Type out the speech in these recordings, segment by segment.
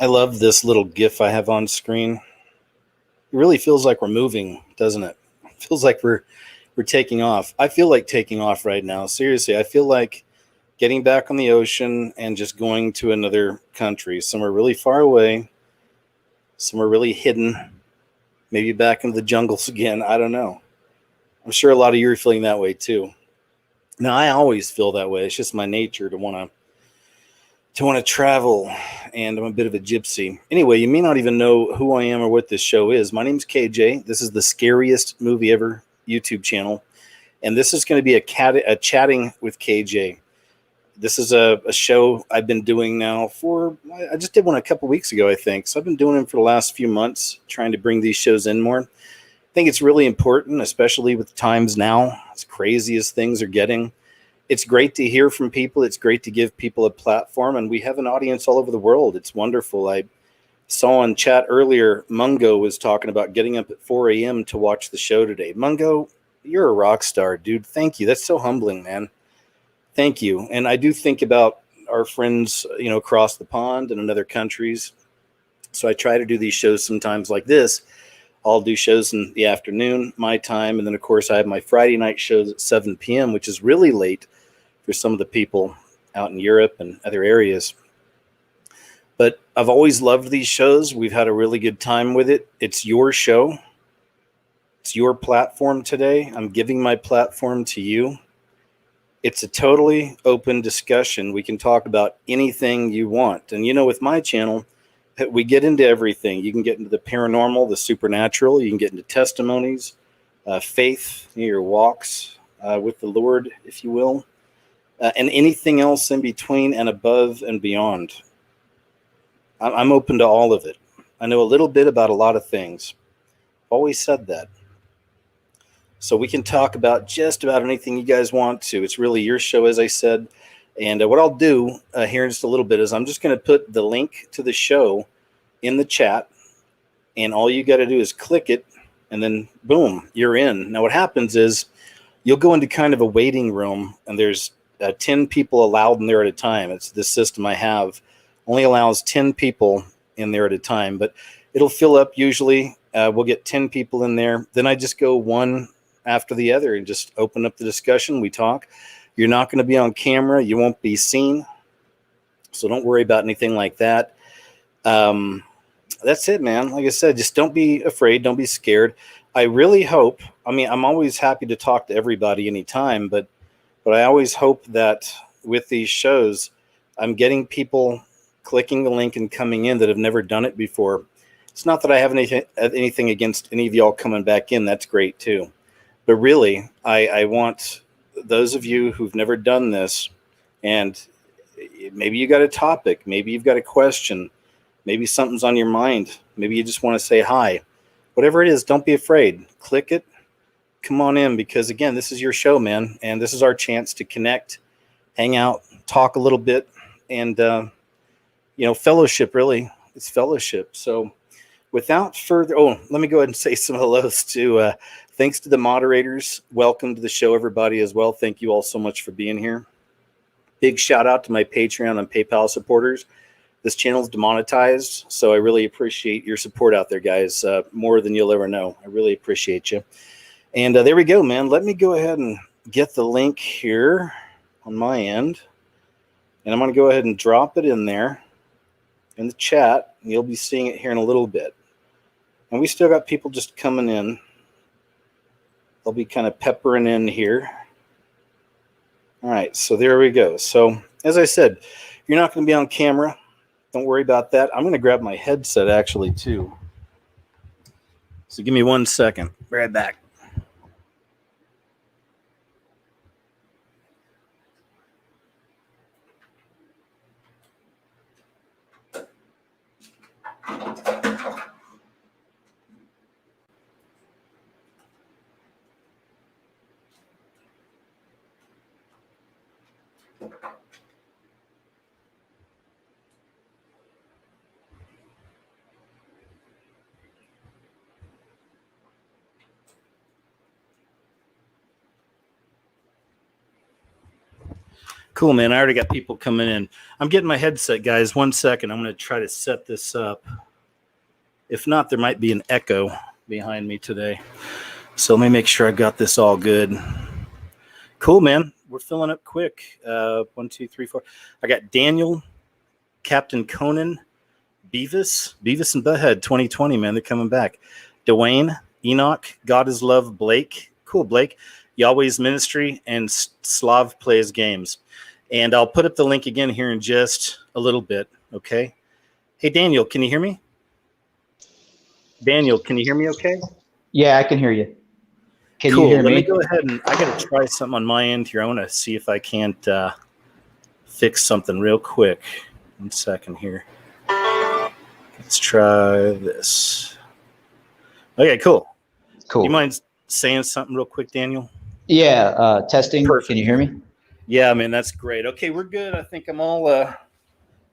I love this little GIF I have on screen. It really feels like we're moving, doesn't it? It feels like we're taking off. I feel like taking off right now. Seriously, I feel like getting back on the ocean and just going to another country, somewhere really far away, somewhere really hidden, maybe back into the jungles again. I don't know. I'm sure a lot of you are feeling that way too. Now, I always feel that way. It's just my nature to want to travel, and I'm a bit of a gypsy. Anyway, you may not even know who I am or what this show is. My name's KJ. This is the Scariest Movie Ever YouTube channel, and this is going to be a chatting with KJ. This is a show I've been doing now I just did one a couple weeks ago, I think. So I've been doing them for the last few months, trying to bring these shows in more. I think it's really important, especially with times now, as crazy as things are getting. It's great to hear from people. It's great to give people a platform, and we have an audience all over the world. It's wonderful. I saw in chat earlier, Mungo was talking about getting up at 4 a.m. to watch the show today. Mungo, you're a rock star, dude. Thank you. That's so humbling, man. Thank you. And I do think about our friends, across the pond and in other countries. So I try to do these shows sometimes like this. I'll do shows in the afternoon, my time. And then, of course, I have my Friday night shows at 7 p.m., which is really late for some of the people out in Europe and other areas. But I've always loved these shows. We've had a really good time with it. It's your show. It's your platform today. I'm giving my platform to you. It's a totally open discussion. We can talk about anything you want. And, with my channel, we get into everything. You can get into the paranormal, the supernatural. You can get into testimonies, faith, your walks with the Lord, if you will, and anything else in between and above and beyond. I'm open to all of it. I know a little bit about a lot of things. Always said that. So we can talk about just about anything you guys want to. It's really your show, as I said. And what I'll do here in just a little bit is I'm just going to put the link to the show in the chat. And all you got to do is click it. And then, boom, you're in. Now, what happens is you'll go into kind of a waiting room. And there's 10 people allowed in there at a time. It's this system I have. Only allows 10 people in there at a time. But it'll fill up usually. We'll get 10 people in there. Then I just go one after the other and just open up the discussion. We talk. You're not going to be on camera. You won't be seen. So don't worry about anything like that. That's it, man. Like I said, just don't be afraid. Don't be scared. I really hope, I'm always happy to talk to everybody anytime, but I always hope that with these shows, I'm getting people clicking the link and coming in that have never done it before. It's not that I have anything against any of y'all coming back in. That's great too. But really, I want those of you who've never done this, and maybe you got a topic, maybe you've got a question, maybe something's on your mind, maybe you just want to say hi. Whatever it is, don't be afraid. Click it. Come on in, because, again, this is your show, man, and this is our chance to connect, hang out, talk a little bit, and, fellowship, really. It's fellowship. So without further, let me go ahead and say some hellos to, thanks to the moderators. Welcome to the show, everybody, as well. Thank you all so much for being here. Big shout out to my Patreon and PayPal supporters. This channel is demonetized, so I really appreciate your support out there, guys, more than you'll ever know. I really appreciate you. And there we go, man. Let me go ahead and get the link here on my end. And I'm going to go ahead and drop it in there in the chat. And you'll be seeing it here in a little bit. And we still got people just coming in. They'll be kind of peppering in here. All right, so there we go. So as I said, you're not going to be on camera. Don't worry about that. I'm going to grab my headset actually too. So give me 1 second. Be right back. Cool, man. I already got people coming in. I'm getting my headset, guys. 1 second. I'm going to try to set this up. If not, there might be an echo behind me today. So let me make sure I got this all good. Cool, man. We're filling up quick. 1, 2, 3, 4. I got Daniel, Captain Conan, Beas and Butthead 2020, man. They're coming back. Dwayne, Enoch, God is Love, Blake. Cool, Blake. Yahweh's Ministry, and Slav Plays Games. And I'll put up the link again here in just a little bit, okay? Hey, Daniel, can you hear me? Daniel, can you hear me okay? Yeah, I can hear you. Can cool. you hear me? Let me go ahead and I got to try something on my end here. I want to see if I can't fix something real quick. 1 second here. Let's try this. Okay, cool. Cool. You mind saying something real quick, Daniel? Yeah, testing. Perfect. Can you hear me? Yeah, man, that's great. Okay, we're good. I think I'm all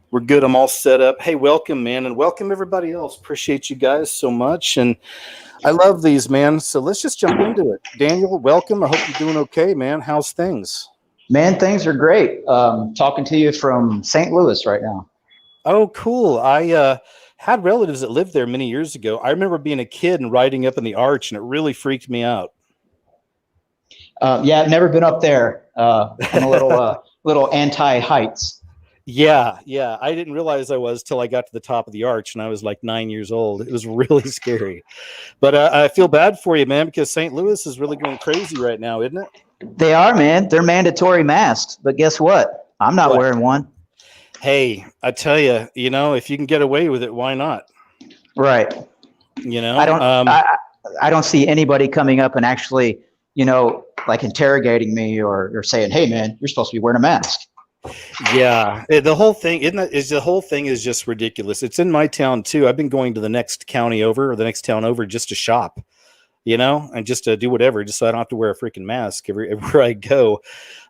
we're good. I'm all set up. Hey, welcome, man, and welcome everybody else. Appreciate you guys so much, and I love these, man. So let's just jump into it. Daniel, welcome. I hope you're doing okay, man. How's things? Man, things are great. Talking to you from St. Louis right now. Oh, cool. I had relatives that lived there many years ago. I remember being a kid and riding up in the arch, and it really freaked me out. Yeah, I've never been up there. I'm a little anti-heights. Yeah. I didn't realize I was till I got to the top of the arch, and I was like 9 years old. It was really scary. But I feel bad for you, man, because St. Louis is really going crazy right now, isn't it? They are, man. They're mandatory masks. But guess what? I'm not wearing one. Hey, I tell you, if you can get away with it, why not? Right. I don't see anybody coming up and actually, like interrogating me or saying, "Hey, man, you're supposed to be wearing a mask." Yeah, the whole thing is just ridiculous. It's in my town too. I've been going to the next county over or the next town over just to shop, and just to do whatever, just so I don't have to wear a freaking mask everywhere I go.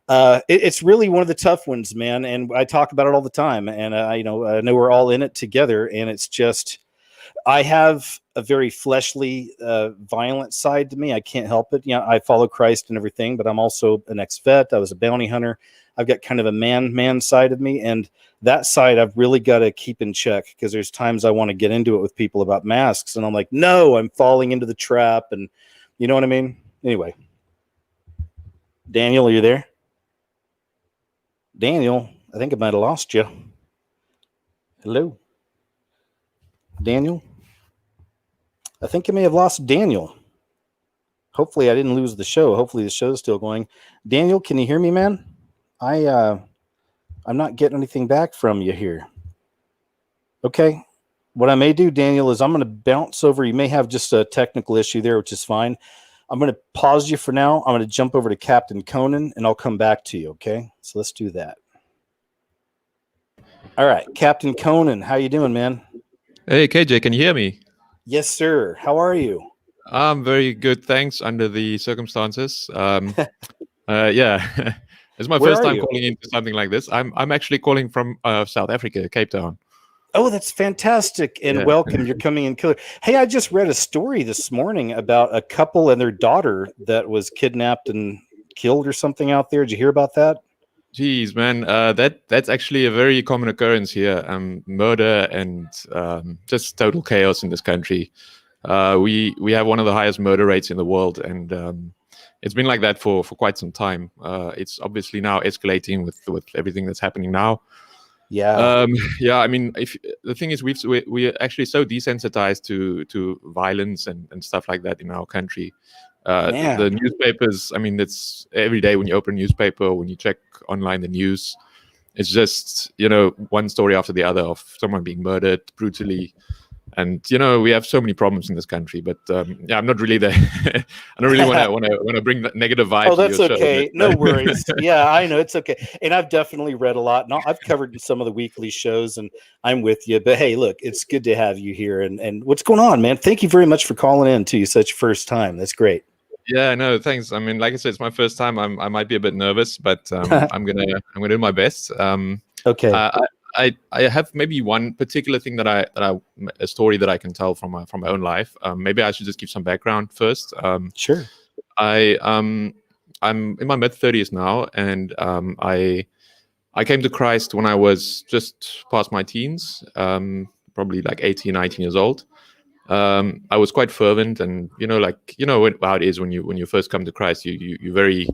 It's really one of the tough ones, man. And I talk about it all the time. And I know we're all in it together. And it's just, I have a very fleshly, violent side to me. I can't help it. I follow Christ and everything, but I'm also an ex-vet. I was a bounty hunter. I've got kind of a man side of me, and that side I've really got to keep in check, because there's times I want to get into it with people about masks, and I'm like, no, I'm falling into the trap, and you know what I mean? Anyway, Daniel, are you there? Daniel, I think I might have lost you. Hello? Daniel? I think I may have lost Daniel. Hopefully I didn't lose the show. Hopefully the show's still going. Daniel, can you hear me, man? I'm not getting anything back from you here. Okay. What I may do, Daniel, is I'm going to bounce over. You may have just a technical issue there, which is fine. I'm going to pause you for now. I'm going to jump over to Captain Conan, and I'll come back to you, okay? So let's do that. All right, Captain Conan, how you doing, man? Hey, KJ, can you hear me? Yes, sir. How are you? I'm very good, thanks, under the circumstances. Yeah. It's my first time calling into something like this. I'm actually calling from South Africa, Cape Town. Oh, that's fantastic. And welcome. You're coming in killer. Hey, I just read a story this morning about a couple and their daughter that was kidnapped and killed or something out there. Did you hear about that? Jeez, man. That's actually a very common occurrence here. Murder and just total chaos in this country. We have one of the highest murder rates in the world, and it's been like that for quite some time. It's obviously now escalating with everything that's happening now. Yeah. I mean, if the thing is, we're actually so desensitized to violence and stuff like that in our country. The newspapers, I mean, it's every day when you open a newspaper or when you check online the news, it's just, one story after the other of someone being murdered brutally. And we have so many problems in this country, but I'm not really there. I don't really want to bring that negative vibe. Oh, that's to your okay. show, No worries. Yeah, I know, it's okay. And I've definitely read a lot. No, I've covered some of the weekly shows, and I'm with you. But hey, look, it's good to have you here. And what's going on, man? Thank you very much for calling in too. Such first time. That's great. Yeah, no, thanks. I mean, like I said, it's my first time. I might be a bit nervous, but I'm gonna do my best. Okay. I have maybe one particular thing a story that I can tell from my own life. Maybe I should just give some background first. Sure. I'm in my mid-30s now, and I I came to Christ when I was just past my teens, probably like 18, 19 years old. I was quite fervent, and how it is when you first come to Christ. You're very,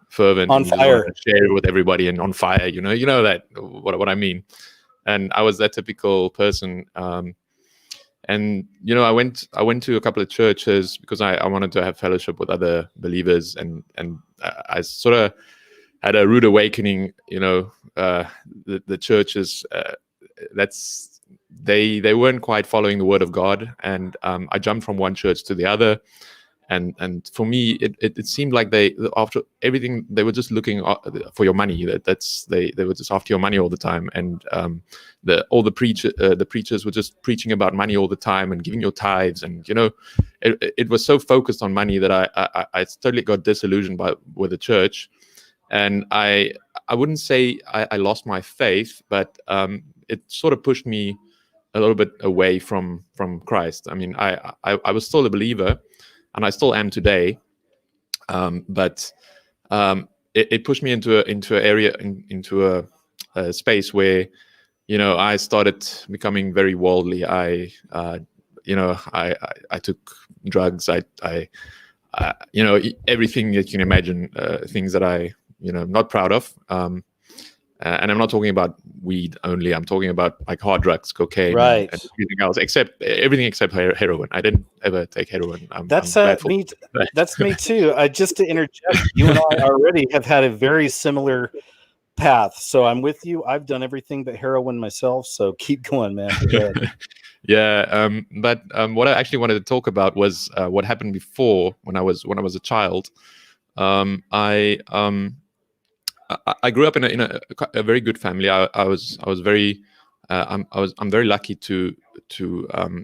fervent, On and you just want fire. to share it with everybody, and on fire. You know that what I mean. And I was that typical person. And I went to a couple of churches because I wanted to have fellowship with other believers, and I sort of had a rude awakening. The churches they weren't quite following the word of God, and I jumped from one church to the other, and for me it seemed like after everything they were just looking for your money. They were just after your money all the time, and the preachers were just preaching about money all the time and giving your tithes, and it was so focused on money that I totally got disillusioned with the church. And I wouldn't say I lost my faith, but it sort of pushed me a little bit away from Christ. I mean, I was still a believer, and I still am today, but it pushed me into an area, into a space where I started becoming very worldly. I took drugs. I everything that you can imagine, things that I not proud of. And I'm not talking about weed only. I'm talking about like hard drugs, cocaine, Right. and everything else, everything except heroin. I didn't ever take heroin. That's I'm glad for me. that. That's me too. Just to interject, you and I already have had a very similar path. So I'm with you. I've done everything but heroin myself. So keep going, man. Go ahead. Yeah. But what I actually wanted to talk about was what happened before when I was a child. I grew up in a very good family. I was very I'm very lucky to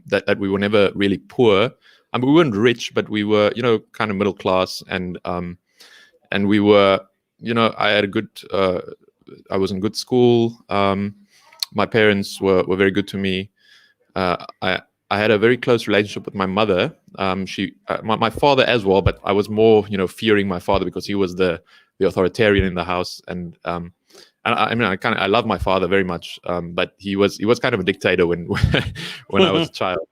that we were never really poor. I mean, we weren't rich, but we were kind of middle class, and we were I had a good I was in good school. My parents were very good to me. I had a very close relationship with my mother. My father as well, but I was more fearing my father because he was the authoritarian in the house, and I mean I love my father very much, but he was kind of a dictator when when I was a child.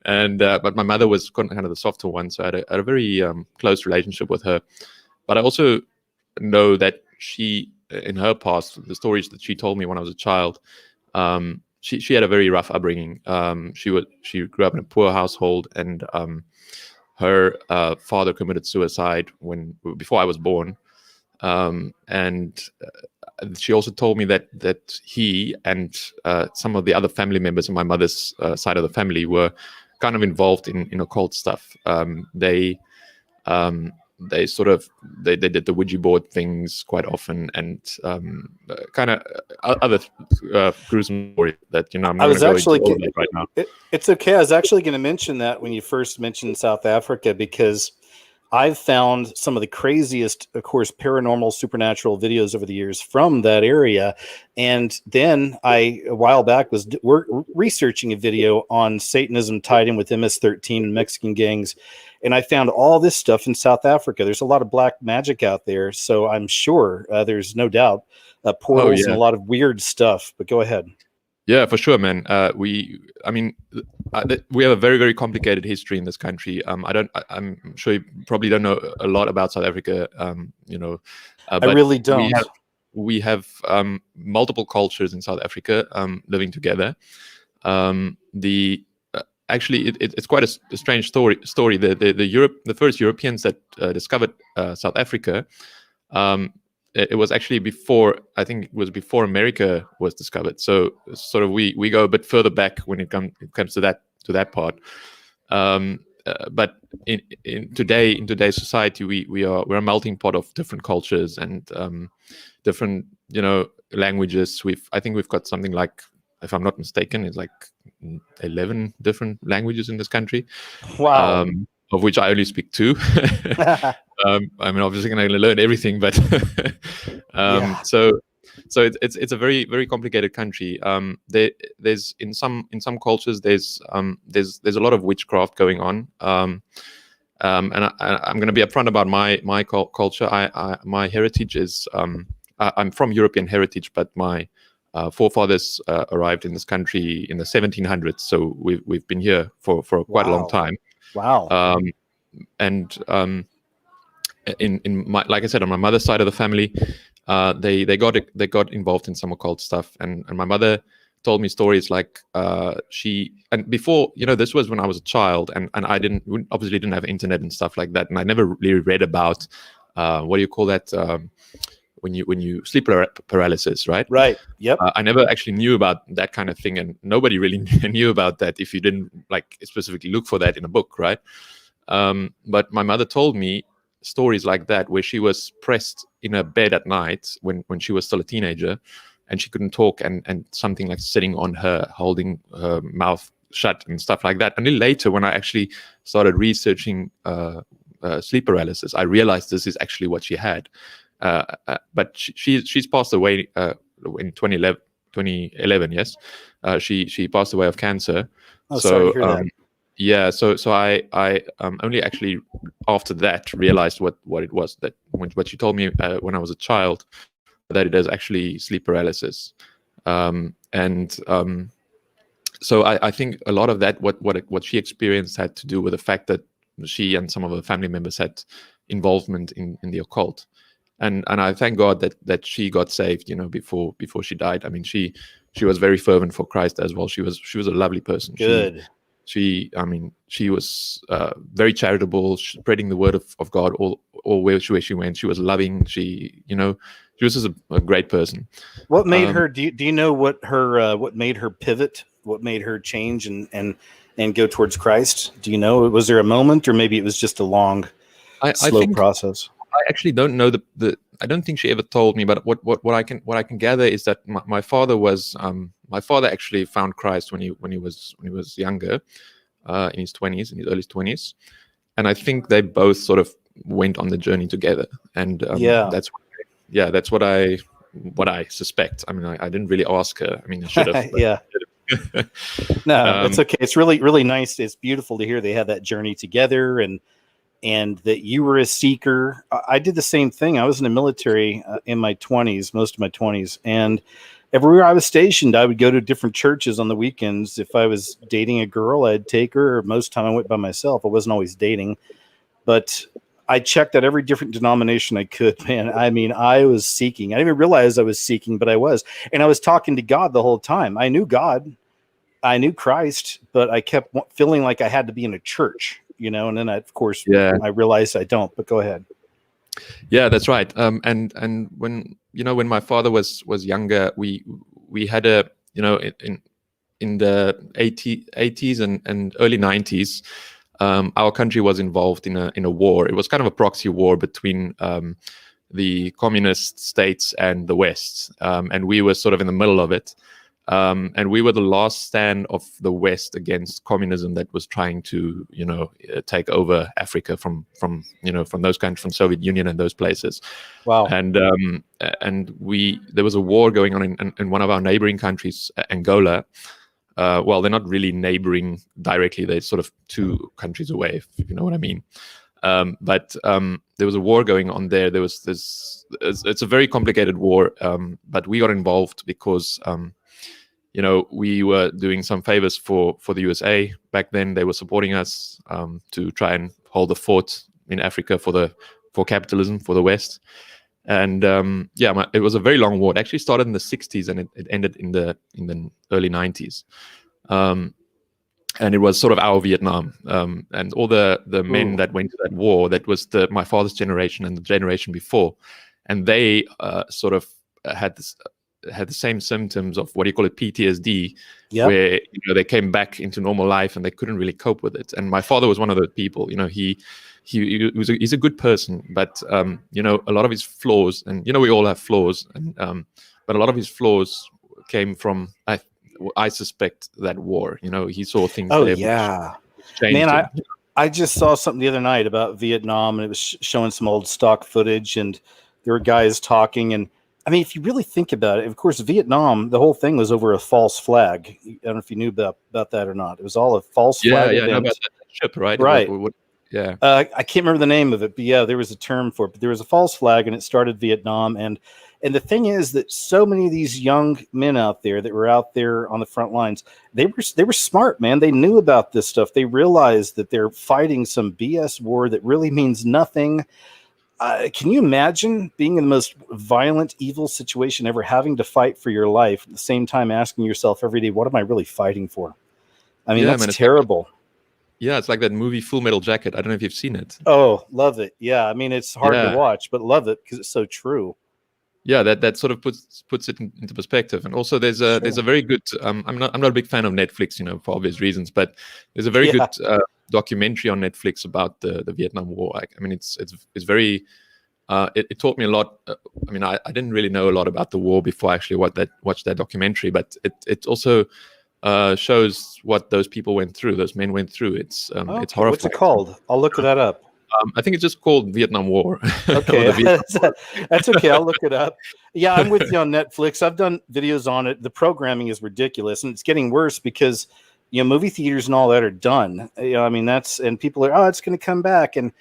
And but my mother was kind of the softer one, so I had a very close relationship with her. But I also know that she, in her past, the stories that she told me when I was a child, she had a very rough upbringing. She grew up in a poor household, and her father committed suicide before I was born. And she also told me that he and some of the other family members on my mother's side of the family were kind of involved in occult stuff. They did the Ouija board things quite often, and kind of other gruesome stories that I'm not going to go into all of that right now. It's okay. I was actually going to mention that when you first mentioned South Africa, because I've found some of the craziest, of course, paranormal, supernatural videos over the years from that area. And then a while back, was researching a video on Satanism tied in with MS-13 and Mexican gangs. And I found all this stuff in South Africa. There's a lot of black magic out there. So I'm sure there's no doubt portals and a lot of weird stuff. But go ahead. Yeah, for sure, man. We have a very, very complicated history in this country. I'm sure you probably don't know a lot about South Africa. I really don't. We have multiple cultures in South Africa living together. Actually, it's quite a strange story. The first Europeans that discovered South Africa. It was actually before, I think it was before America was discovered. So sort of we go a bit further back when it comes to that part. But in today's society, we're a melting pot of different cultures and different languages. I think we've got something like, if I'm not mistaken, it's like 11 different languages in this country. Wow. Of which I only speak 2. I mean, obviously, I'm going to learn everything, but so it's a very, very complicated country. There's in some cultures there's a lot of witchcraft going on. And I'm going to be upfront about my culture. My heritage is I'm from European heritage, but my forefathers arrived in this country in the 1700s. So we've been here for quite a long time. Wow. In my, like I said, on my mother's side of the family, they got involved in some occult stuff, and my mother told me stories like and before, this was when I was a child, and I obviously didn't have internet and stuff like that, and I never really read about what do you call that, when you sleep paralysis, right? Right. Yep. I never actually knew about that kind of thing, and nobody really knew about that if you didn't like specifically look for that in a book, right? But my mother told me stories like that, where she was pressed in a bed at night when she was still a teenager, and she couldn't talk, and something like sitting on her, holding her mouth shut and stuff like that. And then later, when I actually started researching sleep paralysis, I realized this is actually what she had. But she's passed away in 2011. Yes, she passed away of cancer. Oh, sorry to hear that. Yeah, so I only actually after that realized what it was, that what she told me when I was a child, that it is actually sleep paralysis. So I think a lot of that, what she experienced, had to do with the fact that she and some of her family members had involvement in the occult. And I thank God that she got saved, before she died. I mean, she was very fervent for Christ as well. She was a lovely person. Good. She was very charitable, spreading the word of God all where she went. She was loving. She was just a great person. What made her? Do you know what made her pivot? What made her change and go towards Christ? Do you know? Was there a moment, or maybe it was just a long, slow process? I actually don't know I don't think she ever told me, but what I can gather is that my father was my father actually found Christ when he was younger, in his early 20s, and I think they both sort of went on the journey together. And that's what I suspect. I mean, I didn't really ask her. I mean, I should have. Yeah. No, it's okay. It's really, really nice. It's beautiful to hear they had that journey together, and that you were a seeker. I did the same thing. I was in the military in my 20s, most of my 20s. And everywhere I was stationed, I would go to different churches on the weekends. If I was dating a girl, I'd take her. Or most of the time I went by myself. I wasn't always dating. But I checked out every different denomination I could, man. I mean, I was seeking. I didn't even realize I was seeking, but I was. And I was talking to God the whole time. I knew God. I knew Christ, but I kept feeling like I had to be in a church. And then of course, I realized I don't. But go ahead. Yeah, that's right. And when my father was younger, we had in the 80s and early 90s, our country was involved in a war. It was kind of a proxy war between the communist states and the West, and we were sort of in the middle of it. And we were the last stand of the West against communism that was trying to, take over Africa from those countries, from Soviet Union and those places. Wow. And there was a war going on in one of our neighboring countries, Angola. Well, they're not really neighboring directly; they're sort of two countries away, if you know what I mean. But there was a war going on there. There was this. It's a very complicated war, but we got involved because. We were doing some favors for the USA back then. They were supporting us to try and hold the fort in Africa for capitalism, for the West. And it was a very long war. It actually started in the 60s and it ended in the early 90s. And it was sort of our Vietnam. And all the men that went to that war, that was my father's generation and the generation before, and they sort of had the same symptoms of, what do you call it, PTSD, where they came back into normal life and they couldn't really cope with it. And my father was one of those people. He's a good person, but a lot of his flaws, and we all have flaws, and but a lot of his flaws came from I suspect that war. He saw things. Oh yeah, man. I just saw something the other night about Vietnam, and it was showing some old stock footage, and there were guys talking. And I mean, if you really think about it, of course, Vietnam, the whole thing was over a false flag. I don't know if you knew about that or not. It was all a false flag. Yeah, I know about that ship, right? Right. Yeah. I can't remember the name of it, but yeah, there was a term for it. But there was a false flag, and it started Vietnam. And And the thing is that so many of these young men out there that were out there on the front lines, they were smart, man. They knew about this stuff. They realized that they're fighting some BS war that really means nothing. Can you imagine being in the most violent, evil situation ever, having to fight for your life at the same time asking yourself every day, what am I really fighting for? I mean, that's terrible. It's like that movie Full Metal Jacket. I don't know if you've seen it. Oh, love it. Yeah, I mean, it's hard to watch, but love it because it's so true. Yeah, that sort of puts it into perspective. And also, there's a very good. I'm not a big fan of Netflix, for obvious reasons, but there's a very good documentary on Netflix about the Vietnam War. I mean, it's very. It taught me a lot. I mean, I didn't really know a lot about the war before I actually watched that documentary, but it also shows what those people went through. Those men went through. It's horrifying. What's it called? I'll look that up. I think it's just called Vietnam War. Okay, that's okay. I'll look it up. Yeah, I'm with you on Netflix. I've done videos on it. The programming is ridiculous, and it's getting worse because movie theaters and all that are done. I mean, and people are, it's going to come back, and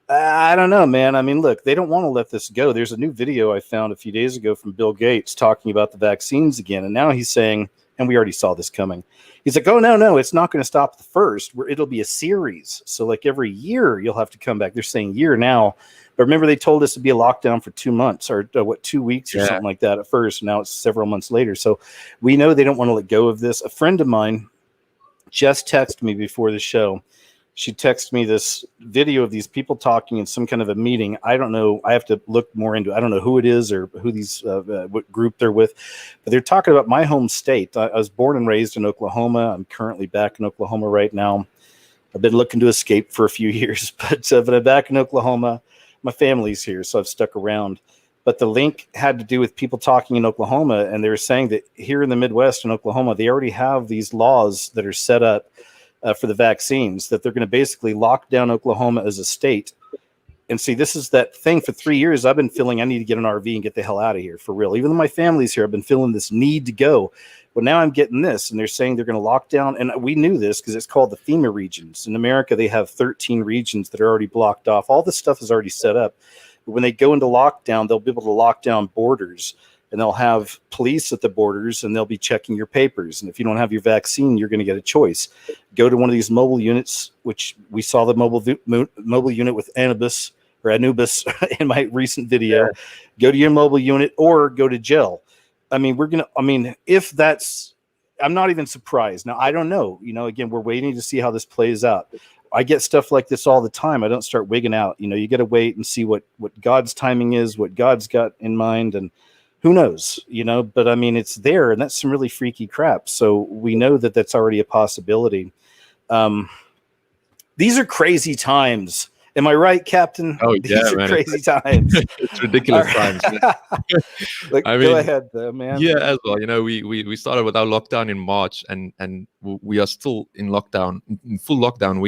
I don't know, man. I mean, look, they don't want to let this go. There's a new video I found a few days ago from Bill Gates talking about the vaccines again, and now he's saying, and we already saw this coming. He's like, oh, no, it's not going to stop the first. It'll be a series. So like every year you'll have to come back. They're saying year now. But remember, they told us to be a lockdown for 2 months or 2 weeks or something like that at first. Now it's several months later. So we know they don't want to let go of this. A friend of mine just texted me before the show. She texted me this video of these people talking in some kind of a meeting. I don't know. I have to look more into it. I don't know who it is or who these, what group they're with. But they're talking about my home state. I was born and raised in Oklahoma. I'm currently back in Oklahoma right now. I've been looking to escape for a few years, but I'm back in Oklahoma. My family's here, so I've stuck around. But the link had to do with people talking in Oklahoma, and they were saying that here in the Midwest in Oklahoma, they already have these laws that are set up for the vaccines, that they're going to basically lock down Oklahoma as a state. And see, this is that thing. For 3 years, I've been feeling I need to get an RV and get the hell out of here, for real. Even though my family's here, I've been feeling this need to go. But now I'm getting this, and they're saying they're going to lock down. And we knew this because it's called the FEMA regions. In America, they have 13 regions that are already blocked off. All this stuff is already set up. But when they go into lockdown, they'll be able to lock down borders. And they'll have police at the borders, and they'll be checking your papers. And if you don't have your vaccine, you're going to get a choice. Go to one of these mobile units, which we saw the mobile unit with Anubis in my recent video. Yeah. Go to your mobile unit or go to jail. I mean, if that's, I'm not even surprised. Now, I don't know. Again, we're waiting to see how this plays out. I get stuff like this all the time. I don't start wigging out. You got to wait and see what God's timing is, what God's got in mind, and who knows, but I mean, it's there, and that's some really freaky crap. So we know that that's already a possibility. These are crazy times. Am I right, Captain? Oh, These are man. Crazy times. It's ridiculous times. Go ahead, man. Yeah, as well. We started with our lockdown in March, and we are still in lockdown, in full lockdown.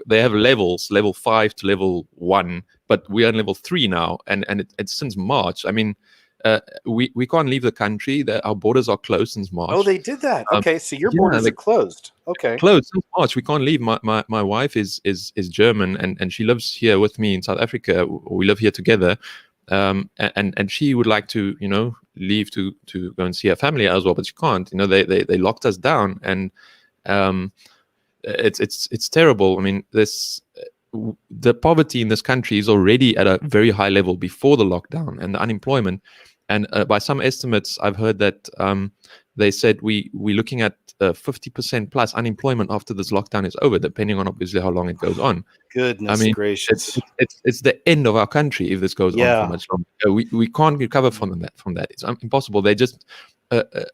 They have levels, level 5 to level 1, but we are on level 3 now, and it's since March. I mean, we can't leave the country. Our borders are closed since March. Oh, they did that. Okay, so your borders are closed. Okay, closed since March. We can't leave. My wife is German, and she lives here with me in South Africa. We live here together, and she would like to leave to go and see her family as well, but she can't. They locked us down, and it's terrible. I mean, the poverty in this country is already at a very high level before the lockdown, and the unemployment. And by some estimates, I've heard that they said we're looking at 50% plus unemployment after this lockdown is over, depending on obviously how long it goes on. Goodness gracious! It's the end of our country if this goes on for much longer. We can't recover from that. It's impossible. They just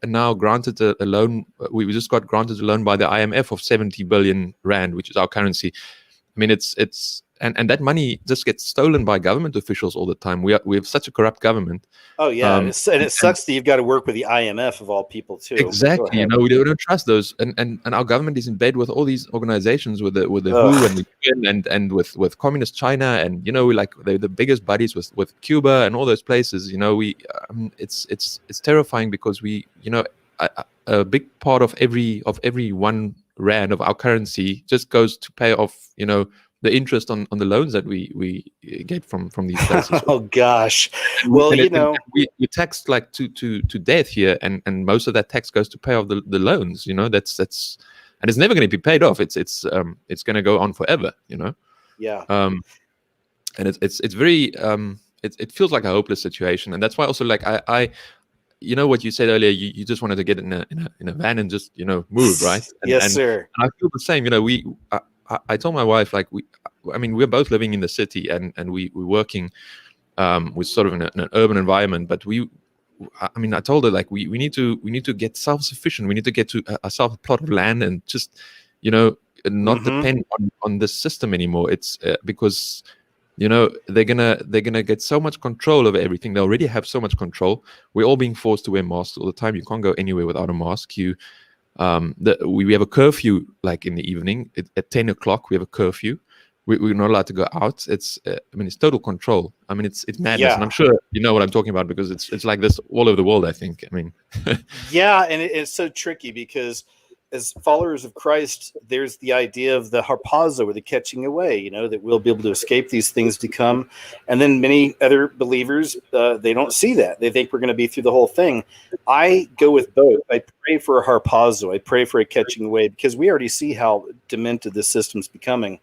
now granted a loan. We just got granted a loan by the IMF of 70 billion rand, which is our currency. I mean, and that money just gets stolen by government officials all the time. We have such a corrupt government. Oh yeah, and it sucks that you've got to work with the IMF of all people too. Exactly. We don't trust those, and our government is in bed with all these organizations, with the WHO and the UN, and with communist China, and they're the biggest buddies with Cuba and all those places. It's terrifying because a big part of every 1 rand of our currency just goes to pay off interest on the loans that we get from these places. Oh gosh. And Well, we tax like to death here, and most of that tax goes to pay off the loans. That's and it's never going to be paid off. It's going to go on forever. Yeah. And it's very it feels like a hopeless situation, and that's why also like I what you said earlier, you just wanted to get in a van and just move, right? Yes, sir. And I feel the same. I told my wife, like, we're both living in the city, and we're working with sort of in an urban environment, but I told her, like, we need to get self-sufficient. We need to get to ourselves a plot of land and just not depend on the system anymore. It's because they're gonna get so much control over everything. They already have so much control. We're all being forced to wear masks all the time. You can't go anywhere without a mask. We have a curfew, like in the evening at 10 o'clock. We have a curfew. We're not allowed to go out. It's total control. It's madness. Yeah. And I'm sure you know what I'm talking about, because it's like this all over the world, I think. Yeah, and it's so tricky because as followers of Christ, there's the idea of the harpazo, or the catching away, that we'll be able to escape these things to come. And then many other believers, they don't see that. They think we're going to be through the whole thing. I go with both. I pray for a harpazo. I pray for a catching away, because we already see how demented this system's becoming.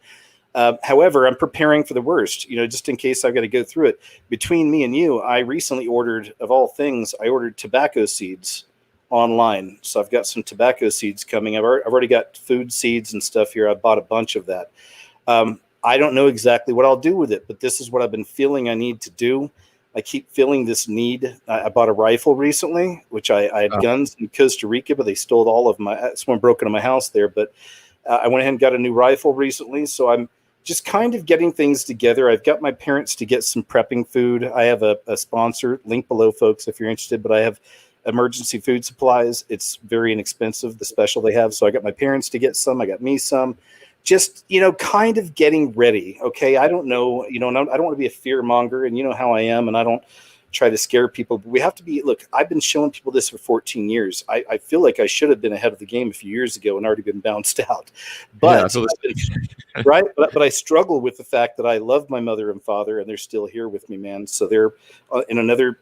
However, I'm preparing for the worst, just in case I've got to go through it. Between me and you, I recently ordered, of all things, I ordered tobacco seeds online. So I've got some tobacco seeds coming. I've already got food seeds and stuff here. I bought a bunch of that. I don't know exactly what I'll do with it, but this is what I've been feeling I need to do. I keep feeling this need. I bought a rifle recently, which I had guns in Costa Rica, but they stole all of someone broke into my house there. But I went ahead and got a new rifle recently. So I'm just kind of getting things together. I've got my parents to get some prepping food. I have a sponsor, link below, folks, if you're interested, but I have emergency food supplies. It's very inexpensive, the special they have. So I got my parents to get some. I got me some. Just, kind of getting ready. Okay. I don't know, and I don't want to be a fear monger, and you know how I am, and I don't try to scare people, but we have to be, look, I've been showing people this for 14 years. I feel like I should have been ahead of the game a few years ago and already been bounced out, but right. But I struggle with the fact that I love my mother and father, and they're still here with me, man. So they're in another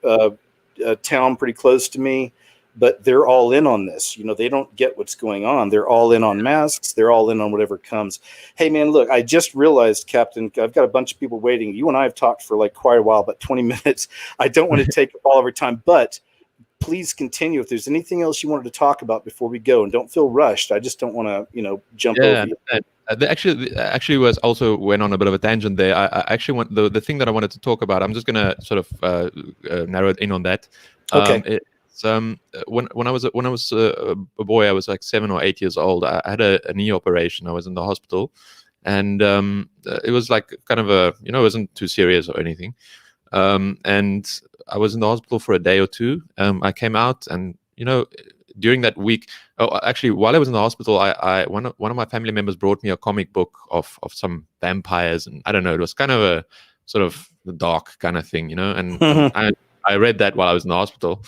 town pretty close to me, but they're all in on this. They don't get what's going on. They're all in on masks. They're all in on whatever comes. Hey, man, look, I just realized, Captain, I've got a bunch of people waiting. You and I have talked for like quite a while, about 20 minutes. I don't want to take up all of our time, but please continue if there's anything else you wanted to talk about before we go, and don't feel rushed. I just don't want to, jump over you. Actually was also went on a bit of a tangent there. I actually want the thing that I wanted to talk about. I'm just gonna sort of narrow it in on that. Okay. When I was a boy, I was like 7 or 8 years old. I had a knee operation. I was in the hospital, and it was like kind of it wasn't too serious or anything. And I was in the hospital for a day or two. I came out, and during that week, actually, while I was in the hospital, one of my family members brought me a comic book of some vampires, and I don't know, it was kind of a sort of the dark kind of thing, and I read that while I was in the hospital.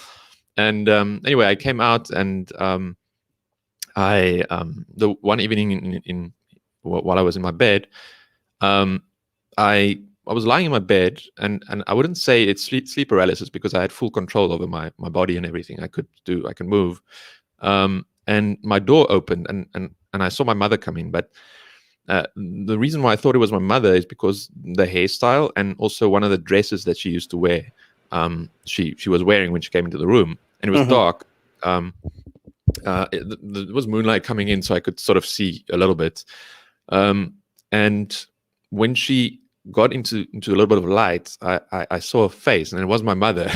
And anyway, I came out, and the one evening while I was in my bed, I was lying in my bed, and I wouldn't say it's sleep paralysis, because I had full control over my body and everything. I could move. And my door opened, and I saw my mother come in. But the reason why I thought it was my mother is because the hairstyle, and also one of the dresses that she used to wear, she was wearing when she came into the room, and it was dark. There was moonlight coming in, so I could sort of see a little bit. And when she got into a little bit of light, I saw a face, and it was my mother.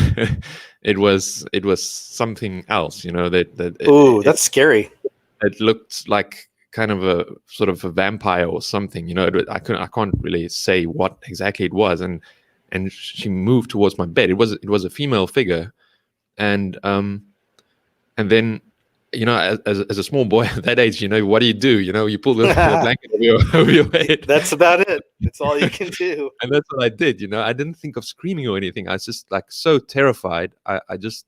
It was something else, That's scary. It looked like kind of a sort of a vampire or something, I can't really say what exactly it was. And she moved towards my bed. It was a female figure, and then, as a small boy at that age, what do? You pull the blanket over your head. That's about it. That's all you can do. And that's what I did. I didn't think of screaming or anything. I was just like so terrified. I just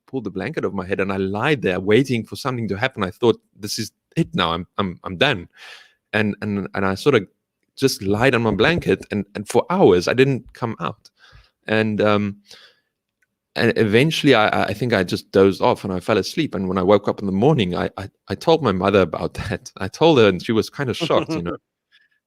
pulled the blanket over my head, and I lied there waiting for something to happen. I thought, this is it now. I'm done. And I sort of just lied on my blanket, and for hours I didn't come out. And eventually I think I just dozed off and I fell asleep. And when I woke up in the morning, I told my mother about that. I told her, and she was kind of shocked, you know.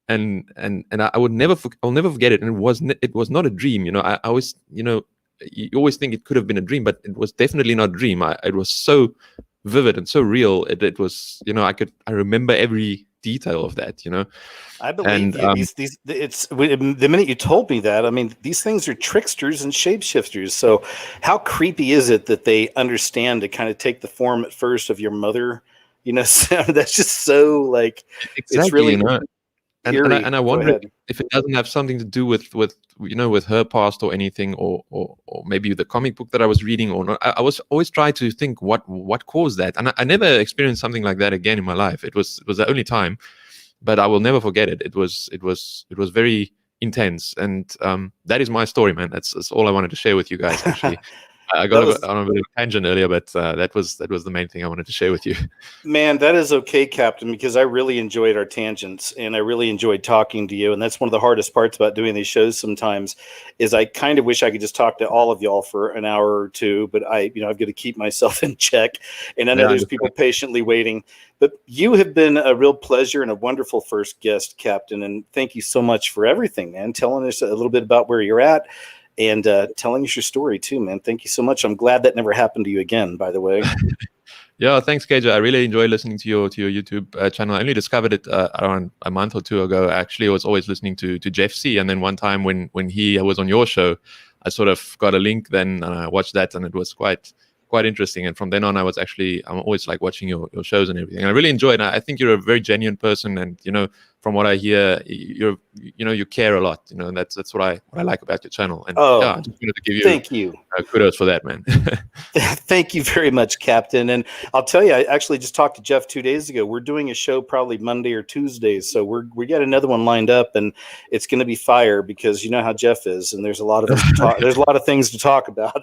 And I'll never forget it. And it was not a dream, you know. I always, you know, you always think it could have been a dream, but it was definitely not a dream. It was so vivid and so real. It was, you know, I remember every detail of that, you know. I believe you. The minute you told me that, I mean, these things are tricksters and shapeshifters. So how creepy is it that they understand to kind of take the form at first of your mother? You know, so that's just so like, exactly, it's really, you know. And I wonder if it doesn't have something to do with you know, with her past or anything, or maybe the comic book that I was reading or not. I was always trying to think what caused that, and I never experienced something like that again in my life. It was the only time, but I will never forget it. It was very intense, and that is my story, man. That's all I wanted to share with you guys. Actually, I got on a bit of a tangent earlier, but that was the main thing I wanted to share with you. Man, that is okay, Captain, because I really enjoyed our tangents and I really enjoyed talking to you. And that's one of the hardest parts about doing these shows sometimes is I kind of wish I could just talk to all of y'all for an hour or two, but I've got to keep myself in check. And I know there's people patiently waiting. But you have been a real pleasure and a wonderful first guest, Captain. And thank you so much for everything, man. Telling us a little bit about where you're at. And telling us your story too, man. Thank you so much. I'm glad that never happened to you again, by the way. Yeah, thanks, KJ. I really enjoy listening to your YouTube channel. I only discovered it around a month or two ago. Actually, I was always listening to Jeff C. And then one time when he was on your show, I sort of got a link then, and I watched that, and it was quite interesting. And from then on, I'm always like watching your shows and everything. And I really enjoy it. I think you're a very genuine person, and you know, from what I hear, you care a lot. You know, and that's what I like about your channel. And yeah, I just wanted to give you thank you. Kudos for that, man. Thank you very much, Captain. And I'll tell you, I actually just talked to Jeff 2 days ago. We're doing a show probably Monday or Tuesdays, so we got another one lined up, and it's going to be fire because you know how Jeff is, and there's a lot of there's a lot of things to talk about.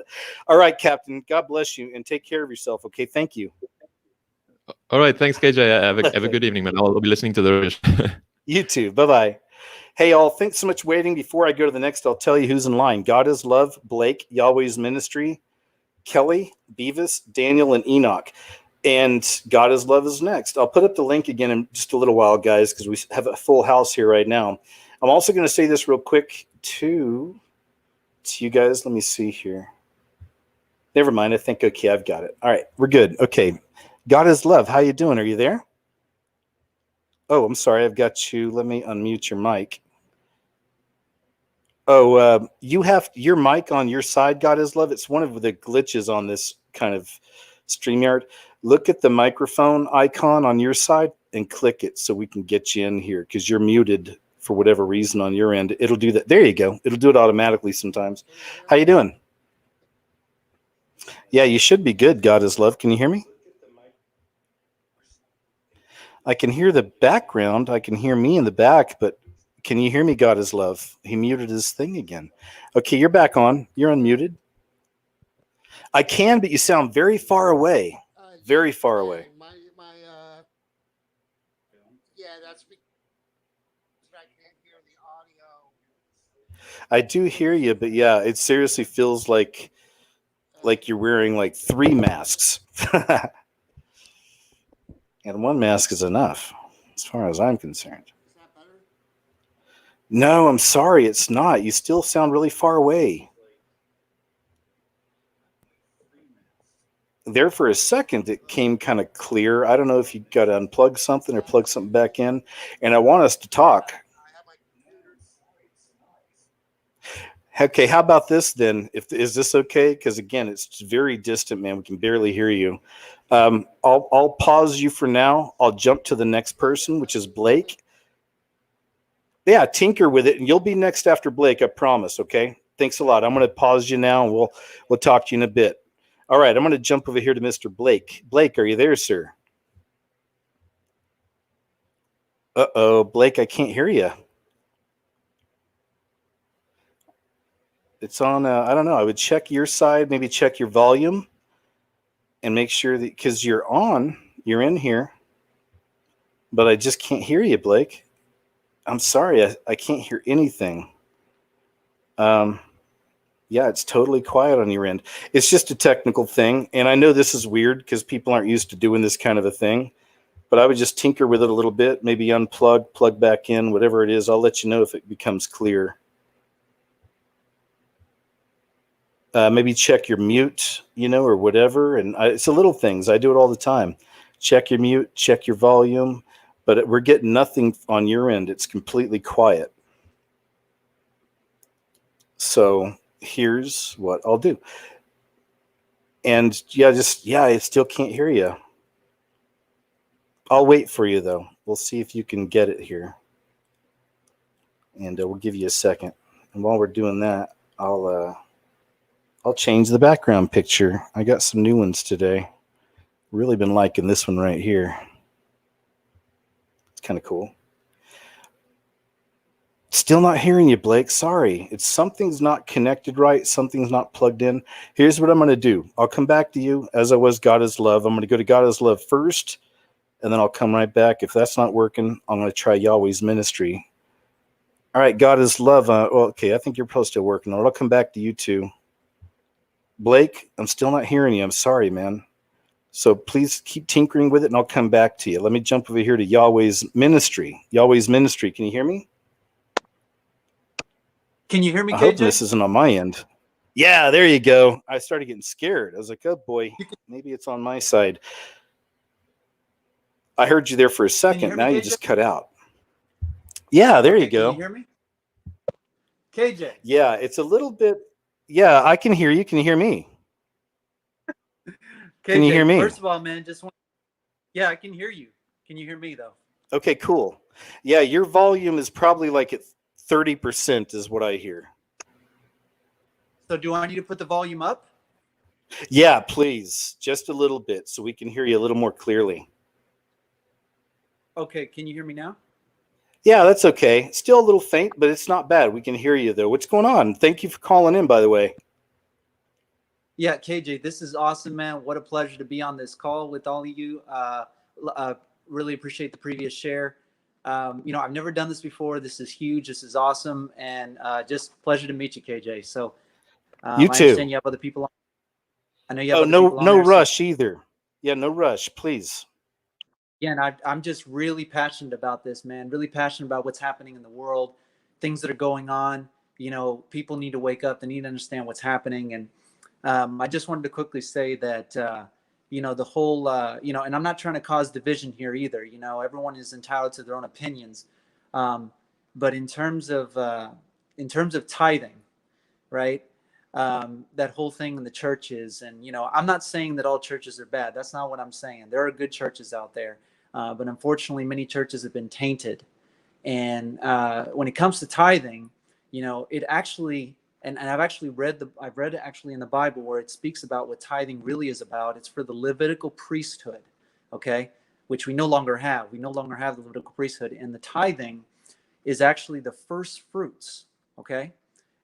All right, Captain. God bless you, and take care of yourself. Okay, thank you. All right, thanks, KJ. Have a good evening, man. I'll be listening to the rest. You too. Bye-bye. Hey, all, thanks so much for waiting. Before I go to the next, I'll tell you who's in line. God is Love, Blake, Yahweh's Ministry, Kelly, Beavis, Daniel, and Enoch. And God is Love is next. I'll put up the link again in just a little while, guys, because we have a full house here right now. I'm also going to say this real quick to you guys. Let me see here. Never mind. I think, okay, I've got it. All right, we're good. Okay. God is Love. How you doing? Are you there? Oh, I'm sorry. I've got you. Let me unmute your mic. Oh, you have your mic on your side, God is Love. It's one of the glitches on this kind of StreamYard. Look at the microphone icon on your side and click it so we can get you in here because you're muted for whatever reason on your end. It'll do that. There you go. It'll do it automatically sometimes. How you doing? Yeah, you should be good, God is Love. Can you hear me? I can hear the background. I can hear me in the back, but can you hear me, God is Love? He muted his thing again. Okay, you're back on. You're unmuted. I can, but you sound very far away. Very far away. Yeah, that's because I can't hear the audio. I do hear you, but yeah, it seriously feels like you're wearing like 3 masks. And 1 mask is enough, as far as I'm concerned. Is that better? No, I'm sorry, it's not. You still sound really far away. There for a second, it came kind of clear. I don't know if you got to unplug something or plug something back in. And I want us to talk. Okay, how about this then? Is this okay? Because again, it's very distant, man. We can barely hear you. I'll pause you for now. I'll jump to the next person, which is Blake. Yeah, tinker with it, and you'll be next after Blake. I promise. Okay. Thanks a lot. I'm going to pause you now, and we'll talk to you in a bit. All right, I'm going to jump over here to Mr. Blake. Blake, are you there, sir? Uh-oh, Blake, I can't hear you. It's on, I don't know. I would check your side, maybe check your volume and make sure that, because you're on, you're in here, but I just can't hear you, Blake. I'm sorry, I can't hear anything. Yeah, it's totally quiet on your end. It's just a technical thing. And I know this is weird because people aren't used to doing this kind of a thing. But I would just tinker with it a little bit, maybe unplug, plug back in, whatever it is. I'll let you know if it becomes clear. Maybe check your mute, or whatever. And it's the little things. I do it all the time. Check your mute, check your volume. But we're getting nothing on your end. It's completely quiet. So here's what I'll do. And I still can't hear you. I'll wait for you, though. We'll see if you can get it here. And we'll give you a second. And while we're doing that, I'll change the background picture. I got some new ones today. Really been liking this one right here. It's kind of cool. Still not hearing you, Blake. Sorry. Something's not connected right. Something's not plugged in. Here's what I'm going to do. I'll come back to you as I was God is Love. I'm going to go to God is Love first, and then I'll come right back. If that's not working, I'm going to try Yahweh's Ministry. All right, God is Love. Okay, I think you're supposed to work. I'll come back to you too. Blake, I'm still not hearing you. I'm sorry, man. So please keep tinkering with it, and I'll come back to you. Let me jump over here to Yahweh's Ministry. Yahweh's Ministry. Can you hear me? Can you hear me, KJ? I hope this isn't on my end. Yeah, there you go. I started getting scared. I was like, oh, boy, maybe it's on my side. I heard you there for a second. Now you just cut out. Yeah, there you go. Can you hear me? KJ. Yeah, it's a little bit. Yeah, I can hear you. Can you hear me? KJ, can you hear me? First of all, man, yeah, I can hear you. Can you hear me, though? Okay, cool. Yeah, your volume is probably like at 30% is what I hear. So do I need to put the volume up? Yeah, please. Just a little bit so we can hear you a little more clearly. Okay, can you hear me now? Yeah, that's okay. Still a little faint, but it's not bad. We can hear you, though. What's going on? Thank you for calling in, by the way. Yeah, KJ, this is awesome, man. What a pleasure to be on this call with all of you. Really appreciate the previous share. I've never done this before. This is huge. This is awesome. And just pleasure to meet you, KJ. So you too. I understand you have other people on. I know you have other people on no there, rush either. Yeah, no rush, please. Yeah, and I'm just really passionate about this, man. Really passionate about what's happening in the world, things that are going on. People need to wake up. They need to understand what's happening. And I just wanted to quickly say that, the whole, and I'm not trying to cause division here either. Everyone is entitled to their own opinions. But in terms of tithing, right? That whole thing in the churches, and I'm not saying that all churches are bad. That's not what I'm saying. There are good churches out there, but unfortunately many churches have been tainted. And when it comes to tithing, it actually, and I've read actually in the Bible where it speaks about what tithing really is about. It's for the Levitical priesthood, okay, which we no longer have. We no longer have the Levitical priesthood, and the tithing is actually the first fruits, okay?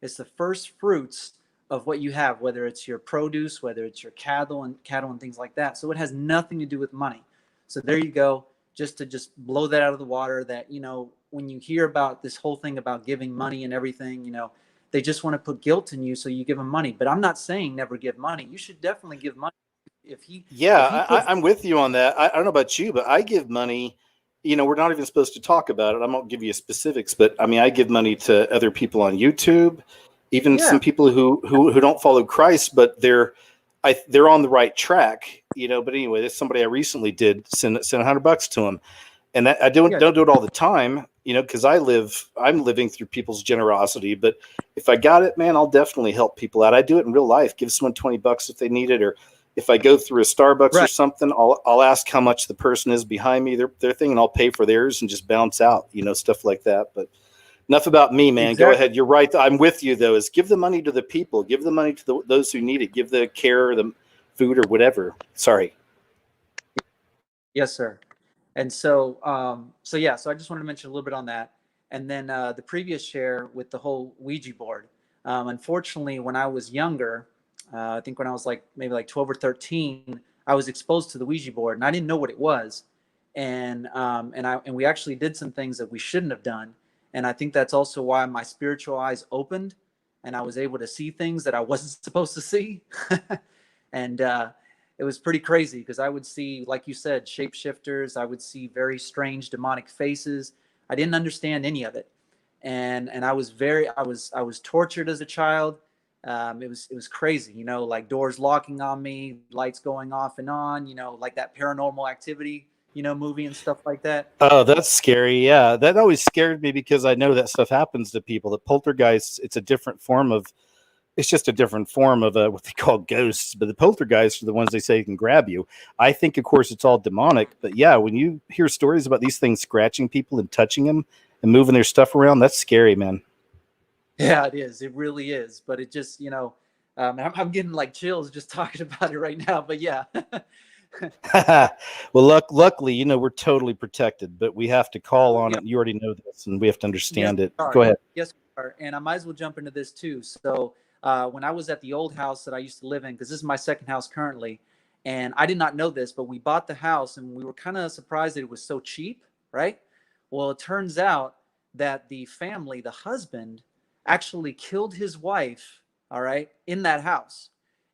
It's the first fruits of what you have, whether it's your produce, whether it's your cattle and things like that. So it has nothing to do with money. So there you go. Just to blow that out of the water, that, when you hear about this whole thing about giving money and everything, they just want to put guilt in you. So you give them money, but I'm not saying never give money. You should definitely give money. I'm with you on that. I don't know about you, but I give money. We're not even supposed to talk about it. I won't give you specifics, but I mean, I give money to other people on YouTube. Even some people who don't follow Christ, but they're on the right track, But anyway, there's somebody I recently did send $100 to them, and that I don't do it all the time, because I'm living through people's generosity. But if I got it, man, I'll definitely help people out. I do it in real life. Give someone $20 if they need it, or if I go through a Starbucks or something, I'll ask how much the person is behind me, their thing, and I'll pay for theirs and just bounce out, stuff like that. But enough about me, man. Exactly. Go ahead. You're right. I'm with you, though, is give the money to the people. Give the money to those who need it. Give the care, the food, or whatever. Sorry. Yes, sir. And so I just wanted to mention a little bit on that. And then the previous share with the whole Ouija board. Unfortunately, when I was younger, I think when I was maybe 12 or 13, I was exposed to the Ouija board, and I didn't know what it was. And we actually did some things that we shouldn't have done. And I think that's also why my spiritual eyes opened and I was able to see things that I wasn't supposed to see. And it was pretty crazy because I would see, like you said, shapeshifters. I would see very strange demonic faces. I didn't understand any of it. And I was tortured as a child. It was crazy, you know, like doors locking on me, lights going off and on, you know, like that Paranormal Activity, you know, movie and stuff like that. Oh, that's scary. Yeah, that always scared me because I know that stuff happens to people. The poltergeists, it's a different form of, it's just a different form of what they call ghosts. But the poltergeists are the ones they say can grab you. I think, of course, it's all demonic. But yeah, when you hear stories about these things scratching people and touching them and moving their stuff around, that's scary, man. Yeah, it is. It really is. But it just, you know, I'm getting like chills just talking about it right now. But yeah. Well, luckily, you know, we're totally protected, but we have to call on Yeah. it. You already know this, and we have to understand Yes, it. we are. Go ahead. Yes, we are. And I might as well jump into this too. So when I was at the old house that I used to live in, because this is my second house currently, and I did not know this, but we bought the house and we were kind of surprised that it was so cheap, right? Well, it turns out that the family, the husband, actually killed his wife, all right, in that house.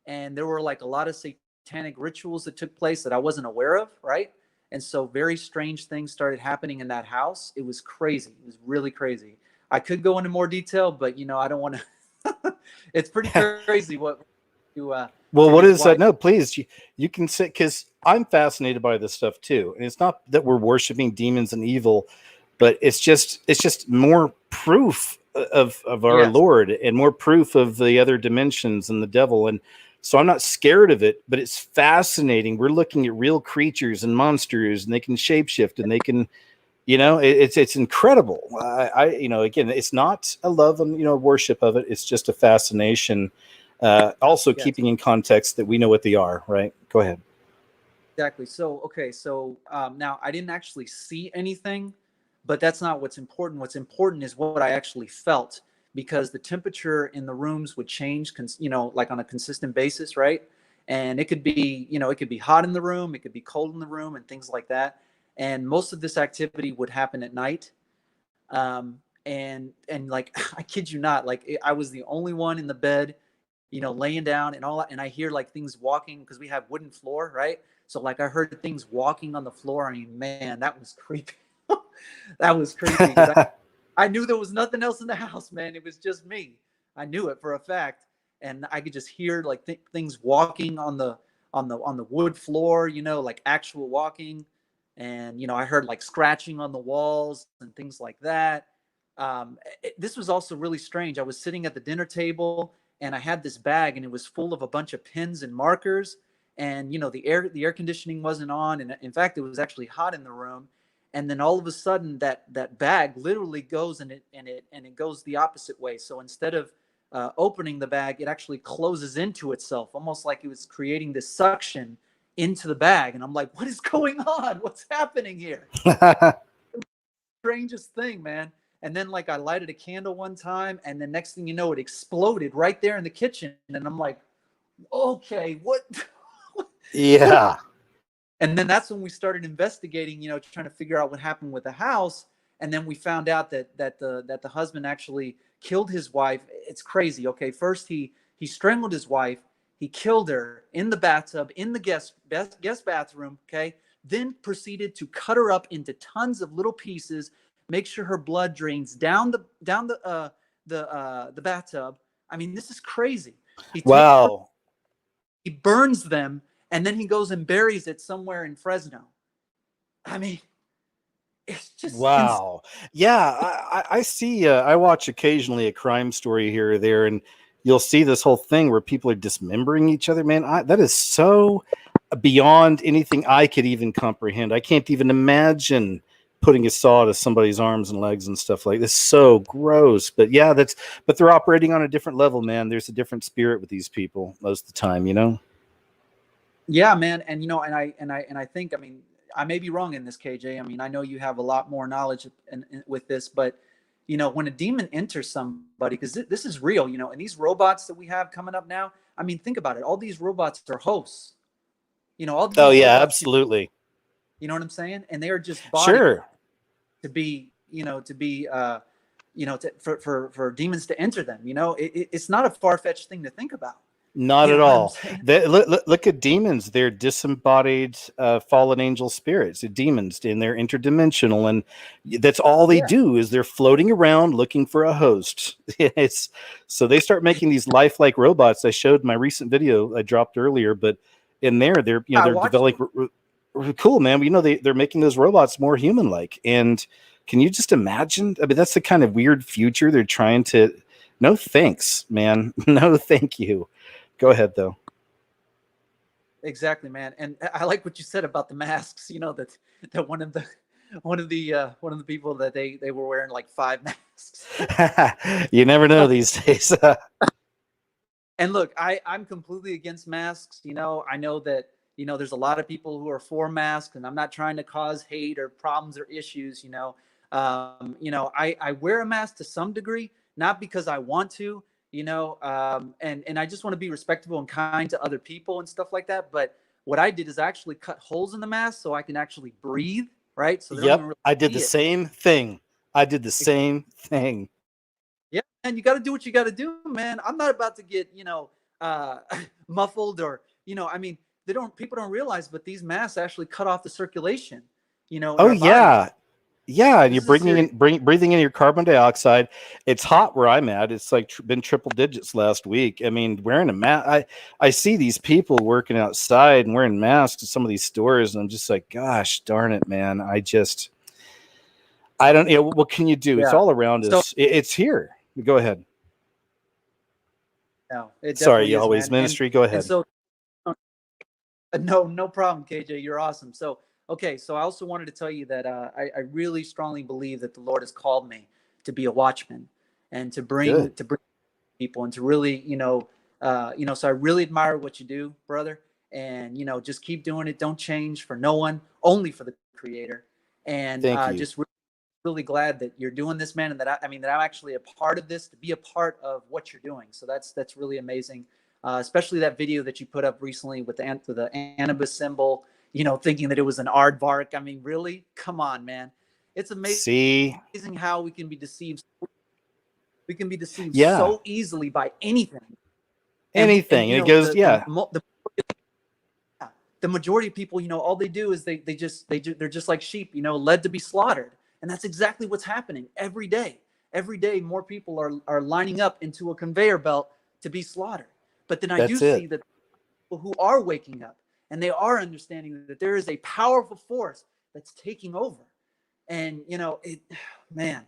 And there were like a lot of satanic rituals that took place that I wasn't aware of, right? And so very strange things started happening in that house. It was crazy. It was really crazy. I could go into more detail, but you know, I don't want to. It's pretty crazy what you. Well, what his is that? wife. No, please, you can say, because I'm fascinated by this stuff too. And it's not that we're worshiping demons and evil, but it's just more proof of our Yes. Lord and more proof of the other dimensions and the devil. And so I'm not scared of it, but it's fascinating. We're looking at real creatures and monsters, and they can shapeshift, and they can, you know, it's incredible. You know, again, it's not a love and, you know, worship of it. It's just a fascination. Also Yes. keeping in context that we know what they are, right? Go ahead. Exactly. So, okay. So now I didn't actually see anything, but that's not what's important. What's important is what I actually felt, because the temperature in the rooms would change, you know, like on a consistent basis, right? And it could be, you know, it could be hot in the room, it could be cold in the room, and things like that. And most of this activity would happen at night. And like I kid you not, like I was the only one in the bed, you know, laying down and all, and I hear like things walking because we have wooden floor, right? So like I heard things walking on the floor. I mean, man, that was creepy. That was creepy because I knew there was nothing else in the house, man. It was just me. I knew it for a fact, and I could just hear like things walking on the wood floor, you know, like actual walking. And you know, I heard like scratching on the walls and things like that. This was also really strange. I was sitting at the dinner table and I had this bag and it was full of a bunch of pens and markers. And you know, the air conditioning wasn't on, and in fact, it was actually hot in the room. And then all of a sudden, that bag literally goes and it goes the opposite way. So instead of opening the bag, it actually closes into itself, almost like it was creating this suction into the bag. And I'm like, what is going on? What's happening here? Strangest thing, man. And then like I lighted a candle one time, and the next thing you know, it exploded right there in the kitchen. And I'm like, okay, what? Yeah. And then that's when we started investigating, you know, trying to figure out what happened with the house. And then we found out that the husband actually killed his wife. It's crazy. Okay, first he strangled his wife. He killed her in the bathtub in the guest bathroom. Okay, then proceeded to cut her up into tons of little pieces. Make sure her blood drains down the bathtub. I mean, this is crazy. Wow. He burns them, and then he goes and buries it somewhere in Fresno. I mean, it's just Wow. Yeah, I see. I watch occasionally a crime story here or there, and you'll see this whole thing where people are dismembering each other. Man, that is so beyond anything I could even comprehend. I can't even imagine putting a saw to somebody's arms and legs and stuff like this. So gross. But yeah, but they're operating on a different level, man. There's a different spirit with these people most of the time, you know? Yeah, man. And you know, and I think, I mean, I may be wrong in this, KJ. I mean, I know you have a lot more knowledge with this, but you know, when a demon enters somebody, because this is real, you know, and these robots that we have coming up now, I mean, think about it. All these robots are hosts. You know, all Oh these yeah, robots, absolutely. you know what I'm saying? And they are just body Sure. to be, you know, to be for demons to enter them. It's not a far-fetched thing to think about. Not at what I'm all. saying? Look at demons. They're disembodied fallen angel spirits. They're demons, and they're interdimensional, and that's all they do is they're floating around looking for a host. So they start making these lifelike robots. I showed my recent video I dropped earlier, but in there they're developing. Cool, man. They're making those robots more human-like, and can you just imagine? I mean, that's the kind of weird future they're trying to. No thanks, man. No, thank you. Go ahead, though. Exactly, man. And I like what you said about the masks. That one of the people that they were wearing like 5 masks. You never know these days. And look, I'm completely against masks. I know that there's a lot of people who are for masks, and I'm not trying to cause hate or problems or issues. I wear a mask to some degree, not because I want to. And I just want to be respectful and kind to other people and stuff like that. But what I did is I actually cut holes in the mask so I can actually breathe, right? So I did the same thing. Yeah, and you got to do what you got to do, man. I'm not about to get, muffled or, people don't realize, but these masks actually cut off the circulation, Oh yeah. Yeah, and you're breathing in your carbon dioxide. It's hot where I'm at. It's like been triple digits last week. I mean, wearing a mask. I see these people working outside and wearing masks at some of these stores, and I'm just like, gosh, darn it, man. I don't. What can you do? Yeah. It's all around us. It's here. Go ahead. No, sorry, Yahweh's ministry. Go ahead. No problem, KJ. You're awesome. Okay, so I also wanted to tell you that I really strongly believe that the Lord has called me to be a watchman and to bring people and to really, so I really admire what you do, brother, and just keep doing it. Don't change for no one, only for the Creator. And just really glad that you're doing this, man, and that I'm actually a part of this, to be a part of what you're doing. So that's really amazing, especially that video that you put up recently with the Anubis symbol. Thinking that it was an aardvark. I mean, really? Come on, man. It's amazing how we can be deceived. We can be deceived so easily by anything. Anything. And it goes, the majority of people, all they do is they're just like sheep, led to be slaughtered. And that's exactly what's happening every day. Every day, more people are lining up into a conveyor belt to be slaughtered. But then I see that people who are waking up, and they are understanding that there is a powerful force that's taking over. And, man,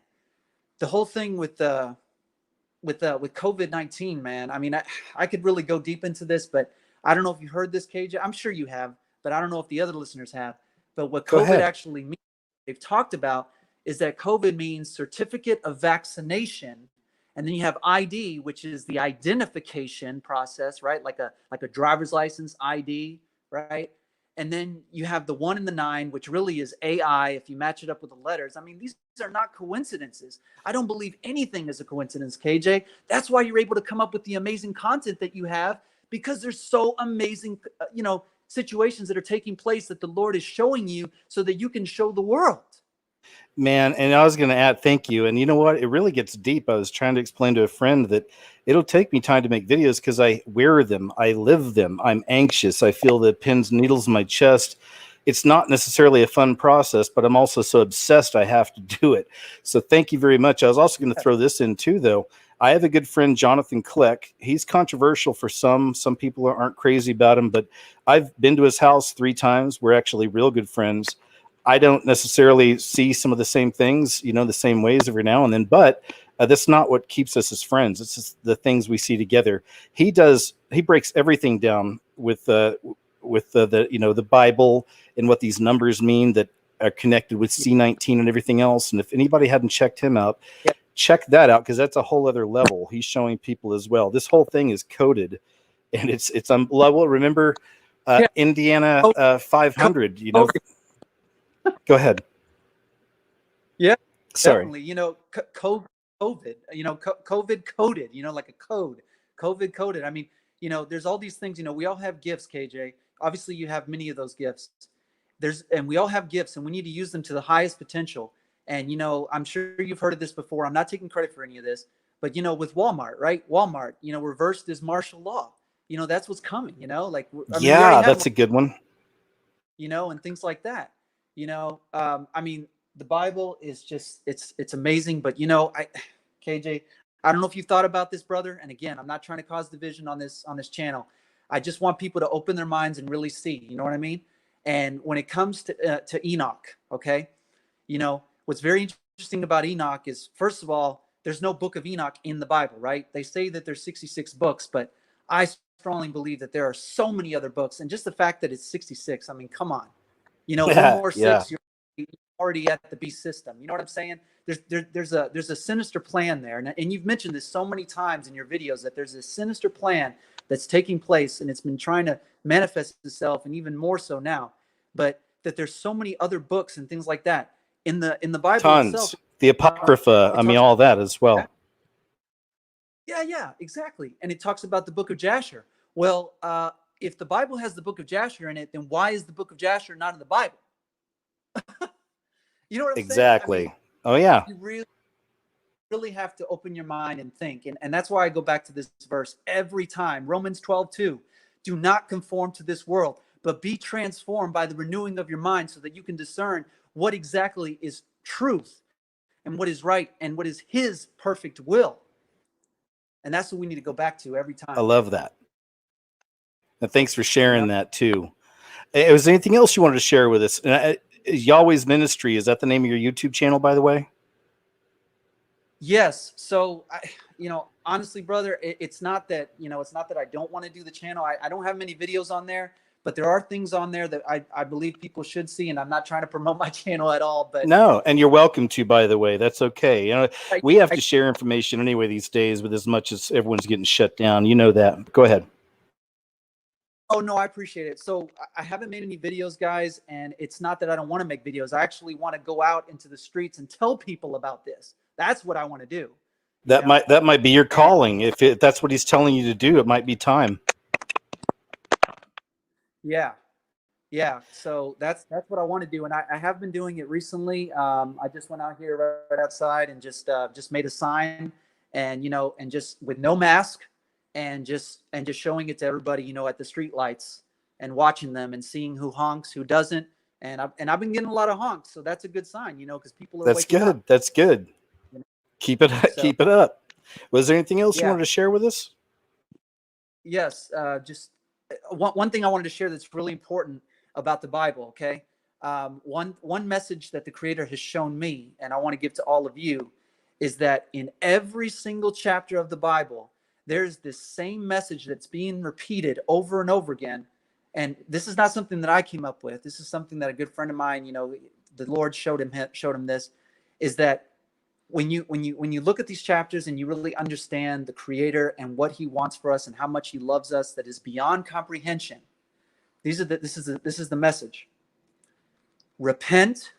the whole thing with COVID-19, man, I mean, I could really go deep into this, but I don't know if you heard this, KJ. I'm sure you have, but I don't know if the other listeners have. But what COVID actually means, they've talked about, is that COVID means certificate of vaccination. And then you have ID, which is the identification process, right? Like a driver's license ID. Right. And then you have the 1 and the 9, which really is AI. If you match it up with the letters, I mean, these are not coincidences. I don't believe anything is a coincidence, KJ. That's why you're able to come up with the amazing content that you have, because there's so amazing, situations that are taking place that the Lord is showing you so that you can show the world. Man, and I was going to add, thank you. And you know what? It really gets deep. I was trying to explain to a friend that it'll take me time to make videos because I wear them. I live them. I'm anxious. I feel the pins and needles in my chest. It's not necessarily a fun process, but I'm also so obsessed I have to do it. So thank you very much. I was also going to throw this in too, though. I have a good friend, Jonathan Kleck. He's controversial for some. Some people aren't crazy about him, but I've been to his house 3 times. We're actually real good friends. I don't necessarily see some of the same things, the same ways every now and then, but that's not what keeps us as friends. It's just the things we see together. He breaks everything down with the Bible and what these numbers mean that are connected with C19 and everything else. And if anybody hadn't checked him out, check that out, because that's a whole other level. He's showing people as well. This whole thing is coded, and it's unbelievable. Remember Indiana 500, Go ahead. Yeah. Sorry. Definitely. COVID, COVID coded, like a code, COVID coded. I mean, there's all these things, we all have gifts, KJ. Obviously you have many of those gifts. And we all have gifts, and we need to use them to the highest potential. And, I'm sure you've heard of this before. I'm not taking credit for any of this, but, with Walmart, right? Walmart, reversed this martial law. That's what's coming, like, I mean, we already Yeah, have that's a good one. and things like that. I mean, the Bible is just, it's amazing. But, KJ, I don't know if you've thought about this, brother. And again, I'm not trying to cause division on this channel. I just want people to open their minds and really see, you know what I mean? And when it comes to Enoch, okay, what's very interesting about Enoch is, first of all, there's no book of Enoch in the Bible, right? They say that there's 66 books, but I strongly believe that there are so many other books. And just the fact that it's 66, I mean, come on, one more Yeah. six, you're already at the beast system. You know what I'm saying? There's a sinister plan there. And you've mentioned this so many times in your videos, that there's a sinister plan that's taking place, and it's been trying to manifest itself, and even more so now. But that there's so many other books and things like that in the Bible Tons. itself. The Apocrypha, I mean, all that as well. Yeah, exactly. And it talks about the book of Jasher. Well, if the Bible has the book of Jasher in it, then why is the book of Jasher not in the Bible? You know what I'm Exactly. saying? I mean, oh, yeah. you really have to open your mind and think. And that's why I go back to this verse every time. Romans 12:2. Do not conform to this world, but be transformed by the renewing of your mind, so that you can discern what exactly is truth and what is right and what is his perfect will. And that's what we need to go back to every time. I love that. And thanks for sharing that too. Was there anything else you wanted to share with us? Yahweh's Ministry, is that the name of your YouTube channel, by the way? Yes. So, honestly, brother, it's not that, it's not that I don't want to do the channel. I don't have many videos on there, but there are things on there that I believe people should see. And I'm not trying to promote my channel at all, but no. And you're welcome to, by the way. That's okay. We have to share information anyway these days, with as much as everyone's getting shut down. You know that. Go ahead. Oh, no, I appreciate it. So I haven't made any videos, guys, and it's not that I don't want to make videos. I actually want to go out into the streets and tell people about this. That's what I want to do. That might be your calling. If that's what he's telling you to do, it might be time. Yeah. So that's what I want to do, and I have been doing it recently. I just went out here right outside and just made a sign, and and just with no mask, and just showing it to everybody, at the street lights, and watching them and seeing who honks, who doesn't, and I've been getting a lot of honks, so that's a good sign, because people are waking up. That's good. Keep it keep it up. Was there anything else you wanted to share with us? Yes, just one thing I wanted to share that's really important about the Bible. Okay, one message that the Creator has shown me, and I want to give to all of you, is that in every single chapter of the Bible, there's this same message that's being repeated over and over again. And this is not something that I came up with. This is something that a good friend of mine, the Lord showed him this, is that when you look at these chapters and you really understand the Creator and what he wants for us and how much he loves us, that is beyond comprehension. This is the message. Repent,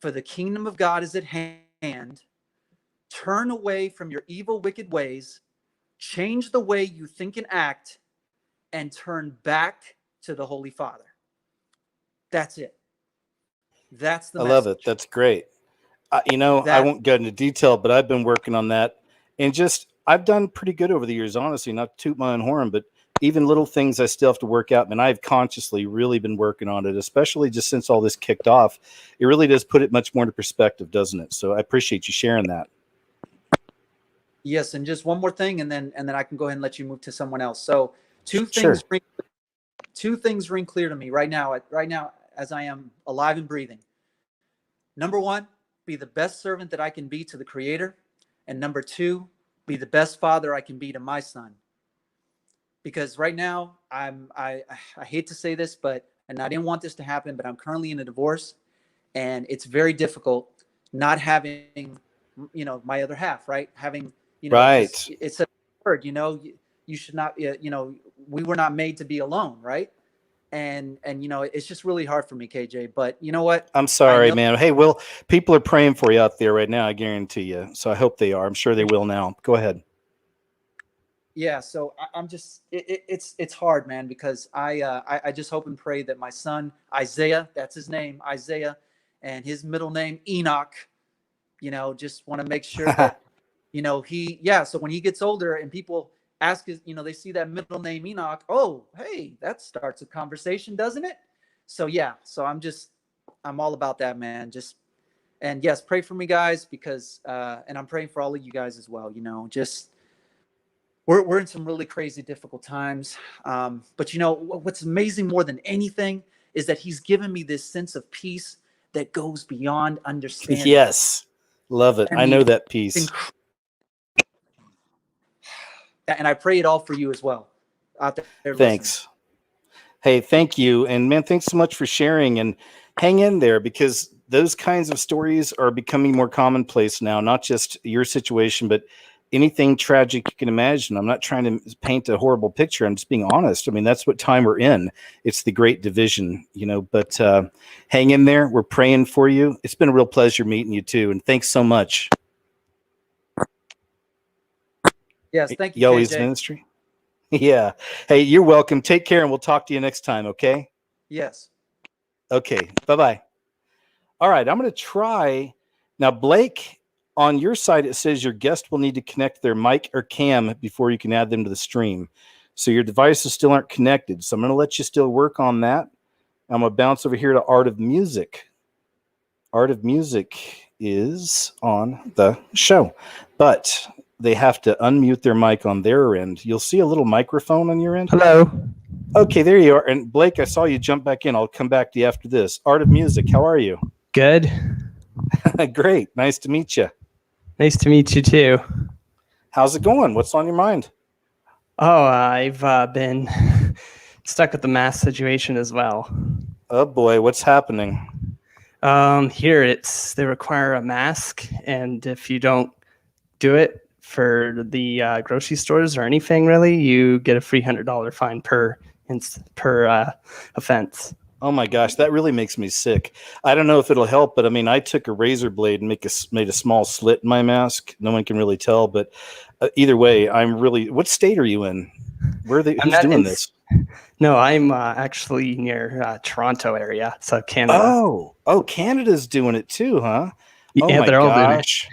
for the kingdom of God is at hand. Turn away from your evil, wicked ways. Change the way you think and act, and turn back to the Holy Father. That's it. That's the message. I love it. That's great. I won't get into detail, but I've been working on that, and I've done pretty good over the years, honestly, not to toot my own horn, but even little things I still have to work out. And I've consciously really been working on it, especially just since all this kicked off. It really does put it much more into perspective, doesn't it? So I appreciate you sharing that. Yes. And just one more thing, and then I can go ahead and let you move to someone else. So two things ring clear to me right now, as I am alive and breathing. Number one, be the best servant that I can be to the Creator. And number two, be the best father I can be to my son. Because right now, I hate to say this, and I didn't want this to happen, but I'm currently in a divorce, and it's very difficult not having, my other half, right? Having, right. It's a word, you should not, we were not made to be alone, right? And it's just really hard for me, KJ, but you know what? I'm sorry, man. Hey, Will, people are praying for you out there right now. I guarantee you. So I hope they are. I'm sure they will now. Go ahead. Yeah. So I'm just, it's hard, man, because I just hope and pray that my son, Isaiah, that's his name, Isaiah, and his middle name, Enoch, just want to make sure that, so when he gets older and people ask his, they see that middle name Enoch, oh, hey, that starts a conversation, doesn't it? So yeah, so I'm all about that, man. And yes, pray for me, guys, because and I'm praying for all of you guys as well. We're in some really crazy, difficult times. But what's amazing more than anything is that he's given me this sense of peace that goes beyond understanding. Yes, love it. I know that peace. And I pray it all for you as well out there. Thanks. Listening. Hey, thank you. And man, thanks so much for sharing, and hang in there, because those kinds of stories are becoming more commonplace now, not just your situation, but anything tragic you can imagine. I'm not trying to paint a horrible picture. I'm just being honest. I mean, that's what time we're in. It's the great division, but hang in there. We're praying for you. It's been a real pleasure meeting you too. And thanks so much. Yes, thank you, Yahweh's KJ. Ministry. Yeah. Hey, you're welcome. Take care, and we'll talk to you next time, okay? Yes. Okay, bye-bye. All right, I'm going to try. Now, Blake, on your side, it says your guest will need to connect their mic or cam before you can add them to the stream. So your devices still aren't connected. So I'm going to let you still work on that. I'm going to bounce over here to Art of Music. Art of Music is on the show, but they have to unmute their mic on their end. You'll see a little microphone on your end. Hello. Okay, there you are. And Blake, I saw you jump back in. I'll come back to you after this. Art of Music, how are you? Good. Great. Nice to meet you. Nice to meet you too. How's it going? What's on your mind? Oh, I've been stuck with the mask situation as well. Oh boy, what's happening? Here they require a mask, and if you don't do it for the grocery stores or anything really, you get a $300 fine per offense. Oh my gosh, that really makes me sick. I don't know if it'll help, but I mean, I took a razor blade and made a small slit in my mask. No one can really tell, but either way, what state are you in? Who's doing this? No, I'm actually near Toronto area, so Canada. Oh, Canada's doing it too, huh? Oh Yeah, my they're all doing gosh.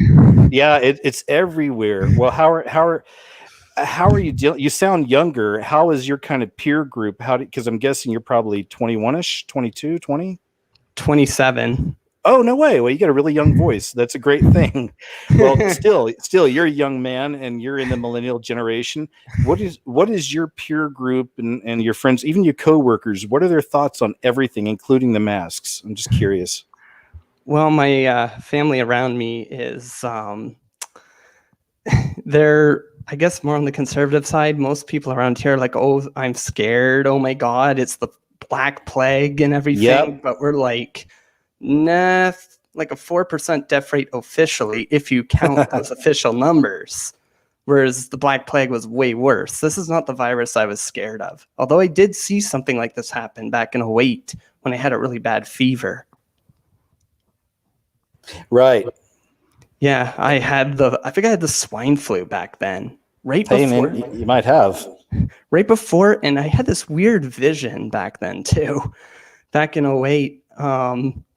Yeah, it's everywhere. Well, how are you dealing? You sound younger. How is your kind of peer group? Because I'm guessing you're probably 21ish, 22, 20? 27. Oh, no way. Well, you got a really young voice. That's a great thing. Well, still, you're a young man and you're in the millennial generation. What is your peer group and your friends, even your coworkers? What are their thoughts on everything, including the masks? I'm just curious. Well, my family around me is they're, I guess, more on the conservative side. Most people around here are like, oh, I'm scared. Oh my God, it's the Black Plague and everything. Yep. But we're like, nah, like a 4% death rate officially, if you count those official numbers. Whereas the Black Plague was way worse. This is not the virus I was scared of. Although I did see something like this happen back in 2008 when I had a really bad fever. Right. Yeah, I think I had the swine flu back then. Right before. Hey, man, you might have. Right before, and I had this weird vision back then too. Back in 2008,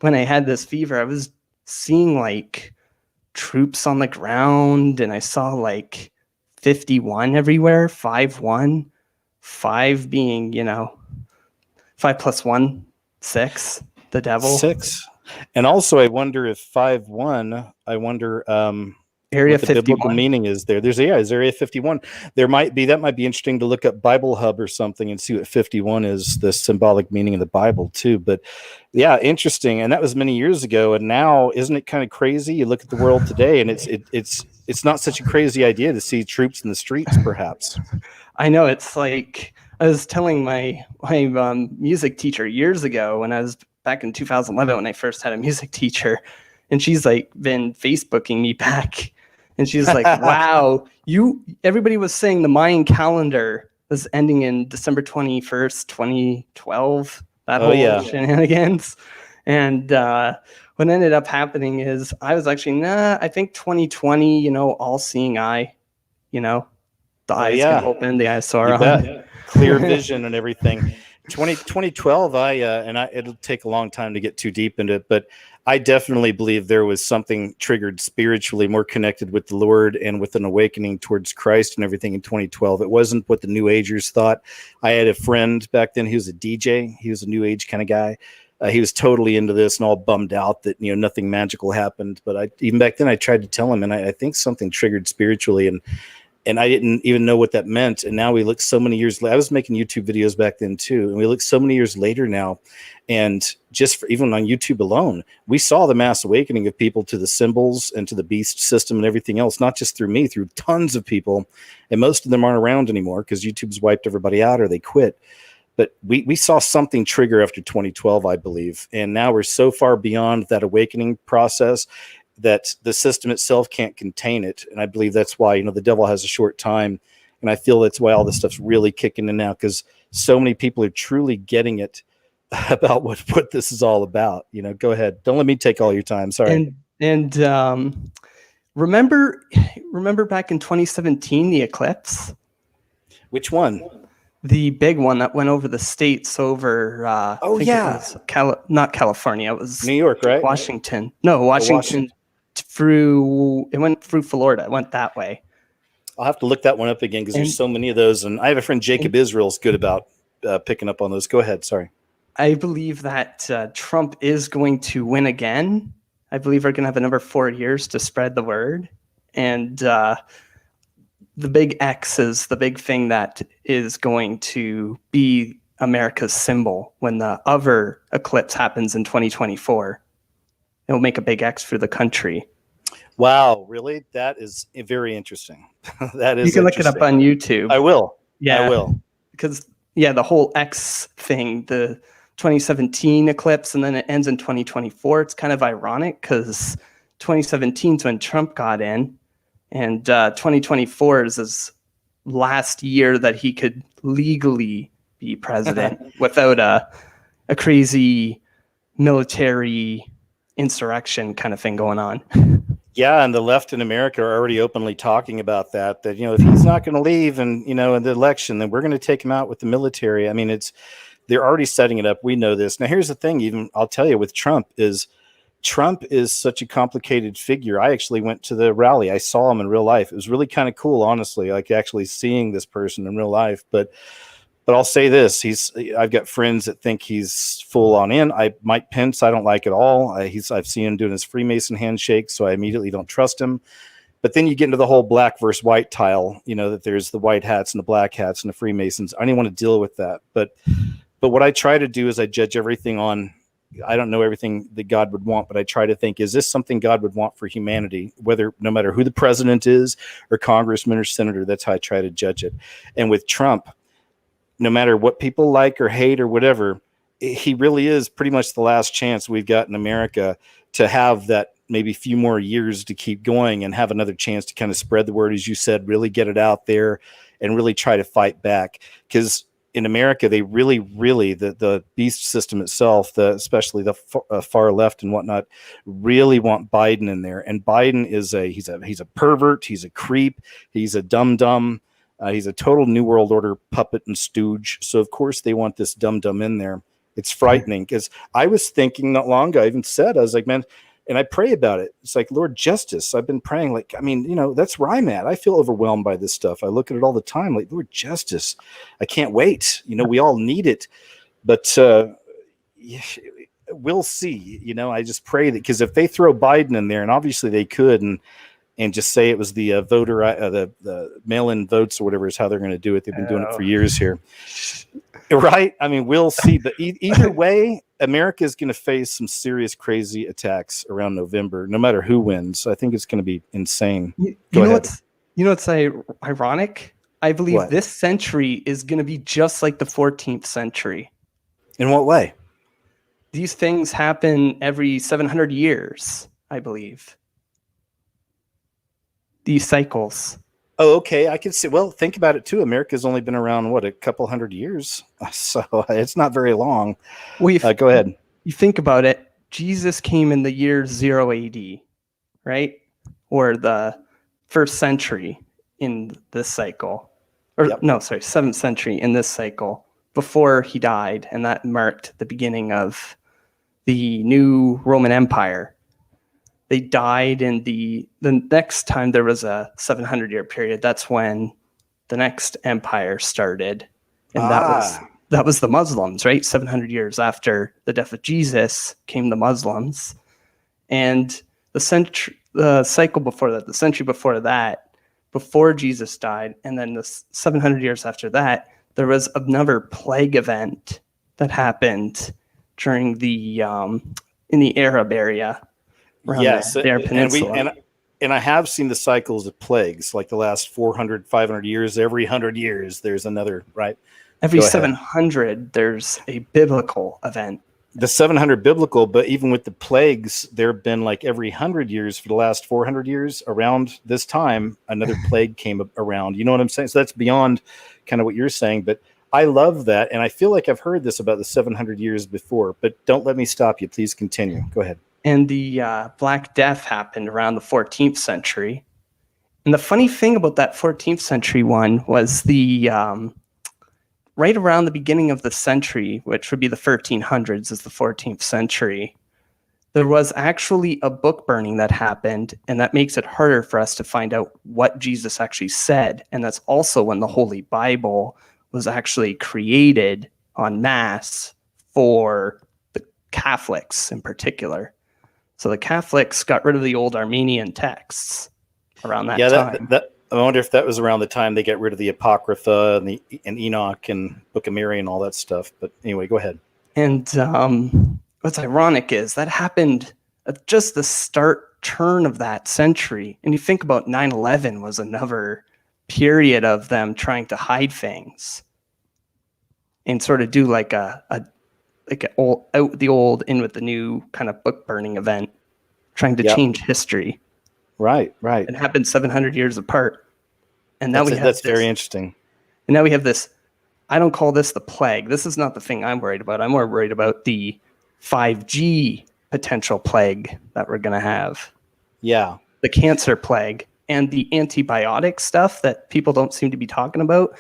when I had this fever, I was seeing like troops on the ground, and I saw like 51 everywhere, 5-1, 5 being, 5 plus 1, 6, the devil. 6. And also, I wonder if 5-1. I wonder Area what the 51 biblical meaning is there. There's Area 51. That might be interesting to look up Bible Hub or something and see what 51 is, the symbolic meaning of the Bible too. But yeah, interesting. And that was many years ago. And now, isn't it kind of crazy? You look at the world today, and it's not such a crazy idea to see troops in the streets, perhaps. I know. It's like I was telling my music teacher years ago when I was back in 2011 when I first had a music teacher, and she's like been Facebooking me back, and she's like, wow, everybody was saying the Mayan calendar was ending in December 21st, 2012, that whole shenanigans. And what ended up happening is I was actually, I think 2020, all seeing eye, the eyes can open, the eyes Sauron. Clear vision and everything. 2012, it'll take a long time to get too deep into it, but I definitely believe there was something triggered spiritually, more connected with the Lord and with an awakening towards Christ and everything in 2012. It wasn't what the New Agers thought. I had a friend back then. He was a DJ. He was a New Age kind of guy. He was totally into this and all bummed out that, nothing magical happened. But even back then I tried to tell him, and I think something triggered spiritually, and I didn't even know what that meant. And now we look so many years later. I was making YouTube videos back then too. And we look so many years later now. And just even on YouTube alone, we saw the mass awakening of people to the symbols and to the beast system and everything else, not just through me, through tons of people. And most of them aren't around anymore because YouTube's wiped everybody out or they quit. But we saw something trigger after 2012, I believe. And now we're so far beyond that awakening process that the system itself can't contain it. And I believe that's why, the devil has a short time. And I feel that's why all this stuff's really kicking in now, because so many people are truly getting it about what this is all about. Go ahead. Don't let me take all your time. Sorry. And remember back in 2017, the eclipse? Which one? The big one that went over the states over. Oh, yeah. It was not California. It was New York, right? Washington. No, Washington. It went through Florida. It went that way. I'll have to look that one up again because there's so many of those. And I have a friend, Jacob Israel's good about picking up on those. Go ahead. Sorry. I believe that Trump is going to win again. I believe we're going to have another 4 years to spread the word. And the big X is the big thing that is going to be America's symbol when the other eclipse happens in 2024. It'll make a big X for the country. Wow, really? That is very interesting. That is. You can look it up on YouTube. I will. Yeah, I will. Because the whole X thing, the 2017 eclipse, and then it ends in 2024. It's kind of ironic because 2017 is when Trump got in, and 2024 is his last year that he could legally be president without a crazy military insurrection kind of thing going on. Yeah, and the left in America are already openly talking about that if he's not going to leave and in the election, then we're going to take him out with the military. I mean, they're already setting it up. We know this. Now, here's the thing, even I'll tell you, with Trump is such a complicated figure. I actually went to the rally. I saw him in real life. It was really kind of cool, honestly, like actually seeing this person in real life. But I'll say this: I've got friends that think he's full on in. Mike Pence, I don't like at all. I've seen him doing his Freemason handshake, so I immediately don't trust him. But then you get into the whole black versus white tile. That there's the white hats and the black hats and the Freemasons. I don't even want to deal with that. But what I try to do is I judge everything on. I don't know everything that God would want, but I try to think: is this something God would want for humanity? No matter who the president is, or congressman or senator, that's how I try to judge it. And with Trump, no matter what people like or hate or whatever, he really is pretty much the last chance we've got in America to have that maybe few more years to keep going and have another chance to kind of spread the word, as you said, really get it out there and really try to fight back. Because in America, they really, the beast system itself, especially the far left and whatnot, really want Biden in there. And Biden is he's a pervert, he's a creep, he's a dum-dum. He's a total New World Order puppet and stooge. So, of course, they want this dum-dum in there. It's frightening because I was thinking not long ago, I even said, I was like, man, and I pray about it. It's like, Lord, justice. I've been praying that's where I'm at. I feel overwhelmed by this stuff. I look at it all the time like, Lord, justice. I can't wait. We all need it. But we'll see. I just pray that because if they throw Biden in there, and obviously they could, and just say it was the voter, the mail-in votes or whatever is how they're going to do it. They've been doing it for years here. Right? I mean, we'll see. But either way, America is going to face some serious, crazy attacks around November, no matter who wins. I think it's going to be insane. You know what's ironic? I believe this century is going to be just like the 14th century. In what way? These things happen every 700 years, I believe. These cycles. Oh, okay. I can see. Well, think about it too. America's only been around a couple hundred years, so it's not very long. Well, go ahead. You think about it. Jesus came in the year 0 AD, right? Or the 1st century in this cycle, or 7th century in this cycle. before he died, and that marked the beginning of the new Roman Empire. They died in the next time there was a 700-year period. That's when the next empire started, and that was the Muslims, right? 700 years after the death of Jesus came the Muslims, and the cycle before that, the century before that, before Jesus died, and then the 700 years after that, there was another plague event that happened during the in the Arab area. Yes, the Arab Peninsula. And I have seen the cycles of plagues, like the last 400, 500 years. Every 100 years, there's another, right? Every 700, there's a biblical event. The 700 biblical, but even with the plagues, there have been like every 100 years for the last 400 years. Around this time, another plague came around. You know what I'm saying? So that's beyond kind of what you're saying. But I love that. And I feel like I've heard this about the 700 years before. But don't let me stop you. Please continue. Go ahead. And the Black Death happened around the 14th century. And the funny thing about that 14th century one was the right around the beginning of the century, which would be the 1300s is the 14th century, there was actually a book burning that happened, and that makes it harder for us to find out what Jesus actually said. And that's also when the Holy Bible was actually created en masse for the Catholics in particular. So the Catholics got rid of the old Armenian texts around that time. I wonder if that was around the time they got rid of the Apocrypha and Enoch and Book of Mary and all that stuff. But anyway, go ahead. And what's ironic is that happened at just the turn of that century. And you think about 9/11 was another period of them trying to hide things and sort of do like out the old, in with the new kind of book burning event, trying to change history. Right. It happened 700 years apart. And now that's very interesting. And now we have this, I don't call this the plague. This is not the thing I'm worried about. I'm more worried about the 5G potential plague that we're going to have. Yeah. The cancer plague and the antibiotic stuff that people don't seem to be talking about.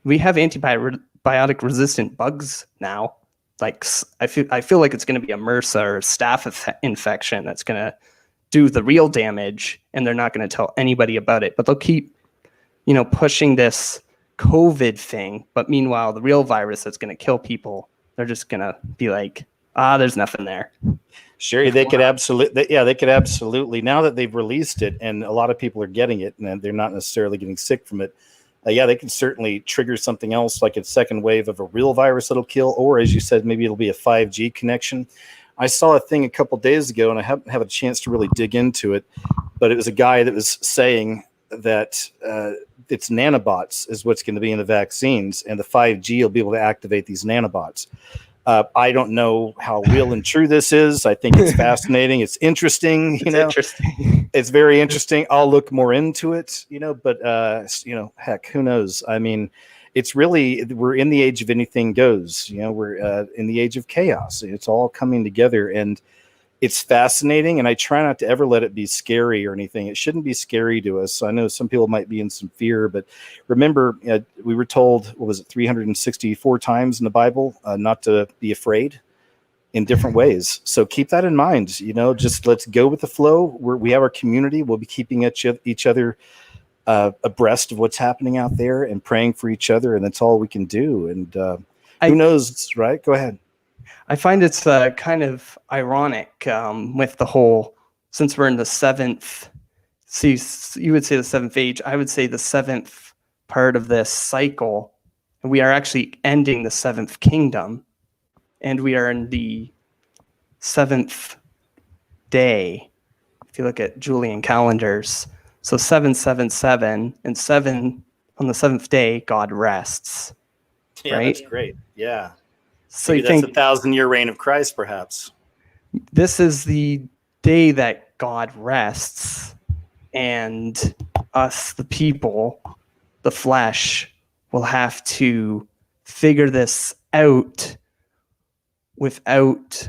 We have antibiotic resistant bugs now. Like I feel like it's going to be a MRSA or staph infection that's going to do the real damage, and they're not going to tell anybody about it. But they'll keep, pushing this COVID thing. But meanwhile, the real virus that's going to kill people, they're just going to be like, there's nothing there. Sure, they could absolutely. Now that they've released it, and a lot of people are getting it, and they're not necessarily getting sick from it. They can certainly trigger something else, like a second wave of a real virus that'll kill, or as you said, maybe it'll be a 5G connection. I saw a thing a couple days ago, and I haven't had a chance to really dig into it, but it was a guy that was saying that it's nanobots is what's going to be in the vaccines, and the 5G will be able to activate these nanobots. I don't know how real and true this is. I think it's fascinating. It's interesting. Interesting. It's very interesting. I'll look more into it, but heck, who knows? I mean, it's really, we're in the age of anything goes, we're in the age of chaos. It's all coming together, and it's fascinating. And I try not to ever let it be scary or anything. It shouldn't be scary to us. I know some people might be in some fear, but remember, we were told, 364 times in the Bible, not to be afraid in different ways. So keep that in mind, just let's go with the flow. We have our community. We'll be keeping each other abreast of what's happening out there and praying for each other. And that's all we can do. And who knows, right? Go ahead. I find it's kind of ironic with the whole, since we're in the seventh, you would say the seventh age, I would say the seventh part of this cycle, and we are actually ending the seventh kingdom, and we are in the seventh day. If you look at Julian calendars, so 777 and 7 on the seventh day, God rests. Yeah, right? That's great. Yeah. So maybe you that's think 1,000-year reign of Christ, perhaps. this is the day that God rests, and us, the people, the flesh, will have to figure this out without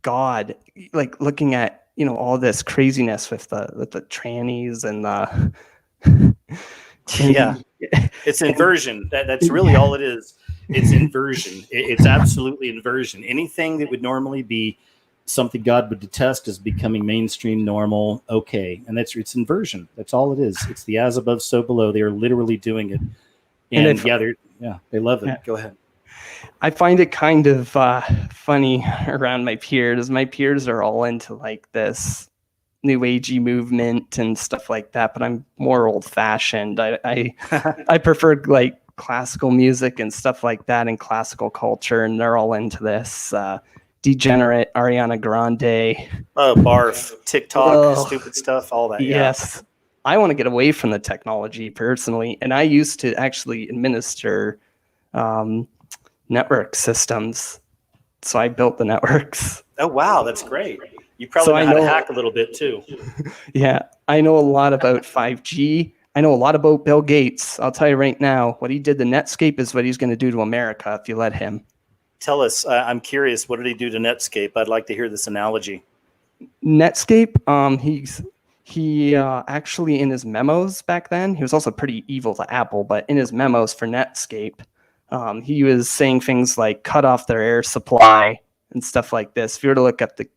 God, like looking at all this craziness with the trannies and the Yeah, it's inversion. That's really all it is. It's inversion. It's absolutely inversion. Anything that would normally be something God would detest is becoming mainstream, normal, okay. And it's inversion. That's all it is. It's the as above, so below. They are literally doing it. And they love it. Yeah. Go ahead. I find it kind of funny around my peers. My peers are all into like this new agey movement and stuff like that, but I'm more old fashioned. I prefer like classical music and stuff like that and classical culture, and they're all into this degenerate Ariana Grande. Oh, barf, TikTok, stupid stuff, all that. Yes. I want to get away from the technology personally, and I used to actually administer network systems. So I built the networks. Oh, wow, that's great. You probably know how to hack a little bit too. Yeah, I know a lot about 5G. I know a lot about Bill Gates. I'll tell you right now, what he did to Netscape is what he's going to do to America if you let him. Tell us, I'm curious, what did he do to Netscape? I'd like to hear this analogy. Netscape, he actually in his memos back then, he was also pretty evil to Apple, but in his memos for Netscape, he was saying things like cut off their air supply and stuff like this. If you were to look up the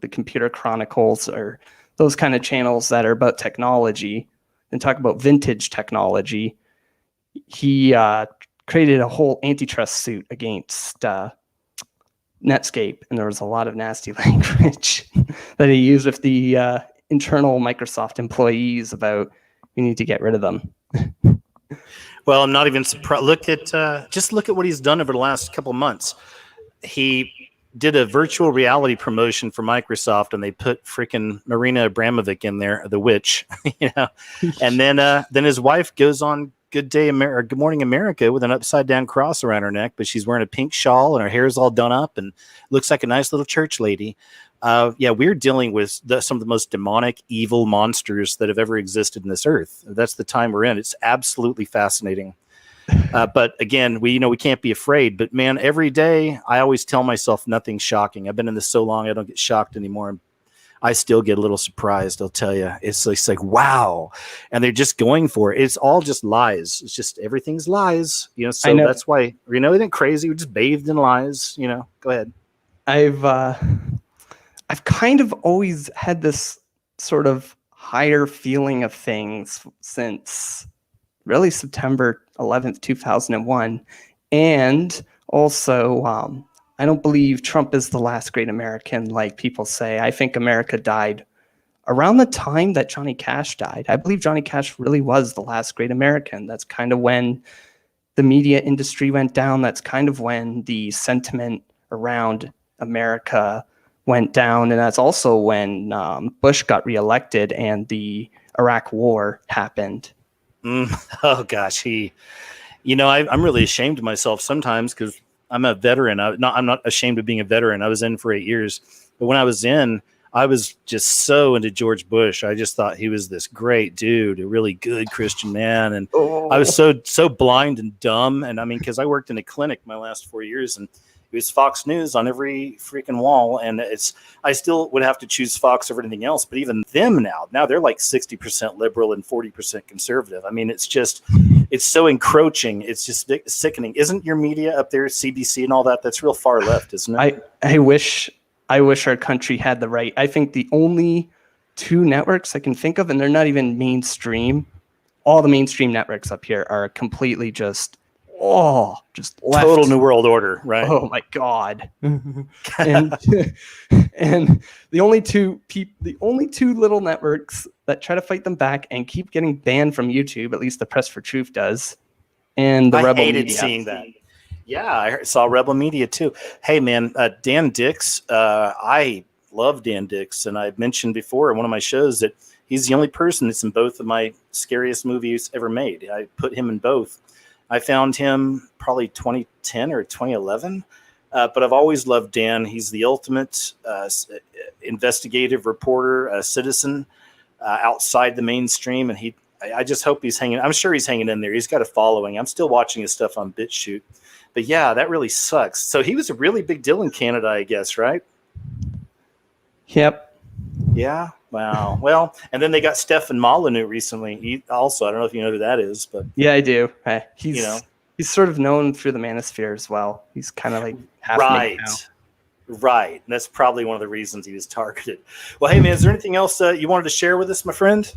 Computer Chronicles or those kind of channels that are about technology and talk about vintage technology, he created a whole antitrust suit against Netscape, and there was a lot of nasty language that he used with the internal Microsoft employees about we need to get rid of them. Well, I'm not even surprised. Just look at what he's done over the last couple of months. He did a virtual reality promotion for Microsoft, and they put freaking Marina Abramovic in there, the witch, and then his wife goes on Good Morning America with an upside down cross around her neck, but she's wearing a pink shawl and her hair's all done up and looks like a nice little church lady. We're dealing with some of the most demonic, evil monsters that have ever existed in this earth. That's the time we're in. It's absolutely fascinating. But again, we can't be afraid. But man, every day I always tell myself nothing's shocking. I've been in this so long, I don't get shocked anymore. I still get a little surprised. I'll tell you, it's like, wow. And they're just going for it. It's all just lies. It's just everything's lies, so that's why, isn't it crazy? We're just bathed in lies, go ahead. I've kind of always had this sort of higher feeling of things since really September 11th, 2001. And also, I don't believe Trump is the last great American like people say. I think America died around the time that Johnny Cash died. I believe Johnny Cash really was the last great American. That's kind of when the media industry went down. That's kind of when the sentiment around America went down. And that's also when Bush got reelected and the Iraq War happened. Oh, gosh. I'm really ashamed of myself sometimes because I'm a veteran. I'm not ashamed of being a veteran. I was in for 8 years. But when I was in, I was just so into George Bush. I just thought he was this great dude, a really good Christian man. And I was so blind and dumb. And I mean, because I worked in a clinic my last 4 years, and it was Fox News on every freaking wall. And I still would have to choose Fox over anything else. But even them now they're like 60% liberal and 40% conservative. I mean, it's so encroaching. It's just sickening. Isn't your media up there, CBC and all that? That's real far left, isn't it? I wish our country had the right. I think the only two networks I can think of, and they're not even mainstream. All the mainstream networks up here are completely just left. Total New World Order, right? Oh my God! and the only two little networks that try to fight them back and keep getting banned from YouTube, at least the Press for Truth does, and the Rebel hated Media. Seeing that. Yeah, I saw Rebel Media too. Hey man, Dan Dix. I love Dan Dix, and I've mentioned before in one of my shows that he's the only person that's in both of my scariest movies ever made. I put him in both. I found him probably 2010 or 2011, but I've always loved Dan. He's the ultimate investigative reporter, citizen outside the mainstream, and I just hope he's hanging. I'm sure he's hanging in there. He's got a following. I'm still watching his stuff on BitChute, but yeah, that really sucks. So he was a really big deal in Canada, I guess, right? Yep. Yeah. Wow. Well, and then they got Stefan Molyneux recently. He also, I don't know if you know who that is, but yeah, I do. He's He's sort of known through the manosphere as well. He's kind of like half Right. now. Right. That's probably one of the reasons he was targeted. Well, hey, man, is there anything else you wanted to share with us, my friend?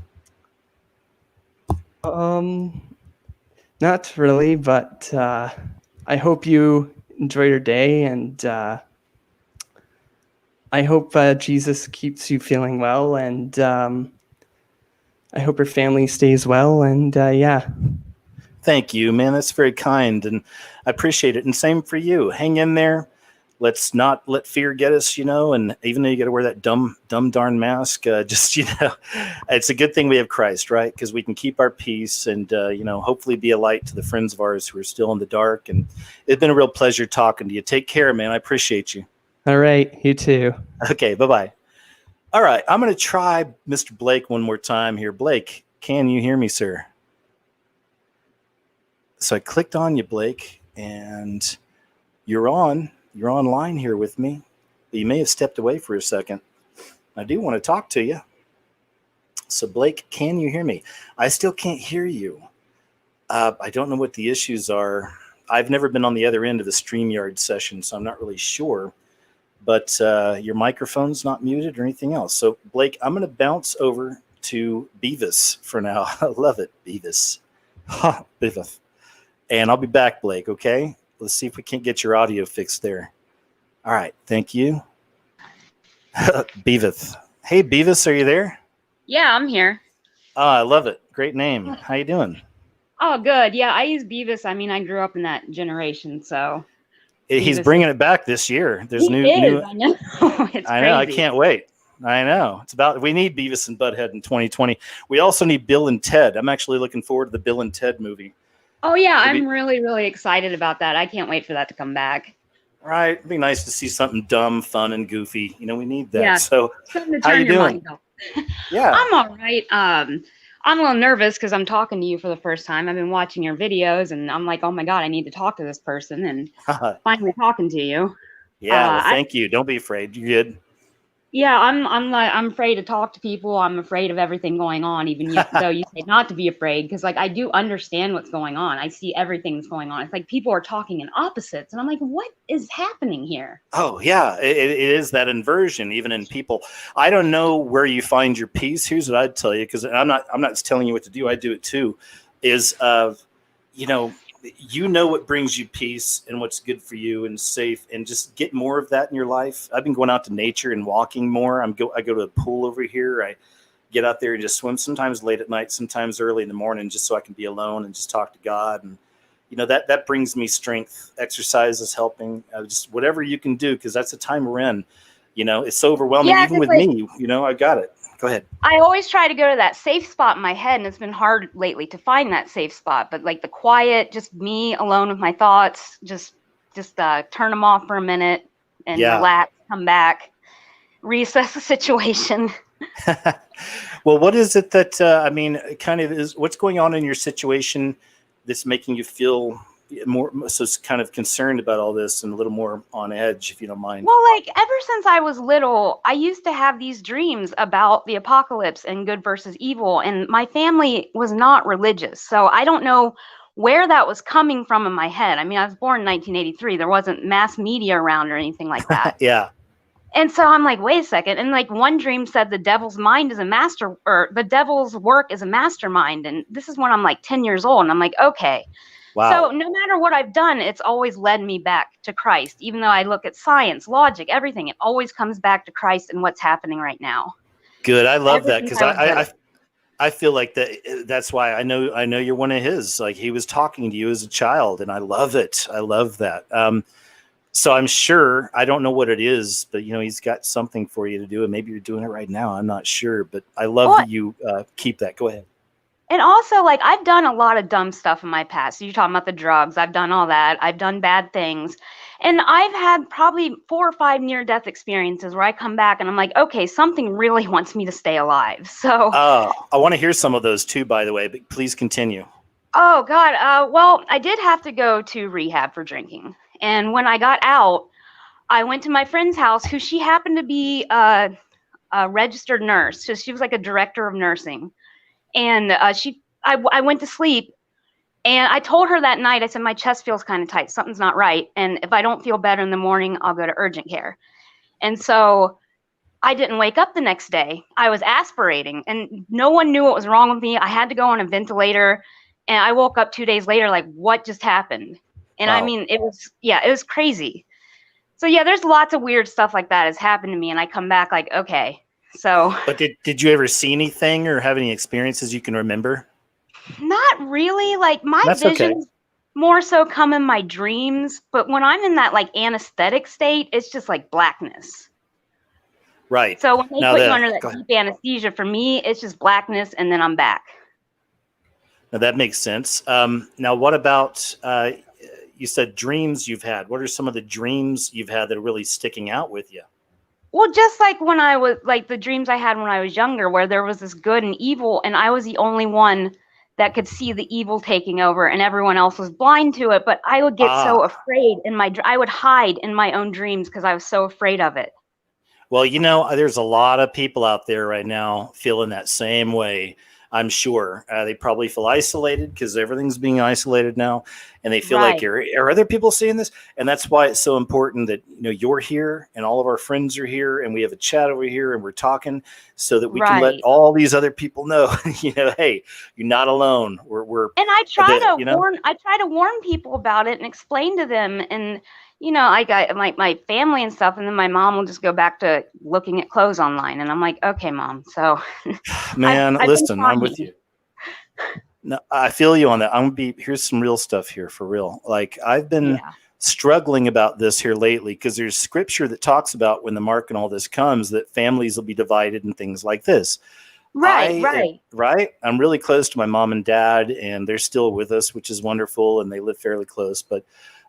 Not really, but I hope you enjoy your day, and I hope Jesus keeps you feeling well, and I hope your family stays well, and yeah. Thank you, man. That's very kind, and I appreciate it. And same for you. Hang in there. Let's not let fear get us, and even though you got to wear that dumb darn mask, just, it's a good thing we have Christ, right? Because we can keep our peace and, hopefully be a light to the friends of ours who are still in the dark. And it's been a real pleasure talking to you. Take care, man. I appreciate you. All right. You too. Okay. Bye-bye. All right. I'm going to try Mr. Blake one more time here. Blake, can you hear me, sir? So I clicked on you, Blake, and you're online here with me, but you may have stepped away for a second. I do want to talk to you. So Blake, can you hear me? I still can't hear you. I don't know what the issues are. I've never been on the other end of a StreamYard session, so I'm not really sure. But your microphone's not muted or anything else. So Blake, I'm going to bounce over to Beavis for now. I love it, Beavis. Ha, Beavis. And I'll be back, Blake, okay? Let's see if we can't get your audio fixed there. All right. Thank you. Beavis. Hey, Beavis, are you there? Yeah, I'm here. Oh, I love it. Great name. How you doing? Oh, good. Yeah, I use Beavis. I mean, I grew up in that generation, so. He's bringing it back this year. There's new. I know. It's I know. I crazy. can't wait. I know. We need Beavis and Butthead in 2020. We also need Bill and Ted. I'm actually looking forward to the Bill and Ted movie. Oh, yeah. I'm really, really excited about that. I can't wait for that to come back. Right. It'd be nice to see something dumb, fun, and goofy. We need that. Yeah. So, Something to how turn you your doing? mind off. Yeah. I'm all right. I'm a little nervous because I'm talking to you for the first time. I've been watching your videos, and I'm like, oh, my God, I need to talk to this person, and finally talking to you. Yeah. Well, thank you. Don't be afraid. You're good. Yeah, I'm afraid to talk to people. I'm afraid of everything going on, even though you say not to be afraid, because like I do understand what's going on. I see everything's going on. It's like people are talking in opposites, and I'm like, what is happening here? Oh yeah, it is that inversion even in people. I don't know where you find your peace. Here's what I'd tell you, because I'm not telling you what to do. I do it too. Is you know what brings you peace and what's good for you and safe, and just get more of that in your life. I've been going out to nature and walking more. I go to the pool over here. I get out there and just swim, sometimes late at night, sometimes early in the morning, just so I can be alone and just talk to God. And that brings me strength. Exercise is helping. Just whatever you can do, because that's the time we're in. It's so overwhelming. Yeah, even with me, I got it. Go ahead. I always try to go to that safe spot in my head, and it's been hard lately to find that safe spot. But like the quiet, just me alone with my thoughts, just turn them off for a minute and relax, come back, reassess the situation. Well, what is it that kind of is what's going on in your situation that's making you feel more so kind of concerned about all this and a little more on edge, if you don't mind? Well, like ever since I was little, I used to have these dreams about the apocalypse and good versus evil, and my family was not religious, so I don't know where that was coming from in my head. I mean, I was born in 1983. There wasn't mass media around or anything like that. Yeah. And so I'm like, wait a second. And like one dream said the devil's mind is the devil's work is a mastermind. And this is when I'm like 10 years old. And I'm like, okay. Wow. So no matter what I've done, it's always led me back to Christ. Even though I look at science, logic, everything, it always comes back to Christ and what's happening right now. Good. I love that, because I feel like that's why I know you're one of his. Like, he was talking to you as a child, and I love it. I love that. So I'm sure, I don't know what it is, but he's got something for you to do, and maybe you're doing it right now. I'm not sure, but I love that you keep that. Go ahead. And also, like, I've done a lot of dumb stuff in my past. You're talking about the drugs. I've done all that. I've done bad things. And I've had probably 4 or 5 near-death experiences where I come back and I'm like, okay, something really wants me to stay alive. So I want to hear some of those too, by the way, but please continue. Oh, God. Well, I did have to go to rehab for drinking. And when I got out, I went to my friend's house, who she happened to be a registered nurse. So she was like a director of nursing. And I went to sleep, And I told her that night, I said, my chest feels kind of tight. Something's not right. And if I don't feel better in the morning, I'll go to urgent care. And so I didn't wake up the next day. I was aspirating and no one knew what was wrong with me. I had to go on a ventilator and I woke up 2 days later, like, what just happened? And Wow. I mean, it was crazy. So yeah, there's lots of weird stuff like that has happened to me. And I come back like, okay, so. But did you ever see anything or have any experiences you can remember? Not really. Like my That's visions okay. more so come in my dreams, but when I'm in that like anesthetic state, it's just like blackness. Right. So when they Now put you that- under that go ahead. deep anesthesia, for me, it's just blackness and then I'm back. Now that makes sense. Now, what about, you said dreams you've had. What are some of the dreams you've had that are really sticking out with you? Well, just like when I was like the dreams I had when I was younger, where there was this good and evil, and I was the only one that could see the evil taking over and everyone else was blind to it. But I would get so afraid I would hide in my own dreams because I was so afraid of it. Well, you know, there's a lot of people out there right now feeling that same way. I'm sure they probably feel isolated because everything's being isolated now, and they feel like, are other people seeing this? And that's why it's so important that, you know, you're here and all of our friends are here and we have a chat over here and we're talking so that we can let all these other people know, you know, hey, you're not alone. We're and I try to you know? warn people about it and explain to them. And you know, I got my family and stuff, and then my mom will just go back to looking at clothes online, and I'm like, okay, Mom. So, man, listen, I'm with you. No, I feel you on that. Here's some real stuff here for real. Like I've been struggling about this here lately because there's scripture that talks about when the mark and all this comes that families will be divided and things like this. Right. I'm really close to my mom and dad, and they're still with us, which is wonderful, and they live fairly close. But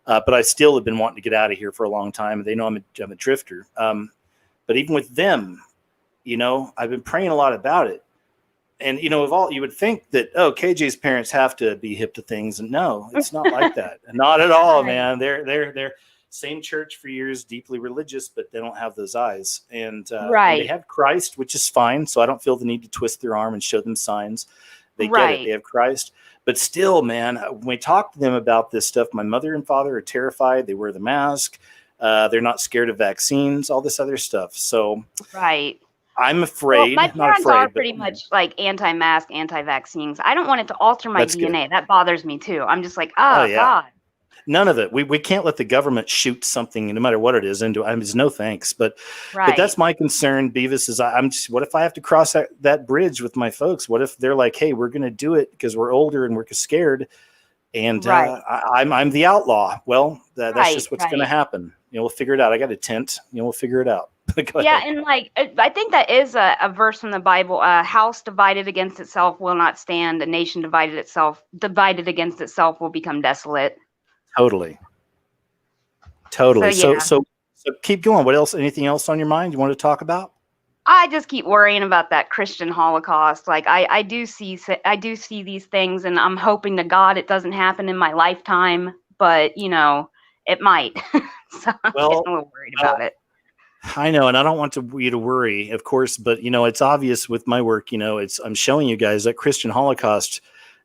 I still have been wanting to get out of here for a long time. They know I'm a drifter. But even with them, you know, I've been praying a lot about it. And, you know, you would think that, KJ's parents have to be hip to things. And no, it's not like that. Not at all, man. They're same church for years, deeply religious, but they don't have those eyes. And they have Christ, which is fine. So I don't feel the need to twist their arm and show them signs. They get it. They have Christ. But still, man, when we talk to them about this stuff, my mother and father are terrified. They wear the mask. They're not scared of vaccines, all this other stuff. So I'm afraid. Well, my parents are pretty much like anti-mask, anti-vaccines. I don't want it to alter my DNA. Good. That bothers me too. I'm just like, God. None of it. We can't let the government shoot something, no matter what it is, into. I mean, no thanks. But that's my concern, Beavis. Is what if I have to cross that bridge with my folks? What if they're like, hey, we're going to do it because we're older and we're scared, and I'm the outlaw? Well, that's just what's going to happen. You know, we'll figure it out. I got a tent. You know, we'll figure it out. Yeah, and like I think that is a verse from the Bible. A house divided against itself will not stand. A nation divided against itself will become desolate. Totally. So keep going. What else? Anything else on your mind you want to talk about? I just keep worrying about that Christian Holocaust. Like I do see these things, and I'm hoping to God it doesn't happen in my lifetime, but you know, it might. So I'm getting a little worried about it. I know, and I don't want you to worry, of course, but you know, it's obvious with my work. You know, I'm showing you guys that Christian Holocaust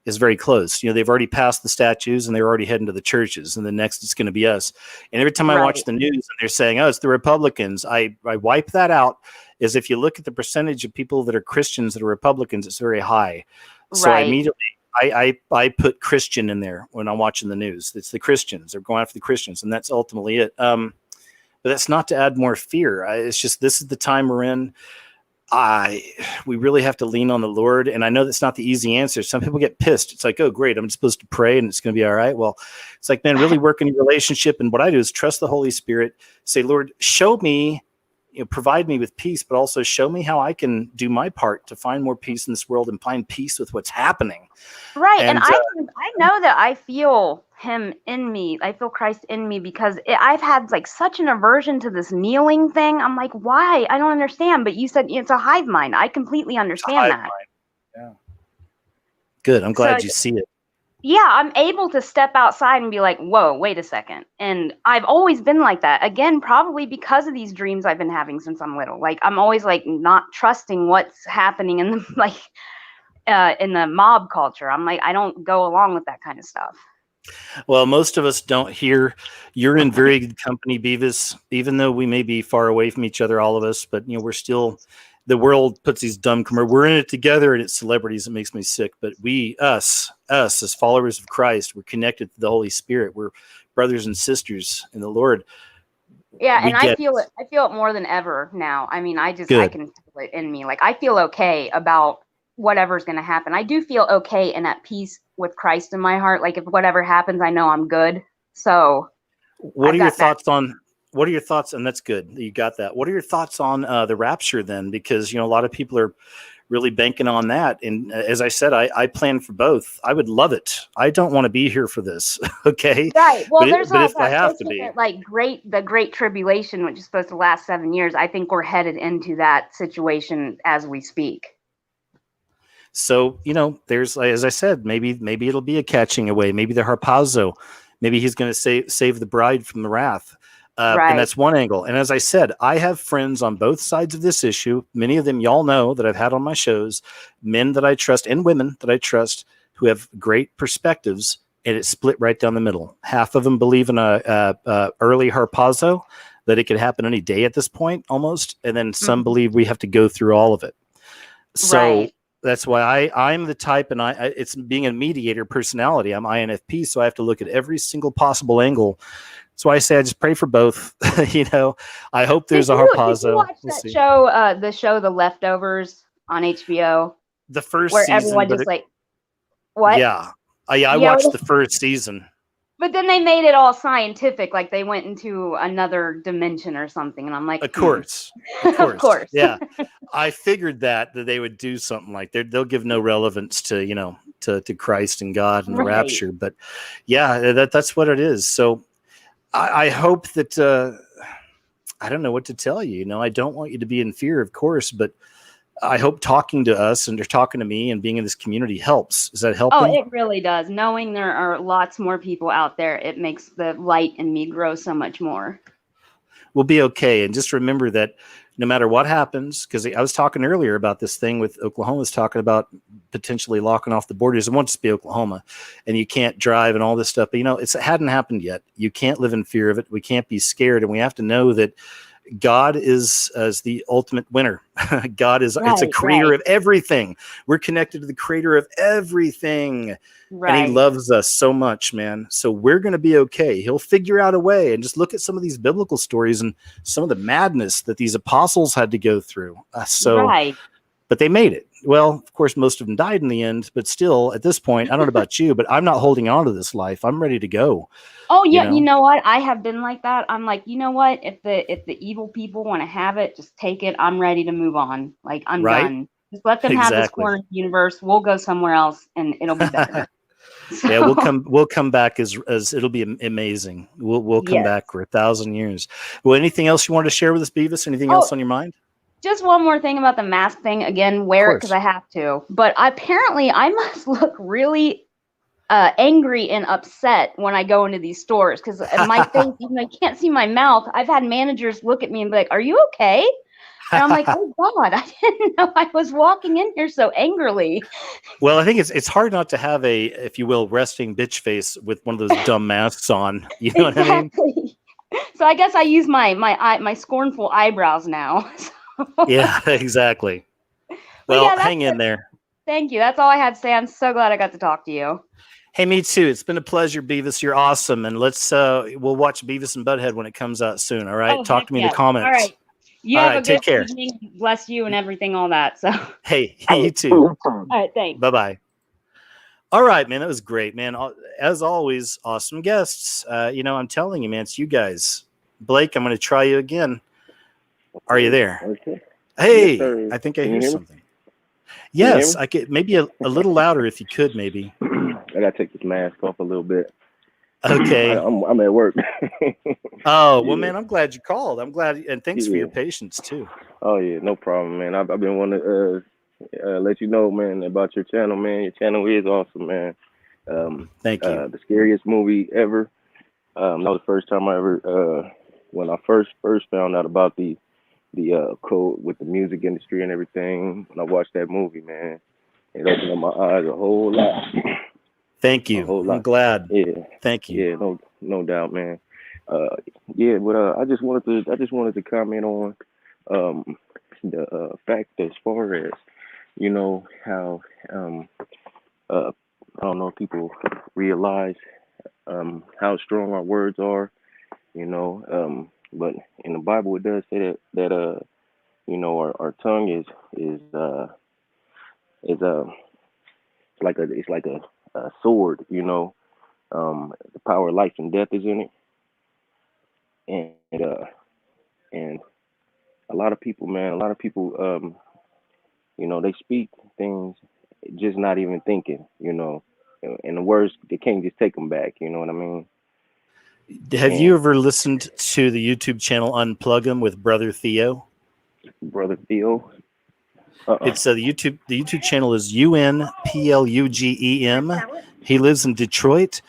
is very close. You know, they've already passed the statues and they're already heading to the churches, and the next it's going to be us. And every time I watch the news and they're saying, oh, it's the Republicans, I wipe that out. Is if you look at the percentage of people that are Christians that are Republicans, it's very high. So I immediately I put Christian in there when I'm watching the news. It's the Christians. They're going after the Christians, and that's ultimately it. But that's not to add more fear. It's just this is the time we're in. We really have to lean on the Lord. And I know that's not the easy answer. Some people get pissed. It's like, oh, great, I'm supposed to pray and it's going to be all right. Well, it's like, man, really work in your relationship. And what I do is trust the Holy Spirit. Say, Lord, show me, provide me with peace, but also show me how I can do my part to find more peace in this world and find peace with what's happening. Right. And I know that I feel him in me. I feel Christ in me because I've had like such an aversion to this kneeling thing. I'm like, why? I don't understand. But you said it's a hive mind. I completely understand that. Yeah. Good. I'm glad you see it. Yeah, I'm able to step outside and be like, whoa, wait a second. And I've always been like that. Again, probably because of these dreams I've been having since I'm little. Like, I'm always like not trusting what's happening in the, like, in the mob culture. I'm like, I don't go along with that kind of stuff. Well, most of us don't hear. You're in very good company, Beavis, even though we may be far away from each other, all of us, but we're still, the world puts these dumb commercials. We're in it together, and it's celebrities. It makes me sick. But us as followers of Christ, we're connected to the Holy Spirit. We're brothers and sisters in the Lord. Yeah, and I feel it. I feel it more than ever now. I mean, I can feel it in me. Like, I feel okay about whatever's going to happen. I do feel okay and at peace with Christ in my heart. Like, if whatever happens, I know I'm good. So what are your thoughts on, what are your thoughts? And that's good that you got that. What are your thoughts on the rapture then? Because, a lot of people are really banking on that. And as I said, I plan for both. I would love it. I don't want to be here for this. Okay. Right. Well, but if I have to be, like the Great Tribulation, which is supposed to last 7 years, I think we're headed into that situation as we speak. So, there's, as I said, maybe it'll be a catching away. Maybe the harpazo, maybe he's going to save the bride from the wrath. Right. And that's one angle. And as I said, I have friends on both sides of this issue. Many of them y'all know that I've had on my shows, men that I trust and women that I trust who have great perspectives, and it's split right down the middle. Half of them believe in a early harpazo, that it could happen any day at this point almost. And then some believe we have to go through all of it. So that's why I'm the type, and it's being a mediator personality. I'm INFP, so I have to look at every single possible angle. That's why I say I just pray for both. I hope there's a harpazo. Did you watch that show, the show The Leftovers on HBO? The first where season, everyone just what? Yeah, I watched the first season. But then they made it all scientific, like they went into another dimension or something, and I'm like, of course. Of course. Yeah, I figured that they would do something like they'll give no relevance to to Christ and God and the rapture, but yeah, that's what it is. So I hope that I don't know what to tell you. I don't want you to be in fear, of course, but I hope talking to us and you're talking to me and being in this community helps. Is that helping? Oh, it really does. Knowing there are lots more people out there, it makes the light in me grow so much more. We'll be okay. And just remember that no matter what happens, because I was talking earlier about this thing with Oklahoma's talking about potentially locking off the borders. It won't just be Oklahoma, and you can't drive and all this stuff. But, it hadn't happened yet. You can't live in fear of it. We can't be scared. And we have to know that God is as the ultimate winner. God is it's a creator of everything. We're connected to the creator of everything. Right. And he loves us so much, man. So we're going to be okay. He'll figure out a way. And just look at some of these biblical stories and some of the madness that these apostles had to go through. But they made it. Well, of course, most of them died in the end, but still at this point, I don't know about you, but I'm not holding on to this life. I'm ready to go. Oh yeah. You know what? I have been like that. I'm like, you know what? If the evil people want to have it, just take it. I'm ready to move on. Like, I'm done. Just let them have this corner of the universe. We'll go somewhere else and it'll be better. So. Yeah, we'll come back as it'll be amazing. We'll come back for 1,000 years. Well, anything else you wanted to share with us, Beavis? Anything else on your mind? Just one more thing about the mask thing. Again, wear it because I have to. But apparently, I must look really angry and upset when I go into these stores because my face, even I can't see my mouth. I've had managers look at me and be like, "Are you okay?" And I'm like, "Oh God, I didn't know I was walking in here so angrily." Well, I think it's hard not to have a, if you will, resting bitch face with one of those dumb masks on. You know what I mean? So I guess I use my scornful eyebrows now. Yeah, exactly. Well, hang in there. Thank you. That's all I had to say. I'm so glad I got to talk to you. Hey, me too. It's been a pleasure, Beavis. You're awesome. And we'll watch Beavis and Butthead when it comes out soon. All right. Talk to me in the comments. All right. You have a good evening. Bless you and everything, all that. So hey, you too. All right, thanks. Bye-bye. All right, man. That was great, man. As always, awesome guests. I'm telling you, man, it's you guys. Blake, I'm going to try you again. Are you there? Okay. Hey, yes, I think I hear something. Yes, I could maybe a little louder if you could, maybe. I gotta take this mask off a little bit. Okay. I'm at work. Oh, well, man, I'm glad you called. I'm glad, and thanks for your patience too. Oh yeah, no problem, man. I've been wanting to let you know, man, about your channel, man. Your channel is awesome, man. Thank you. The scariest movie ever. That was the first time I ever, when I first found out about the code with the music industry and everything. When I watched that movie, man, It opened up my eyes a whole lot. Thank A you. whole I'm lot. glad. Yeah. Thank you. Yeah, no doubt, man. Yeah, but I just wanted to comment on the fact as far as, you know, how I don't know if people realize how strong our words are, you know, but in the Bible it does say that you know, our tongue is it's like a sword, you know. The power of life and death is in it, and a lot of people, man, you know, they speak things just not even thinking, you know, and the words, they can't just take them back, you know what I mean? Have And you ever listened to the YouTube channel Unplug 'Em with Brother Theo? Brother Theo, It's the YouTube channel is UNPLUGEM. He lives in Detroit.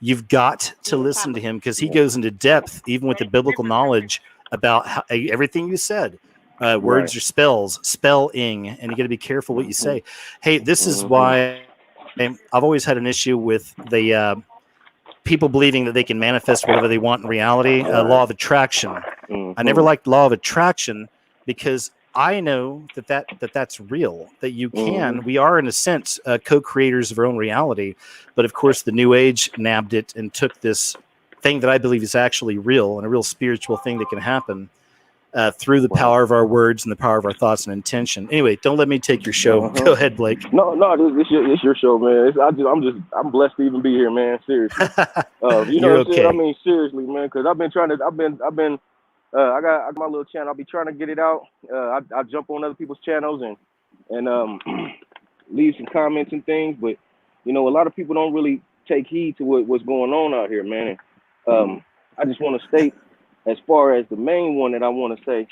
You've got to listen to him because he goes into depth, even with the biblical knowledge about how, everything you said. right. Words are spelling, and you got to be careful what you say. Hey, this is Mhm. why I've always had an issue with the people believing that they can manifest whatever they want in reality. Law of attraction. I never liked law of attraction because I know that's real, that you can. We are, in a sense, co-creators of our own reality. But of course, the New Age nabbed it and took this thing that I believe is actually real and a real spiritual thing that can happen through the power of our words and the power of our thoughts and intention. Anyway, don't let me take your show. Go ahead, Blake. No, it's your show, man. I'm blessed to even be here, man. Seriously. You know You're what I'm saying? I okay. mean, seriously, man, because I got my little channel. I'll be trying to get it out. I jump on other people's channels and leave some comments and things, but you know, a lot of people don't really take heed to what's going on out here, man. I just want to state, as far as the main one that I want to say,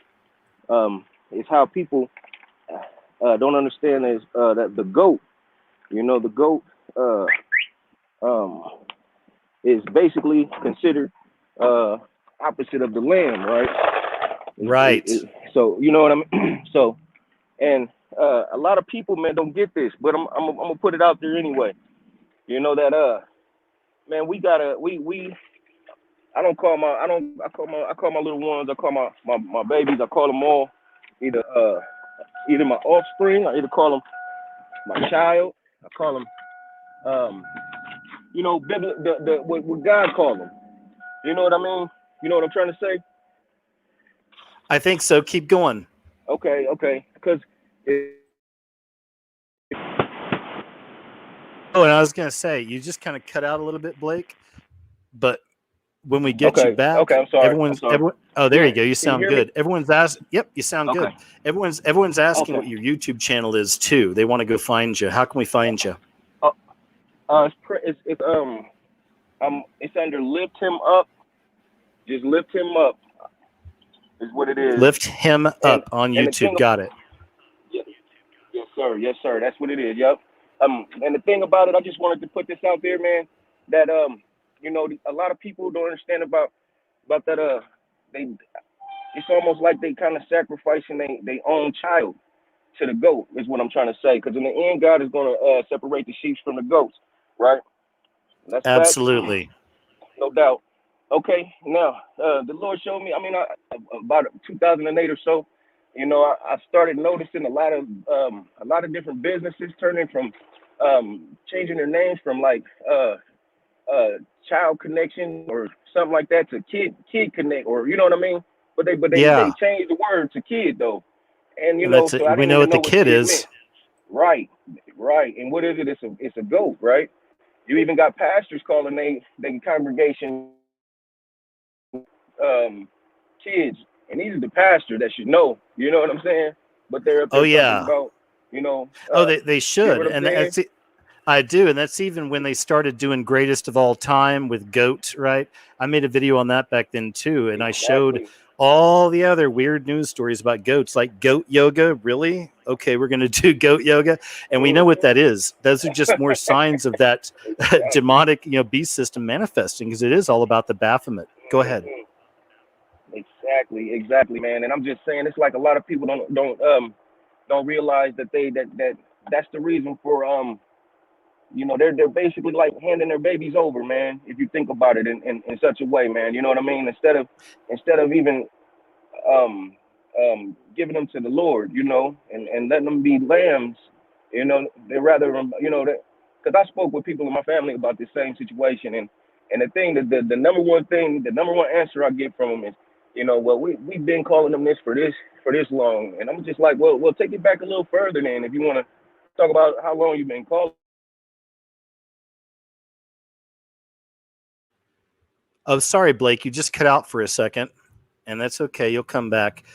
is how people don't understand is that the goat, you know, the goat is basically considered opposite of the lamb, right? Right. So you know what I mean. So, and a lot of people, man, don't get this, but I'm gonna put it out there anyway. You know that man, we I call my little ones, I call my babies, I call them all either my offspring, I either call them my child, I call them you know, what God called them. You know what I mean? You know what I'm trying to say? I think so. Keep going. Okay, because Oh, and I was going to say, you just kind of cut out a little bit, Blake. But when we get you back, I'm sorry. everyone. Oh, there Yeah, you go. You can you sound hear good. me? Everyone's asking. Yep, you sound good. Everyone's asking what your YouTube channel is too. They want to go find you. How can we find you? It's under Lift Him Up. Just Lift Him Up is what it is. Lift Him Up on YouTube. Got it. Yes, sir. That's what it is. Yep. And the thing about it, I just wanted to put this out there, man. That you know, a lot of people don't understand about that. It's almost like they kind of sacrificing their own child to the goat. Is what I'm trying to say. Because in the end, God is going to separate the sheep from the goats, right? That's fact. Absolutely. No doubt. Okay. Now, the Lord showed me. I mean, about 2008 or so. You know, I started noticing a lot of different businesses turning from changing their names from like Child Connection or something like that to Kid Connect, or you know what I mean. But they changed the word to kid though, and you And know, that's it. so I We didn't know even what the know what kid kid is. meant. Right. And what is it? It's a goat, right? You even got pastors calling they congregation kids, and these are the pastor that should know. You know what I'm saying? But they're up there talking about, you know. They should, what I'm and saying? that's it. I do, and that's even when they started doing Greatest of All Time with Goat, right? I made a video on that back then too, and I showed all the other weird news stories about goats, like goat yoga. Really? Okay, we're going to do goat yoga, and we know what that is. Those are just more signs of that demonic, beast system manifesting, because it is all about the Baphomet. Go ahead. Exactly, man. And I'm just saying, it's like a lot of people don't realize that that's the reason for you know, they're basically like handing their babies over, man. If you think about it in such a way, man, you know what I mean? Instead of even giving them to the Lord, you know, and letting them be lambs, you know, they rather, you know, that, because I spoke with people in my family about this same situation, and the thing that the number one thing, the number one answer I get from them is, you know, well, we've been calling them this for this long, and I'm just like, well, take it back a little further then, if you want to talk about how long you've been calling. Oh, sorry, Blake, you just cut out for a second, and that's okay. You'll come back.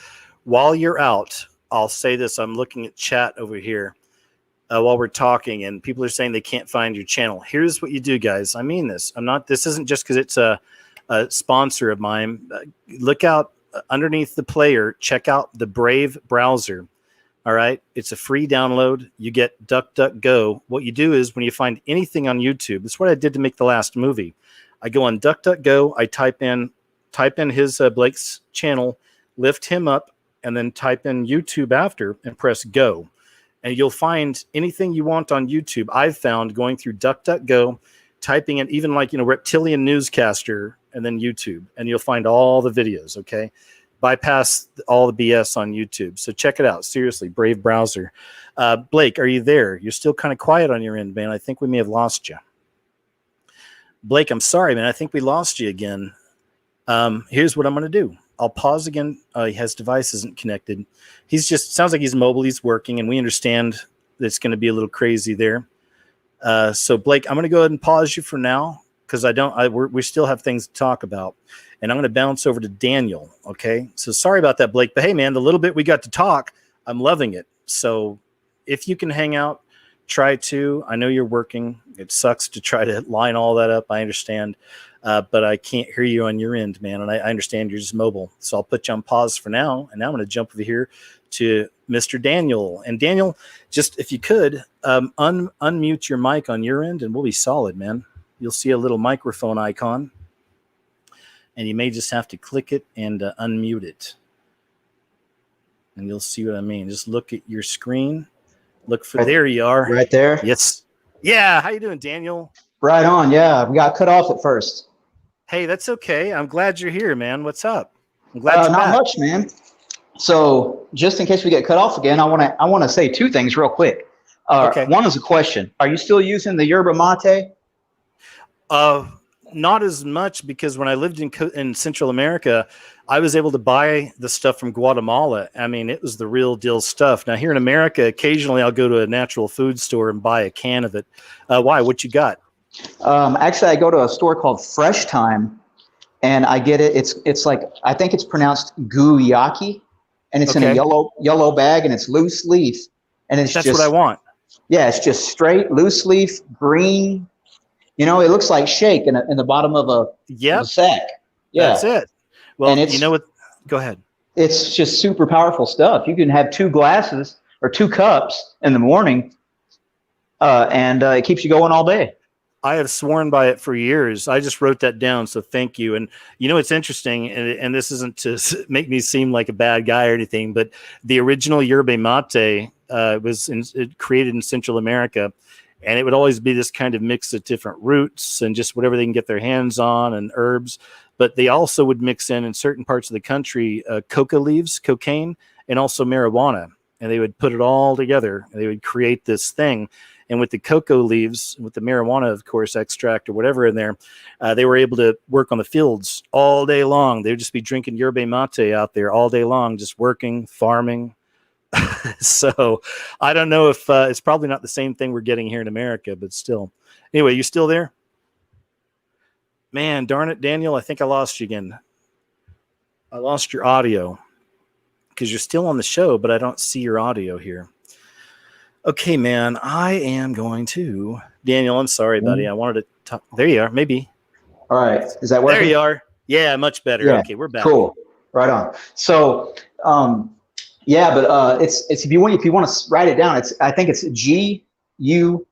While you're out, I'll say this. I'm looking at chat over here while we're talking, and people are saying they can't find your channel. Here's what you do, guys. I mean this. This isn't just because it's a sponsor of mine. Look out underneath the player. Check out the Brave browser. All right. It's a free download. You get DuckDuckGo. What you do is when you find anything on YouTube, that's what I did to make the last movie. I go on DuckDuckGo. I type in his Blake's channel, lift him up, and then type in YouTube after and press go. And you'll find anything you want on YouTube. I've found going through DuckDuckGo, typing in even like, you know, reptilian newscaster and then YouTube, and you'll find all the videos. Okay. Bypass all the BS on YouTube. So check it out. Seriously, Brave browser. Blake, are you there? You're still kind of quiet on your end, man. I think we may have lost you. Blake, I'm sorry, man. I think we lost you again. Here's what I'm going to do. I'll pause again. His device isn't connected. Sounds like he's mobile. He's working, and we understand that it's going to be a little crazy there. So Blake, I'm going to go ahead and pause you for now because we still have things to talk about, and I'm going to bounce over to Daniel. Okay. So sorry about that, Blake, but hey, man, the little bit we got to talk, I'm loving it. So if you can hang out, try to. I know you're working. It sucks to try to line all that up. I understand. But I can't hear you on your end, man. And I understand you're just mobile. So I'll put you on pause for now. And now I'm going to jump over here to Mr. Daniel. And Daniel, just if you could, unmute your mic on your end and we'll be solid, man. You'll see a little microphone icon. And you may just have to click it and unmute it. And you'll see what I mean. Just look at your screen. Look for, there you are. Right there? Yes. Yeah. How you doing, Daniel? Right on. Yeah. We got cut off at first. Hey, that's okay. I'm glad you're here, man. What's up? I'm glad you're not back. Much, man. So just in case we get cut off again, I want to say two things real quick. Okay. One is a question. Are you still using the yerba mate? Not as much, because when I lived in Central America, I was able to buy the stuff from Guatemala. I mean, it was the real deal stuff. Now here in America, occasionally I'll go to a natural food store and buy a can of it. Why? What you got? Actually, I go to a store called Fresh Time, and I get it. It's like, I think it's pronounced guyaki, and it's in a yellow bag, and it's loose leaf, and that's what I want. Yeah, it's just straight loose leaf, green. You know, it looks like shake in the bottom of a sack. Yeah, that's it. Well, and you know what? Go ahead. It's just super powerful stuff. You can have 2 glasses or 2 cups in the morning, and it keeps you going all day. I have sworn by it for years. I just wrote that down, so thank you. And you know, it's interesting, and this isn't to make me seem like a bad guy or anything, but the original yerba mate was created in Central America, and it would always be this kind of mix of different roots and just whatever they can get their hands on and herbs. But they also would mix in certain parts of the country coca leaves, cocaine, and also marijuana, and they would put it all together, and they would create this thing. And with the cocoa leaves, with the marijuana, of course, extract or whatever in there, they were able to work on the fields all day long. They would just be drinking yerba mate out there all day long, just working, farming. So I don't know if it's probably not the same thing we're getting here in America, but still. Anyway, you still there? Man, darn it, Daniel, I think I lost you again. I lost your audio because you're still on the show, but I don't see your audio here. Okay, man, I am going to... Daniel, I'm sorry, buddy. I wanted to talk... There you are, maybe. All right. Is that working? There you are. Yeah, much better. Yeah. Okay, we're back. Cool. Right on. So, yeah, but it's if you want to write it down, I think it's Guyaki.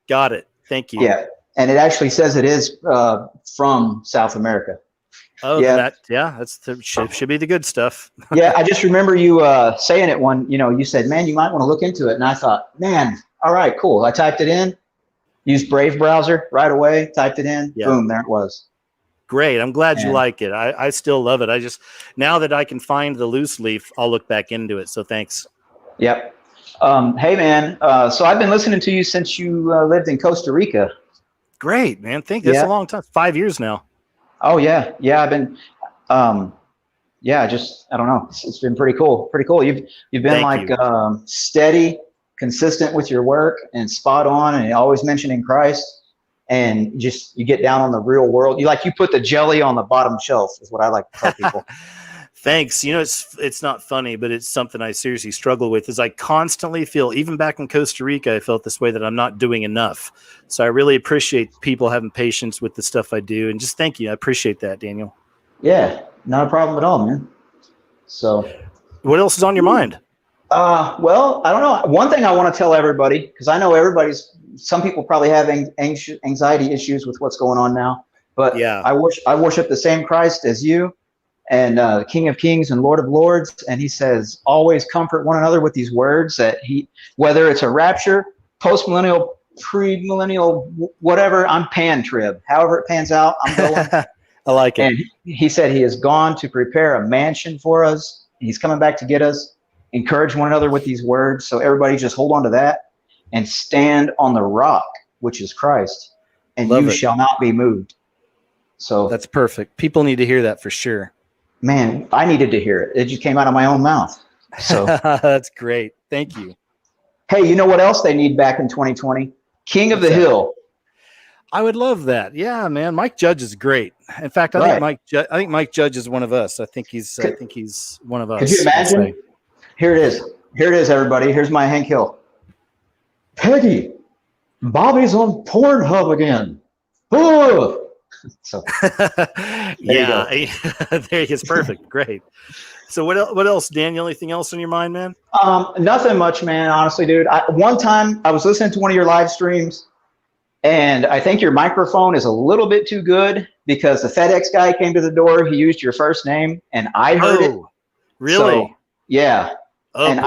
Got it. Thank you. Yeah, and it actually says it is from South America. Oh, Yeah. That's should be the good stuff. Yeah, I just remember you saying it when, you said, man, you might want to look into it. And I thought, man, all right, cool. I typed it in, used Brave browser right away, typed it in, Yeah. boom, there it was. Great. I'm glad you And- like it. I still love it. Now that I can find the loose leaf, I'll look back into it. So thanks. Yep. Hey, man. So I've been listening to you since you lived in Costa Rica. Great, man. That's Yeah. a long time. 5 years now. Oh, yeah. Yeah, I've been, I don't know. It's been pretty cool. Pretty cool. You've been Thank you. Steady, consistent with your work, and spot on, and always mentioning Christ. And you get down on the real world. You put the jelly on the bottom shelf is what I like to tell people. Thanks. It's not funny, but it's something I seriously struggle with. Is I constantly feel, even back in Costa Rica, I felt this way, that I'm not doing enough. So I really appreciate people having patience with the stuff I do, and just thank you. I appreciate that, Daniel. Yeah, not a problem at all, man. So, what else is on your mind? Well, I don't know. One thing I want to tell everybody, because I know some people probably have anxiety issues with what's going on now, but yeah, I worship the same Christ as you, and King of Kings and Lord of Lords, and he says, always comfort one another with these words, that whether it's a rapture, post-millennial, pre-millennial, whatever, I'm pan-trib. However it pans out, I'm going. I like it. And he said he has gone to prepare a mansion for us. He's coming back to get us. Encourage one another with these words. So everybody just hold on to that and stand on the rock, which is Christ, and you shall not be moved. So that's perfect. People need to hear that for sure. Man, I needed to hear it. It just came out of my own mouth. So that's great. Thank you. Hey, you know what else they need back in 2020? King of the Hill. I would love that. Yeah, man. Mike Judge is great. In fact, I think Mike Judge is one of us. I think he's one of us. Could you imagine? Here it is. Here it is, everybody. Here's my Hank Hill. Peggy, Bobby's on Pornhub again. Oh. So yeah, there he is. Perfect. Great. So what else, Daniel? Anything else on your mind, man? Nothing much, man. Honestly, dude. One time I was listening to one of your live streams, and I think your microphone is a little bit too good, because the FedEx guy came to the door. He used your first name, and I heard it. Really? So, yeah. Oh, and boy.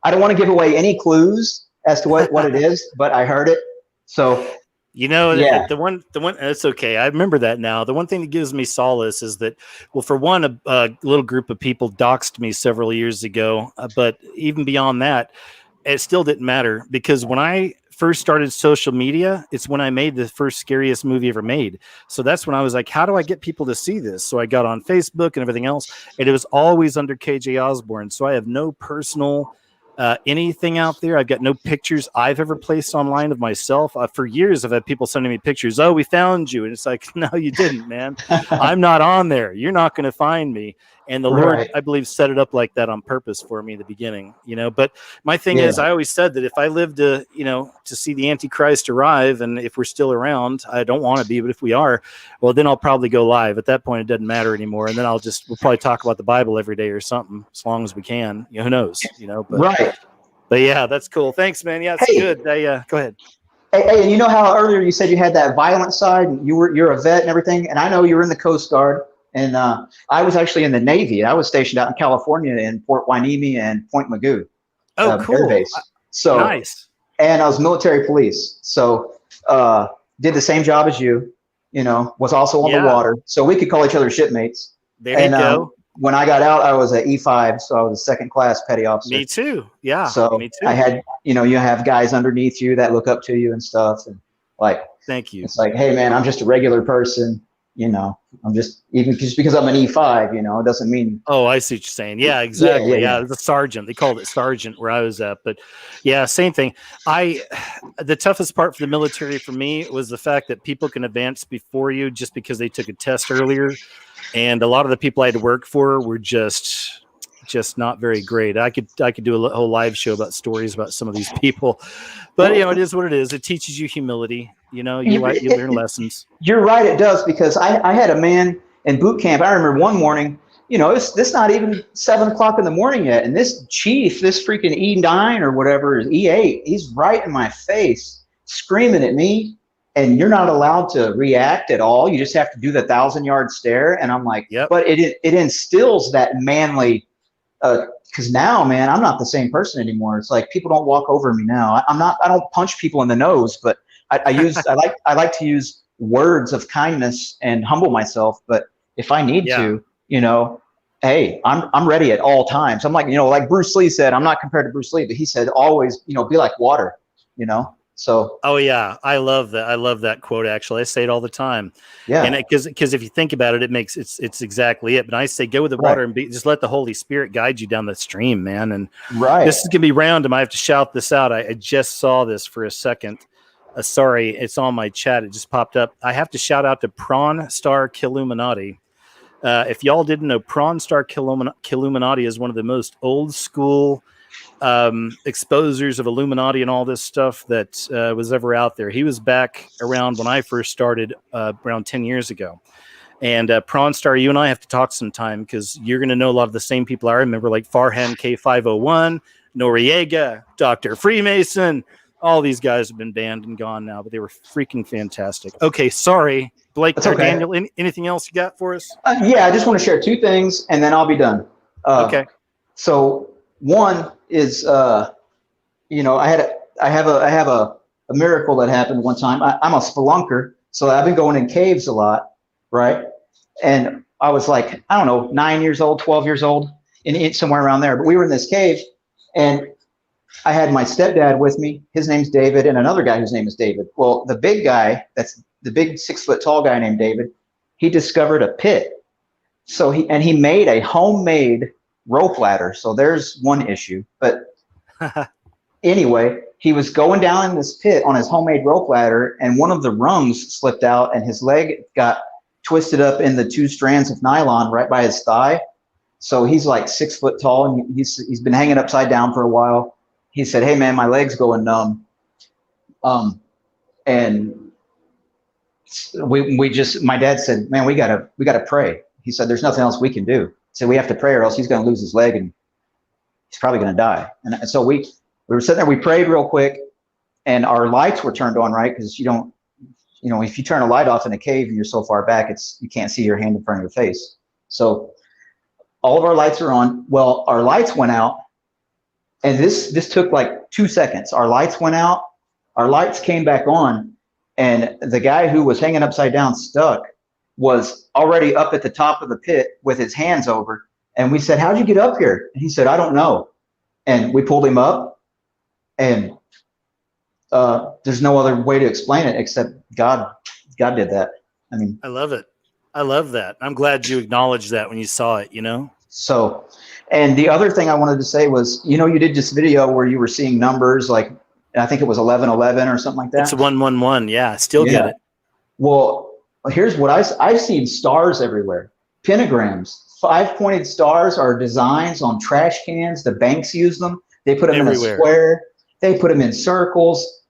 I don't want to give away any clues as to what it is, but I heard it. So, the one, it's okay. I remember that now. The one thing that gives me solace is that, well, for one, a little group of people doxed me several years ago. But even beyond that, it still didn't matter, because when I first started social media, it's when I made the first Scariest movie ever made. So that's when I was like, how do I get people to see this? So I got on Facebook and everything else, and it was always under KJ Osborne. So I have no personal anything out there. I've got no pictures I've ever placed online of myself. For years, I've had people sending me pictures. Oh, we found you. And it's like, no, you didn't, man. I'm not on there. You're not going to find me. And the Lord, I believe, set it up like that on purpose for me in the beginning, But my thing is, I always said that if I live to see the Antichrist arrive, and if we're still around, I don't want to be, but if we are, well, then I'll probably go live. At that point, it doesn't matter anymore. And then we'll probably talk about the Bible every day or something, as long as we can. Who knows? But yeah, that's cool. Thanks, man. Yeah, it's good. Go ahead. Hey, and you know how earlier you said you had that violent side, and you're a vet and everything, and I know you were in the Coast Guard. And I was actually in the Navy. I was stationed out in California in Port Hueneme and Point Mugu. Oh, cool. Air base. So nice. And I was military police. So did the same job as you, was also on the water. So we could call each other shipmates. There you go. When I got out, I was an E5, so I was a second class petty officer. Me too. Yeah. So me too. I had, you have guys underneath you that look up to you and stuff. And thank you. It's like, hey, man, I'm just a regular person. I'm just because I'm an E5, it doesn't mean. Oh, I see what you're saying. Yeah, exactly. Yeah, the sergeant. They called it sergeant where I was at, but yeah, same thing. The toughest part for the military for me was the fact that people can advance before you just because they took a test earlier, and a lot of the people I had to work for were just not very great. I could do a whole live show about stories about some of these people, but it is what it is. It teaches you humility. You learn lessons. You're right. It does, because I had a man in boot camp. I remember one morning, it's not even 7 o'clock in the morning yet. And this chief, this freaking E9 or whatever is E8, he's right in my face screaming at me. and you're not allowed to react at all. You just have to do the 1,000-yard stare. And I'm like, but it instills that manly, because now, man, I'm not the same person anymore. It's like people don't walk over me now. I don't punch people in the nose, but I like to use words of kindness and humble myself. But if I need to, hey, I'm ready at all times. I'm like, like Bruce Lee said, I'm not compared to Bruce Lee, but he said always, be like water, So. Oh yeah, I love that. I love that quote. Actually, I say it all the time. Yeah. And because if you think about it, it's exactly it. But I say go with the water and just let the Holy Spirit guide you down the stream, man. And this is gonna be random. I have to shout this out. I just saw this for a second. Sorry, it's on my chat. It just popped up. I have to shout out to Prawn Star Killuminati. If y'all didn't know, Prawn Star Killuminati is one of the most old school exposers of Illuminati and all this stuff that was ever out there. He was back around when I first started around 10 years ago. And Prawn Star, you and I have to talk sometime because you're going to know a lot of the same people I remember, like Farhan K501, Noriega, Dr. Freemason. All these guys have been banned and gone now, but they were freaking fantastic. Okay, sorry. Blake or Daniel, anything else you got for us? Yeah, I just want to share two things and then I'll be done. Okay. So one is, I have a miracle that happened one time. I'm a spelunker, so I've been going in caves a lot, right? And I was like, I don't know, 9 years old, 12 years old, somewhere around there. But we were in this cave, and I had my stepdad with me. His name's David, and another guy whose name is David. Well, the big guy, that's the big 6 foot tall guy named David, he discovered a pit. So he made a homemade rope ladder. So there's one issue. But anyway, he was going down in this pit on his homemade rope ladder, and one of the rungs slipped out, and his leg got twisted up in the 2 strands of nylon right by his thigh. So he's like 6 foot tall, and he's been hanging upside down for a while. He said, "Hey man, my leg's going numb." And my dad said, "Man, we gotta pray." He said, "There's nothing else we can do." So we have to pray or else he's going to lose his leg and he's probably going to die. And so we were sitting there, we prayed real quick, and our lights were turned on, right? Because if you turn a light off in a cave and you're so far back, you can't see your hand in front of your face. So all of our lights are on. Well, our lights went out, and this took like 2 seconds. Our lights went out, our lights came back on, and the guy who was hanging upside down stuck was already up at the top of the pit with his hands over. And we said, "How'd you get up here?" And he said, "I don't know." And we pulled him up, and there's no other way to explain it except God did that. I mean, I love it. I love that. I'm glad you acknowledged that when you saw it, So, and the other thing I wanted to say was, you did this video where you were seeing numbers, like, I think it was 1111 or something like that. It's 111. Yeah, still get it. Well, here's what I've seen: stars everywhere, pentagrams, 5-pointed stars are designs on trash cans. The banks use them. They put them everywhere. In a square. They put them in circles.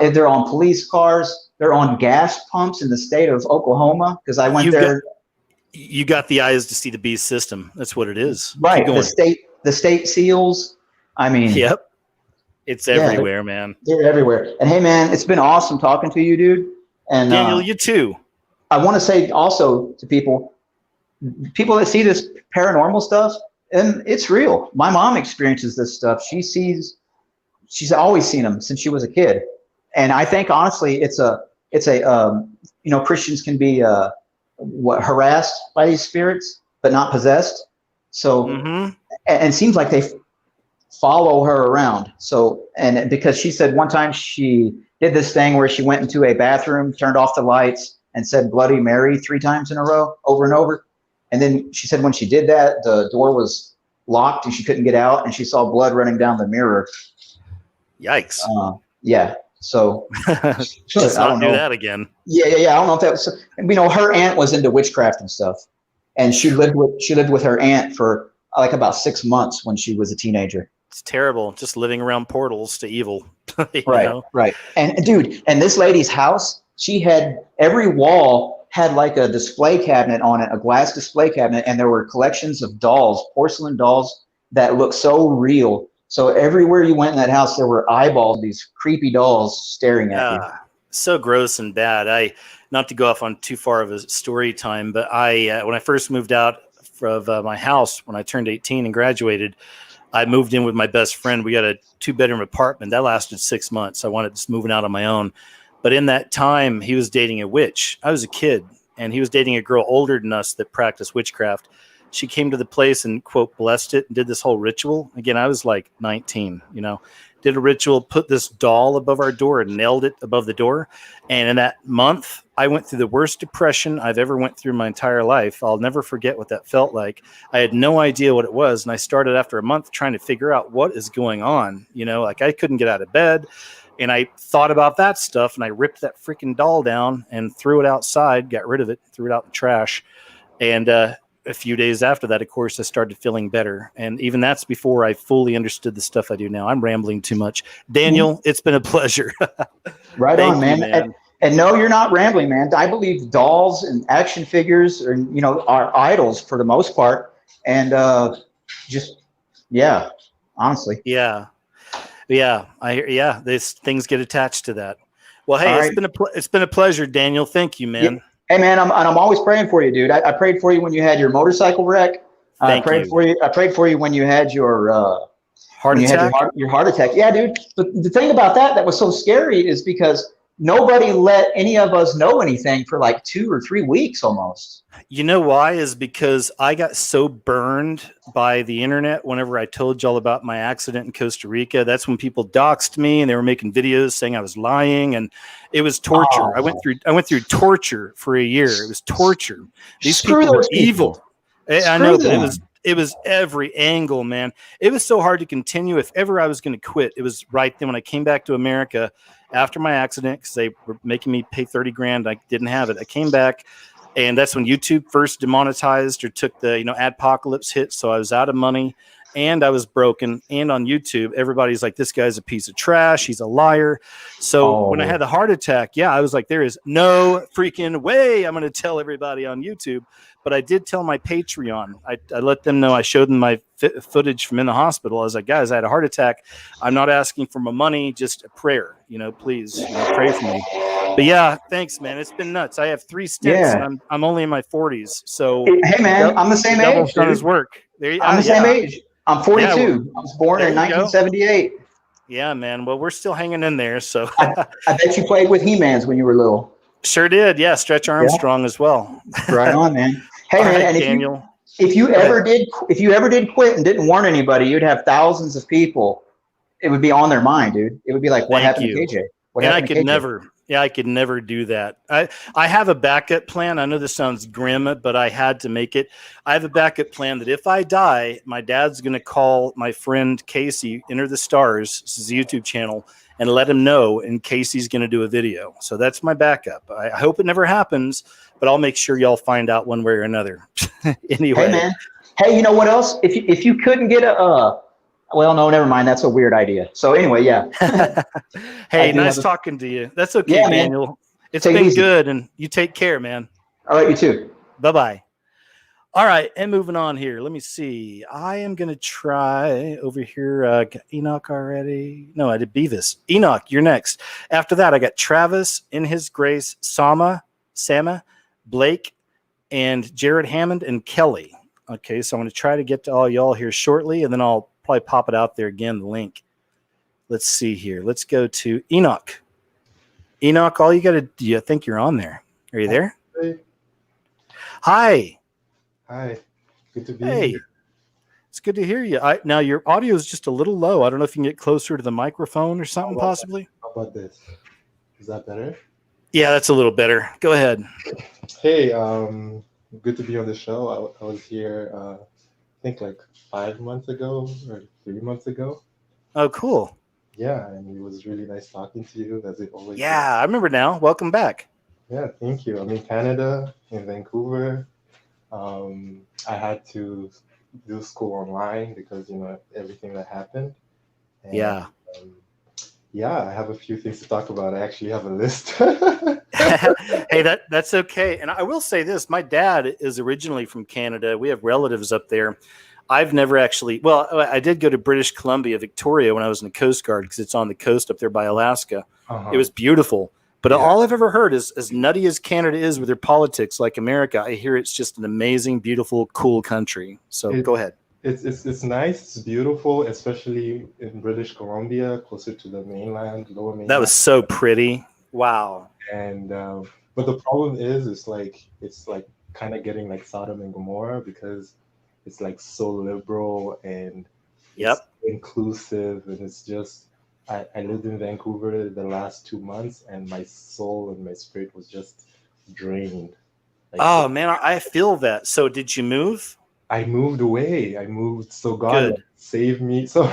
They're on police cars. They're on gas pumps in the state of Oklahoma, because I went there. You got the eyes to see the beast system. That's what it is. Right. The state seals. I mean. Yep. It's everywhere, man. They're everywhere. And hey, man, it's been awesome talking to you, dude. And Daniel, you too. I want to say also to people that see this paranormal stuff, and it's real. My mom experiences this stuff. She's always seen them since she was a kid. And I think honestly, Christians can be harassed by these spirits, but not possessed. So, and it seems like they follow her around. So, and because she said one time she did this thing where she went into a bathroom, turned off the lights, and said Bloody Mary 3 times in a row, over and over. And then she said when she did that, the door was locked and she couldn't get out, and she saw blood running down the mirror. Yikes. Yeah. So let's not do that again. Yeah. I don't know if that was, her aunt was into witchcraft and stuff, and she lived with her aunt for like about 6 months when she was a teenager. It's terrible, just living around portals to evil. Right. And dude, and this lady's house, she had every wall had like a display cabinet on it, a glass display cabinet, and there were collections of dolls, porcelain dolls that looked so real. So everywhere you went in that house, there were eyeballs, these creepy dolls staring at you. so gross and bad. Not to go off on too far of a story time, but when I first moved out of my house when I turned 18 and graduated, I moved in with my best friend. We got a 2-bedroom apartment that lasted 6 months. I wanted just moving out on my own, but in that time, he was dating a witch. I was a kid, and he was dating a girl older than us that practiced witchcraft. She came to the place and, quote, blessed it and did this whole ritual. Again, I was like 19, did a ritual, put this doll above our door and nailed it above the door. And in that month, I went through the worst depression I've ever went through my entire life. I'll never forget what that felt like. I had no idea what it was. And I started after a month trying to figure out what is going on. Like I couldn't get out of bed. And I thought about that stuff, and I ripped that freaking doll down and threw it outside, got rid of it, threw it out in the trash. And a few days after that, of course, I started feeling better. And even that's before I fully understood the stuff I do now. I'm rambling too much. Daniel, It's been a pleasure. Right on, man. You, man. And no, you're not rambling, man. I believe dolls and action figures are idols for the most part. And honestly. Yeah. These things get attached to that. Well, hey, it's been a pleasure, Daniel. Thank you, man. Yeah. Hey, man, I'm always praying for you, dude. I prayed for you when you had your motorcycle wreck. I prayed for you when you had your heart attack. Your heart attack. Yeah, dude. But the thing about that was so scary is because nobody let any of us know anything for like 2 or 3 weeks almost. You know why? Is because I got so burned by the internet whenever I told y'all about my accident in Costa Rica. That's when people doxed me and they were making videos saying I was lying, and it was torture. Oh. I went through torture for a year. It was torture. These people were evil. I know, but it was every angle, man. It was so hard to continue. If ever I was going to quit, it was right then when I came back to America after my accident, because they were making me pay $30,000. I didn't have it. I came back. And that's when YouTube first demonetized or took the, adpocalypse hit. So I was out of money and I was broken. And on YouTube, everybody's like, this guy's a piece of trash. He's a liar. So when I had the heart attack, I was like, there is no freaking way I'm going to tell everybody on YouTube. But I did tell my Patreon. I let them know. I showed them my footage from in the hospital. I was like, guys, I had a heart attack. I'm not asking for my money, just a prayer. Please pray for me. But thanks, man. It's been nuts. I have 3 stints, and I'm only in my 40s. So hey, man, I'm the same age. Done his work. I'm the same age. I'm 42. I was born in 1978. Yeah, man. Well, we're still hanging in there. So I bet you played with He-Mans when you were little. Sure did. Yeah, Stretch Armstrong as well. Right on, man. Hey, man, and Daniel. If you ever did quit and didn't warn anybody, you'd have thousands of people. It would be on their mind, dude. It would be like, what happened to KJ? I could never do that. I have a backup plan. I know this sounds grim, but I had to make it. I have a backup plan that if I die, my dad's going to call my friend Casey, Enter the Stars, this is a YouTube channel, and let him know, and Casey's going to do a video. So that's my backup. I hope it never happens, but I'll make sure y'all find out one way or another. Anyway. Hey, man. Hey, you know what else? If you couldn't get well, no, never mind. That's a weird idea. So anyway, yeah. Hey, nice talking to you. That's okay, Daniel. Man. It's been good, and you take care, man. All right, you too. Bye-bye. All right, and moving on here. Let me see. I am going to try over here. Enoch already. No, I did Beavis. Enoch, you're next. After that, I got Travis, In His Grace, Sama, Blake, and Jared Hammond, and Kelly. Okay, so I'm going to try to get to all y'all here shortly, and then I'll probably pop it out there again, the link. Let's see here. Let's go to Enoch. Enoch, all you got to do, I think you're on there. Are you there? Hey. Hi. Hi. Good to be here. It's good to hear you. Now, your audio is just a little low. I don't know if you can get closer to the microphone or something, possibly. How about this? Is that better? Yeah, that's a little better. Go ahead. Hey, good to be on the show. I was here, I think like 5 months ago or 3 months ago. Oh, cool. Yeah, and it was really nice talking to you, as it always is. I remember now. Welcome back. Yeah, thank you. I'm in Canada, in Vancouver. I had to do school online because, everything that happened. And, I have a few things to talk about. I actually have a list. Hey, that's okay. And I will say this. My dad is originally from Canada. We have relatives up there. I've never actually, I did go to British Columbia, Victoria, when I was in the Coast Guard, because it's on the coast up there by Alaska. Uh-huh. It was beautiful. But all I've ever heard is, as nutty as Canada is with their politics, like America, I hear it's just an amazing, beautiful, cool country. So go ahead. It's nice. It's beautiful, especially in British Columbia, closer to the mainland, lower mainland. That was so pretty. Wow. And but the problem is, it's like kind of getting like Sodom and Gomorrah, because it's like so liberal and it's inclusive, and it's just I lived in Vancouver the last 2 months, and my soul and my spirit was just drained. Like, man, I feel that. So did you move? I moved away. So God saved me. So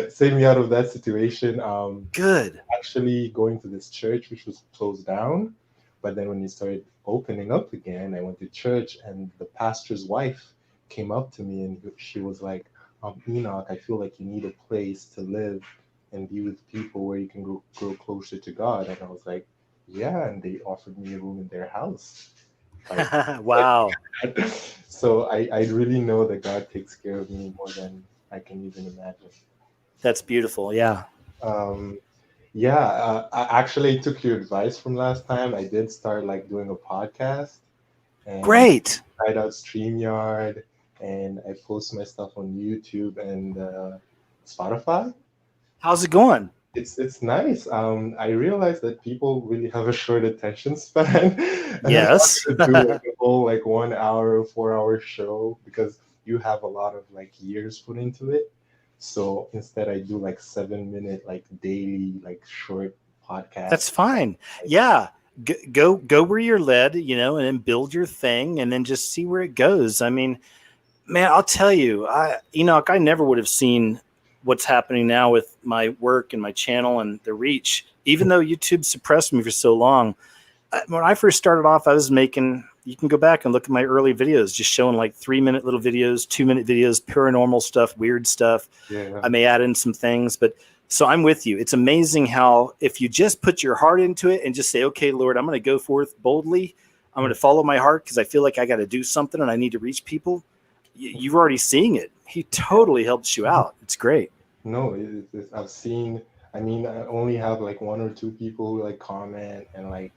saved me out of that situation. Good. Actually going to this church, which was closed down. But then when it started opening up again, I went to church, and the pastor's wife came up to me, and she was like, Enoch, I feel like you need a place to live and be with people where you can grow closer to God. And I was like, yeah. And they offered me a room in their house. Wow. So I really know that God takes care of me more than I can even imagine. That's beautiful. Yeah. I actually took your advice from last time. I did start like doing a podcast. And great. I tried out StreamYard, and I post my stuff on YouTube and Spotify. How's it going? It's nice. I realized that people really have a short attention span. Yes. I wanted to do like a whole like 1 hour, 4 hour show, because you have a lot of like years put into it. So instead I do like 7-minute like daily like short podcast. That's fine. Yeah. Go where you're led, and then build your thing, and then just see where it goes. I mean, man, I'll tell you, Enoch, I never would have seen what's happening now with my work and my channel and the reach, even though YouTube suppressed me for so long. When I first started off, I was making, you can go back and look at my early videos, just showing like 3-minute little videos, 2-minute videos, paranormal stuff, weird stuff. Yeah. I may add in some things, but so I'm with you. It's amazing how if you just put your heart into it and just say, okay, Lord, I'm going to go forth boldly. I'm going to follow my heart because I feel like I got to do something and I need to reach people. You're already seeing it. He totally helps you out. It's great. No, I've seen, I only have like 1 or 2 people who like comment and like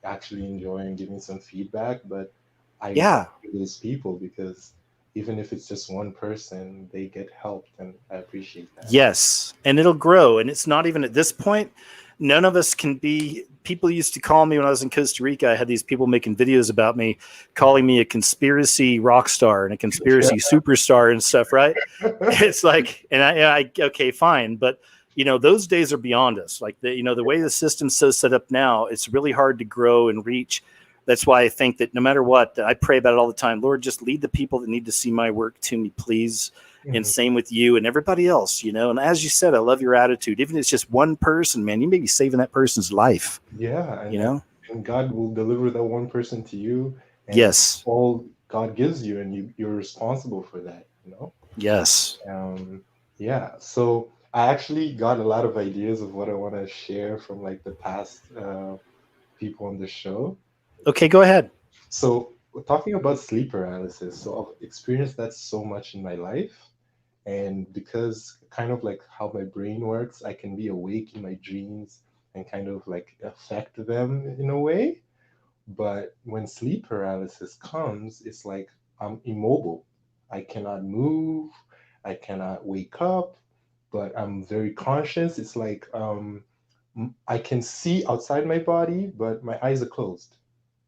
actually enjoy and give me some feedback, but I love those people, because even if it's just one person, they get helped, and I appreciate that. Yes, and it'll grow, and it's not even at this point. None of us can be. People used to call me when I was in Costa Rica. I had these people making videos about me, calling me a conspiracy rock star and a conspiracy superstar and stuff, right? It's like, and I okay, fine. But, those days are beyond us. Like, the way the system's so set up now, it's really hard to grow and reach. That's why I think that no matter what, I pray about it all the time. Lord, just lead the people that need to see my work to me, please. And same with you and everybody else, And as you said, I love your attitude. Even if it's just one person, man, you may be saving that person's life. Yeah. And God will deliver that one person to you. And yes. All God gives you, and you're responsible for that, Yes. Yeah. So I actually got a lot of ideas of what I want to share from like the past people on the show. Okay, go ahead. So we're talking about sleep paralysis. So I've experienced that so much in my life. And because kind of like how my brain works, I can be awake in my dreams and kind of like affect them in a way. But when sleep paralysis comes, it's like I'm immobile. I cannot move. I cannot wake up, but I'm very conscious. It's like I can see outside my body, but my eyes are closed,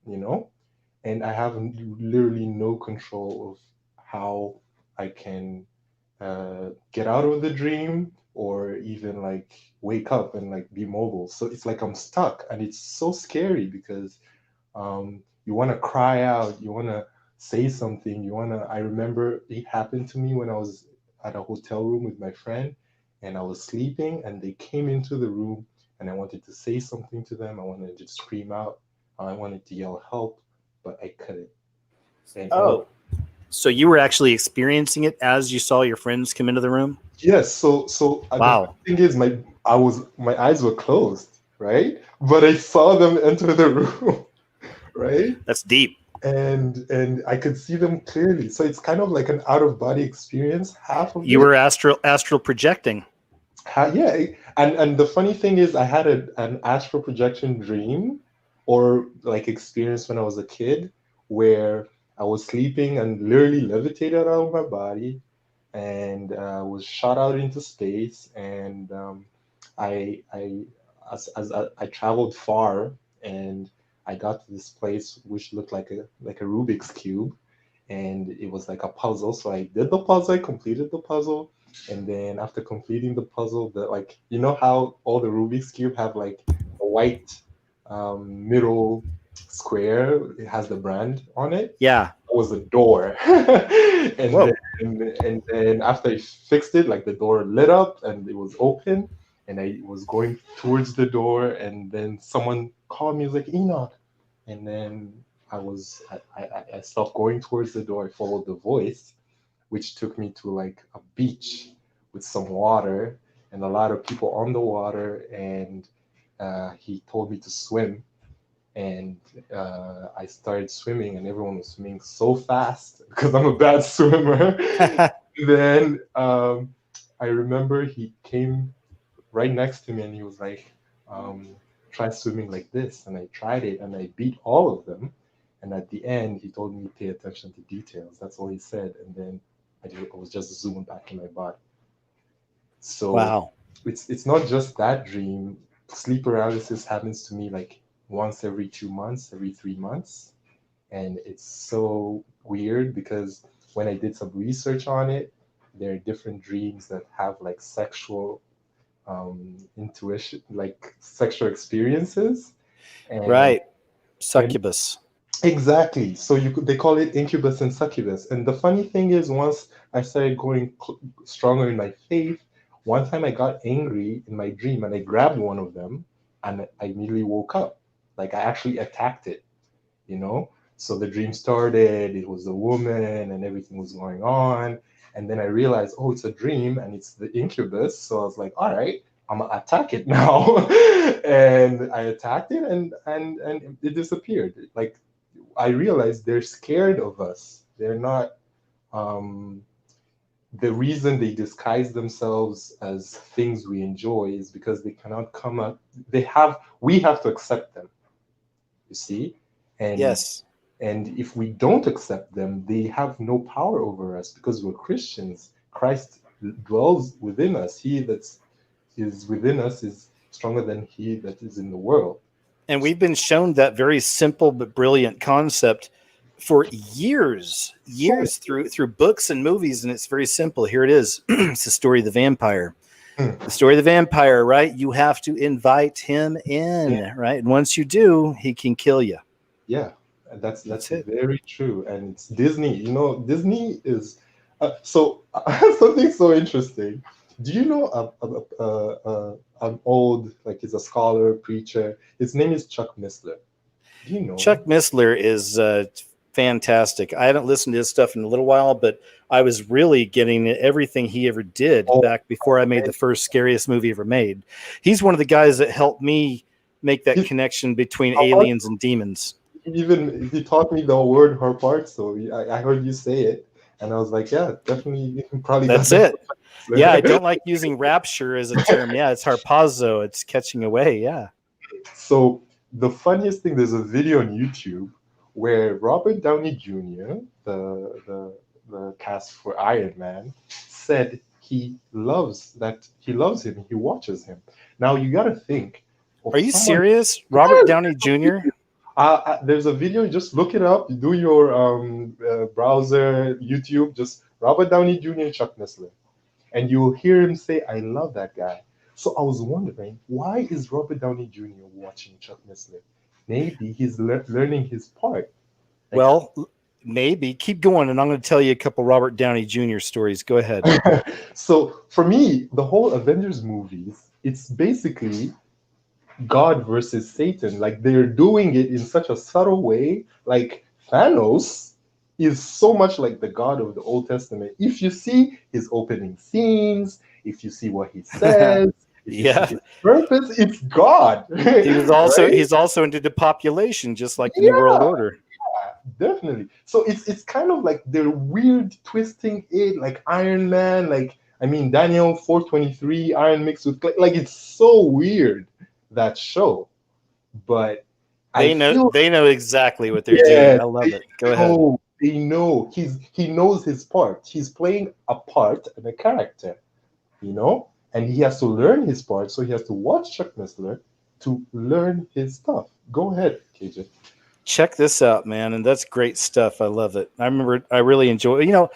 and I have literally no control of how I can get out of the dream or even like wake up and like be mobile. So it's like I'm stuck, and it's so scary because you want to cry out, you want to say something, I remember it happened to me when I was at a hotel room with my friend, and I was sleeping, and they came into the room, and I wanted to say something to them. I wanted to just scream out. I wanted to yell help, but I couldn't. So you were actually experiencing it as you saw your friends come into the room? Yes. So wow. The thing is, my eyes were closed, right? But I saw them enter the room, right? That's deep. And I could see them clearly. So it's kind of like an out of body experience. Half of you were astral projecting. Yeah, and the funny thing is, I had an astral projection dream, or like experience when I was a kid, where I was sleeping and literally levitated out of my body, and was shot out into space, and I as I traveled far, and I got to this place which looked like a Rubik's cube, and it was like a puzzle. So I did the puzzle, I completed the puzzle, and then after completing the puzzle, the like you know how all the Rubik's cube have like a white middle square, it has the brand on it. Yeah. It was a door. And then after I fixed it, like the door lit up and it was open, and I was going towards the door, and then someone called me, was like, Enoch. And then I stopped going towards the door. I followed the voice, which took me to like a beach with some water and a lot of people on the water. And he told me to swim. And I started swimming, and everyone was swimming so fast because I'm a bad swimmer. Then I remember he came right next to me, and he was like, try swimming like this. And I tried it, and I beat all of them. And at the end, he told me to pay attention to details. That's all he said. And then I was just zoomed back in my body. So wow, it's not just that dream. Sleep paralysis happens to me like once every 2 months, every 3 months. And it's so weird because when I did some research on it, there are different dreams that have like sexual intuition, like sexual experiences. And right, succubus. Exactly. So they call it incubus and succubus. And the funny thing is, once I started going stronger in my faith, one time I got angry in my dream and I grabbed one of them, and I immediately woke up. Like I actually attacked it, you know? So the dream started, it was a woman and everything was going on. And then I realized, oh, it's a dream and it's the incubus. So I was like, all right, I'm gonna attack it now. And I attacked it, and it disappeared. Like I realized they're scared of us. They're not. The reason they disguise themselves as things we enjoy is because they cannot come up. We have to accept them. You see, and Yes. And if we don't accept them, they have no power over us because we're Christians. Christ dwells within us. He that is within us is stronger than he that is in the world. And we've been shown that very simple but brilliant concept for years through books and movies, and it's very simple. Here it is. It's the story of the vampire. The story of the vampire, right? You have to invite him in, right? And once you do, he can kill you. Yeah, that's very true. And it's Disney. You know, Disney is something so interesting. Do you know an old, like he's a scholar, preacher? His name is Chuck Missler. Do you know Chuck him? Missler is fantastic. I haven't listened to his stuff in a little while, but I was really getting everything he ever did back before I made the first Scariest movie ever made. He's one of the guys that helped me make that connection between aliens and demons. Even he taught me the word her part, so I heard you say it, and I was like, yeah, definitely, probably. That's it. Yeah, I don't like using rapture as a term. Yeah, it's harpazo. It's catching away. Yeah. So the funniest thing, there's a video on YouTube where Robert Downey Jr., the cast for Iron Man, said he loves him. He watches him. Now you got to think. Are you serious? Robert Downey Jr.? There's a video. Just look it up. Do your browser, YouTube. Just Robert Downey Jr. Chuck Missler, and you'll hear him say, "I love that guy." So I was wondering, why is Robert Downey Jr. watching Chuck Missler? Maybe he's learning his part. Like, well, maybe. Keep going, and I'm going to tell you a couple Robert Downey Jr. stories. Go ahead. So for me, the whole Avengers movies, it's basically God versus Satan. Like they're doing it in such a subtle way. Like Thanos is so much like the God of the Old Testament. If you see his opening scenes, if you see what he says, his purpose, it's God. He's also into depopulation, just like the New World Order. Yeah, definitely. So it's kind of like they're weird twisting it, like Iron Man, like I mean, Daniel 423, Iron mixed with clay. Like, it's so weird, that show. But I feel they know exactly what they're yeah, doing. I love it. Go ahead. they know. He knows his part. He's playing a part and a character, you know? And he has to learn his part, so he has to watch Chuck Missler to learn his stuff. Go ahead, KJ. Check this out, man, and that's great stuff. I love it. I really enjoy.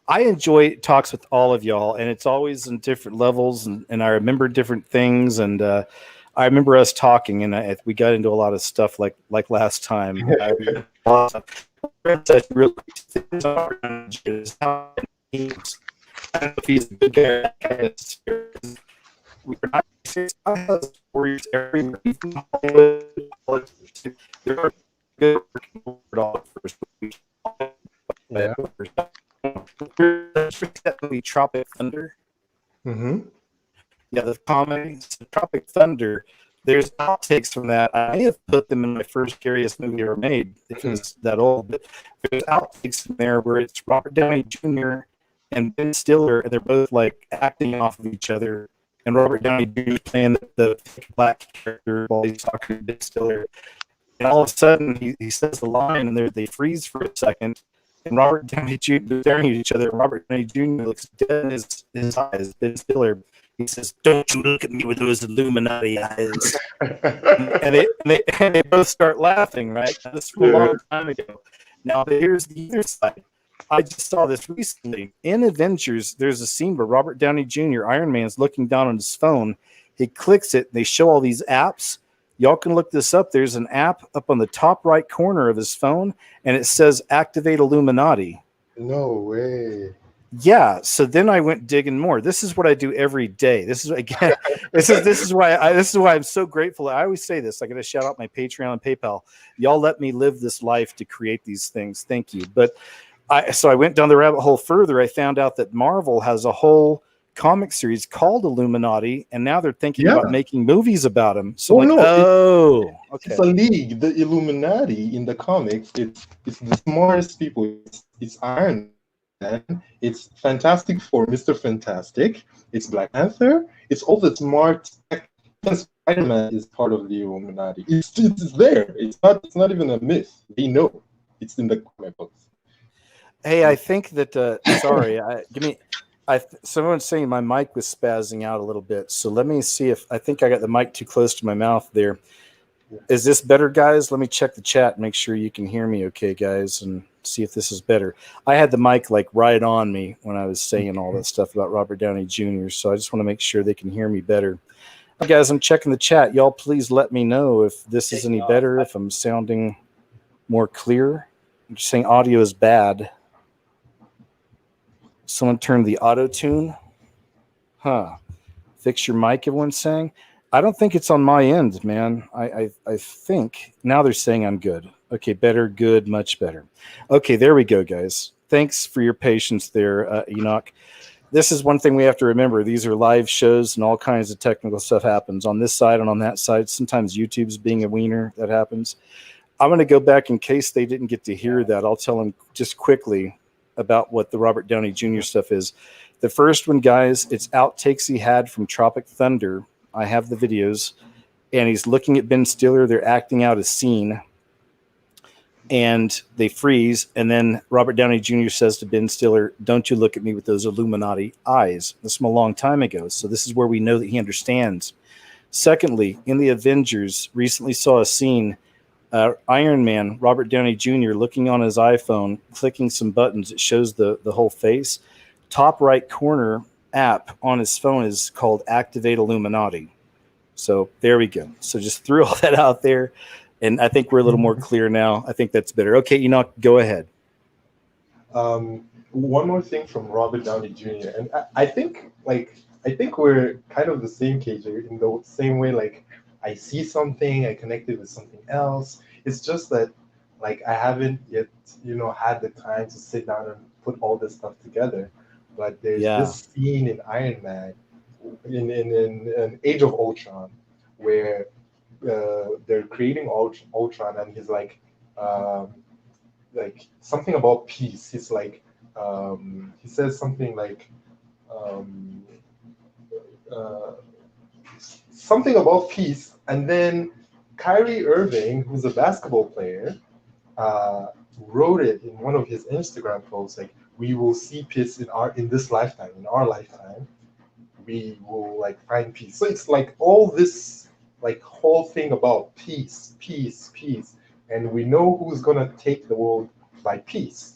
I enjoy talks with all of y'all, and it's always in different levels, and I remember different things, and I remember us talking, and we got into a lot of stuff like last time. I remember a lot of stuff. Really I don't know if he's a good guy. We're not stories every there are good photographers. Yeah. Tropic Thunder. Mm-hmm. Yeah, the comedy Tropic Thunder. There's outtakes from that. I may have put them in my first Scariest movie ever made, if it's that old. But there's outtakes from there where it's Robert Downey Jr. and Ben Stiller, and they're both like acting off of each other. And Robert Downey Jr. is playing the black character while he's talking to Ben Stiller. And all of a sudden, he says the line, and they freeze for a second. And Robert Downey Jr. they're staring at each other. Robert Downey Jr. looks dead in his eyes. Ben Stiller, he says, "Don't you look at me with those Illuminati eyes." and they both start laughing, right? This was a long time ago. Now, here's the other side. I just saw this recently. In Avengers, there's a scene where Robert Downey Jr., Iron Man's looking down on his phone. He clicks it, and they show all these apps. Y'all can look this up. There's an app up on the top right corner of his phone, and it says Activate Illuminati. No way. Yeah. So then I went digging more. This is what I do every day. This is again. this is why I'm so grateful. I always say this. I got to shout out my Patreon and PayPal. Y'all let me live this life to create these things. Thank you. But I went down the rabbit hole further. I found out that Marvel has a whole comic series called Illuminati, and now they're thinking about making movies about them. So okay. It's a league. The Illuminati in the comics, it's the smartest people. It's Iron Man, it's Fantastic Four, Mr. Fantastic, it's Black Panther, it's all the smart. Spider-Man is part of the Illuminati. It's there. It's not even a myth. They know. It's in the comic books. Hey, I think that sorry, someone's saying my mic was spazzing out a little bit. So let me see if I think I got the mic too close to my mouth there. Is this better, guys? Let me check the chat and make sure you can hear me okay, guys, and see if this is better. I had the mic like right on me when I was saying all that stuff about Robert Downey Jr., so I just want to make sure they can hear me better. Right, guys, I'm checking the chat. Y'all please let me know if this is any better, if I'm sounding more clear. I'm just saying audio is bad. Someone turned the auto tune. Fix your mic, everyone's saying. I don't think it's on my end, man. I think now they're saying I'm good. Okay, better, good, much better. Okay, there we go, guys. Thanks for your patience there, Enoch. This is one thing we have to remember. These are live shows, and all kinds of technical stuff happens on this side and on that side. Sometimes YouTube's being a wiener. That happens. I'm going to go back in case they didn't get to hear that. I'll tell them just quickly about what the Robert Downey Jr. stuff is. The first one, guys, it's outtakes he had from Tropic Thunder. I have the videos, and he's looking at Ben Stiller. They're acting out a scene, and they freeze, and then Robert Downey Jr. says to Ben Stiller, "Don't you look at me with those Illuminati eyes." This is from a long time ago, so this is where we know that he understands. Secondly, in the Avengers, recently saw a scene, Iron Man, Robert Downey Jr. looking on his iPhone, clicking some buttons. It shows the whole face. Top right corner app on his phone is called Activate Illuminati. So there we go. So just threw all that out there, and I think we're a little more clear now. I think that's better. Okay, Enoch, go ahead. One more thing from Robert Downey Jr. And I think we're kind of the same, KJ, in the same way. Like, I see something, I connect it with something else. It's just that, like, I haven't yet, had the time to sit down and put all this stuff together. But there's this scene in Iron Man, in Age of Ultron, where they're creating Ultron, and he's like something about peace. He's like, he says something like, um, uh, something about peace, and then Kyrie Irving, who's a basketball player, wrote it in one of his Instagram posts, like, we will see peace in this lifetime, in our lifetime, we will like find peace. So it's like all this like whole thing about peace, peace, peace, and we know who's gonna take the world by peace.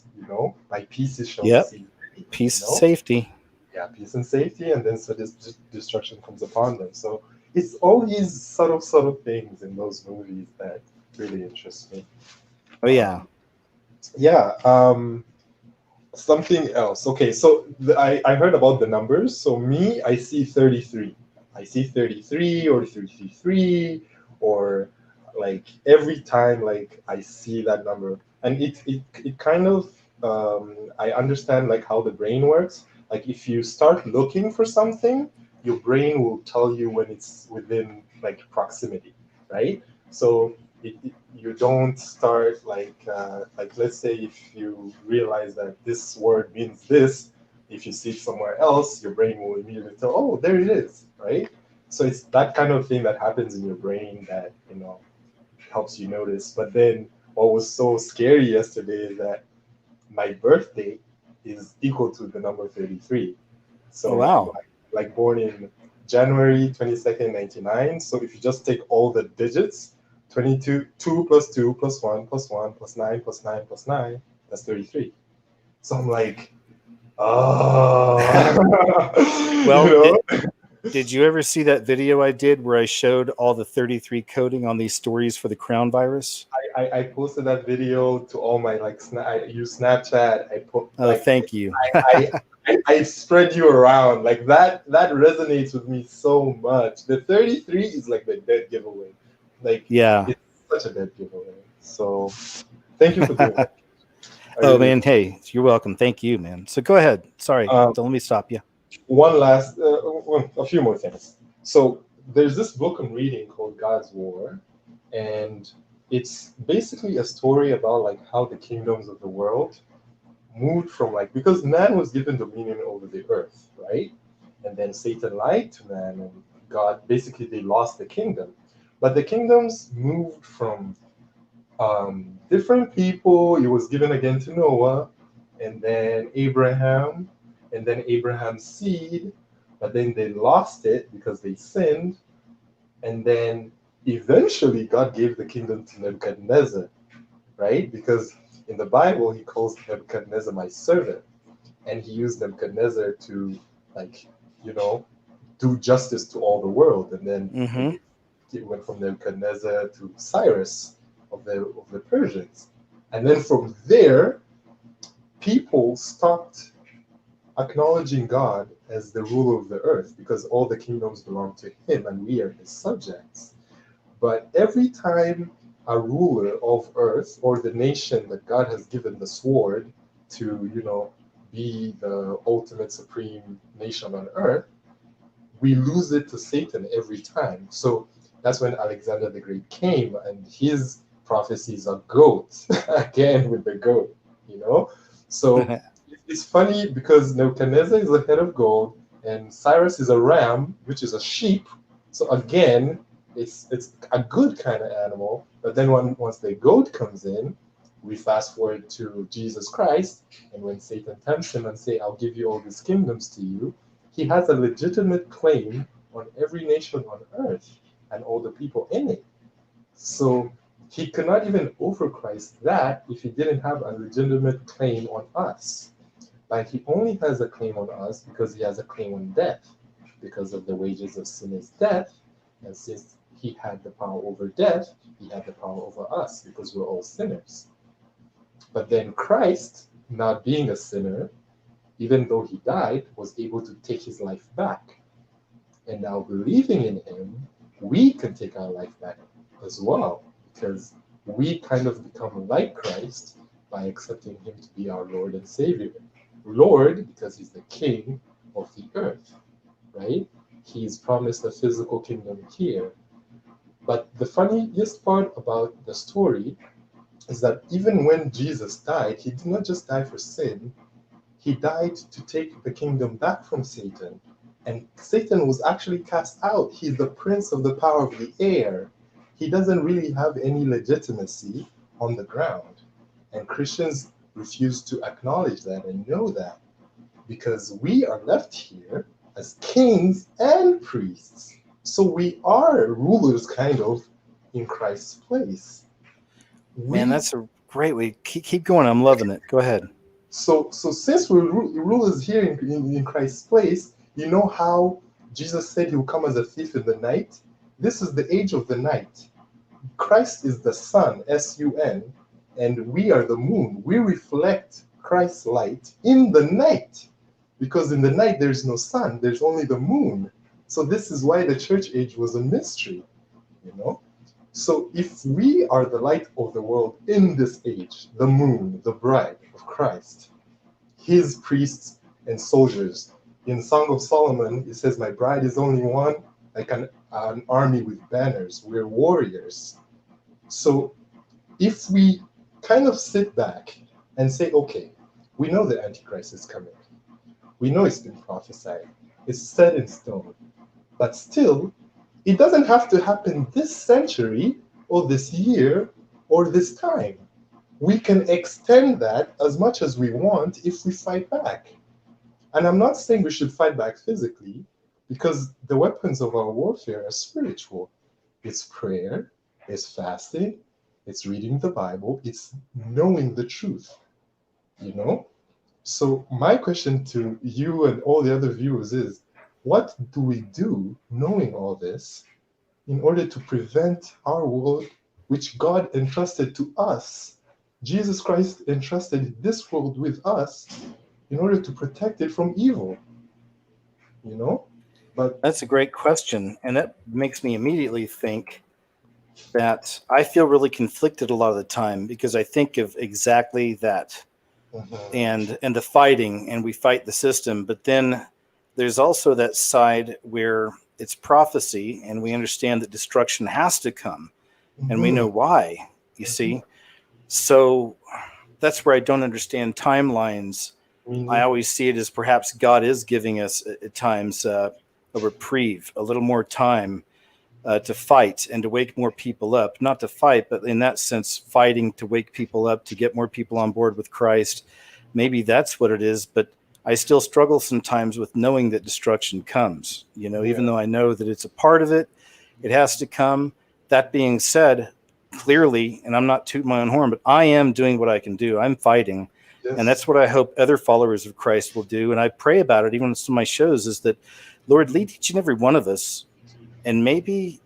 By peace it shall Yep. see. Peace and safety. Yeah, peace and safety, and then so this destruction comes upon them. So it's all these subtle things in those movies that really interest me. Oh yeah. Something else. Okay, so I heard about the numbers. So me, I see 33. I see 33 or 333, or like every time like I see that number, and it kind of I understand like how the brain works. Like if you start looking for something, your brain will tell you when it's within like proximity, right? So you don't start like let's say if you realize that this word means this, if you see it somewhere else, your brain will immediately tell, oh, there it is, right? So it's that kind of thing that happens in your brain that helps you notice. But then what was so scary yesterday is that my birthday is equal to the number 33. So oh, wow. I'm like born in January 22nd, 99. So if you just take all the digits, 22, 2 plus 2 plus 1 plus 1 plus 9 plus 9 plus 9, that's 33. So I'm like, oh. Well, did you ever see that video I did where I showed all the 33 coding on these stories for the crown virus? I posted that video to all my I use Snapchat. I put thank you. I spread you around like that. That resonates with me so much. The 33 is like the dead giveaway. Like it's such a dead giveaway. So thank you for doing that. Man, hey, you're welcome. Thank you, man. So go ahead. Sorry, don't let me stop you. One last, a few more things. So there's this book I'm reading called God's War, and it's basically a story about like how the kingdoms of the world moved from because man was given dominion over the earth, right? And then Satan lied to man, and God, basically they lost the kingdom. But the kingdoms moved from different people. It was given again to Noah, and then Abraham, and then Abraham's seed, but then they lost it because they sinned, and then eventually God gave the kingdom to Nebuchadnezzar, right? Because in the Bible, he calls Nebuchadnezzar my servant, and he used Nebuchadnezzar to, do justice to all the world. And then it went from Nebuchadnezzar to Cyrus of the Persians. And then from there, people stopped acknowledging God as the ruler of the earth because all the kingdoms belong to him and we are his subjects. But every time a ruler of earth or the nation that God has given the sword to, be the ultimate supreme nation on earth, we lose it to Satan every time. So that's when Alexander the Great came, and his prophecies are goats, again with the goat, So it's funny because Nebuchadnezzar is a head of gold, and Cyrus is a ram, which is a sheep. So again, it's a good kind of animal. But then once the goat comes in, we fast forward to Jesus Christ, and when Satan tempts him and say, I'll give you all these kingdoms to you, he has a legitimate claim on every nation on earth and all the people in it. So he could not even offer Christ that if he didn't have a legitimate claim on us. But he only has a claim on us because he has a claim on death, because of the wages of sin is death. And since he had the power over death, he had the power over us because we're all sinners. But then Christ, not being a sinner, even though he died, was able to take his life back. And now believing in him, we can take our life back as well, because we kind of become like Christ by accepting him to be our Lord and Savior. Lord, because he's the king of the earth, right? He's promised a physical kingdom here. But the funniest part about the story is that even when Jesus died, he did not just die for sin, He died to take the kingdom back from Satan. And Satan was actually cast out. He's the prince of the power of the air. He doesn't really have any legitimacy on the ground. And Christians refuse to acknowledge that and know that, because we are left here as kings and priests. So we are rulers, kind of, in Christ's place. Man, that's a great way. Keep going. I'm loving it. Go ahead. So since we're rulers here in Christ's place, you know how Jesus said he will come as a thief in the night? This is the age of the night. Christ is the sun, S-U-N, and we are the moon. We reflect Christ's light in the night, because in the night there's no sun, there's only the moon. So this is why the church age was a mystery, you know? So if we are the light of the world in this age, the moon, the bride of Christ, his priests and soldiers. In Song of Solomon, it says, my bride is only one, like an army with banners. We're warriors. So if we kind of sit back and say, okay, we know the Antichrist is coming. We know it's been prophesied. It's set in stone. But still, it doesn't have to happen this century or this year or this time. We can extend that as much as we want if we fight back. And I'm not saying we should fight back physically, because the weapons of our warfare are spiritual. It's prayer, it's fasting, it's reading the Bible, it's knowing the truth, you know? So my question to you and all the other viewers is, what do we do knowing all this in order to prevent our world, which God entrusted to us? Jesus Christ entrusted this world with us in order to protect it from evil, you know? But that's a great question, and that makes me immediately think that I feel really conflicted a lot of the time, because I think of exactly that, and the fighting, and we fight the system, but then there's also that side where it's prophecy, and we understand that destruction has to come, and we know why, you see? So that's where I don't understand timelines. I always see it as perhaps God is giving us at times a reprieve, a little more time to fight and to wake more people up. Not to fight, but in that sense, fighting to wake people up, to get more people on board with Christ. Maybe that's what it is, but I still struggle sometimes with knowing that destruction comes, you know, even though I know that it's a part of it, it has to come. That being said, clearly, and I'm not tooting my own horn, but I am doing what I can do. I'm fighting. Yes. And that's what I hope other followers of Christ will do. And I pray about it, even in some of my shows, is that, Lord, lead each and every one of us, and maybe,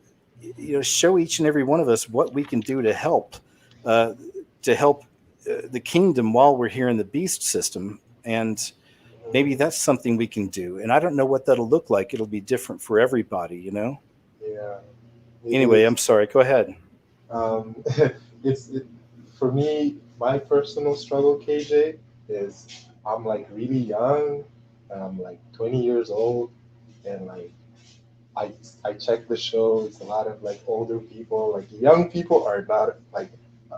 you know, show each and every one of us what we can do to help the kingdom while we're here in the beast system. And maybe that's something we can do. And I don't know what that'll look like. It'll be different for everybody, you know? Yeah. Anyway, I'm sorry. Go ahead. For me, my personal struggle, KJ, is I'm like really young, and I'm like 20 years old, and like I check the show. It's a lot of like older people. Like young people are not like,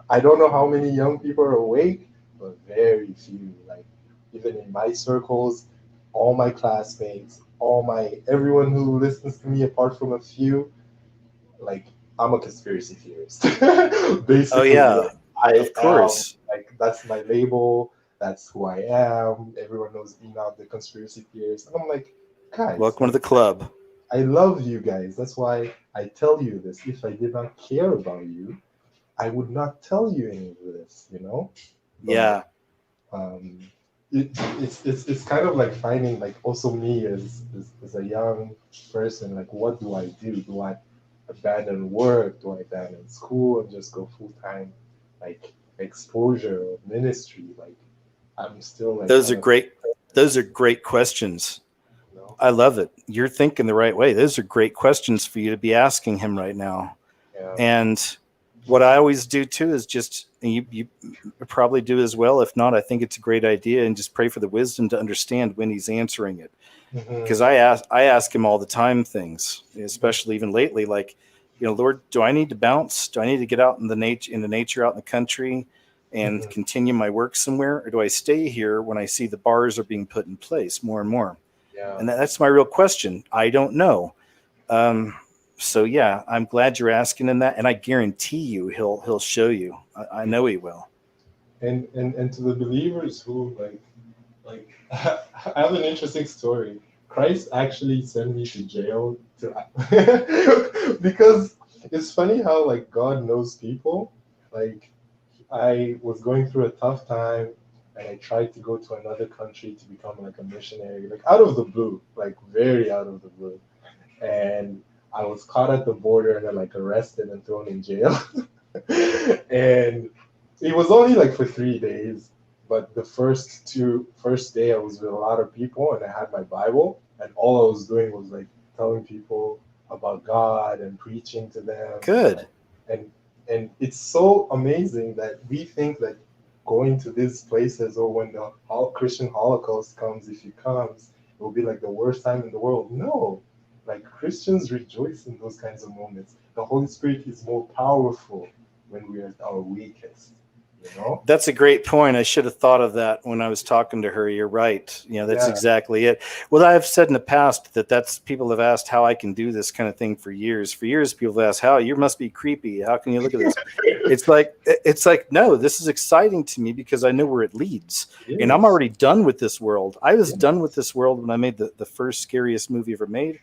I don't know how many young people are awake, but very few. Like even in my circles, all my classmates, everyone who listens to me, apart from a few, like I'm a conspiracy theorist. Basically, oh yeah, of course. Like that's my label. That's who I am. Everyone knows Enoch, the conspiracy theorist. And I'm like, guys, welcome to the club. I love you guys. That's why I tell you this. If I did not care about you, I would not tell you any of this, you know? But, yeah. It's kind of like finding like also me as a young person, like what do I do? Do I abandon work? Do I abandon school and just go full time like exposure or ministry? Like I'm still like those are great questions. No? I love it. You're thinking the right way. Those are great questions for you to be asking him right now. Yeah. And what I always do too is just, and you probably do as well. If not, I think it's a great idea, and just pray for the wisdom to understand when he's answering it. Because I ask him all the time things, especially even lately, like, you know, Lord, do I need to bounce? Do I need to get out in the nature out in the country? and continue my work somewhere, or do I stay here when I see the bars are being put in place more and more? And that's my real question. I don't know. So yeah, I'm glad you're asking him that, and I guarantee you he'll show you. I know he will. And to the believers who like I have an interesting story. Christ actually sent me to jail because it's funny how like God knows people. Like I was going through a tough time and I tried to go to another country to become like a missionary, like out of the blue, like very out of the blue. And I was caught at the border and then like arrested and thrown in jail. And it was only like for 3 days, but the first day I was with a lot of people and I had my Bible, and all I was doing was like telling people about God and preaching to them. Good. And it's so amazing that we think that going to these places, or when the Christian Holocaust comes, if it comes, it will be like the worst time in the world. No, like Christians rejoice in those kinds of moments. The Holy Spirit is more powerful when we are at our weakest. You know? That's a great point. I should have thought of that when I was talking to her. You're right. You know, that's exactly it. Well, I've said in the past that's people have asked how I can do this kind of thing for years. For years, people have asked, how you must be creepy. How can you look at this? It's like, no, this is exciting to me because I know where it leads. And I'm already done with this world. I was done with this world when I made the first Scariest movie ever made.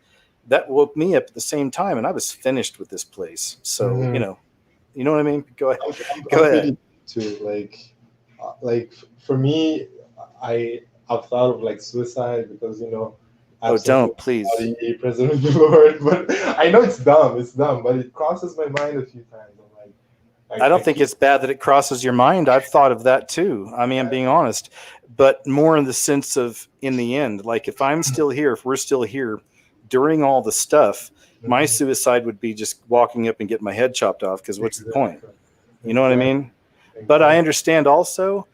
That woke me up at the same time, and I was finished with this place. So, you know what I mean? Go ahead. Go ahead. To like for me, I've thought of like suicide because don't please present with the Lord, but I know it's dumb, but it crosses my mind a few times. I'm like, I don't think it's bad that it crosses your mind. I've thought of that too. I mean, I'm being honest, but more in the sense of in the end, like if I'm still here, if we're still here during all the stuff, my suicide would be just walking up and getting my head chopped off, because what's the point? You know what I mean? But I understand also,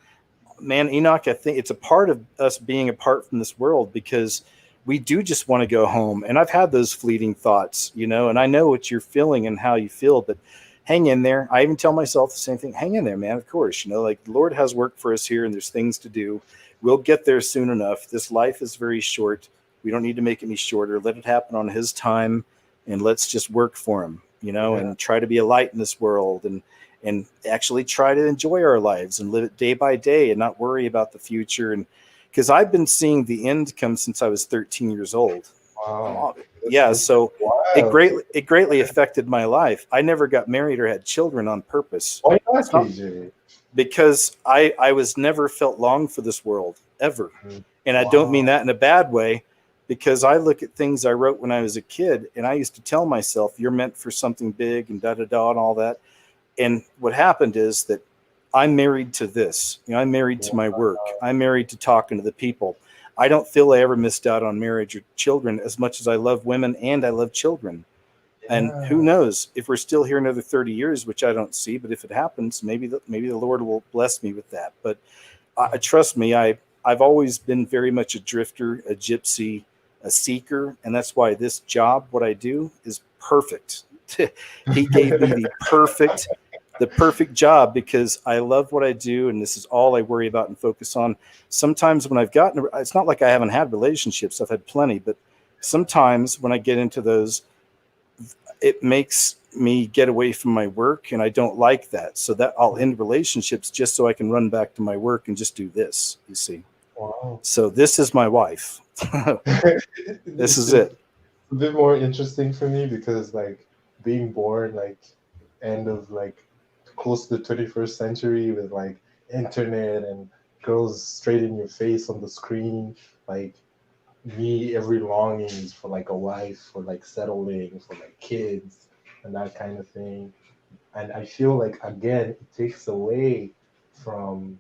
man, Enoch, I think it's a part of us being apart from this world, because we do just want to go home. And I've had those fleeting thoughts, and I know what you're feeling and how you feel, but hang in there. I even tell myself the same thing. Hang in there, man. Of course, like the Lord has work for us here and there's things to do. We'll get there soon enough. This life is very short. We don't need to make it any shorter. Let it happen on his time, and let's just work for him, and try to be a light in this world, and actually try to enjoy our lives and live it day by day and not worry about the future. And because I've been seeing the end come since I was 13 years old. Wow. Yeah. So it greatly affected my life. I never got married or had children on purpose. Why not, KJ? Because I was never felt long for this world ever. And I don't mean that in a bad way, because I look at things I wrote when I was a kid, and I used to tell myself, you're meant for something big and da-da-da and all that. And what happened is that I'm married to this. I'm married to my work. I'm married to talking to the people. I don't feel I ever missed out on marriage or children as much as I love women and I love children. And who knows if we're still here another 30 years, which I don't see. But if it happens, maybe the Lord will bless me with that. But trust me, I've always been very much a drifter, a gypsy, a seeker. And that's why this job, what I do, is perfect. He gave me the perfect job, because I love what I do, and this is all I worry about and focus on. Sometimes when it's not like I haven't had relationships, I've had plenty, but sometimes when I get into those, it makes me get away from my work, and I don't like that. So that I'll end relationships just so I can run back to my work and just do this, you see. Wow. So this is my wife. This is it. A bit more interesting for me, because like being born like end of like close to the 21st century with like internet and girls straight in your face on the screen, like me, every longing is for like a wife, for like settling, for like kids and that kind of thing. And I feel like, again, it takes away from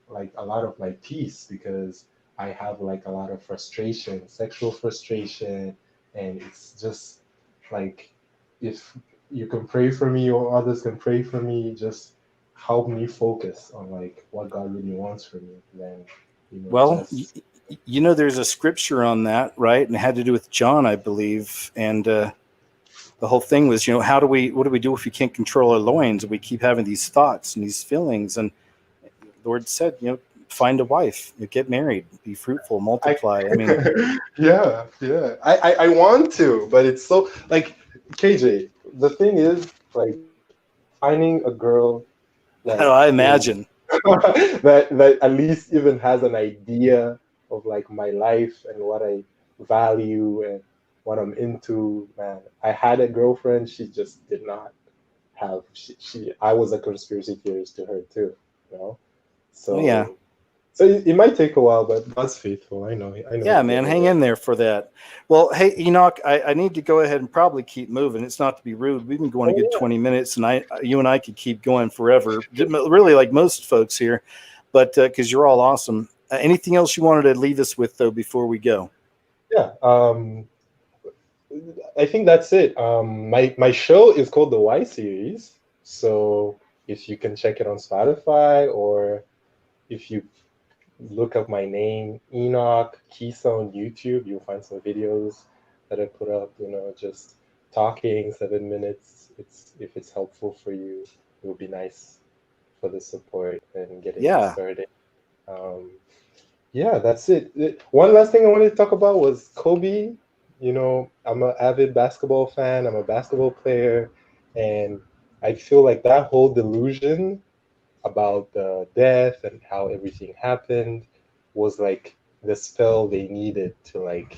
like a lot of my peace, because I have like a lot of frustration, sexual frustration. And it's just like, if you can pray for me or others can pray for me, just help me focus on like what God really wants for me. Then, there's a scripture on that, right? And it had to do with John, I believe. And the whole thing was, what do we do if we can't control our loins? We keep having these thoughts and these feelings. And Lord said, find a wife, get married, be fruitful, multiply. I mean, yeah. I want to, but it's so like KJ. The thing is, like, finding a girl that I is imagine that at least even has an idea of like my life and what I value and what I'm into. Man, I had a girlfriend. She just did not have. I was a conspiracy theorist to her too. So yeah. So it might take a while, but God's faithful. I know. Yeah, man, hang in there for that. Well, hey, Enoch, I need to go ahead and probably keep moving. It's not to be rude. We've been going a good 20 minutes, and you and I could keep going forever, really, like most folks here, but because you're all awesome. Anything else you wanted to leave us with, though, before we go? Yeah, I think that's it. My show is called the Y Series, so if you can check it on Spotify, or if you look up my name, Enoch Kisa, on YouTube, you'll find some videos that I put up. Just talking 7 minutes. If it's helpful for you, it would be nice for the support and getting started. Yeah, that's it. One last thing I wanted to talk about was Kobe. I'm an avid basketball fan. I'm a basketball player, and I feel like that whole delusion about the death and how everything happened was like the spell they needed to like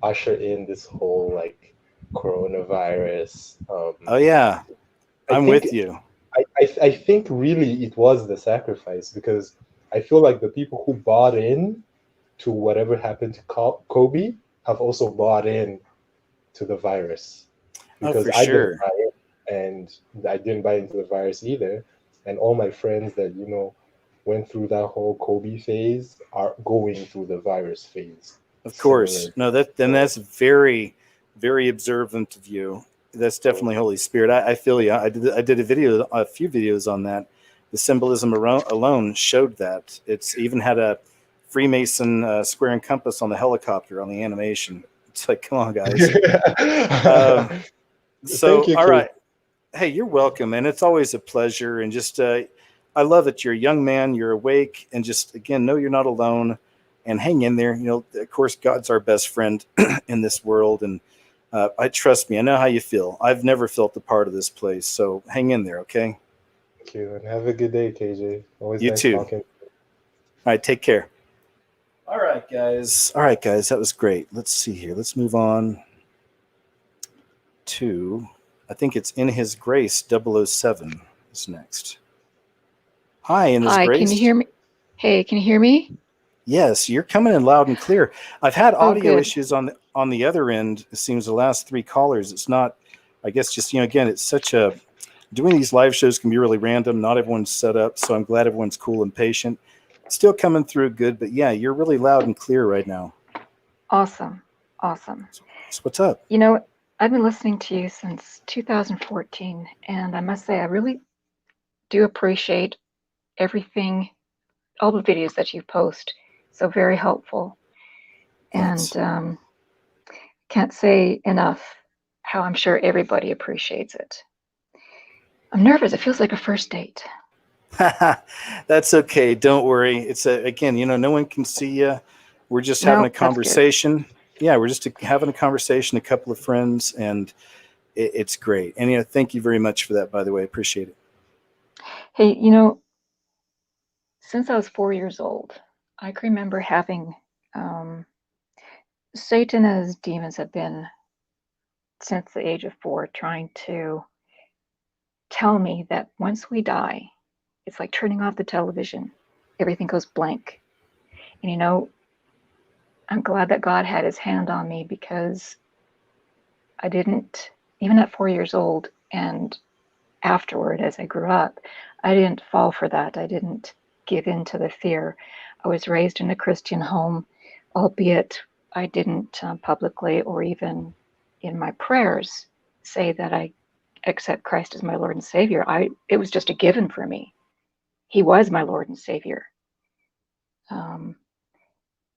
usher in this whole like coronavirus. Oh yeah, I'm with you. I think really it was the sacrifice, because I feel like the people who bought in to whatever happened to Kobe have also bought in to the virus, because I didn't buy it, and I didn't buy into the virus either. And all my friends that went through that whole Kobe phase are going through the virus phase. Of course. No, that's very, very observant of you. That's definitely Holy Spirit. I feel you. I did a few videos on that. The symbolism alone showed that. It's even had a Freemason square and compass on the helicopter on the animation. It's like, come on, guys. So, all right. Hey, you're welcome, man. It's always a pleasure. And just, I love it. You're a young man. You're awake. And just, again, know you're not alone. And hang in there. Of course, God's our best friend in this world. And I trust me. I know how you feel. I've never felt a part of this place. So hang in there, okay? Thank you. And have a good day, KJ. Always you nice too. talking. All right, take care. All right, guys. That was great. Let's see here. Let's move on to, I think it's In His Grace 007 is next. Hi, In His Grace. Can you hear me? Hey, can you hear me? Yes, you're coming in loud and clear. I've had audio issues on the other end. It seems the last 3 callers. It's not, I guess, just, again, it's such a, doing these live shows can be really random. Not everyone's set up, so I'm glad everyone's cool and patient. Still coming through good, but yeah, you're really loud and clear right now. Awesome. So what's up? I've been listening to you since 2014, and I must say I really do appreciate everything, all the videos that you post. So very helpful. Thanks. And can't say enough how I'm sure everybody appreciates it. I'm nervous. It feels like a first date. That's okay. Don't worry. It's again, no one can see you. We're just having a conversation. Yeah, we're just having a conversation, a couple of friends, and it's great. And thank you very much for that, by the way. I appreciate it. Hey, since I was 4 years old, I can remember having Satan and his demons have been, since the age of 4, trying to tell me that once we die, it's like turning off the television. Everything goes blank. And I'm glad that God had his hand on me, because I didn't, even at 4 years old and afterward as I grew up, I didn't fall for that. I didn't give in to the fear. I was raised in a Christian home, albeit I didn't publicly or even in my prayers say that I accept Christ as my Lord and Savior. It was just a given for me. He was my Lord and Savior.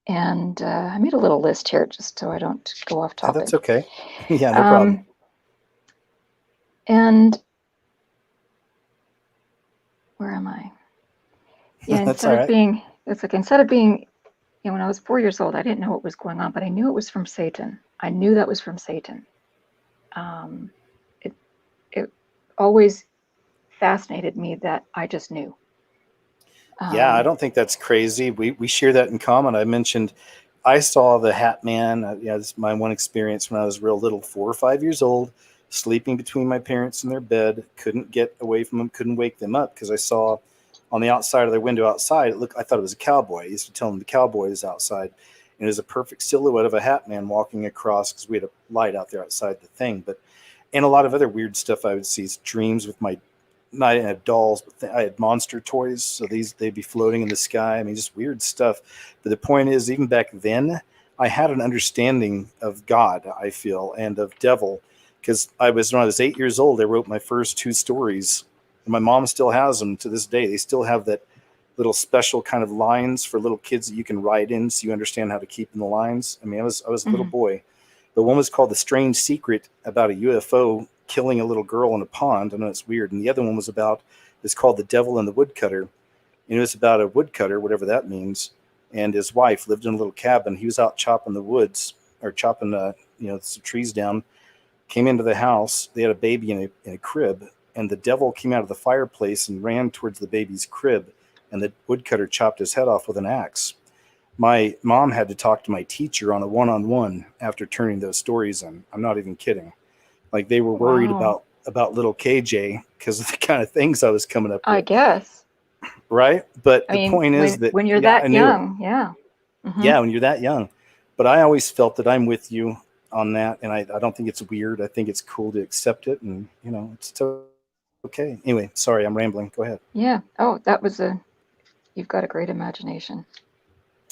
And I made a little list here just so I don't go off topic. Oh, that's okay. Yeah, no problem. And where am I? Yeah, That's all right. instead of being, when I was 4 years old, I didn't know what was going on, but I knew it was from Satan. I knew that was from Satan. It always fascinated me that I just knew. Yeah, I don't think that's crazy. We share that in common. I mentioned I saw the Hat Man. This is my one experience when I was real little, 4 or 5 years old, sleeping between my parents in their bed. Couldn't get away from them. Couldn't wake them up because I saw on the outside of their window outside. I thought it was a cowboy. I used to tell them the cowboy is outside, and it was a perfect silhouette of a Hat Man walking across because we had a light out there outside the thing. And a lot of other weird stuff I would see. Dreams with my. I didn't have dolls, but I had monster toys. So they'd be floating in the sky. I mean, just weird stuff. But the point is, even back then, I had an understanding of God, I feel, and of devil. Because when I was 8 years old, I wrote my first 2 stories. And my mom still has them to this day. They still have that little special kind of lines for little kids that you can write in so you understand how to keep in the lines. I mean, I was a little boy. The one was called The Strange Secret, about a UFO killing a little girl in a pond. I know it's weird. And the other one it's called The Devil and the Woodcutter. And it was about a woodcutter, whatever that means. And his wife lived in a little cabin. He was out chopping the woods or chopping, some trees down, came into the house. They had a baby in a crib, and the devil came out of the fireplace and ran towards the baby's crib. And the woodcutter chopped his head off with an axe. My mom had to talk to my teacher on a one-on-one after turning those stories in. I'm not even kidding. Like they were worried about little KJ because of the kind of things I was coming up with. I guess. Right. But the point is that when you're that young, yeah. Mm-hmm. Yeah, when you're that young. But I always felt that I'm with you on that. And I don't think it's weird. I think it's cool to accept it. And, it's okay. Anyway, sorry, I'm rambling. Go ahead. Yeah. Oh, you've got a great imagination.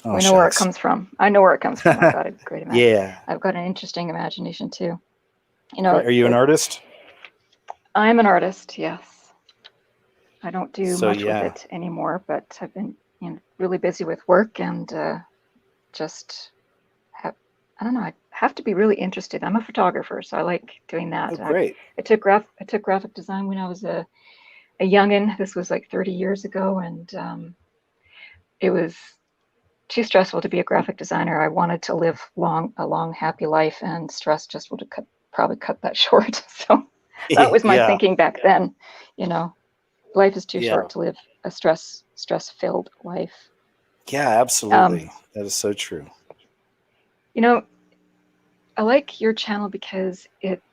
Oh, we know where it comes from. I know where it comes from. I've got a great imagination. Yeah. I've got an interesting imagination too. Are you an artist? I'm an artist, yes. I don't do much with it anymore, but I've been really busy with work and I have to be really interested. I'm a photographer, so I like doing that. Oh, great. I took graphic design when I was a youngin'. This was like 30 years ago, and it was too stressful to be a graphic designer. I wanted to live a long, happy life, and stress just would have probably cut that short. So that was my thinking back then. Life is too short to live a stress-filled life. Yeah, absolutely. That is so true. I like your channel because it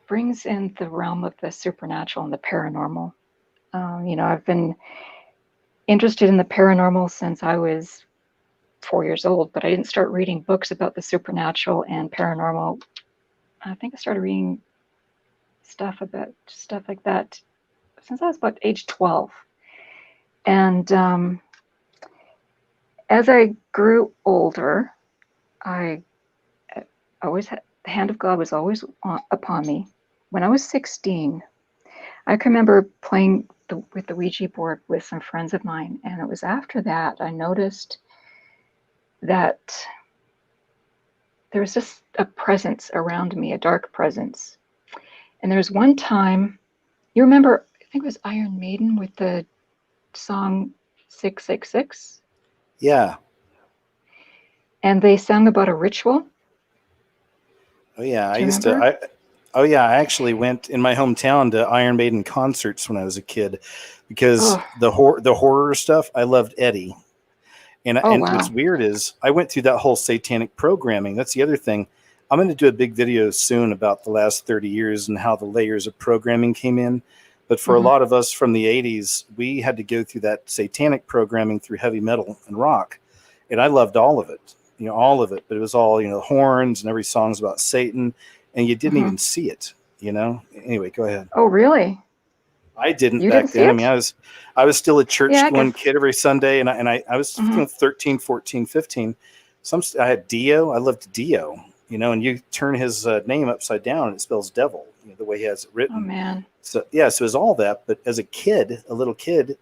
brings in the realm of the supernatural and the paranormal. I've been interested in the paranormal since I was 4 years old, but I didn't start reading books about the supernatural and paranormal. I think I started reading stuff like that since I was about age 12. And as I grew older, I always had the hand of God was always upon me. When I was 16, I can remember playing with the Ouija board with some friends of mine, and it was after that I noticed that there was just a presence around me, a dark presence. And there was one time, you remember, I think it was Iron Maiden with the song 666? Yeah. And they sang about a ritual. Oh, yeah. I actually went in my hometown to Iron Maiden concerts when I was a kid because the horror stuff, I loved Eddie. And what's weird is I went through that whole satanic programming. That's the other thing. I'm going to do a big video soon about the last 30 years and how the layers of programming came in. But for a lot of us from the 80s, we had to go through that satanic programming through heavy metal and rock. And I loved all of it, all of it. But it was all, horns and every song's about Satan. And you didn't even see it, Anyway, go ahead. Oh, really? I didn't back then. I mean, I was still a church going kid every Sunday, and I was 13, 14, 15. I had Dio. I loved Dio, and you turn his name upside down and it spells devil, the way he has it written. Oh, man. So, so it was all that. But as a little kid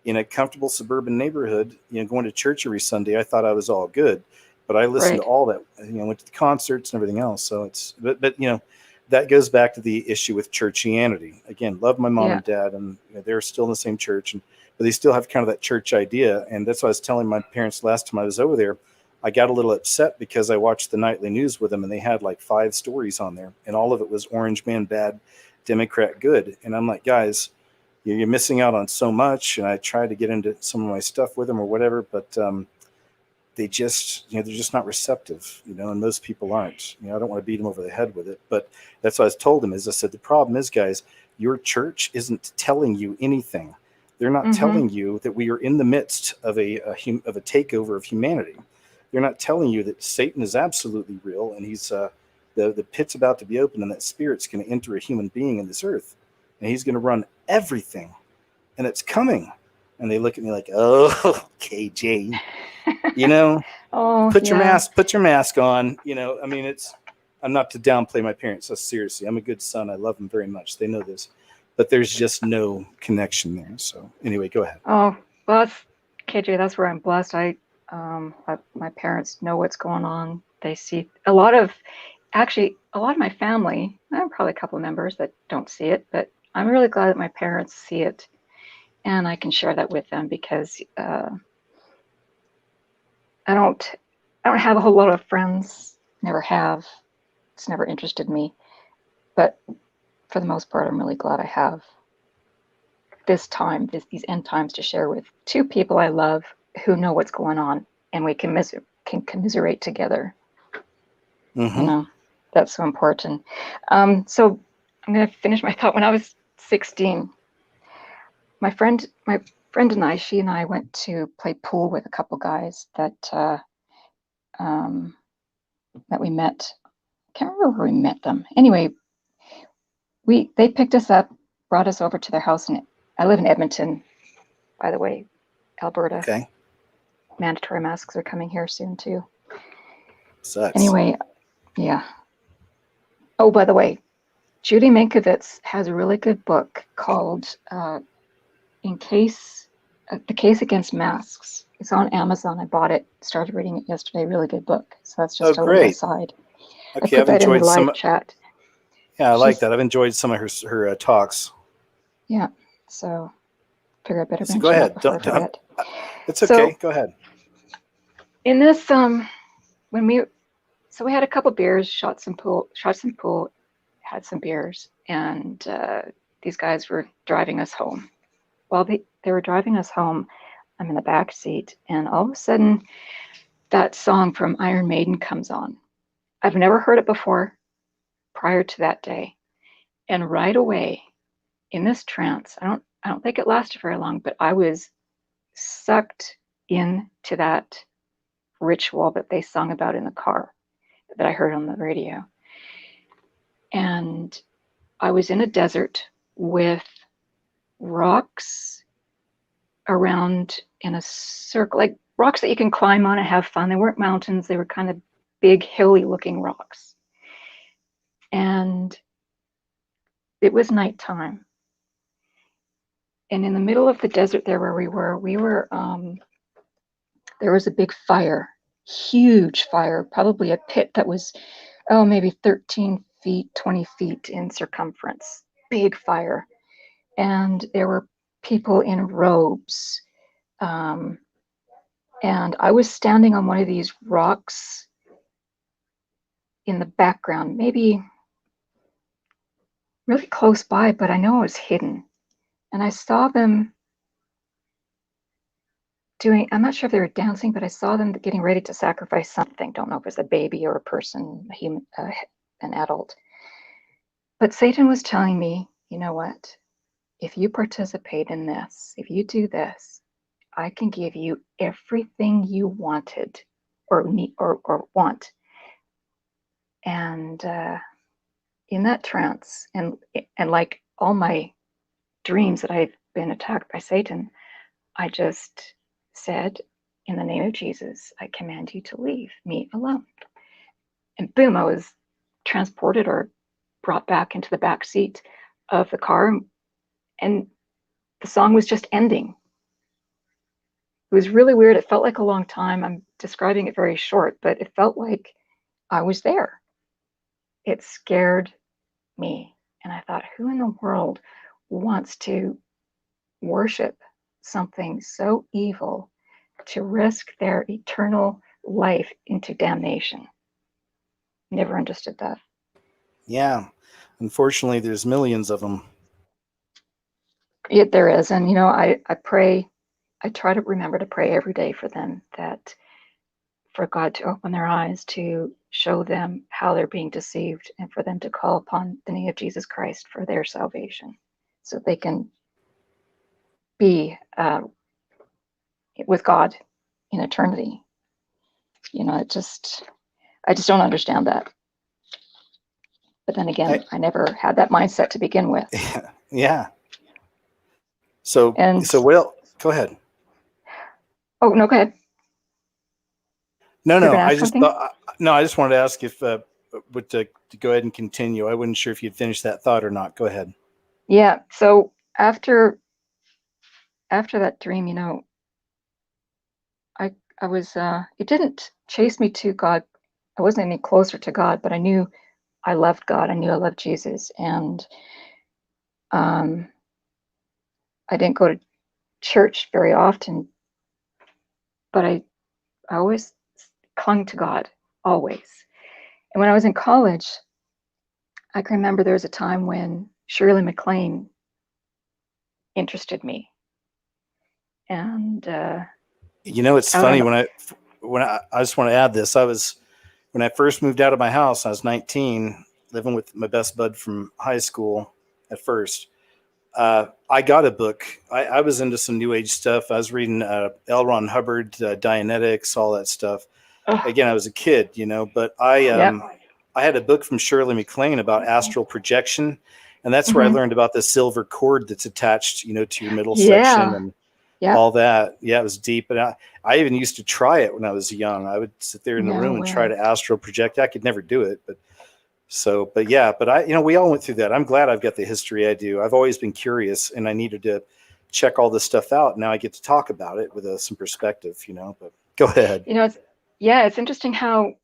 in a comfortable suburban neighborhood, going to church every Sunday, I thought I was all good. But I listened to all that, went to the concerts and everything else. So but that goes back to the issue with churchianity. Again, love my mom and dad, and they're still in the same church. but they still have kind of that church idea. And that's what I was telling my parents last time I was over there. I got a little upset because I watched the nightly news with them, and they had like 5 stories on there, and all of it was orange man bad, Democrat good. And I'm like, guys, you're missing out on so much. And I tried to get into some of my stuff with them or whatever, but they just, they're just not receptive, and most people aren't. I don't want to beat them over the head with it, but that's what I told them. Is I said, the problem is, guys, your church isn't telling you anything. They're not telling you that we are in the midst of a takeover of humanity. They're not telling you that Satan is absolutely real, and he's the pit's about to be open, and that spirit's going to enter a human being in this earth, and he's going to run everything, and it's coming. And they look at me like, oh, KJ, Oh, put your mask on. I mean, I'm not to downplay my parents. So seriously, I'm a good son. I love them very much. They know this, but there's just no connection there. So anyway, go ahead. Oh, well, KJ, that's where I'm blessed. My parents know what's going on. They see a lot of my family. I have probably a couple of members that don't see it, but I'm really glad that my parents see it, and I can share that with them, because I don't have a whole lot of friends. Never have. It's never interested me. But for the most part, I'm really glad I have these end times to share with 2 people I love who know what's going on, and we can commiserate together. That's so important. So I'm going to finish my thought. When I was 16, my friend and I went to play pool with a couple guys that we met. I can't remember where we met them. Anyway, they picked us up, brought us over to their house, and I live in Edmonton, by the way, Alberta. Okay. Mandatory masks are coming here soon too. Sucks. Anyway, yeah. Oh, by the way, Judy Minkowitz has a really good book called The Case Against Masks. It's on Amazon. I bought it, started reading it yesterday. Really good book. So that's just a little aside. Okay, I put that in the live chat. Yeah, I like that. I've enjoyed some of her talks. Yeah, so figure I better mention go ahead. that before I forget. It's okay. Go ahead. In this, we had a couple beers, shot some pool, had some beers, and these guys were driving us home. While they were driving us home, I'm in the back seat, and all of a sudden, that song from Iron Maiden comes on. I've never heard it before prior to that day. And right away, in this trance, I don't think it lasted very long, but I was sucked into that ritual that they sung about in the car, that I heard on the radio. And I was in a desert with rocks around in a circle, like rocks that you can climb on and have fun. They weren't mountains. They were kind of big, hilly looking rocks. And it was nighttime. And in the middle of the desert there where we were, there was a big fire, huge fire, probably a pit that was, maybe 13 feet, 20 feet in circumference, big fire. And there were people in robes. And I was standing on one of these rocks in the background, maybe really close by, but I know it was hidden. And I saw them I'm not sure if they were dancing, but I saw them getting ready to sacrifice something. Don't know if it was a baby or a person, a human, an adult. But Satan was telling me, you know what? If you participate in this, if you do this, I can give you everything you wanted or need or want. And in that trance, and like all my dreams that I've been attacked by Satan, I just said, in the name of Jesus, I command you to leave me alone. And boom, I was transported or brought back into the back seat of the car, and the song was just ending. It was really weird. It felt like a long time. I'm describing it very short, but it felt like I was there. It scared me. And I thought, who in the world wants to worship something so evil to risk their eternal life into damnation? Never understood that. Yeah. Unfortunately, there's millions of them. Yet there is. And, you know, I pray, I try to remember to pray every day for them, that for God to open their eyes, to show them how they're being deceived, and for them to call upon the name of Jesus Christ for their salvation, so they can be with God in eternity. You know, I just don't understand that. But then again, I never had that mindset to begin with. Yeah. So well, go ahead. Oh, no, go ahead. No, I just wanted to ask if to go ahead and continue. I wasn't sure if you'd finished that thought or not. Go ahead. Yeah. So after that dream, you know, I was it didn't chase me to God. I wasn't any closer to God, but I knew I loved God. I knew I loved Jesus, and I didn't go to church very often, but I always clung to God, always. And when I was in college, I can remember there was a time when Shirley MacLaine interested me. And you know, it's funny when I just want to add this. When I first moved out of my house, I was 19, living with my best bud from high school at first. I got a book. I was into some New Age stuff. I was reading L. Ron Hubbard, Dianetics, all that stuff. Again, I was a kid, you know, but I had a book from Shirley MacLaine about astral projection, and that's where I learned about the silver cord that's attached, you know, to your middle section and all that. Yeah, it was deep. And I even used to try it when I was young. I would sit there in the room and try to astral project. I could never do it, but we all went through that. I'm glad I've got the history I do. I've always been curious, and I needed to check all this stuff out. Now I get to talk about it with some perspective, you know, but go ahead. You know, it's interesting how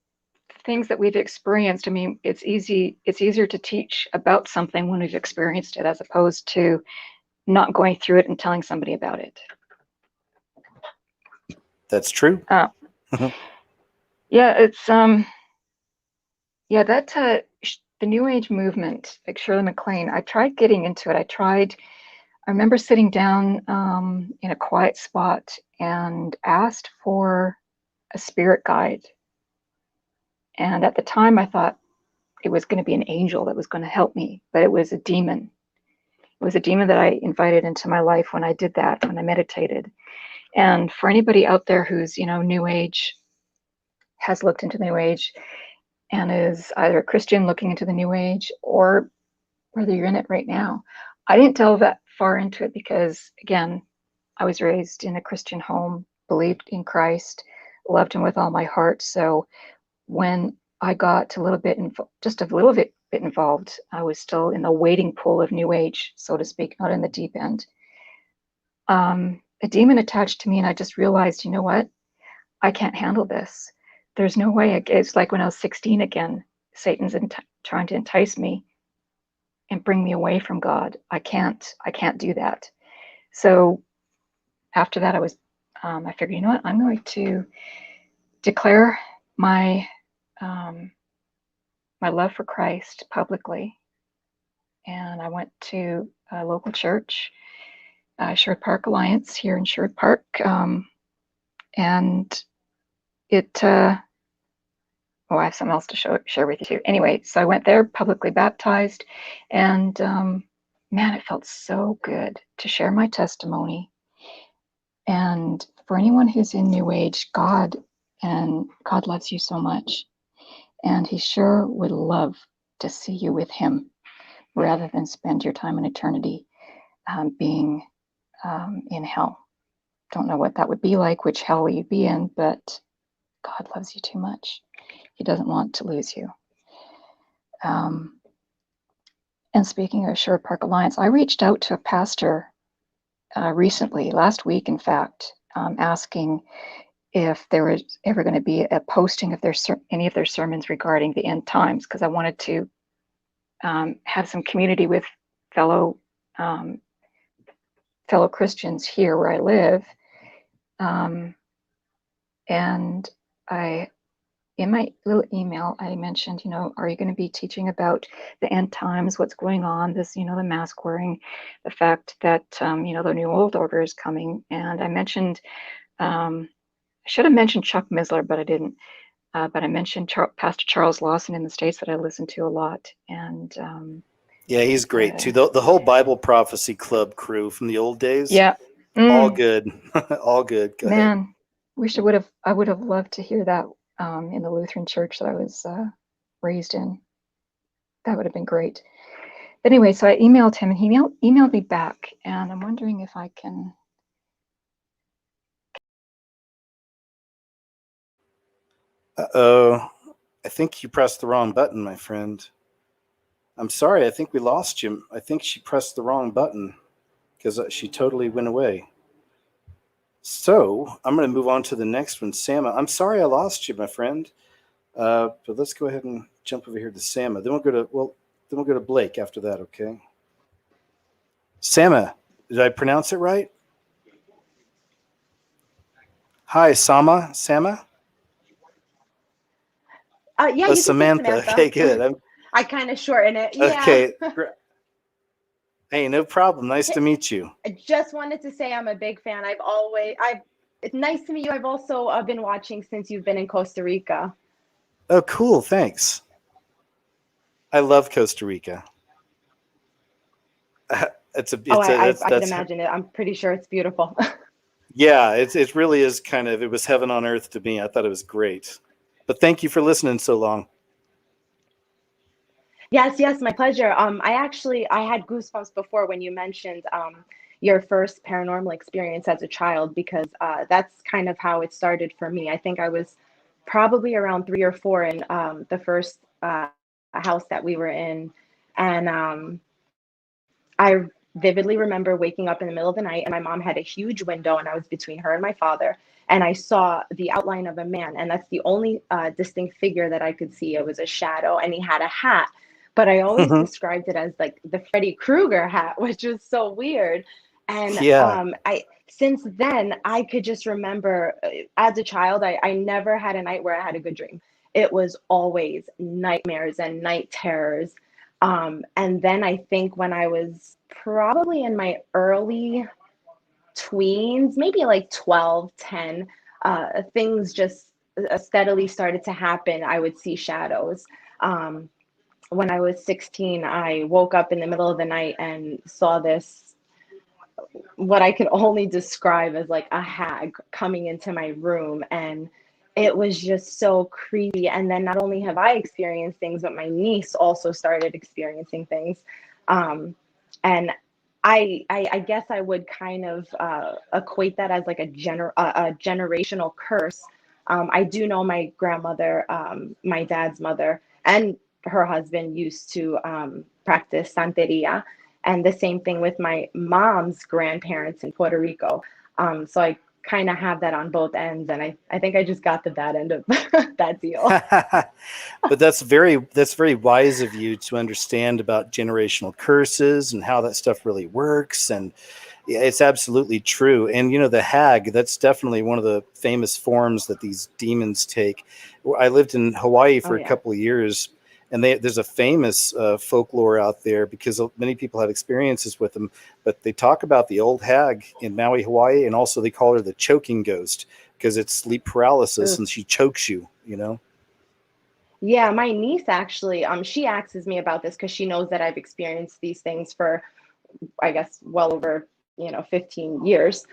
things that we've experienced, I mean, it's easier to teach about something when we've experienced it, as opposed to not going through it and telling somebody about it. That's true. Yeah, it's that the New Age movement, like Shirley MacLaine, I tried getting into it. I remember sitting down in a quiet spot and asked for a spirit guide. And at the time, I thought it was going to be an angel that was going to help me, but it was a demon. It was a demon that I invited into my life when I did that, when I meditated. And for anybody out there who's, you know, New Age, has looked into New Age, and is either a Christian looking into the New Age, or whether you're in it right now, I didn't delve that far into it because, again, I was raised in a Christian home, believed in Christ, loved him with all my heart. So when I got just a little bit involved, I was still in the wading pool of New Age, so to speak, not in the deep end. A demon attached to me, and I just realized, you know what? I can't handle this. There's no way. It's like when I was 16 again, Satan's trying to entice me and bring me away from God. I can't do that. So after that, I figured, you know what? I'm going to declare my my love for Christ publicly. And I went to a local church, Sherwood Park Alliance here in Sherwood Park. And it, I have something else to share with you too. Anyway, so I went there, publicly baptized, and man, it felt so good to share my testimony. And for anyone who's in New Age, God loves you so much, and he sure would love to see you with him rather than spend your time in eternity being in hell. Don't know what that would be like, which hell will you be in, but God loves you too much. He doesn't want to lose you. And speaking of Sherwood Park Alliance, I reached out to a pastor recently, last week, in fact, asking if there was ever going to be a posting of any of their sermons regarding the end times, because I wanted to have some community with fellow fellow Christians here where I live. And in my little email, I mentioned, are you going to be teaching about the end times, what's going on, this, the mask wearing, the fact that, the new world order is coming. And I mentioned, I should have mentioned Chuck Missler, but I didn't. But I mentioned Pastor Charles Lawson in the States that I listen to a lot. And yeah, he's great too. The whole Bible Prophecy Club crew from the old days. Yeah. All good. All good. Go Man, ahead. I would have loved to hear that in the Lutheran church that I was raised in. That would have been great. But anyway, so I emailed him and he emailed me back, and I'm wondering if I can. Uh-oh. I think you pressed the wrong button, my friend. I'm sorry. I think we lost you. I think she pressed the wrong button because she totally went away. So I'm going to move on to the next one, Sama. I'm sorry I lost you, my friend. But let's go ahead and jump over here to Sama. Then we'll go to Blake after that, okay? Sama, did I pronounce it right? Hi, Sama. Yeah, you Samantha. can say Samantha. Okay, good. I kind of shorten it. Yeah. Okay. Hey, no problem. Nice to meet you. I just wanted to say I'm a big fan. It's nice to meet you. I've also been watching since you've been in Costa Rica. Oh, cool. Thanks. I love Costa Rica. I can imagine it. I'm pretty sure it's beautiful. Yeah, it really is it was heaven on earth to me. I thought it was great. But thank you for listening so long. Yes, my pleasure. I had goosebumps before when you mentioned your first paranormal experience as a child, because that's kind of how it started for me. I think I was probably around 3 or 4 in the first house that we were in, and I vividly remember waking up in the middle of the night, and my mom had a huge window, and I was between her and my father, and I saw the outline of a man, and that's the only distinct figure that I could see. It was a shadow, and he had a hat. But I always described it as like the Freddy Krueger hat, which was so weird. And since then, I could just remember as a child, I never had a night where I had a good dream. It was always nightmares and night terrors. And then I think when I was probably in my early tweens, maybe like 12, 10, things just steadily started to happen. I would see shadows. When I was 16, I woke up in the middle of the night and saw this, what I could only describe as like a hag coming into my room. And it was just so creepy. And then not only have I experienced things, but my niece also started experiencing things. And I guess I would kind of equate that as like a generational curse. I do know my grandmother, my dad's mother, and her husband used to practice Santeria, and the same thing with my mom's grandparents in Puerto Rico. So I kind of have that on both ends, and I think I just got the bad end of that deal. But that's very wise of you to understand about generational curses and how that stuff really works. And yeah, it's absolutely true. And the hag, that's definitely one of the famous forms that these demons take. I lived in Hawaii for a couple of years, and there's a famous folklore out there because many people have experiences with them. But they talk about the old hag in Maui, Hawaii, and also they call her the choking ghost because it's sleep paralysis and she chokes you, Yeah, my niece actually, she asks me about this because she knows that I've experienced these things for, I guess, well over 15 years.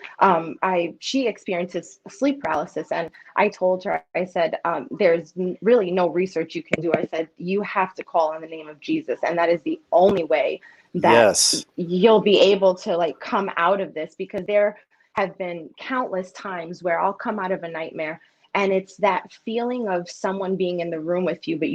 She experiences sleep paralysis, and I told her, I said, there's really no research you can do. I said, you have to call on the name of Jesus, and that is the only way that you'll be able to like come out of this, because there have been countless times where I'll come out of a nightmare and it's that feeling of someone being in the room with you, but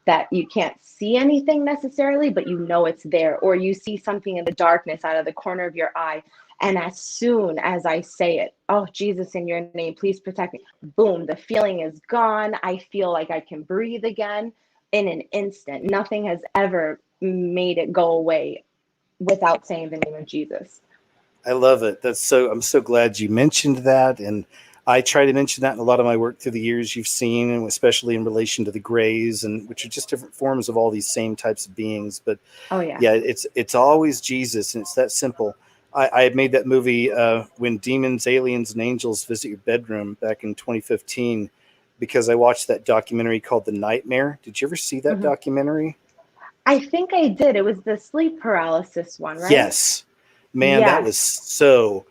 that you can't see anything necessarily, but it's there, or you see something in the darkness out of the corner of your eye. And as soon as I say it, oh, Jesus, in your name, please protect me, boom, the feeling is gone. I feel like I can breathe again in an instant. Nothing has ever made it go away without saying the name of Jesus. I love it. I'm so glad you mentioned that. And I try to mention that in a lot of my work through the years you've seen, and especially in relation to the grays, and which are just different forms of all these same types of beings. But Oh yeah. yeah, it's always Jesus, and it's that simple. I had made that movie When Demons, Aliens, and Angels Visit Your Bedroom back in 2015 because I watched that documentary called The Nightmare. Did you ever see that documentary? I think I did. It was the sleep paralysis one, right? Yes. Man, that was Yes. so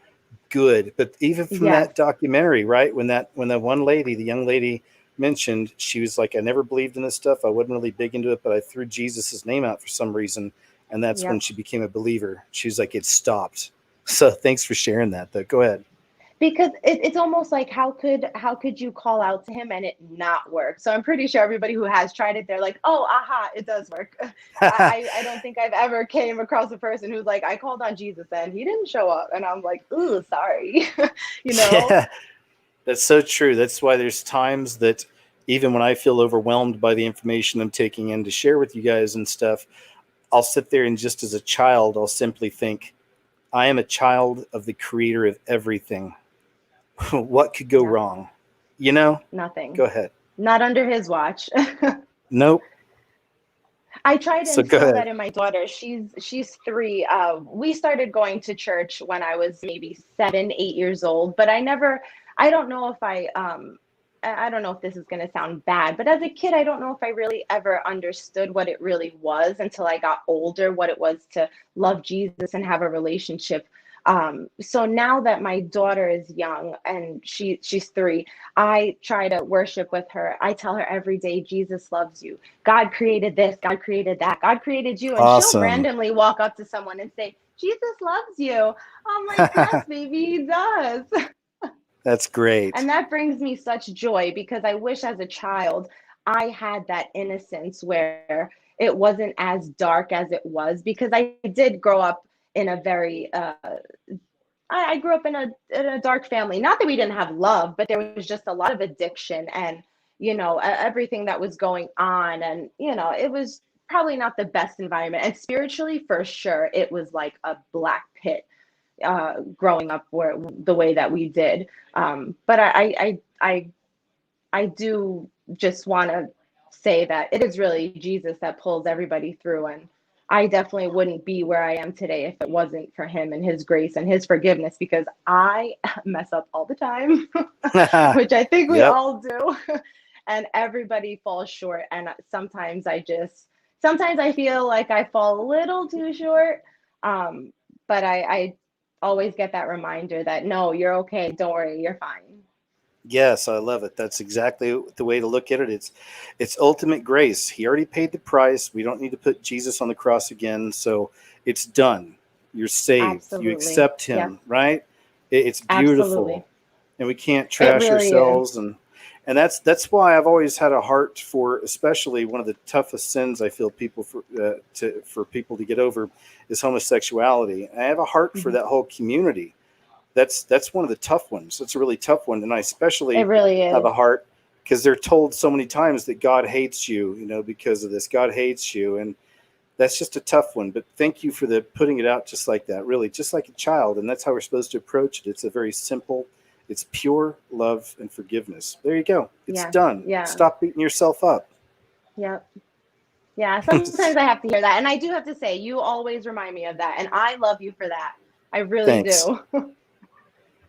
good. But even from Yes. that documentary, right, when that one lady, the young lady mentioned, she was like, I never believed in this stuff. I wasn't really big into it, but I threw Jesus's name out for some reason. And that's when Yep. she became a believer. She was like, it stopped. So thanks for sharing that, though. Go ahead. Because it's almost like how could you call out to him and it not work? So I'm pretty sure everybody who has tried it, they're like, oh, aha, it does work. I don't think I've ever came across a person who's like, I called on Jesus and he didn't show up, and I'm like, ooh, sorry. You know? Yeah, that's so true. That's why there's times that even when I feel overwhelmed by the information I'm taking in to share with you guys and stuff, I'll sit there and just as a child, I'll simply think, I am a child of the creator of everything. What could go Yeah. wrong? You know? Nothing. Go ahead. Not under his watch. Nope. I try to So go instill that ahead. in my daughter. She's 3. We started going to church when I was maybe 7, 8 years old, but I don't know if I don't know if this is going to sound bad, but as a kid, I don't know if I really ever understood what it really was until I got older, what it was to love Jesus and have a relationship. So now that my daughter is young and she's 3, I try to worship with her. I tell her every day, Jesus loves you. God created this, God created that, God created you. And she'll Awesome. randomly walk up to someone and say, Jesus loves you. I'm like, yes, baby, he does. That's great. And that brings me such joy because I wish as a child I had that innocence where it wasn't as dark as it was, because I did grow up in a very I grew up in a dark family. Not that we didn't have love, but there was just a lot of addiction and, everything that was going on. And, it was probably not the best environment. And spiritually, for sure, it was like a black pit growing up the way that we did. But I do just want to say that it is really Jesus that pulls everybody through. And I definitely wouldn't be where I am today if it wasn't for him and his grace and his forgiveness, because I mess up all the time, which I think we Yep. all do. And everybody falls short. And sometimes I feel like I fall a little too short. But I always get that reminder that no, you're okay. Don't worry, you're fine. Yes, I love it. That's exactly the way to look at it. It's ultimate grace. He already paid the price. We don't need to put Jesus on the cross again. So it's done. You're saved. You Absolutely. accept Yeah, him, right? It's beautiful. absolutely. And we can't It trash really is. ourselves, and that's why I've always had a heart for, especially one of the toughest sins I feel people for people to get over is homosexuality. I have a heart for Mhm. that whole community. That's one of the tough ones. That's a really tough one, and I It especially really have a is. heart because they're told so many times that God hates you, because of this. God hates you, and that's just a tough one. But thank you for the putting it out just like that, really, just like a child, and that's how we're supposed to approach it. It's a very simple, it's pure love and forgiveness. There you go. It's Yeah, done. yeah, Stop beating yourself up. yep. Yeah, sometimes I have to hear that. And I do have to say, you always remind me of that. And I love you for that. I really Thanks. do. I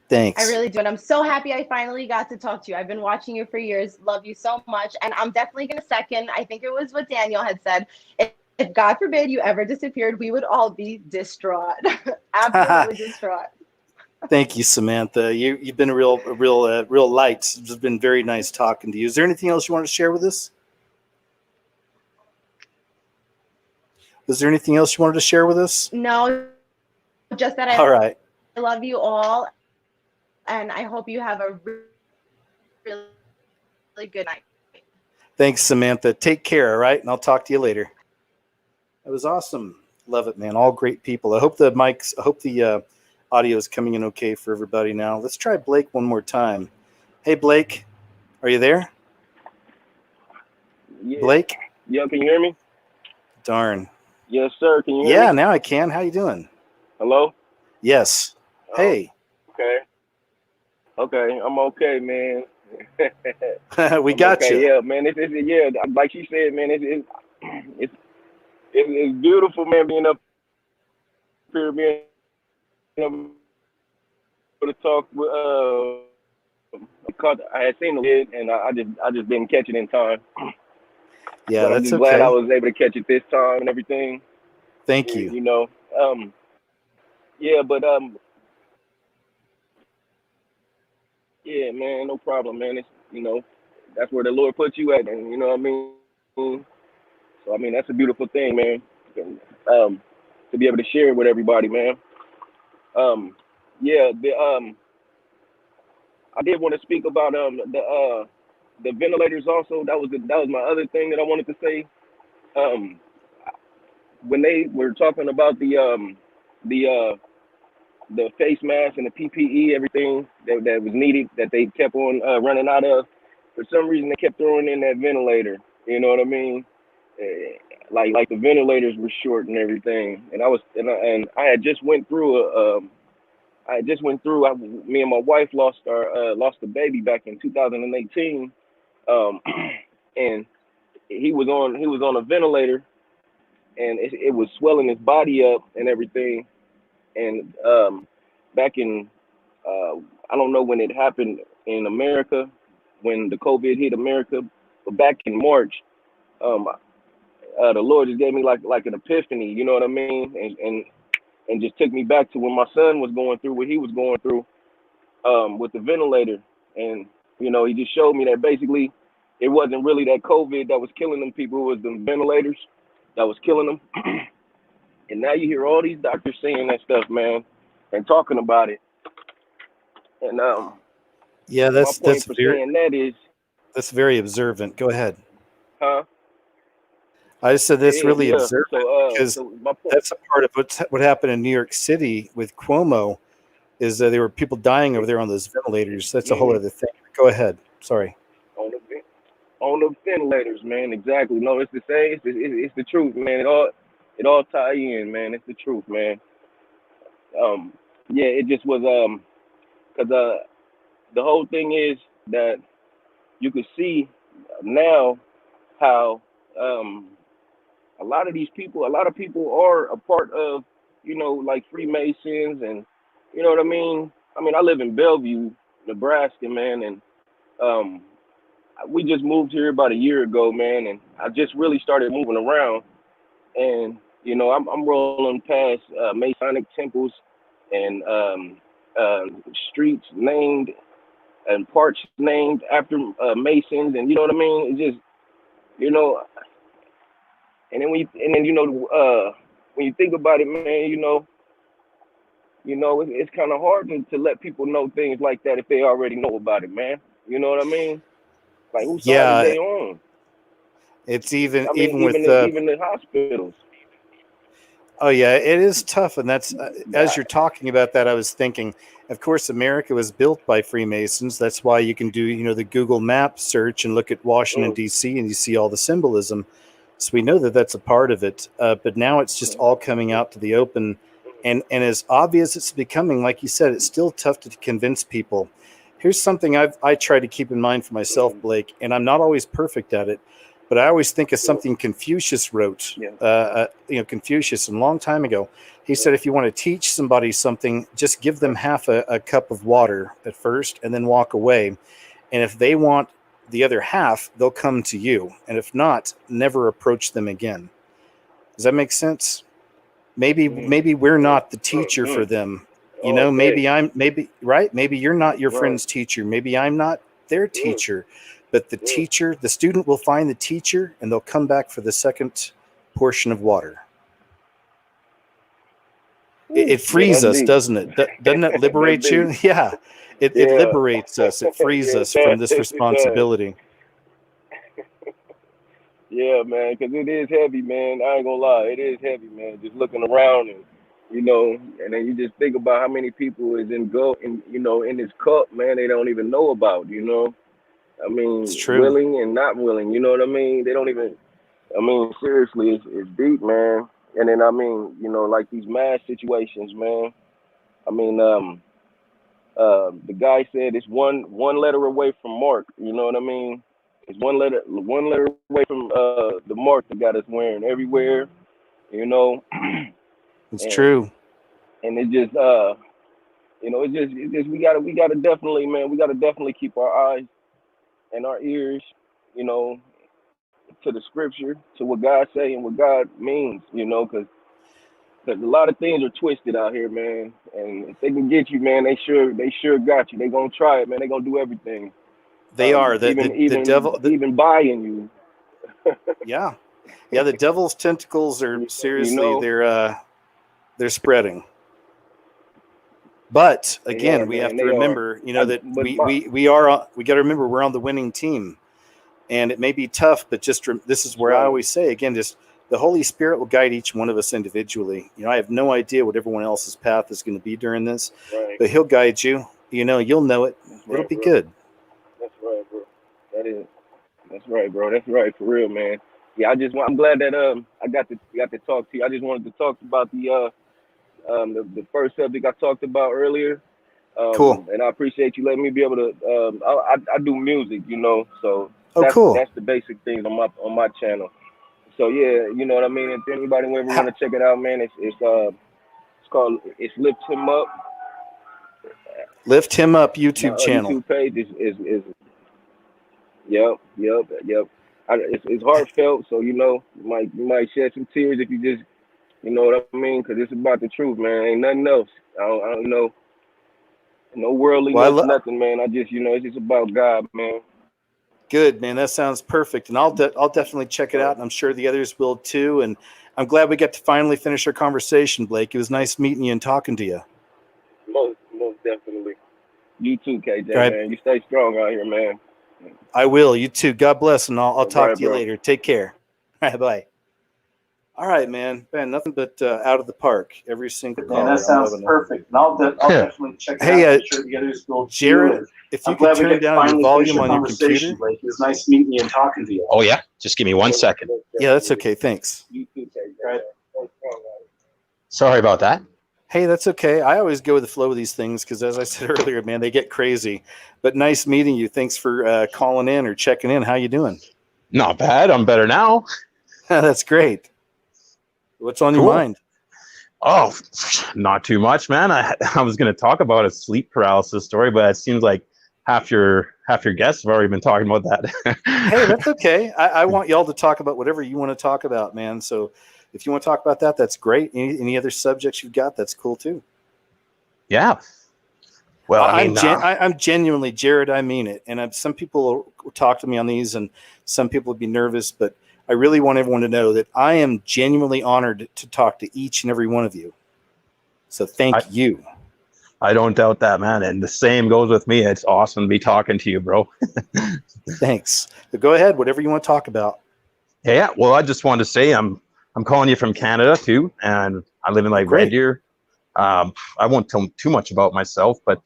Thanks. really do. And I'm so happy I finally got to talk to you. I've been watching you for years. Love you so much. And I'm definitely going to second, I think it was what Daniel had said. If God forbid you ever disappeared, we would all be distraught. Absolutely distraught. Thank you, Samantha. You've been a real light. It's been very nice talking to you. Is there anything else you want to share with us? Was there anything else you wanted to share with us? No, just that All right. I love you all. And I hope you have a really, really good night. Thanks, Samantha. Take care, all right? And I'll talk to you later. That was awesome. Love it, man. All great people. I hope the audio is coming in okay for everybody now. Let's try Blake one more time. Hey, Blake, are you there? Yeah. Blake? Yeah, can you hear me? Darn. Yes, sir. Can you hear Yeah, me? now I can. How you doing? Hello? Yes. Hey. Okay, I'm okay, man. We I'm got okay. you. Yeah, man. It's yeah, like she said, man. It's beautiful, man. Being up here, being able to talk with because I had seen it and I just didn't catch it in time. Yeah, But I'm that's just glad I okay. was able to catch it this time and everything. Thank you. You know, yeah, but yeah, man, no problem, man. It's that's where the Lord put you at, and you know what I mean. So I mean, that's a beautiful thing, man. To be able to share it with everybody, man. Yeah, I did want to speak about the ventilators also. That was my other thing that I wanted to say. Um, when they were talking about the the face mask and the PPE, everything that was needed that they kept on running out of. For some reason, they kept throwing in that ventilator. You know what I mean? Like the ventilators were short and everything. And I had just went through me and my wife lost a baby back in 2018, and he was on a ventilator, and it was swelling his body up and everything. And back in I don't know when it happened in America, when the COVID hit America, but back in March, the Lord just gave me like an epiphany, you know what I mean, and just took me back to when my son was going through what he was going through with the ventilator, and he just showed me that basically it wasn't really that COVID that was killing them people, it was the ventilators that was killing them. And now you hear all these doctors saying that stuff, man, and talking about it. And yeah, my point for saying that is, that's very observant. Go ahead. huh? I just said that's really Yeah. observant because So my point. that's a part of what happened in New York City with Cuomo is that there were people dying over there on those ventilators. That's a whole other thing. Go ahead. Sorry. On the ventilators, man. Exactly. No, it's the same. It's the truth, man. It all tie in, man. It's the truth, man. Yeah. It just was because the whole thing is that you could see now how a lot of people are a part of, like Freemasons, and you know what I mean. I mean, I live in Bellevue, Nebraska, man, and we just moved here about a year ago, man, and I just really started moving around, and I'm rolling past Masonic temples and streets named and parks named after Masons, and you know what I mean. It's just you know, and then when you think about it, man, it's kind of hard to let people know things like that if they already know about it, man. You know what I mean? Like, whose side is Yeah, they on? it's I mean, even with even the hospitals. oh yeah, it is tough, and that's as you're talking about that, I was thinking. Of course, America was built by Freemasons. That's why you can do the Google Map search and look at Washington D.C. and you see all the symbolism. So we know that that's a part of it. But now it's just all coming out to the open, and as obvious it's becoming, like you said, it's still tough to convince people. Here's something I try to keep in mind for myself, Blake, and I'm not always perfect at it. But I always think of something Confucius wrote. Confucius a long time ago. He said, if you want to teach somebody something, just give them half a cup of water at first and then walk away. And if they want the other half, they'll come to you. And if not, never approach them again. Does that make sense? Maybe we're not the teacher for them. Maybe you're not your friend's teacher. Maybe I'm not their teacher. But the student will find the teacher, and they'll come back for the second portion of water. It frees us, doesn't it? Doesn't it liberate you? Yeah, it liberates us. It frees us from this responsibility. Yeah, man, because it is heavy, man. I ain't gonna lie, it is heavy, man. Just looking around and and then you just think about how many people is in this cult, man. They don't even know about, I mean, it's true. Willing and not willing, you know what I mean? They don't even. I mean, seriously, it's deep, man. And then I mean, like these mass situations, man. I mean, the guy said it's one letter away from Mark. You know what I mean? It's one letter away from the mark that got us wearing everywhere. You know, It's and true. it just you know, it's just we gotta definitely, man, we gotta definitely keep our eyes and our ears, you know, to the scripture, to what God say and what God means, you know, because a lot of things are twisted out here, man. And if they can get you, man, they sure got you. They gonna try it, man. They gonna do everything. They are the devil. Even buying you. Yeah, the devil's tentacles are seriously, You know? they're spreading. But again, we man, have to remember, you know, that we got to remember we're on the winning team, and it may be tough, but just this is where I always say again, just the Holy Spirit will guide each one of us individually. You know, I have no idea what everyone else's path is going to be during this, but He'll guide you. You know, you'll know it. It'll be good. That's right, bro. That's right, bro. That's right, for real, man. Yeah, I'm glad that I got to talk to you. I just wanted to talk about the first subject I talked about earlier. Cool. And I appreciate you letting me be able to. I do music, you know, so cool. That's the basic things on my channel. So yeah, you know what I mean. If anybody ever want to check it out, man, it's called Lift Him Up. Lift Him Up YouTube channel. YouTube page is yep. It's heartfelt, so you know you might shed some tears if you just, you know what I mean, because it's about the truth, man. Ain't nothing else. I don't know. No worldliness, nothing, man. I just, you know, it's just about God, man. Good, man. That sounds perfect, and I'll definitely check it out, and I'm sure the others will too. And I'm glad we got to finally finish our conversation, Blake. It was nice meeting you and talking to you. Most definitely. You too, KJ, man. You stay strong out here, man. I will. You too. God bless, and I'll talk to you later. Take care. All right, bye. All right, man. Nothing but out of the park. Every single call. That sounds perfect. And I'll definitely check it out. Hey, Sure the others will Jared, if you could turn down your volume on your computer. Blake. It was nice meeting you and talking to you. Oh, yeah? Just give me 1 second. Yeah, that's okay. Thanks. Sorry about that. Hey, that's okay. I always go with the flow of these things because, as I said earlier, man, they get crazy. But nice meeting you. Thanks for calling in or checking in. How you doing? Not bad. I'm better now. That's great. What's on your mind? Oh, not too much, man. I was going to talk about a sleep paralysis story, but it seems like half your guests have already been talking about that. Hey, that's okay. I want y'all to talk about whatever you want to talk about, man. So if you want to talk about that, that's great. Any other subjects you've got, that's cool too. Yeah. Well, I'm genuinely, Jared, I mean it. And some people will talk to me on these, and some people would be nervous, but I really want everyone to know that I am genuinely honored to talk to each and every one of you. So thank you. I don't doubt that, man. And the same goes with me. It's awesome to be talking to you, bro. Thanks. But go ahead, whatever you want to talk about. Yeah. Well, I just wanted to say I'm calling you from Canada too, and I live in Red Deer. I won't tell too much about myself, but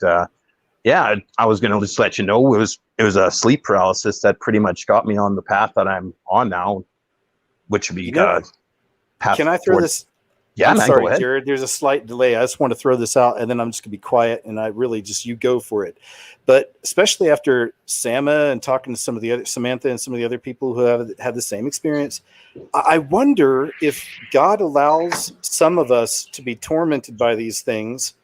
yeah, I was going to just let you know it was a sleep paralysis that pretty much got me on the path that I'm on now, which would be path. Can I throw this? Yeah, I'm man, sorry, go ahead. Jared. There's a slight delay. I just want to throw this out, and then I'm just going to be quiet, and I really just you go for it. But especially after Sama and talking to some of the other Samantha and some of the other people who have had the same experience, I wonder if God allows some of us to be tormented by these things,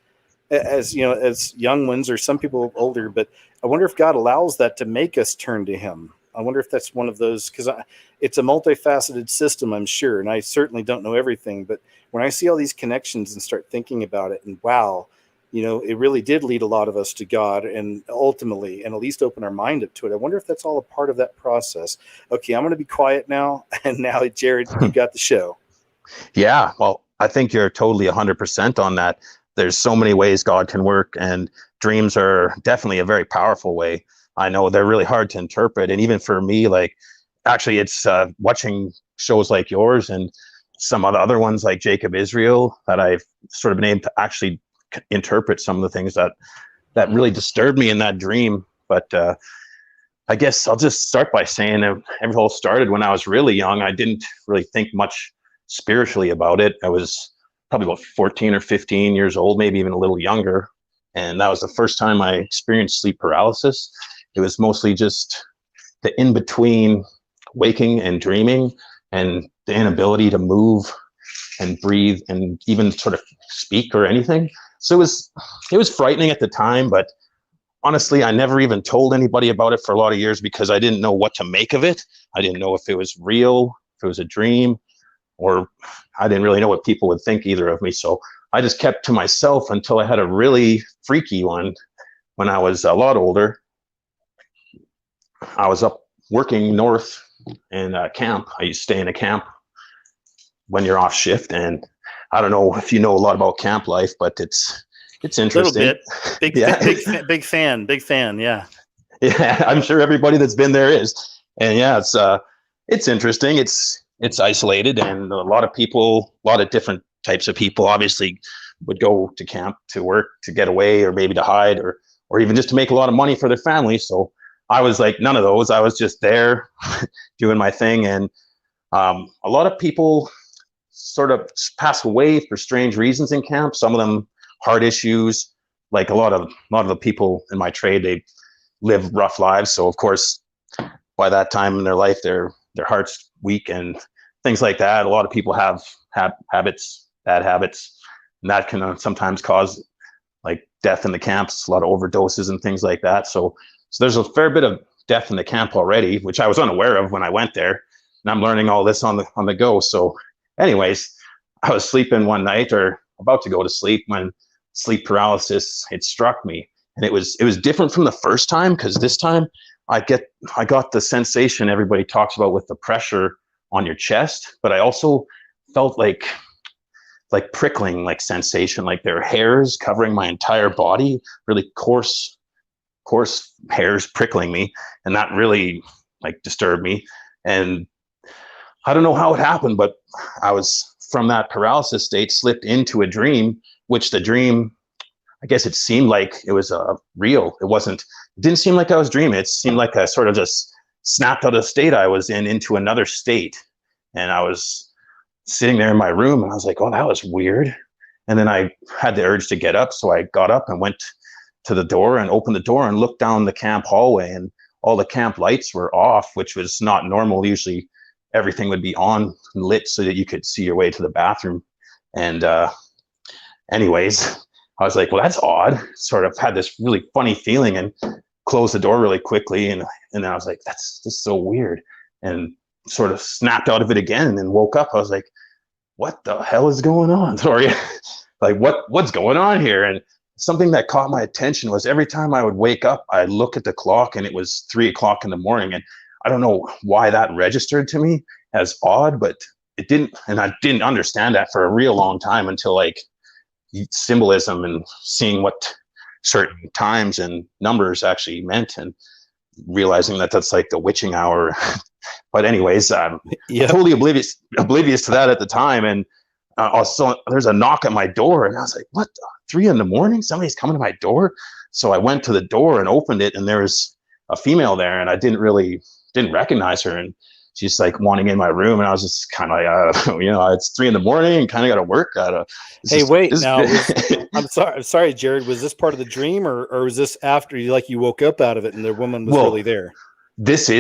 as you know, as young ones or some people older. But I wonder if God allows that to make us turn to Him. I wonder if that's one of those, because it's a multifaceted system, I'm sure, and I certainly don't know everything. But when I see all these connections and start thinking about it, and wow, you know, it really did lead a lot of us to God, and ultimately, and at least open our mind up to it. I wonder if that's all a part of that process. Okay, I'm going to be quiet now, and now, Jared, you got the show. Yeah, well, I think you're totally 100% on that. There's so many ways God can work, and dreams are definitely a very powerful way. I know they're really hard to interpret. And even for me, like, actually, it's watching shows like yours and some of the other ones like Jacob Israel that I've sort of been able to actually interpret some of the things that really disturbed me in that dream. But I guess I'll just start by saying everything all started when I was really young. I didn't really think much spiritually about it. I was probably about 14 or 15 years old, maybe even a little younger. And that was the first time I experienced sleep paralysis. It was mostly just the in-between waking and dreaming, and the inability to move and breathe and even sort of speak or anything. So it was frightening at the time, but honestly, I never even told anybody about it for a lot of years because I didn't know what to make of it. I didn't know if it was real, if it was a dream, or I didn't really know what people would think either of me. So I just kept to myself until I had a really freaky one when I was a lot older. I was up working north in a camp. I used to stay in a camp when you're off shift, and I don't know if you know a lot about camp life, but it's interesting. A little bit. Big fan. Yeah. Yeah, I'm sure everybody that's been there is. And yeah, it's interesting. It's isolated, and a lot of people, a lot of different types of people obviously would go to camp to work, to get away, or maybe to hide, or even just to make a lot of money for their family. So I was like none of those. I was just there doing my thing. And a lot of people sort of pass away for strange reasons in camp. Some of them heart issues, like a lot of the people in my trade, they live rough lives. So of course, by that time in their life, their heart's weak and things like that. A lot of people have bad habits, and that can sometimes cause like death in the camps, a lot of overdoses and things like that. So there's a fair bit of death in the camp already, which I was unaware of when I went there. And I'm learning all this on the go. So anyways, I was sleeping one night, or about to go to sleep, when sleep paralysis, it struck me. And it was different from the first time, because this time I got the sensation everybody talks about with the pressure on your chest, but I also felt like prickling, like sensation, like there are hairs covering my entire body, really coarse hairs prickling me, and that really like disturbed me. And I don't know how it happened, but I was, from that paralysis state, slipped into a dream, which the dream, I guess it seemed like it was real. It didn't seem like I was dreaming. It seemed like I sort of just snapped out of the state I was in into another state. And I was sitting there in my room, and I was like, oh, that was weird. And then I had the urge to get up. So I got up and went to the door and opened the door and looked down the camp hallway, and all the camp lights were off, which was not normal. Usually everything would be on and lit so that you could see your way to the bathroom. And anyways, I was like, well, that's odd. Sort of had this really funny feeling and closed the door really quickly. And then I was like, that's just so weird. And sort of snapped out of it again, and then woke up. I was like, what the hell is going on? Sorry. Like, what's going on here? And something that caught my attention was every time I would wake up, I'd look at the clock, and it was 3 o'clock in the morning. And I don't know why that registered to me as odd, but it didn't. And I didn't understand that for a real long time until like symbolism and seeing what certain times and numbers actually meant, and realizing that that's like the witching hour. But anyways, totally oblivious to that at the time. And also there's a knock at my door, and I was like, what, 3 a.m? Somebody's coming to my door? So I went to the door and opened it, and there was a female there, and I didn't recognize her. And she's like wanting in my room, and I was just kind of like, it's 3 a.m. and kind of got to work. I'm sorry, Jared. Was this part of the dream, or was this after you woke up out of it and the woman was really there? This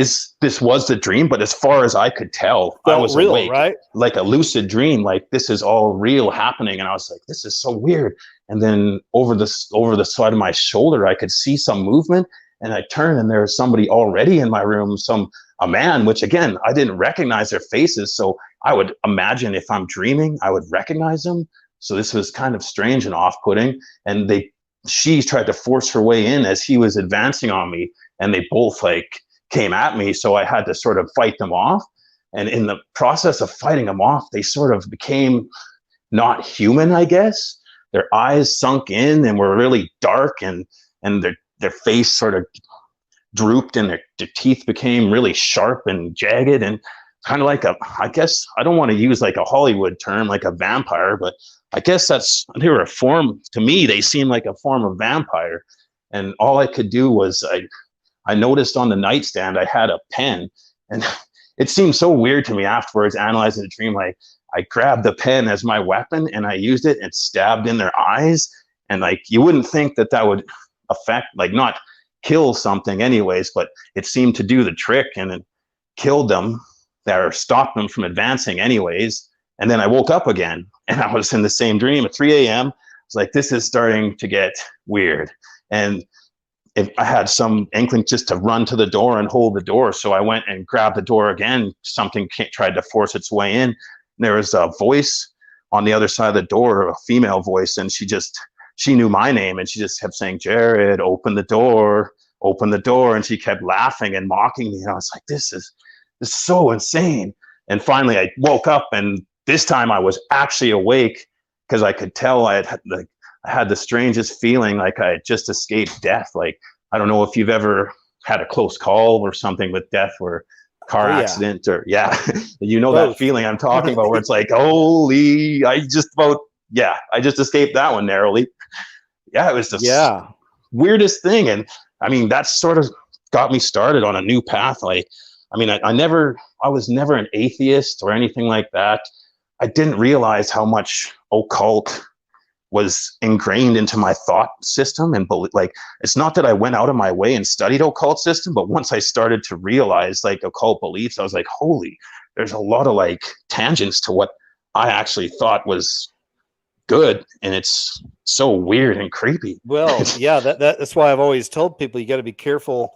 was the dream, but as far as I could tell, I was real, awake, right? Like a lucid dream. Like this is all real happening, and I was like, this is so weird. And then over the side of my shoulder, I could see some movement, and I turned, and there was somebody already in my room, a man, which again, I didn't recognize their faces. So I would imagine if I'm dreaming, I would recognize them. So this was kind of strange and off-putting. And she tried to force her way in as he was advancing on me, and they both came at me. So I had to sort of fight them off. And in the process of fighting them off, they sort of became not human, I guess. Their eyes sunk in and were really dark, and their face sort of drooped, and their teeth became really sharp and jagged, and kind of like I guess I don't want to use like a Hollywood term, like a vampire, but I guess they were a form, to me, they seemed like a form of vampire. And all I could do was I noticed on the nightstand I had a pen, and it seemed so weird to me afterwards, analyzing the dream. Like I grabbed the pen as my weapon and I used it and stabbed in their eyes. And like, you wouldn't think that that would affect, like, not kill something anyways, but it seemed to do the trick, and it killed them, or stopped them from advancing anyways. And then I woke up again and I was in the same dream at 3 a.m. I was like, this is starting to get weird. And if I had some inkling just to run to the door and hold the door. So I went and grabbed the door again. Something tried to force its way in. And there was a voice on the other side of the door, a female voice, and she knew my name, and she just kept saying, Jared, open the door, open the door. And she kept laughing and mocking me. And I was like, this is so insane. And finally I woke up, and this time I was actually awake, because I could tell I had the strangest feeling, like I had just escaped death. Like, I don't know if you've ever had a close call or something with death, or car accident, or you know, that feeling I'm talking about, where it's like, holy, I just escaped that one narrowly. Yeah, it was the weirdest thing. And I mean, that sort of got me started on a new path. Like, I mean, I was never an atheist or anything like that. I didn't realize how much occult was ingrained into my thought system. And like, it's not that I went out of my way and studied occult system, but once I started to realize like occult beliefs, I was like, holy, there's a lot of like tangents to what I actually thought was good, and it's so weird and creepy. Well, yeah, that's why I've always told people you got to be careful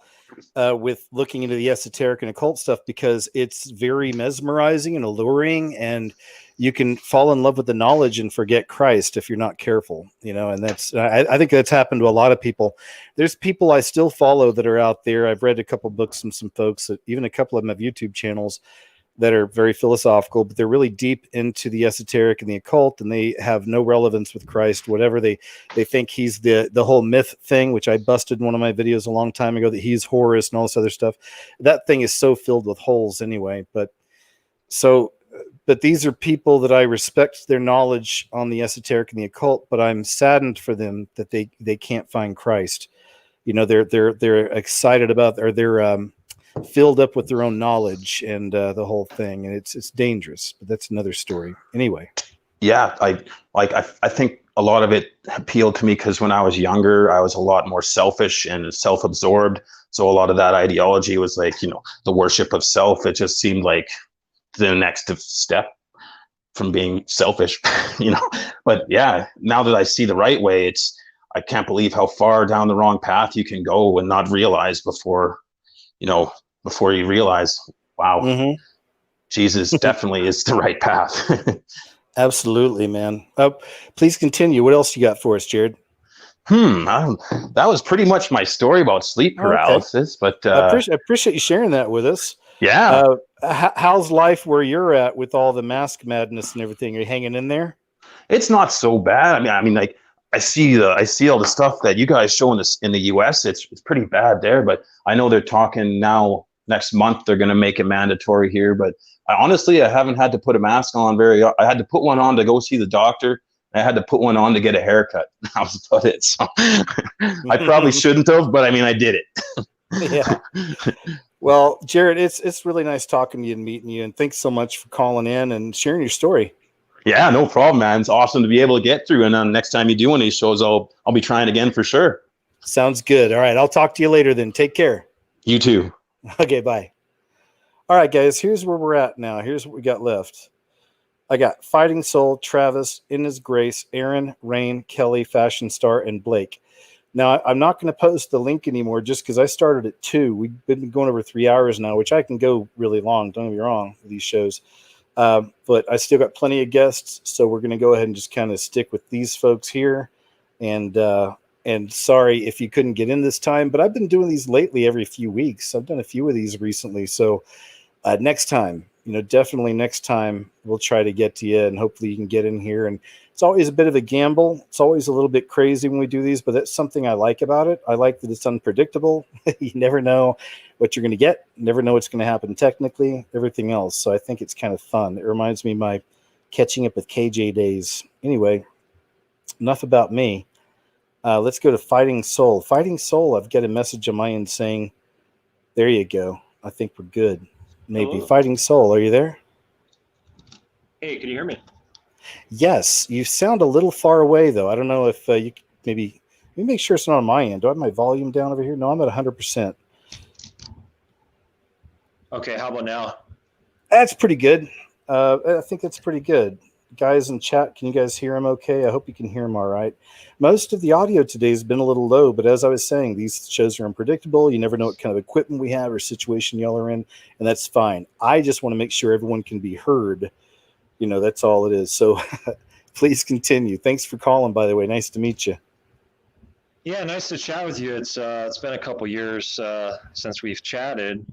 with looking into the esoteric and occult stuff, because it's very mesmerizing and alluring, and you can fall in love with the knowledge and forget Christ if you're not careful, you know. And that's, I think that's happened to a lot of people. There's people I still follow that are out there. I've read a couple books from some folks that, even a couple of them have YouTube channels that are very philosophical, but they're really deep into the esoteric and the occult, and they have no relevance with Christ. Whatever they think he's the whole myth thing, which I busted in one of my videos a long time ago, that he's Horus and all this other stuff. That thing is so filled with holes anyway. But these are people that I respect their knowledge on the esoteric and the occult, but I'm saddened for them that they can't find Christ. You know, they're excited about, or they're filled up with their own knowledge and the whole thing, and it's dangerous. But that's another story anyway. Yeah, I think a lot of it appealed to me because when I was younger, I was a lot more selfish and self-absorbed. So a lot of that ideology was like, you know, the worship of self. It just seemed like the next step from being selfish, you know. But yeah, now that I see the right way, I can't believe how far down the wrong path you can go and not realize before you realize, wow, Jesus definitely is the right path. Absolutely, man. Please continue. What else you got for us, Jared? That was pretty much my story about sleep paralysis. Okay. But I appreciate you sharing that with us. Yeah. How's life where you're at with all the mask madness and everything? Are you hanging in there? It's not so bad. I mean, like, I see all the stuff that you guys show in the US. It's pretty bad there, but I know they're talking now. Next month they're going to make it mandatory here, but I haven't had to put a mask on I had to put one on to go see the doctor. I had to put one on to get a haircut. That was about it. So I probably shouldn't have, but I mean, I did it. Yeah. Well, Jared, it's really nice talking to you and meeting you, and thanks so much for calling in and sharing your story. Yeah, no problem, man. It's awesome to be able to get through. And next time you do one of these shows, I'll be trying again for sure. Sounds good. All right. I'll talk to you later then. Take care. You too. Okay, bye. All right, guys, here's where we're at now. Here's what we got left. I got Fighting Soul, Travis, In His Grace, Aaron, Rain, Kelly, Fashion Star, and Blake. Now, I'm not going to post the link anymore just because I started at 2. We've been going over 3 hours now, which I can go really long. Don't get me wrong with these shows. But I still got plenty of guests, so we're going to go ahead and just kind of stick with these folks here. And sorry if you couldn't get in this time, but I've been doing these lately every few weeks. I've done a few of these recently. So next time, definitely next time we'll try to get to you, and hopefully you can get in here. And it's always a bit of a gamble. It's always a little bit crazy when we do these, but that's something I like about it. I like that it's unpredictable. You never know what you're going to get. Never know what's going to happen technically, everything else. So I think it's kind of fun. It reminds me of my catching up with KJ days. Anyway, enough about me. Let's go to Fighting Soul. Fighting Soul, I've got a message on my end saying, there you go. I think we're good. Maybe. Hello. Fighting Soul, are you there? Hey, can you hear me? Yes, you sound a little far away though. I don't know if you maybe let me make sure it's not on my end. Do I have my volume down over here? No, I'm at 100%. Okay, how about now? That's pretty good. I think that's pretty good. Guys in chat, can you guys hear him okay? I hope you can hear him all right. Most of the audio today has been a little low, but as I was saying, these shows are unpredictable. You never know what kind of equipment we have or situation y'all are in, and that's fine. I just want to make sure everyone can be heard. You know, that's all it is. So please continue. Thanks for calling, by the way. Nice to meet you. Yeah, nice to chat with you. It's been a couple years since we've chatted.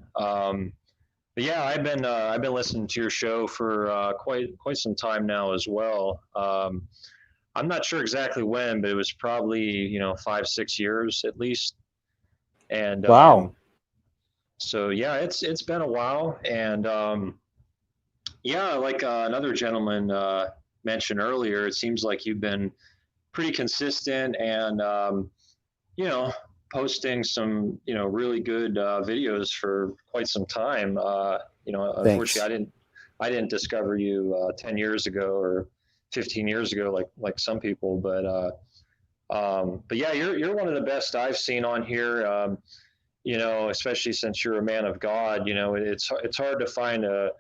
But yeah, I've been listening to your show for quite some time now as well. I'm not sure exactly when, but it was probably 5-6 years at least. And Wow. so yeah, it's been a while. And yeah, like another gentleman mentioned earlier, it seems like you've been pretty consistent and you know posting some really good videos for quite some time. Thanks. Unfortunately, I didn't discover you 10 years ago or 15 years ago like some people, but yeah, you're one of the best I've seen on here. Especially since you're a man of God. It's hard to find a,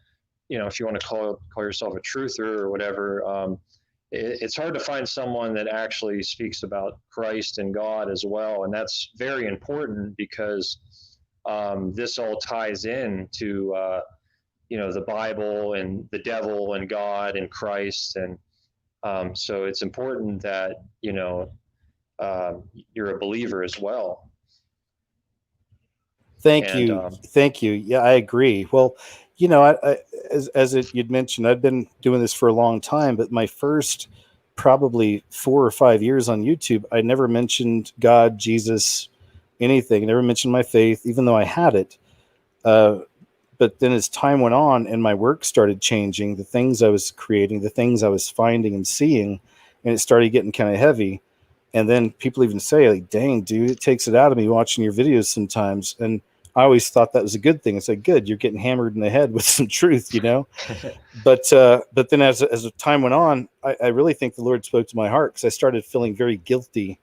if you want to call yourself a truther or whatever. It's hard to find someone that actually speaks about Christ and God as well, and that's very important because this all ties in to the Bible and the devil and God and Christ, and so it's important that you're a believer as well. Thank you. Thank you. Yeah, I agree. Well, you'd mentioned, I've been doing this for a long time, but my first probably 4 or 5 years on YouTube, I never mentioned God, Jesus, anything. I never mentioned my faith, even though I had it. But then as time went on and my work started changing, the things I was creating, the things I was finding and seeing, and it started getting kind of heavy. And then people even say, like, dang, dude, it takes it out of me watching your videos sometimes. And I always thought that was a good thing. It's like, good, you're getting hammered in the head with some truth, But then as time went on, I really think the Lord spoke to my heart because I started feeling very guilty.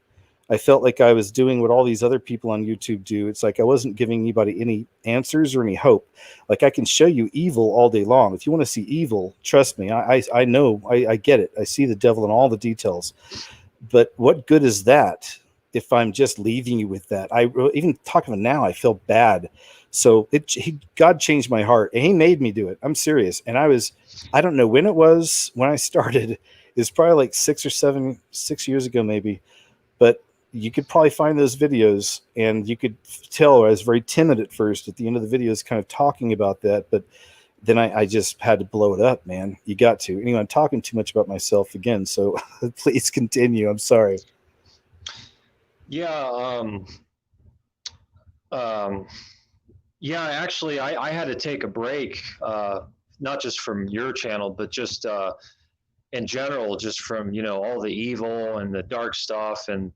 I felt like I was doing what all these other people on YouTube do. It's like I wasn't giving anybody any answers or any hope. Like I can show you evil all day long. If you want to see evil, trust me, I know, I get it. I see the devil in all the details. But what good is that if I'm just leaving you with that? Even talking about now, I feel bad. So God changed my heart and he made me do it. I'm serious. And I don't know when it was when I started. It's probably like 6 years ago, maybe. But you could probably find those videos and you could tell I was very timid at first at the end of the videos, kind of talking about that. But then I just had to blow it up, man. You got to. Anyway, I'm talking too much about myself again, so please continue. I'm sorry. Yeah. Yeah, actually, I had to take a break, not just from your channel, but just in general, just from all the evil and the dark stuff, and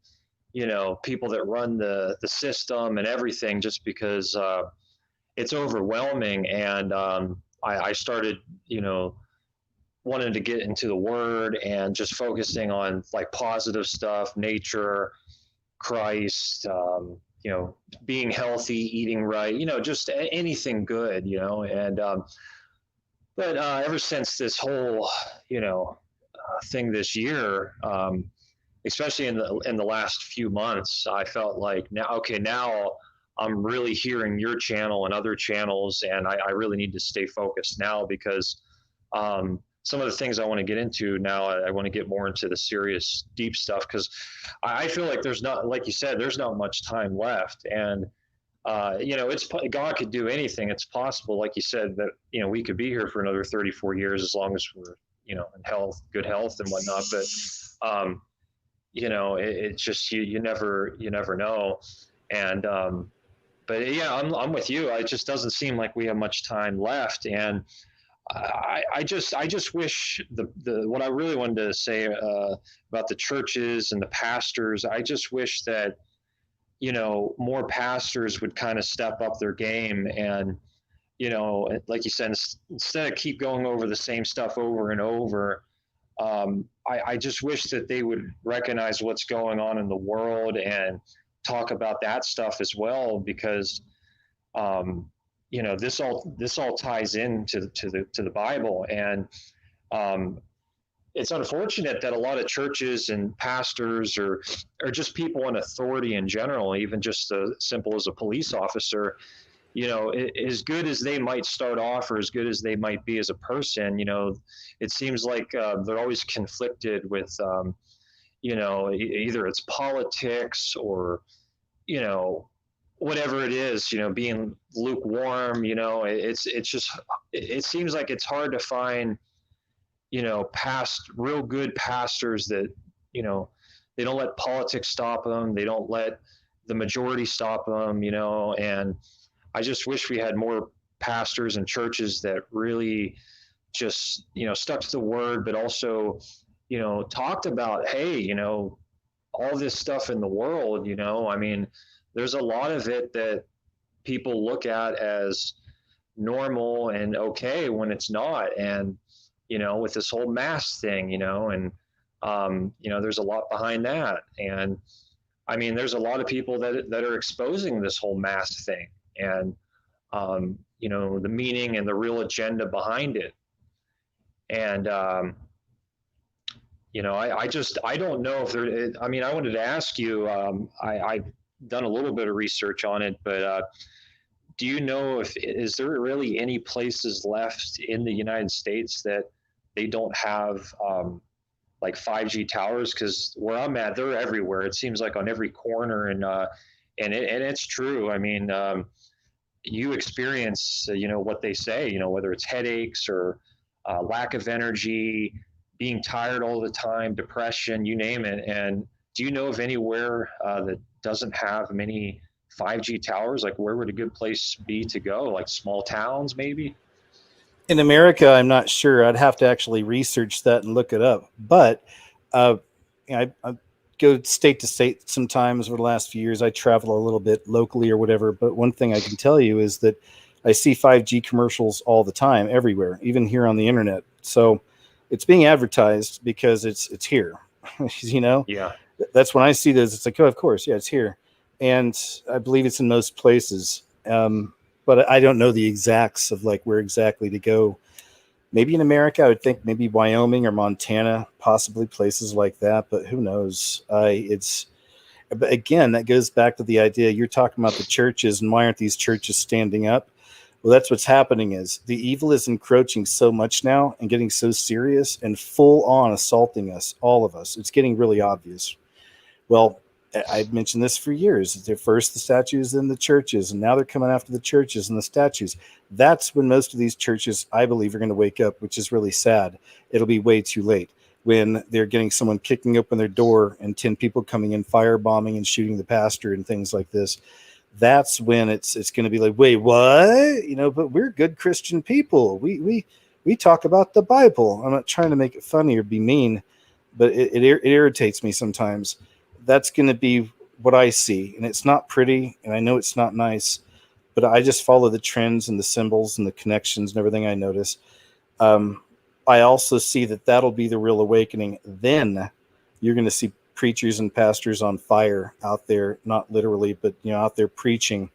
people that run the system and everything, just because it's overwhelming. And I started wanting to get into the Word and just focusing on like positive stuff, nature, Christ, being healthy, eating right, just anything good, and but ever since this whole thing this year, especially in the last few months, I felt like now I'm really hearing your channel and other channels, and I really need to stay focused now because some of the things I want to get into now, I want to get more into the serious, deep stuff, because I feel like there's not, like you said, there's not much time left. And, it's God could do anything. It's possible, like you said, that, we could be here for another 34 years as long as we're, in health, good health and whatnot. But, it's just, you never know. And, but yeah, I'm with you. It just doesn't seem like we have much time left. And, I just wish the what I really wanted to say about the churches and the pastors. I just wish that more pastors would kind of step up their game and you know, like you said, instead of keep going over the same stuff over and over, I just wish that they would recognize what's going on in the world and talk about that stuff as well, because you know, this all ties into the Bible. And it's unfortunate that a lot of churches and pastors or just people in authority in general, even just as simple as a police officer, you know, as good as they might start off or as good as they might be as a person, you know, it seems like they're always conflicted with, you know, either it's politics or, you know, whatever it is, you know, being lukewarm, you know, it's just, it seems like it's hard to find, you know, real good pastors that, you know, they don't let politics stop them. They don't let the majority stop them, you know. And I just wish we had more pastors and churches that really just, you know, stuck to the word, but also, you know, talked about, hey, you know, all this stuff in the world, you know, I mean, there's a lot of it that people look at as normal and okay when it's not. And, you know, with this whole mask thing, you know, and, you know, there's a lot behind that. And I mean, there's a lot of people that are exposing this whole mask thing and, you know, the meaning and the real agenda behind it. And, you know, I don't know if there, I mean, I wanted to ask you, I've done a little bit of research on it, but do you know is there really any places left in the United States that they don't have like 5G towers? Because where I'm at, they're everywhere. It seems like on every corner, and it's true. I mean, you experience, you know, what they say, you know, whether it's headaches or lack of energy, being tired all the time, depression, you name it. And do you know of anywhere that doesn't have many 5G towers? Like, where would a good place be to go? Like small towns, maybe? In America, I'm not sure. I'd have to actually research that and look it up. But you know, I go state to state sometimes over the last few years. I travel a little bit locally or whatever. But one thing I can tell you is that I see 5G commercials all the time, everywhere, even here on the internet. So it's being advertised because it's here. You know, Yeah. That's when I see this. It's like, oh, of course, yeah, it's here, and I believe it's in most places. But I don't know the exacts of like where exactly to go. Maybe in America, I would think maybe Wyoming or Montana, possibly places like that. But who knows? But again, that goes back to the idea you're talking about the churches and why aren't these churches standing up? Well, that's what's happening is the evil is encroaching so much now and getting so serious and full on assaulting us, all of us. It's getting really obvious. Well, I've mentioned this for years. They're first the statues, then the churches, and now they're coming after the churches and the statues. That's when most of these churches, I believe, are going to wake up, which is really sad. It'll be way too late when they're getting someone kicking open their door and 10 people coming in, firebombing and shooting the pastor and things like this. That's when it's going to be like, wait, what? You know, but we're good Christian people. We talk about the Bible. I'm not trying to make it funny or be mean, but it irritates me sometimes. That's going to be what I see. And it's not pretty. And I know it's not nice, but I just follow the trends and the symbols and the connections and everything I notice. I also see that that'll be the real awakening. Then you're going to see preachers and pastors on fire out there, not literally, but, you know, out there preaching,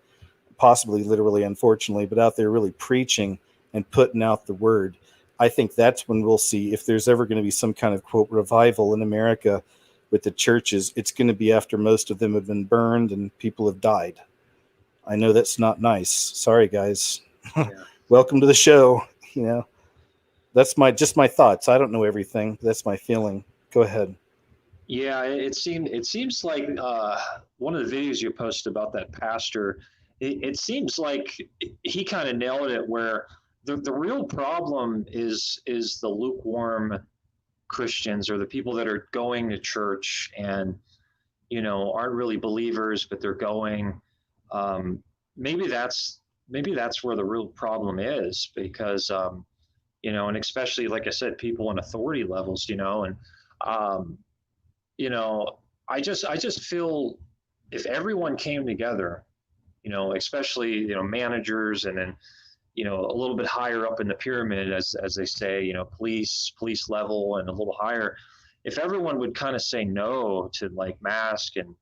possibly literally, unfortunately, but out there really preaching and putting out the word. I think that's when we'll see if there's ever going to be some kind of, quote, revival in America with the churches. It's going to be after most of them have been burned and people have died. I know that's not nice. Sorry, guys. Yeah. Welcome to the show. You know, that's just my thoughts. I don't know everything. That's my feeling. Go ahead. Yeah, it seems like one of the videos you posted about that pastor, it seems like he kind of nailed it, where the real problem is the lukewarm Christians, or the people that are going to church and, you know, aren't really believers, but they're going. Maybe that's where the real problem is, because you know, and especially, like I said, people in authority levels, you know, and you know, I just feel if everyone came together, you know, especially, you know, managers and then, a little bit higher up in the pyramid, as they say, police level and a little higher, if everyone would kind of say no to like mask and,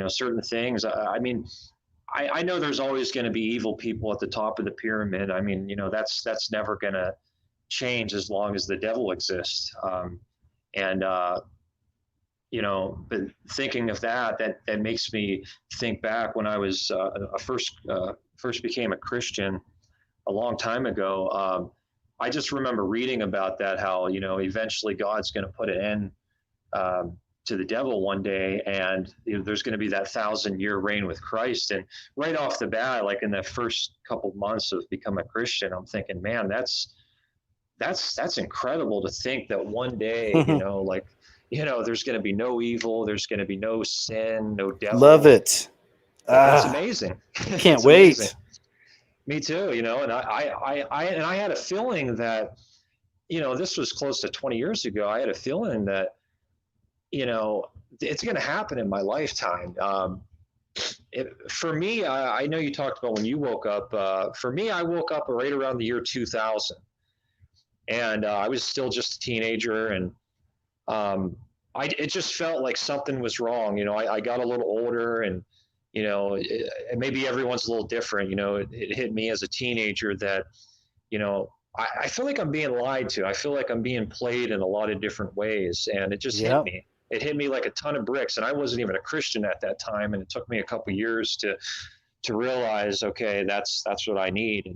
certain things, I mean, I know there's always going to be evil people at the top of the pyramid. I mean, that's never going to change as long as the devil exists. And, but thinking of that makes me think back when I was first became a Christian a long time ago. I just remember reading about that, how, eventually God's going to put an end to the devil one day, and there's going to be that 1,000-year reign with Christ. And right off the bat, like in the first couple months of becoming a Christian, I'm thinking, man, that's incredible to think that one day, there's going to be no evil, there's going to be no sin, no devil. Love it. That's amazing. Can't wait. Amazing. Me too, and I had a feeling that, this was close to 20 years ago. I had a feeling that, it's going to happen in my lifetime. For me, I know you talked about when you woke up. For me, I woke up right around the year 2000, and I was still just a teenager, and it just felt like something was wrong. I got a little older, and maybe everyone's a little different. It hit me as a teenager that, I feel like I'm being lied to. I feel like I'm being played in a lot of different ways, and it just hit me. It hit me like a ton of bricks, and I wasn't even a Christian at that time, and it took me a couple of years to realize, okay, that's what I need.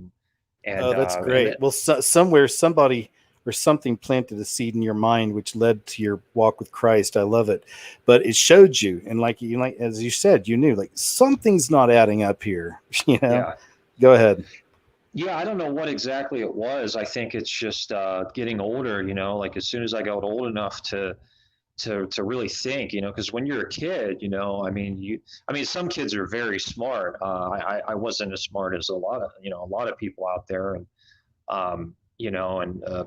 And oh, that's great. Well, somewhere somebody or something planted a seed in your mind, which led to your walk with Christ. I love it, but it showed you, and like as you said, you knew like something's not adding up here. Yeah. Go ahead. Yeah, I don't know what exactly it was. I think it's just getting older. Like as soon as I got old enough to really think, because when you're a kid, I mean, some kids are very smart. I wasn't as smart as a lot of people out there, and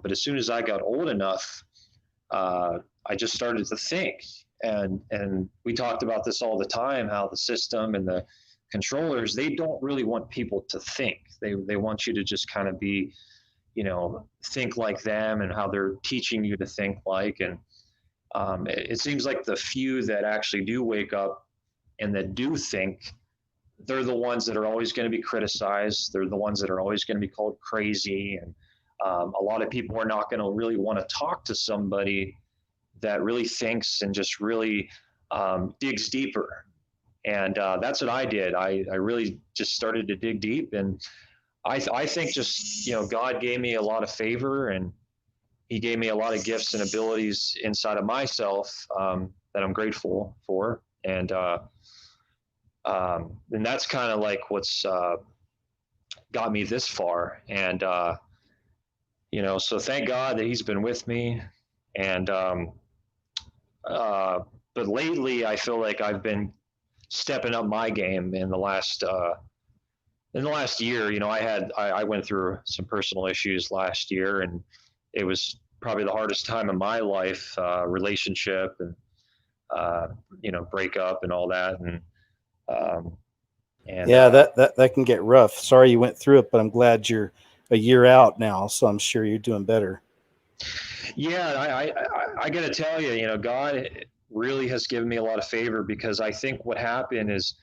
but as soon as I got old enough, I just started to think, and we talked about this all the time, how the system and the controllers, they don't really want people to think. They want you to just kind of be, think like them, and how they're teaching you to think like. And it seems like the few that actually do wake up and that do think, they're the ones that are always going to be criticized. They're the ones that are always going to be called crazy. And a lot of people are not going to really want to talk to somebody that really thinks and just really digs deeper. And that's what I did. I really just started to dig deep. And I think just, God gave me a lot of favor, and he gave me a lot of gifts and abilities inside of myself that I'm grateful for. And that's kind of like what's got me this far. And, so thank God that he's been with me. And, but lately I feel like I've been stepping up my game in the last year. I went through some personal issues last year, and it was probably the hardest time in my life, relationship and, breakup and all that. And yeah, that can get rough. Sorry you went through it, but I'm glad you're a year out now, so I'm sure you're doing better. Yeah, I got to tell you, God really has given me a lot of favor, because I think what happened is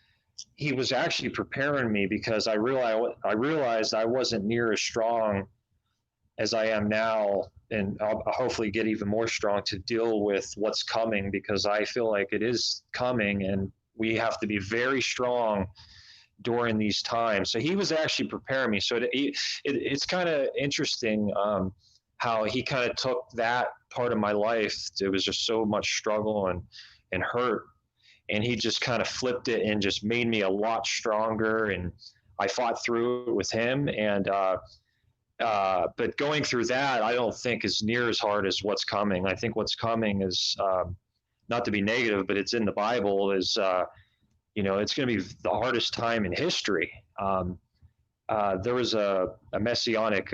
he was actually preparing me, because I realized I wasn't near as strong as I am now, and I'll hopefully get even more strong to deal with what's coming, because I feel like it is coming, and we have to be very strong during these times. So he was actually preparing me. So it's kind of interesting how he kind of took that part of my life. It was just so much struggle and hurt, and he just kind of flipped it and just made me a lot stronger. And I fought through it with him. And but going through that, I don't think is near as hard as what's coming. I think what's coming is, not to be negative, but it's in the Bible, is it's going to be the hardest time in history. There was a messianic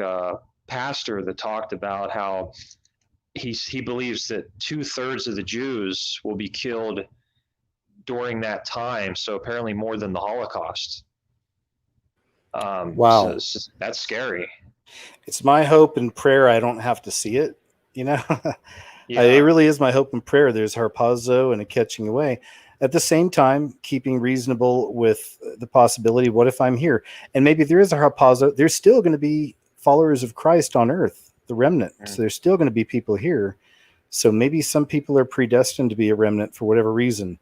pastor that talked about how he believes that 2/3 of the Jews will be killed during that time. So apparently more than the Holocaust. Wow. So that's scary. It's my hope and prayer I don't have to see it, you know. Yeah. It really is my hope and prayer. There's harpazo and a catching away. At the same time, keeping reasonable with the possibility, what if I'm here? And maybe there is a harpazo. There's still going to be followers of Christ on earth, the remnant. So there's still going to be people here. So maybe some people are predestined to be a remnant for whatever reason.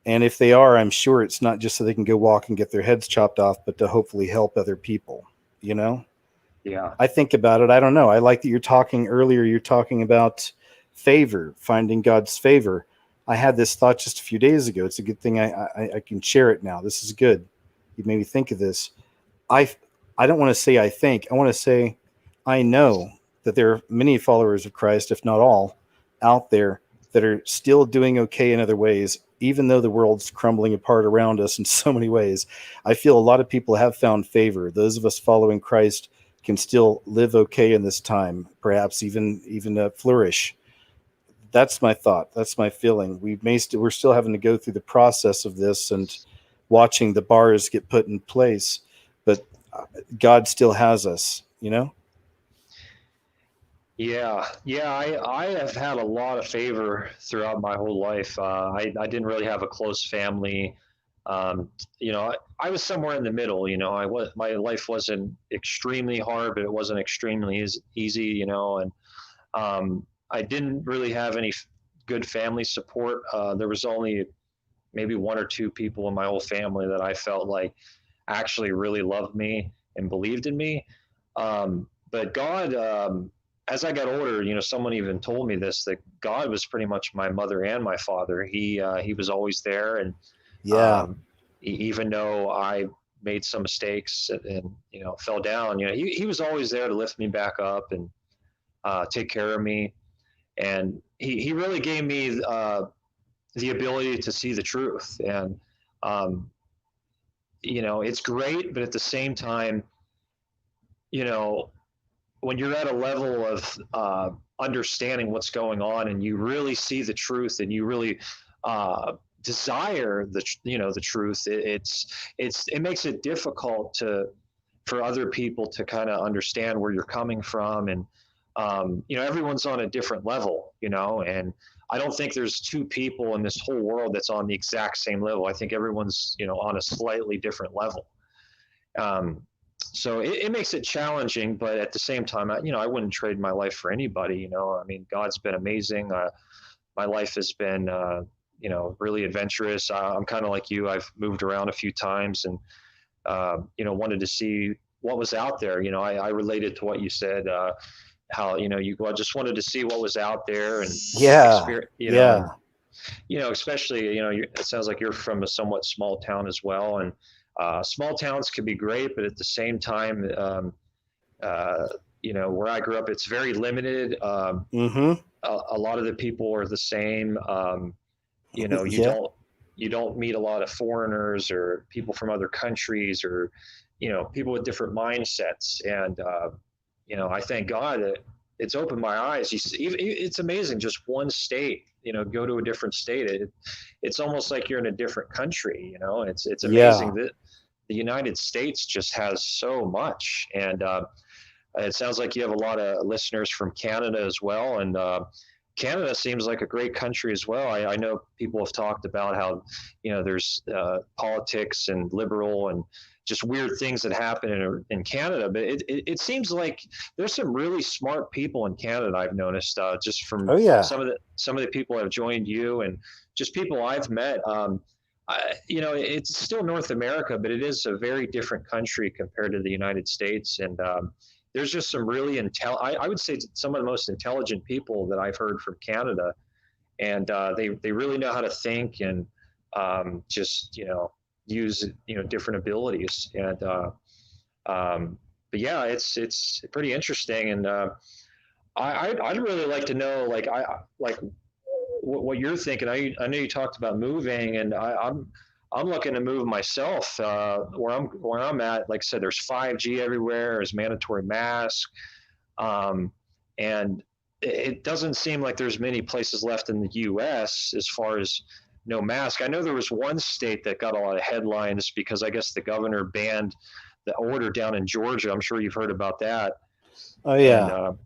And if they are, I'm sure it's not just so they can go walk and get their heads chopped off, but to hopefully help other people, you know? Yeah. I think about it. I don't know. I like that you're talking earlier. You're talking about favor, finding God's favor. I had this thought just a few days ago. It's a good thing I can share it now. This is good. You made me think of this. I don't want to say I think. I want to say I know that there are many followers of Christ, if not all, out there that are still doing okay in other ways, even though the world's crumbling apart around us in so many ways. I feel a lot of people have found favor. Those of us following Christ can still live okay in this time, perhaps even flourish. That's my thought. That's my feeling. We're still having to go through the process of this and watching the bars get put in place, but God still has us, you know? Yeah, I have had a lot of favor throughout my whole life. I didn't really have a close family. I was somewhere in the middle. My life wasn't extremely hard, but it wasn't extremely easy. And I didn't really have any good family support. There was only maybe one or two people in my whole family that I felt like actually really loved me and believed in me. But God, as I got older, someone even told me this, that God was pretty much my mother and my father. He was always there, and even though I made some mistakes and fell down, he was always there to lift me back up and take care of me. And he really gave me the ability to see the truth. And it's great, but at the same time, when you're at a level of understanding what's going on and you really see the truth and you really desire the truth, it makes it difficult for other people to kind of understand where you're coming from. And everyone's on a different level, and I don't think there's two people in this whole world that's on the exact same level. I think everyone's on a slightly different level. So it makes it challenging, but at the same time, I wouldn't trade my life for anybody. I mean, God's been amazing. My life has been, really adventurous. I'm kind of like you. I've moved around a few times and, wanted to see what was out there. I related to what you said, how, you just wanted to see what was out there and especially, it sounds like you're from a somewhat small town as well. And, small towns can be great, but at the same time, where I grew up, it's very limited. A lot of the people are the same. You don't meet a lot of foreigners or people from other countries or, people with different mindsets. And, I thank God that it's opened my eyes. It's amazing. Just one state, go to a different state. It's almost like you're in a different country. It's amazing that the United States just has so much. And it sounds like you have a lot of listeners from Canada as well. And Canada seems like a great country as well. I know people have talked about how, there's politics and liberal and just weird things that happen in Canada. But it seems like there's some really smart people in Canada, I've noticed, just from some of the people that have joined you and just people I've met. It's still North America, but it is a very different country compared to the United States. And there's just some really I would say some of the most intelligent people that I've heard from Canada. And they really know how to think and just, use, different abilities. And but yeah, it's pretty interesting. And I'd really like to know, like what you're thinking. I know you talked about moving, and I'm looking to move myself. Where I'm at, like I said, there's 5G everywhere. There's mandatory mask, and it doesn't seem like there's many places left in the U.S. as far as no mask. I know there was one state that got a lot of headlines because I guess the governor banned the order down in Georgia. I'm sure you've heard about that. Oh yeah. And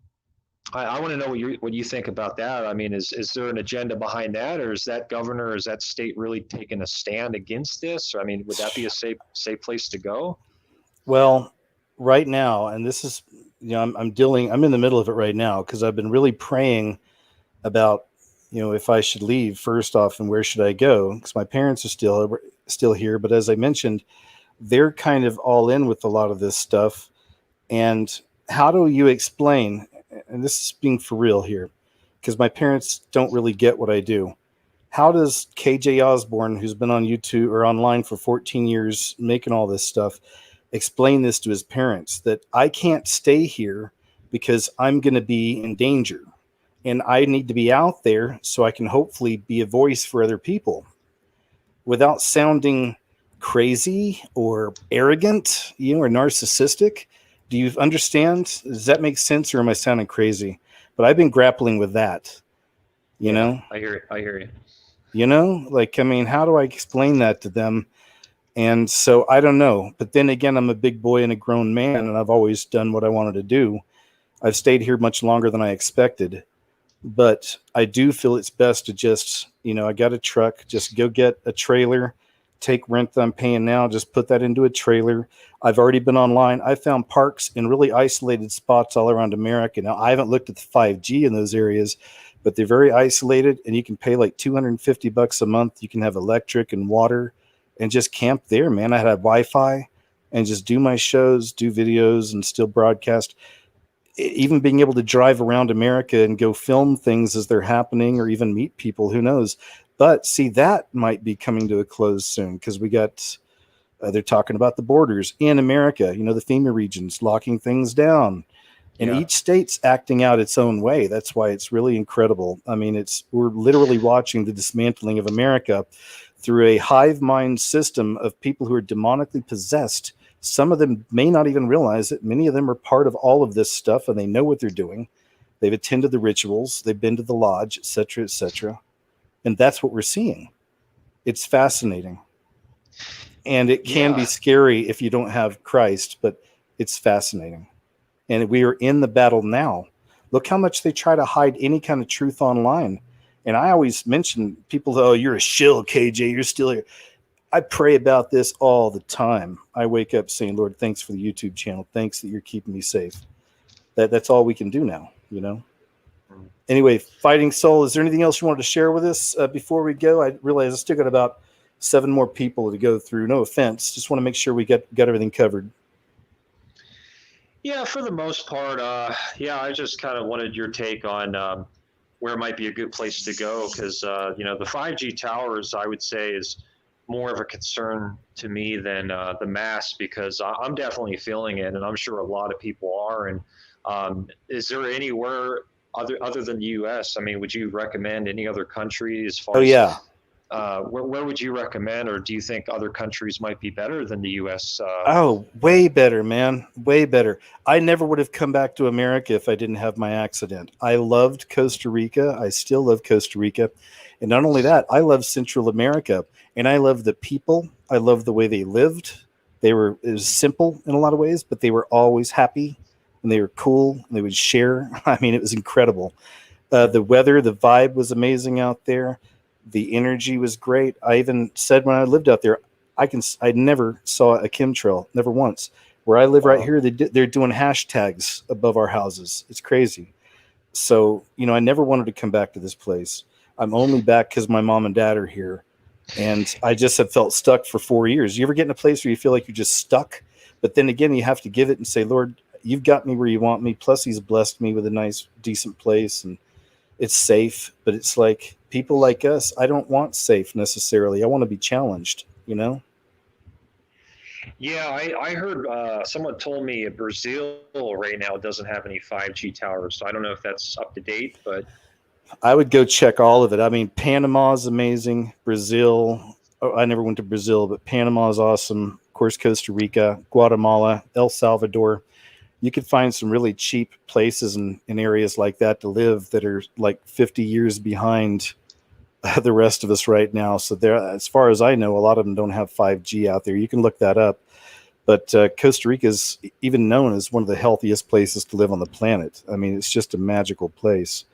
I want to know what you think about that. I mean, is there an agenda behind that, or is that governor, or is that state really taking a stand against this? Or, I mean, would that be a safe place to go? Well, right now, and this is, I'm in the middle of it right now because I've been really praying about, if I should leave first off and where should I go? Because my parents are still here, but as I mentioned, they're kind of all in with a lot of this stuff. And how do you explain? And this is being for real here, because my parents don't really get what I do. How does KJ Osborne, who's been on YouTube or online for 14 years, making all this stuff, explain this to his parents that I can't stay here because I'm going to be in danger and I need to be out there so I can hopefully be a voice for other people without sounding crazy or arrogant, or narcissistic? Do you understand? Does that make sense, or am I sounding crazy? But I've been grappling with that, you know? I hear you. How do I explain that to them? And so I don't know. But then again, I'm a big boy and a grown man, and I've always done what I wanted to do. I've stayed here much longer than I expected. But I do feel it's best to just, I got a truck, just go get a trailer, take rent that I'm paying now, just put that into a trailer. I've already been online. I found parks in really isolated spots all around America. Now, I haven't looked at the 5G in those areas, but they're very isolated, and you can pay like $250 a month. You can have electric and water and just camp there, man. I had Wi-Fi and just do my shows, do videos, and still broadcast. Even being able to drive around America and go film things as they're happening, or even meet people, who knows? But see, that might be coming to a close soon, because we got, they're talking about the borders in America, the FEMA regions locking things down, and each state's acting out its own way. That's why it's really incredible. I mean, we're literally watching the dismantling of America through a hive mind system of people who are demonically possessed. Some of them may not even realize it. Many of them are part of all of this stuff, and they know what they're doing. They've attended the rituals. They've been to the lodge, et cetera, et cetera. And that's what we're seeing. It's fascinating. And it can be scary if you don't have Christ, but it's fascinating. And we are in the battle now. Look how much they try to hide any kind of truth online. And I always mention people, oh, you're a shill, KJ, you're still here. I pray about this all the time. I wake up saying, Lord, thanks for the YouTube channel. Thanks that you're keeping me safe. That's all we can do now, Anyway, Fighting Soul, is there anything else you wanted to share with us before we go? I realize I still got about 7 more people to go through. No offense. Just want to make sure we got everything covered. Yeah, for the most part, I just kind of wanted your take on where might be a good place to go, because, the 5G towers, I would say, is more of a concern to me than the mass, because I'm definitely feeling it, and I'm sure a lot of people are. And is there anywhere other than the U.S.? I mean, would you recommend any other country as far as where would you recommend, or do you think other countries might be better than the U.S.? Way better, man. Way better. I never would have come back to America if I didn't have my accident. I loved Costa Rica. I still love Costa Rica. And not only that, I love Central America. And I love the people. I love the way they lived. It was simple in a lot of ways, but they were always happy, and they were cool, and they would share. I mean, it was incredible. The weather, the vibe was amazing out there. The energy was great. I even said when I lived out there, I never saw a chemtrail, never once. Where I live right here, they're doing hashtags above our houses. It's crazy. So, I never wanted to come back to this place. I'm only back because my mom and dad are here. And I just have felt stuck for 4 years. You ever get in a place where you feel like you're just stuck? But then again, you have to give it and say, Lord, you've got me where you want me. Plus, he's blessed me with a nice, decent place. And it's safe. But it's like people like us, I don't want safe necessarily. I want to be challenged, Yeah, I heard someone told me Brazil right now doesn't have any 5G towers. So I don't know if that's up to date, but I would go check all of it. I mean, Panama is amazing. Brazil. I never went to Brazil, but Panama is awesome. Of course, Costa Rica, Guatemala, El Salvador. You could find some really cheap places in areas like that to live that are like 50 years behind the rest of us right now. So there, as far as I know, a lot of them don't have 5G out there. You can look that up. But Costa Rica is even known as one of the healthiest places to live on the planet. I mean, it's just a magical place.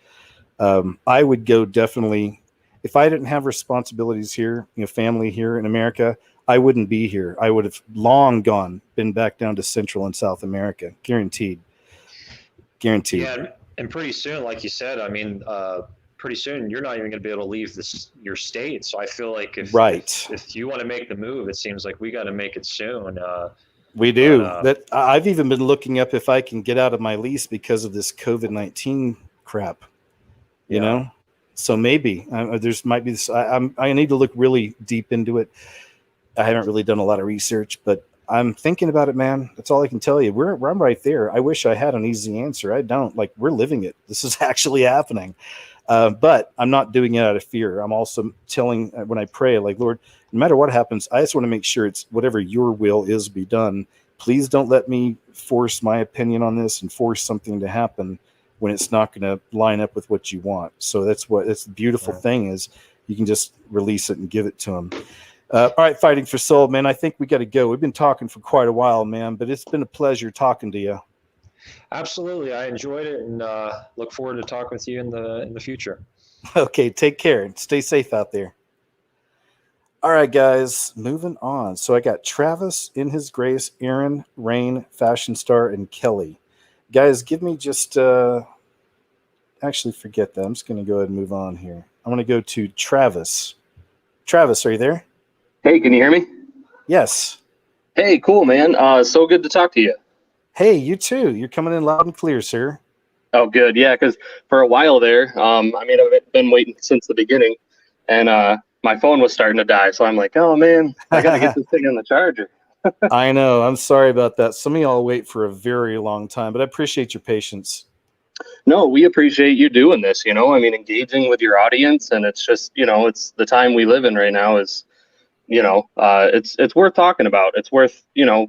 I would go definitely, if I didn't have responsibilities here, family here in America, I wouldn't be here. I would have long gone, been back down to Central and South America, guaranteed. Yeah, and pretty soon, like you said, I mean, pretty soon you're not even going to be able to leave your state. So I feel like if you want to make the move, it seems like we got to make it soon. We do. That I've even been looking up if I can get out of my lease because of this COVID-19 crap. You know, so maybe there's might be this. I need to look really deep into it. I haven't really done a lot of research, but I'm thinking about it, man. That's all I can tell you. I'm right there. I wish I had an easy answer. I don't. Like, we're living it. This is actually happening. But I'm not doing it out of fear. I'm also telling when I pray, like, Lord, no matter what happens, I just want to make sure it's whatever your will is be done. Please don't let me force my opinion on this and force something to happen when it's not going to line up with what you want. So that's the beautiful thing is you can just release it and give it to him. All right, Fighting for Soul, man, I think we got to go. We've been talking for quite a while, man, but it's been a pleasure talking to you. Absolutely. I enjoyed it and look forward to talking with you in the future. Okay, take care and stay safe out there. All right, guys, moving on. So I got Travis, In His Grace, Aaron, Rain, Fashion Star, and Kelly. Guys, give me just actually forget that. I'm just going to go ahead and move on here. I'm going to go to Travis. Travis, are you there? Hey, can you hear me? Yes. Hey, cool, man. So good to talk to you. Hey, you too. You're coming in loud and clear, sir. Oh, good. Yeah, because for a while there, I mean, I've been waiting since the beginning, and my phone was starting to die. So I'm like, oh, man, I got to get this thing on the charger. I know. I'm sorry about that. Some of y'all wait for a very long time, but I appreciate your patience. No, we appreciate you doing this, I mean, engaging with your audience. And it's just, it's the time we live in right now is, it's worth talking about. It's worth,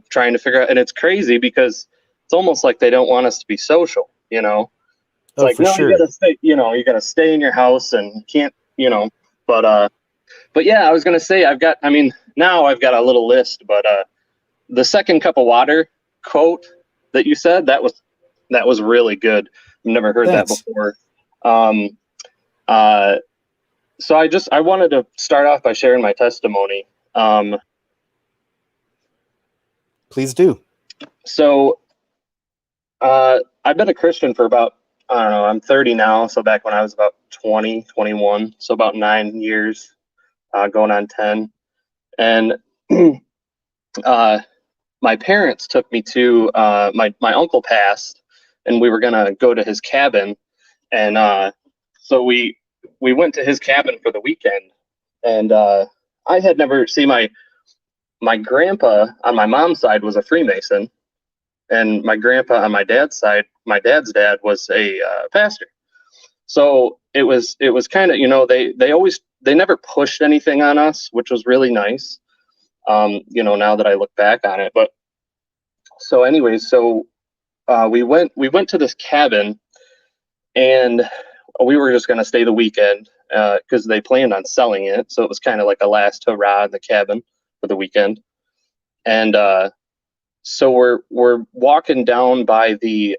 trying to figure out. And it's crazy because it's almost like they don't want us to be social, It's like, no, sure. you gotta stay, you gotta stay in your house and can't, but yeah, I was going to say, now I've got a little list, but the second cup of water quote that you said, that was really good. I've never heard that before. So I wanted to start off by sharing my testimony. Please do. So I've been a Christian for about, I don't know, I'm 30 now. So back when I was about 20, 21, so about 9 years, going on 10. And my parents took me to, my uncle passed, and we were going to go to his cabin. And so we went to his cabin for the weekend. And I had never seen my grandpa on my mom's side was a Freemason. And my grandpa on my dad's side, my dad's dad was a pastor. So it was kind of, they never pushed anything on us, which was really nice. Now that I look back on it, but so anyways, we went to this cabin, and we were just going to stay the weekend because they planned on selling it. So it was kind of like a last hurrah in the cabin for the weekend. And so we're walking down by the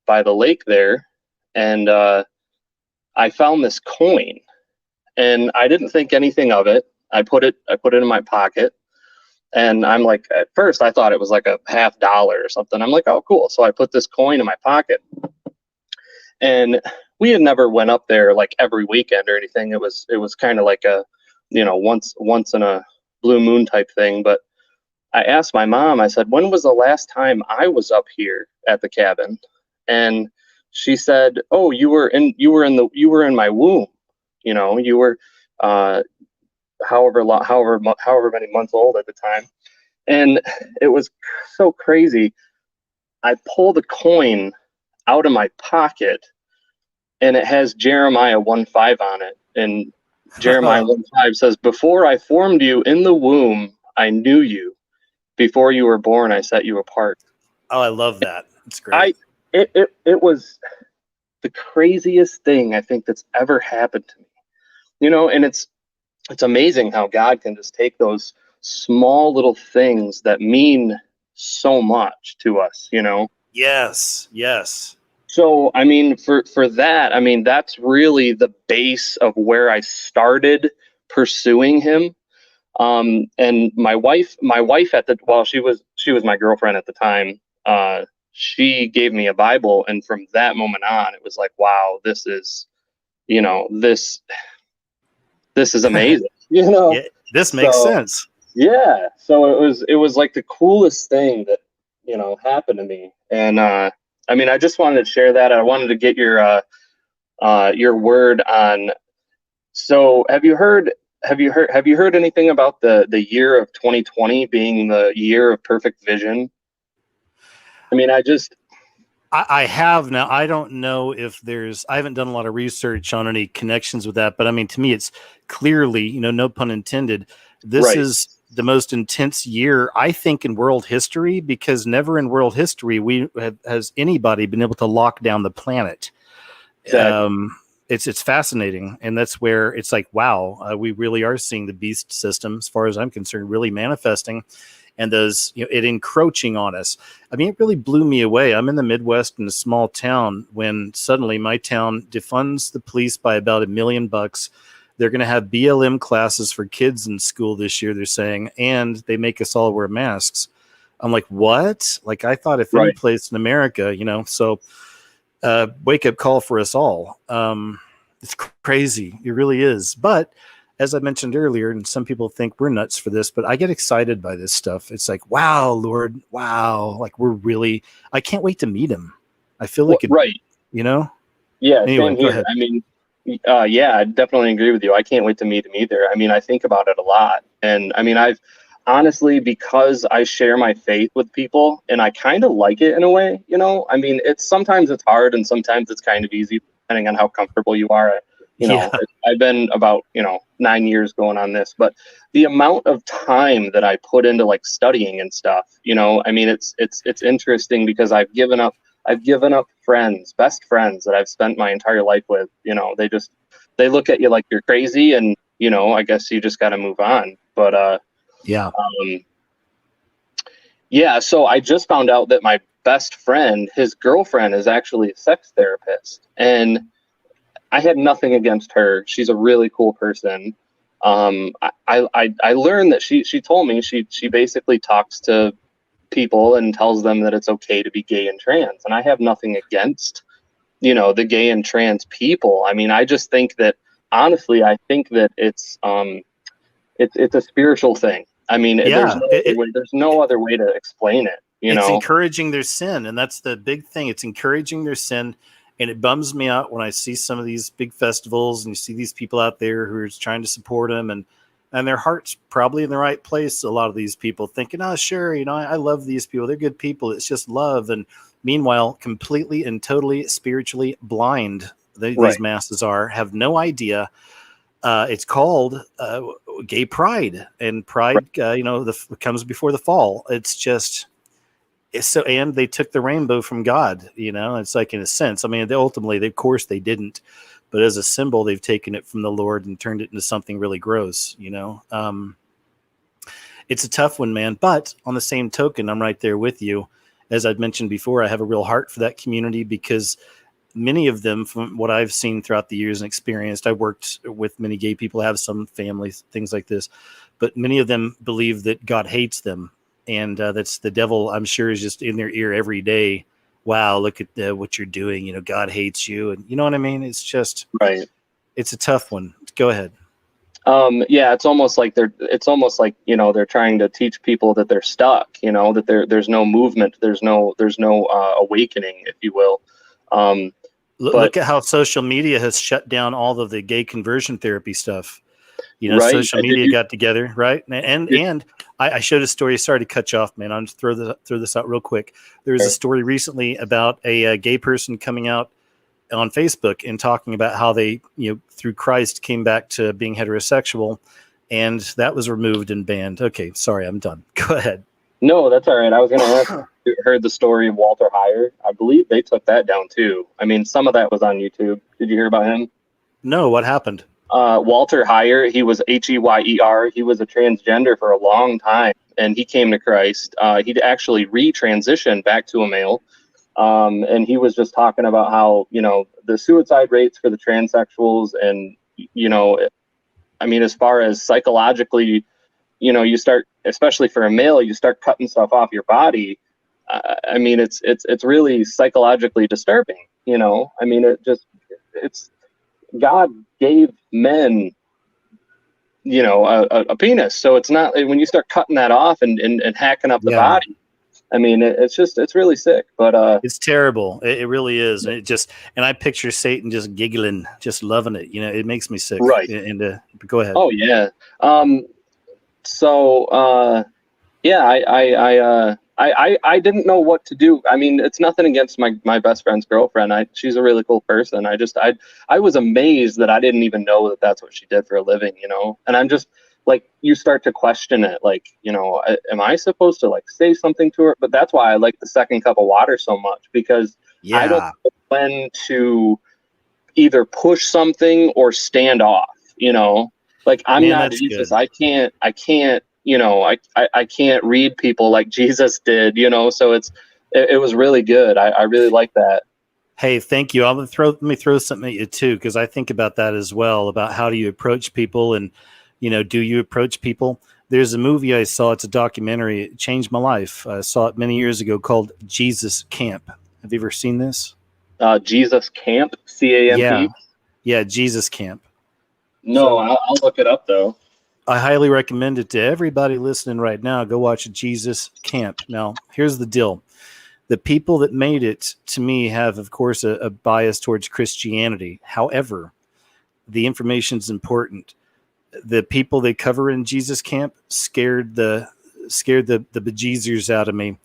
lake there, and I found this coin, and I didn't think anything of it. I put it in my pocket. And I'm like, at first I thought it was like a $50 or something. I'm like, oh, cool. So I put this coin in my pocket, and we had never went up there like every weekend or anything. It was kind of like a, once in a blue moon type thing. But I asked my mom, I said, when was the last time I was up here at the cabin? And she said, oh, you were in my womb. You were, however many months old at the time. And it was so crazy. I pulled the coin out of my pocket, and it has Jeremiah 1:5 on it. And Jeremiah 1:5 says, before I formed you in the womb, I knew you. Before you were born, I set you apart. Oh, I love that. It's great. It was the craziest thing I think that's ever happened to me. And it's amazing how God can just take those small little things that mean so much to us, you know? Yes. So, I mean, for that, I mean, that's really the base of where I started pursuing him. And my wife she was my girlfriend at the time. She gave me a Bible, and from that moment on, it was like, wow, this is, you know, this is amazing, you know? Yeah, this makes sense. Yeah. So it was like the coolest thing that, you know, happened to me. And, I mean, I just wanted to share that. I wanted to get your word on. So have you heard anything about the year of 2020 being the year of perfect vision? I mean, I have now. I don't know if I haven't done a lot of research on any connections with that, but I mean, to me, it's clearly, you know, no pun intended, this right. is the most intense year, I think, in world history, because never in world history has anybody been able to lock down the planet. Exactly. It's fascinating, and that's where it's like, wow, we really are seeing the beast system, as far as I'm concerned, really manifesting, and those, you know, it encroaching on us. I mean, it really blew me away. I'm in the Midwest in a small town when suddenly my town defunds the police by about $1 million. They're going to have BLM classes for kids in school this year, they're saying, and they make us all wear masks. I'm like, what? Like, I thought if any place in America, you know, so wake up call for us all. It's crazy. It really is. But as I mentioned earlier, and some people think we're nuts for this, but I get excited by this stuff. It's like, wow, Lord, wow. Like, I can't wait to meet him. I feel like you know? Yeah, anyway, same go here. ahead. I mean, yeah, I definitely agree with you. I can't wait to meet him either. I mean, I think about it a lot. And I mean, I've honestly, because I share my faith with people and I kind of like it in a way, you know, I mean, sometimes it's hard and sometimes it's kind of easy depending on how comfortable you are. You know, I've been about, 9 years going on this, but the amount of time that I put into like studying and stuff, you know, I mean, it's interesting because I've given up friends, best friends that I've spent my entire life with. You know, they look at you like you're crazy, and you know, I guess you just got to move on. But yeah. Yeah, so I just found out that my best friend, his girlfriend, is actually a sex therapist, and I had nothing against her. She's a really cool person. I learned that she told me she basically talks to people and tells them that it's okay to be gay and trans, and I have nothing against, the gay and trans people. I mean, I just think that honestly, I think that it's a spiritual thing. I mean, there's no other way to explain it. It's encouraging their sin, and that's the big thing. It's encouraging their sin, and it bums me out when I see some of these big festivals and you see these people out there who are trying to support them, and their heart's probably in the right place. A lot of these people thinking, oh, sure, I love these people. They're good people. It's just love. And meanwhile, completely and totally spiritually blind, these masses have no idea. It's called gay pride, and pride, comes before the fall. It's just, and they took the rainbow from God, it's like, in a sense, I mean, ultimately, of course they didn't, but as a symbol, they've taken it from the Lord and turned it into something really gross, It's a tough one, man. But on the same token, I'm right there with you. As I've mentioned before, I have a real heart for that community because many of them, from what I've seen throughout the years and experienced, I worked with many gay people, have some families, things like this, but many of them believe that God hates them. And that's the devil, I'm sure, is just in their ear every day. Wow, look at what you're doing. God hates you. And you know what I mean? It's just, it's a tough one. Go ahead. Yeah, it's almost like they're trying to teach people that they're stuck, that there's no movement. There's no awakening, if you will. Look at how social media has shut down all of the gay conversion therapy stuff. Social media got together, right? And I showed a story. Sorry to cut you off, man. I'll just throw this out real quick. There was a story recently about a gay person coming out on Facebook and talking about how they, through Christ, came back to being heterosexual, and that was removed and banned. Okay, sorry, I'm done. Go ahead. No, that's all right. I was going to ask if you heard the story of Walter Heyer. I believe they took that down too. I mean, some of that was on YouTube. Did you hear about him? No, what happened? Walter Heyer. He was Heyer. He was a transgender for a long time, and he came to Christ. He'd actually retransitioned back to a male. And he was just talking about how, the suicide rates for the transsexuals and, I mean, as far as psychologically, you start, especially for a male, you start cutting stuff off your body. I mean, it's really psychologically disturbing, I mean, it's God gave men, a penis. So it's not, when you start cutting that off and hacking up the body, I mean, it's really sick, but it's terrible. It really is. And I picture Satan just giggling, just loving it. It makes me sick. Right. And go ahead. Oh yeah. I didn't know what to do. I mean, it's nothing against my best friend's girlfriend. She's a really cool person. I was amazed that I didn't even know that that's what she did for a living, and I'm just like, you start to question it. Like, am I supposed to say something to her? But that's why I like the second cup of water so much, because I don't know when to either push something or stand off, like I'm not Jesus. Good. I can't, I can't read people like Jesus did, so it was really good. I really like that. Hey, thank you. Let me throw something at you too, because I think about that as well, about how do you approach people, and do you approach people? There's a movie I saw. It's a documentary. It changed my life. I saw it many years ago, called Jesus Camp. Have you ever seen this? Jesus Camp, CAMP? Yeah, Jesus Camp. No, so, I'll look it up though. I highly recommend it to everybody listening right now. Go watch Jesus Camp. Now, here's the deal. The people that made it, to me, have, of course, a bias towards Christianity. However, the information is important. The people they cover in Jesus Camp scared the bejesus out of me.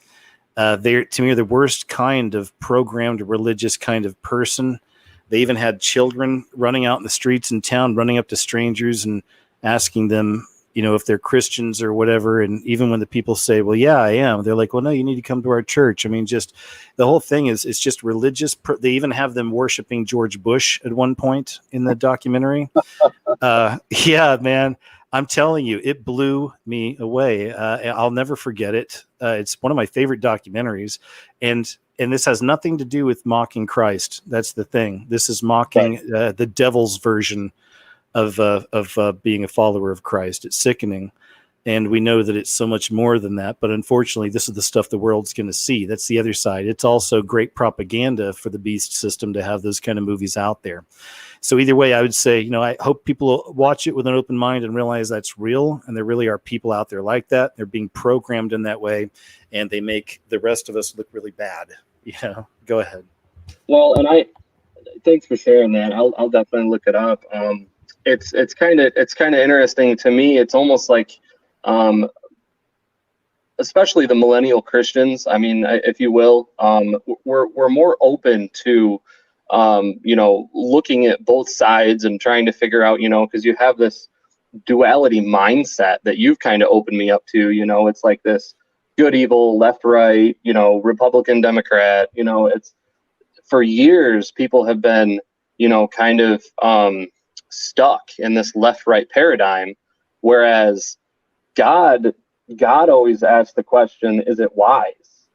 They're, to me, the worst kind of programmed religious kind of person. They even had children running out in the streets in town, running up to strangers and asking them, if they're Christians or whatever. And even when the people say, well, yeah, I am, they're like, well, no, you need to come to our church. I mean, just the whole thing is, it's just religious. They even have them worshiping George Bush at one point in the documentary. Yeah, man, I'm telling you, it blew me away. I'll never forget it. It's one of my favorite documentaries. And this has nothing to do with mocking Christ. That's the thing. This is mocking the devil's version of being a follower of Christ. It's sickening. And we know that it's so much more than that. But unfortunately, this is the stuff the world's going to see. That's the other side. It's also great propaganda for the beast system to have those kind of movies out there. So either way, I would say, I hope people watch it with an open mind and realize that's real. And there really are people out there like that. They're being programmed in that way. And they make the rest of us look really bad. Go ahead. Well, and thanks for sharing that. I'll definitely look it up. It's kind of interesting to me. It's almost like, especially the millennial Christians, I mean, if you will, we're more open to, looking at both sides and trying to figure out, because you have this duality mindset that you've kind of opened me up to. It's like this good, evil, left, right, Republican, Democrat. It's, for years people have been, kind of stuck in this left-right paradigm, whereas God always asks the question, is it wise?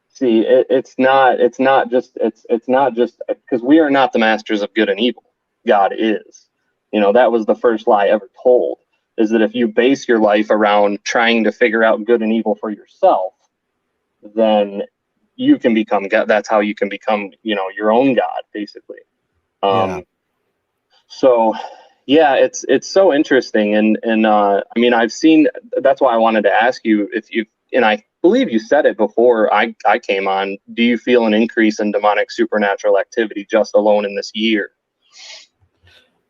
See, it's not just because we are not the masters of good and evil. God is. That was the first lie ever told, is that if you base your life around trying to figure out good and evil for yourself, then you can become God. That's how you can become, your own God, basically. So yeah, it's so interesting. And I mean, I've seen, that's why I wanted to ask you and I believe you said it before I came on, do you feel an increase in demonic supernatural activity just alone in this year?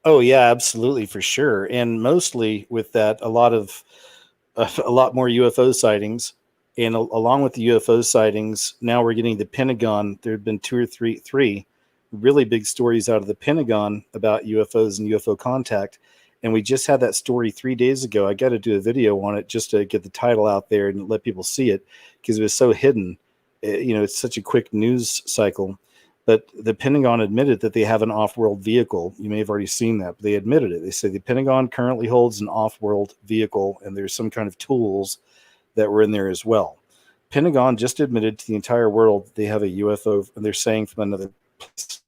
Oh yeah, absolutely, for sure. And mostly with that, a lot more UFO sightings. And along with the UFO sightings, now we're getting the Pentagon. There have been two or three really big stories out of the Pentagon about UFOs and UFO contact. And we just had that story 3 days ago. I got to do a video on it just to get the title out there and let people see it, because it was so hidden. It's such a quick news cycle. But the Pentagon admitted that they have an off-world vehicle. You may have already seen that, but they admitted it. They say the Pentagon currently holds an off-world vehicle, and there's some kind of tools that were in there as well. Pentagon just admitted to the entire world they have a UFO, and they're saying from another place.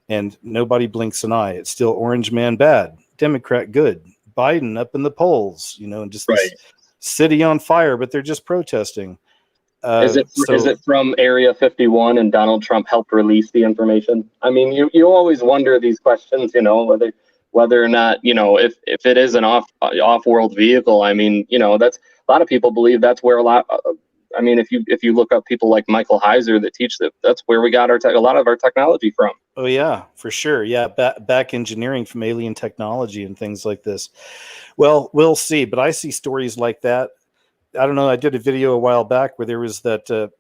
And nobody blinks an eye. It's still Orange Man bad, Democrat good, Biden up in the polls, and just this city on fire, but they're just protesting. Is it from Area 51 and Donald Trump helped release the information? I mean, you always wonder these questions, whether or not, if it is an off-world vehicle. I mean, that's a lot of people believe that's where I mean, if you look up people like Michael Heiser that teach that's where we got a lot of our technology from. Oh yeah, for sure. Yeah, back engineering from alien technology and things like this. Well, we'll see. But I see stories like that. I don't know. I did a video a while back where there was that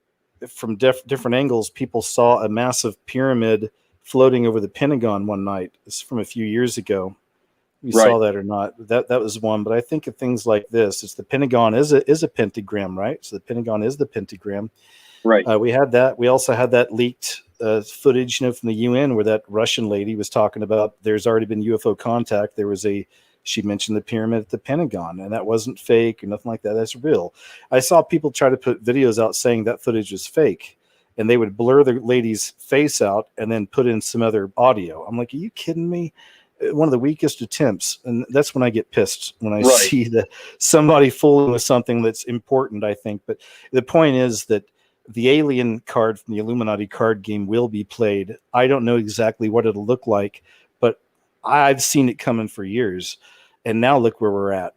from different angles, people saw a massive pyramid floating over the Pentagon one night. It's from a few years ago. You saw that or not? That was one. But I think of things like this. It's the Pentagon is a pentagram, right? So the Pentagon is the pentagram. Right. We had that. We also had that leaked footage, from the UN where that Russian lady was talking about there's already been UFO contact. She mentioned the pyramid at the Pentagon, and that wasn't fake or nothing like that. That's real. I saw people try to put videos out saying that footage was fake, and they would blur the lady's face out and then put in some other audio. I'm like, are you kidding me? One of the weakest attempts. And that's when I get pissed, when I see somebody fooling with something that's important, I think. But the point is that the alien card from the Illuminati card game will be played. I don't know exactly what it'll look like, but I've seen it coming for years. And now look where we're at,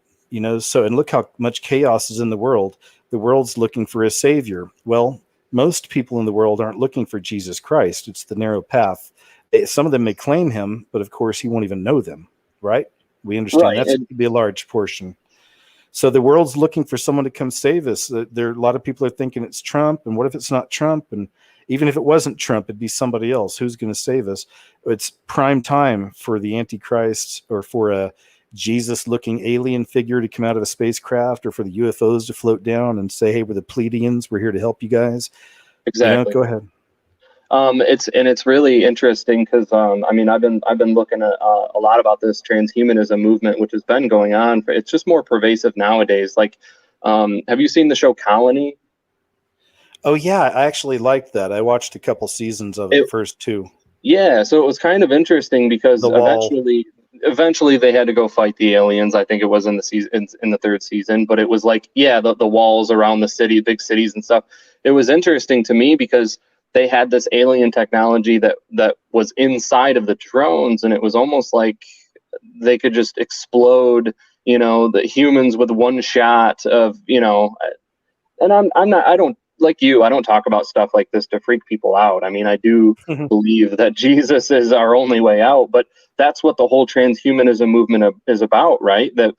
so, and look how much chaos is in the world. The world's looking for a savior. Well, most people in the world aren't looking for Jesus Christ. It's the narrow path. Some of them may claim him, but of course he won't even know them, right? We understand that's going to be a large portion. So the world's looking for someone to come save us. A lot of people are thinking it's Trump, and what if it's not Trump? And even if it wasn't Trump, it'd be somebody else. Who's going to save us? It's prime time for the Antichrist or for a Jesus-looking alien figure to come out of a spacecraft, or for the UFOs to float down and say, "Hey, we're the Pleiadians. We're here to help you guys." Exactly. Go ahead. It's really interesting because I mean, I've been looking at a lot about this transhumanism movement, which has been going on. It's just more pervasive nowadays. Like, have you seen the show Colony? Oh yeah, I actually liked that. I watched a couple seasons of it, the first two. Yeah, so it was kind of interesting because eventually they had to go fight the aliens. I think it was in the third season, but it was like, the walls around the city, big cities and stuff. It was interesting to me because they had this alien technology that was inside of the drones, and it was almost like they could just explode, the humans with one shot of, and I don't, like you, I don't talk about stuff like this to freak people out. I mean, I do believe that Jesus is our only way out, but that's what the whole transhumanism movement is about, right? That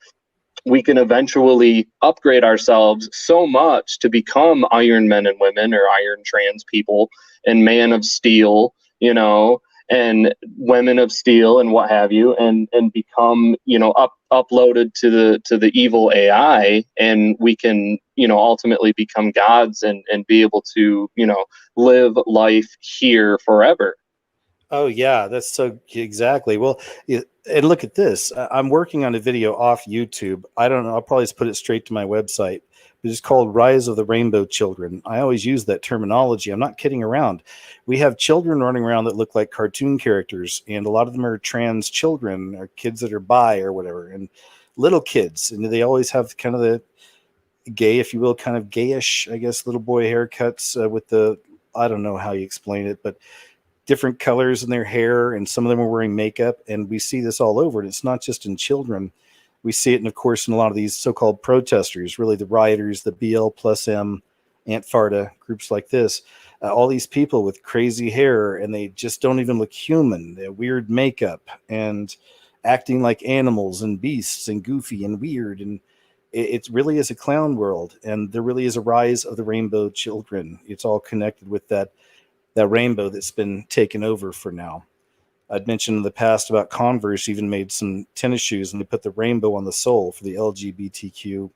we can eventually upgrade ourselves so much to become Iron Men and women, or Iron Trans people, and Man of Steel, and Women of Steel, and what have you, and become, uploaded to the evil AI, and we can, ultimately become gods and be able to, live life here forever. Oh yeah, that's so exactly. Well, and look at this. I'm working on a video off YouTube. I don't know. I'll probably just put it straight to my website. It's called Rise of the Rainbow Children. I always use that terminology. I'm not kidding around. We have children running around that look like cartoon characters, and a lot of them are trans children, or kids that are bi or whatever, and little kids. And they always have kind of the gay, if you will, kind of gayish, I guess, little boy haircuts with the, I don't know how you explain it, but different colors in their hair, and some of them are wearing makeup, and we see this all over. And it's not just in children. We see it, and of course, in a lot of these so-called protesters, really the rioters, the BL+M, Antfarta, groups like this, all these people with crazy hair, and they just don't even look human. They have weird makeup and acting like animals and beasts and goofy and weird. And it really is a clown world, and there really is a rise of the rainbow children. It's all connected with that rainbow that's been taken over for now. I'd mentioned in the past about Converse even made some tennis shoes, and they put the rainbow on the sole for the LGBTQ,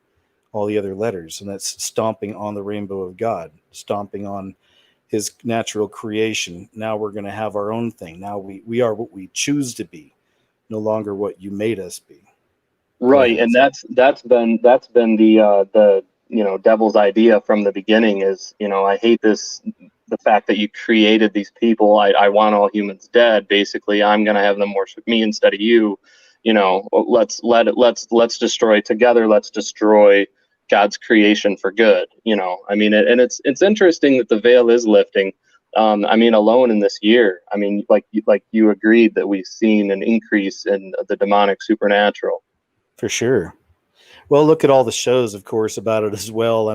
all the other letters. And that's stomping on the rainbow of God, stomping on his natural creation. Now we're going to have our own thing. Now we are what we choose to be, no longer what you made us be. Right, and that's been the devil's idea from the beginning is, I hate the fact that you created these people. I want all humans dead. Basically, I'm going to have them worship me instead of you. Let's destroy together. Let's destroy God's creation for good. And it's interesting that the veil is lifting. Alone in this year, like you agreed that we've seen an increase in the demonic supernatural. For sure. Well, look at all the shows, of course, about it as well.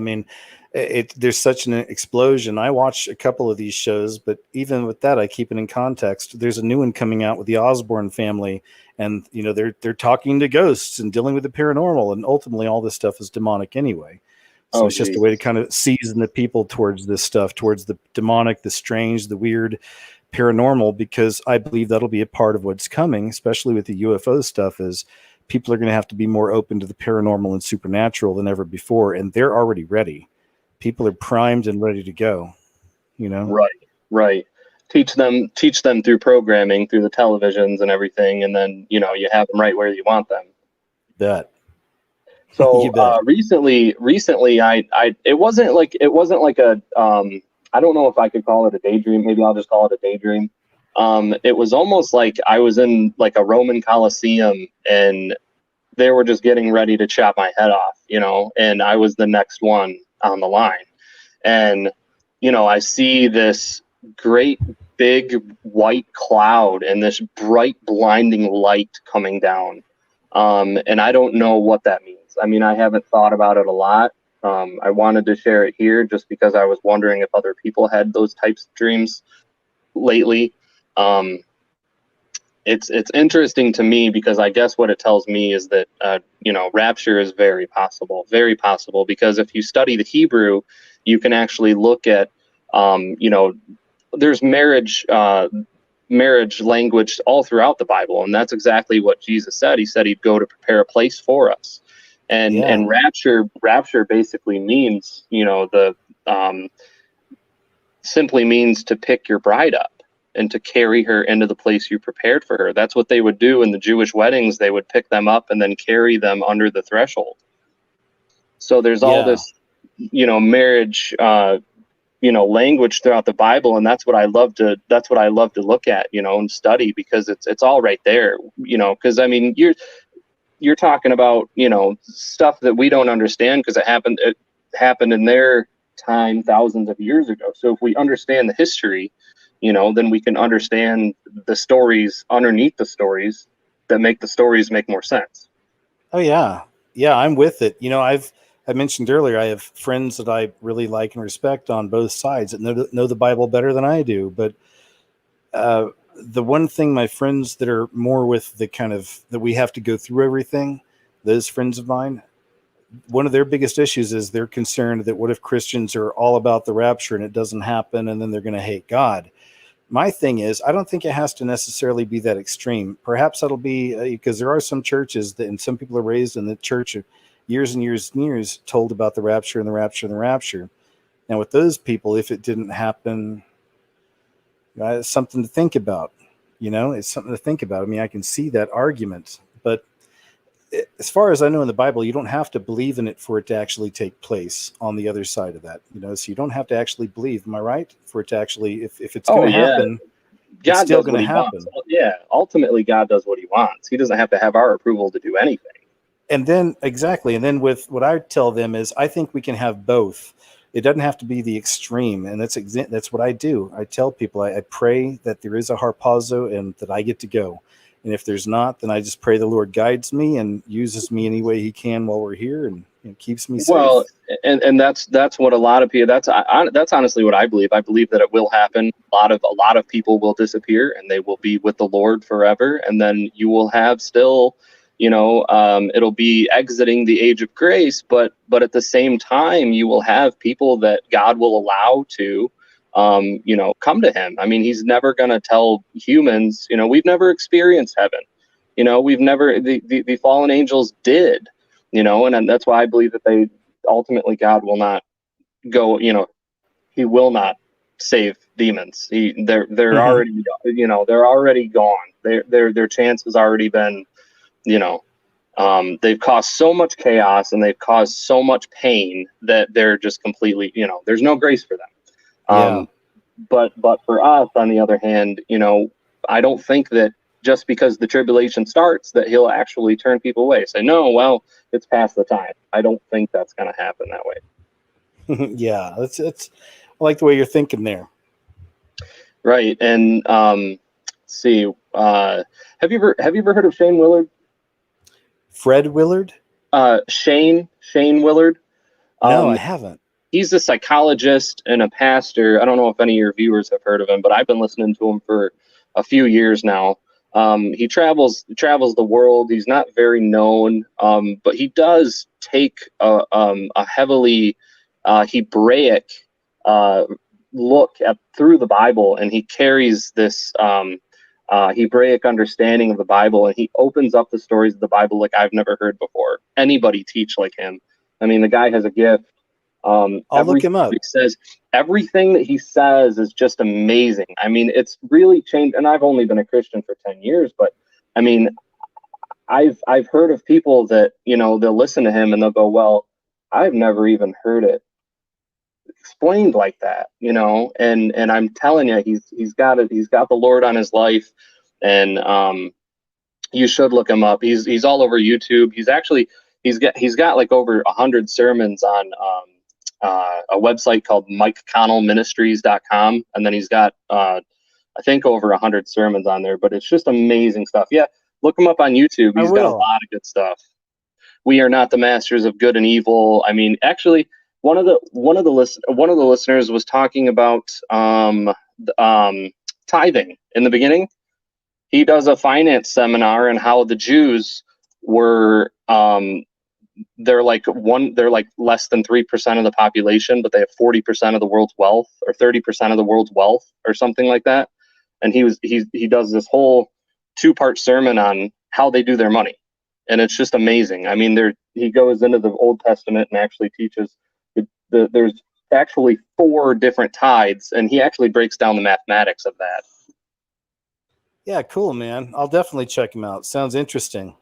There's such an explosion. I watch a couple of these shows, but even with that, I keep it in context. There's a new one coming out with the Osborne family, and they're talking to ghosts and dealing with the paranormal, and ultimately all this stuff is demonic anyway. So it's just a way to kind of season the people towards this stuff, towards the demonic, the strange, the weird, paranormal, because I believe that'll be a part of what's coming, especially with the UFO stuff, is people are going to have to be more open to the paranormal and supernatural than ever before. And they're already ready. People are primed and ready to go, Right. Teach them through programming, through the televisions and everything. And then, you have them right where you want them. Bet. So recently, it wasn't like a, I don't know if I could call it a daydream. Maybe I'll just call it a daydream. It was almost like I was in like a Roman Colosseum and they were just getting ready to chop my head off, and I was the next one on the line. And, I see this great big white cloud and this bright blinding light coming down. And I don't know what that means. I haven't thought about it a lot. I wanted to share it here just because I was wondering if other people had those types of dreams lately. It's interesting to me because I guess what it tells me is that, rapture is very possible, because if you study the Hebrew, you can actually look at, there's marriage language all throughout the Bible. And that's exactly what Jesus said. He said he'd go to prepare a place for us. And rapture basically means, simply means to pick your bride up and to carry her into the place you prepared for her. That's what they would do in the Jewish weddings. They would pick them up and then carry them under the threshold. So there's all this, marriage, language throughout the Bible. And that's what I love to look at, and study, because it's all right there, because you're talking about, stuff that we don't understand because it happened in their time thousands of years ago. So if we understand the history, then we can understand the stories underneath the stories that make the stories make more sense. Oh yeah. Yeah. I'm with it. I mentioned earlier, I have friends that I really like and respect on both sides that know the Bible better than I do. But the one thing, my friends that are more with the kind of that we have to go through everything, those friends of mine, one of their biggest issues is they're concerned that what if Christians are all about the rapture and it doesn't happen and then they're going to hate God. My thing is, I don't think it has to necessarily be that extreme. Perhaps that'll be because there are some churches that, and some people are raised in the church of years and years and years told about the rapture and the rapture and the rapture. Now with those people, if it didn't happen, it's something to think about. It's something to think about. I can see that argument, but as far as I know in the Bible, you don't have to believe in it for it to actually take place on the other side of that. So you don't have to actually believe. Am I right? For it to actually, if it's going to happen, it's still going to happen. Yeah. Ultimately, God does what he wants. He doesn't have to have our approval to do anything. And then exactly. And then with what I tell them is, I think we can have both. It doesn't have to be the extreme. And that's what I do. I tell people, I pray that there is a harpazo and that I get to go. And if there's not, then I just pray the Lord guides me and uses me any way he can while we're here and keeps me safe. Well, and that's what a lot of people, that's honestly what I believe. I believe that it will happen. A lot of people will disappear and they will be with the Lord forever. And then you will have still, it'll be exiting the age of grace, but at the same time, you will have people that God will allow to, come to him. He's never going to tell humans, we've never experienced heaven. We've never, the fallen angels did, and that's why I believe that ultimately God will not go, he will not save demons. They're already, they're already gone. Their chance has already been, they've caused so much chaos and they've caused so much pain that they're just completely, there's no grace for them. But for us, on the other hand, I don't think that just because the tribulation starts that he'll actually turn people away. Say, no, well, it's past the time. I don't think that's going to happen that way. Yeah, it's I like the way you're thinking there. Right. And let's see, have you ever heard of Shane Willard? Fred Willard? Shane Willard. No, I haven't. He's a psychologist and a pastor. I don't know if any of your viewers have heard of him, but I've been listening to him for a few years now. He travels the world. He's not very known, but he does take a heavily Hebraic look through the Bible, and he carries this Hebraic understanding of the Bible, and he opens up the stories of the Bible like I've never heard before anybody teach like him. I mean, the guy has a gift. I'll look him up. He says everything that he says is just amazing. I mean, it's really changed. And I've only been a Christian for 10 years, but I mean, I've heard of people that, they'll listen to him and they'll go, well, I've never even heard it explained like that, and I'm telling you, he's got the Lord on his life, and you should look him up. He's all over YouTube. He's got like over 100 sermons on a website called MikeConnellMinistries.com, and then he's got I think over 100 sermons on there, but it's just amazing stuff. Yeah, look him up on YouTube. He's got a lot of good stuff. We are not the masters of good and evil. I mean, actually, one of the listeners was talking about tithing in the beginning. He does a finance seminar and how the Jews were they're like less than 3% of the population, but they have 40% of the world's wealth, or 30% of the world's wealth, or something like that. And he does this whole 2-part sermon on how they do their money, and it's just amazing. I mean, he goes into the Old Testament and actually teaches there's actually 4 different tithes, and he actually breaks down the mathematics of that. Yeah, cool, man. I'll definitely check him out. Sounds interesting.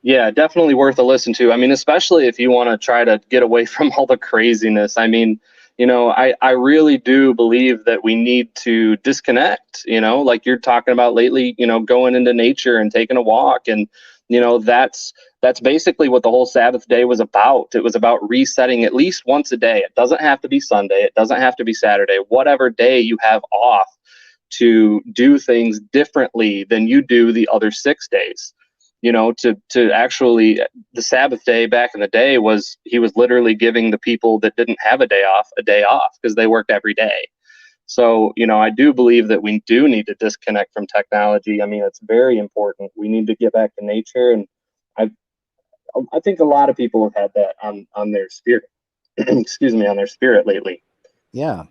Yeah, definitely worth a listen to. I mean, especially if you want to try to get away from all the craziness. I mean, I really do believe that we need to disconnect, like you're talking about lately, going into nature and taking a walk. And, that's basically what the whole Sabbath day was about. It was about resetting at least once a day. It doesn't have to be Sunday. It doesn't have to be Saturday. Whatever day you have off, to do things differently than you do the other 6 days. To actually, the Sabbath day back in the day he was literally giving the people that didn't have a day off because they worked every day. So, I do believe that we do need to disconnect from technology. I mean, it's very important. We need to get back to nature. And I think a lot of people have had that on their spirit, excuse me, on their spirit lately. Yeah.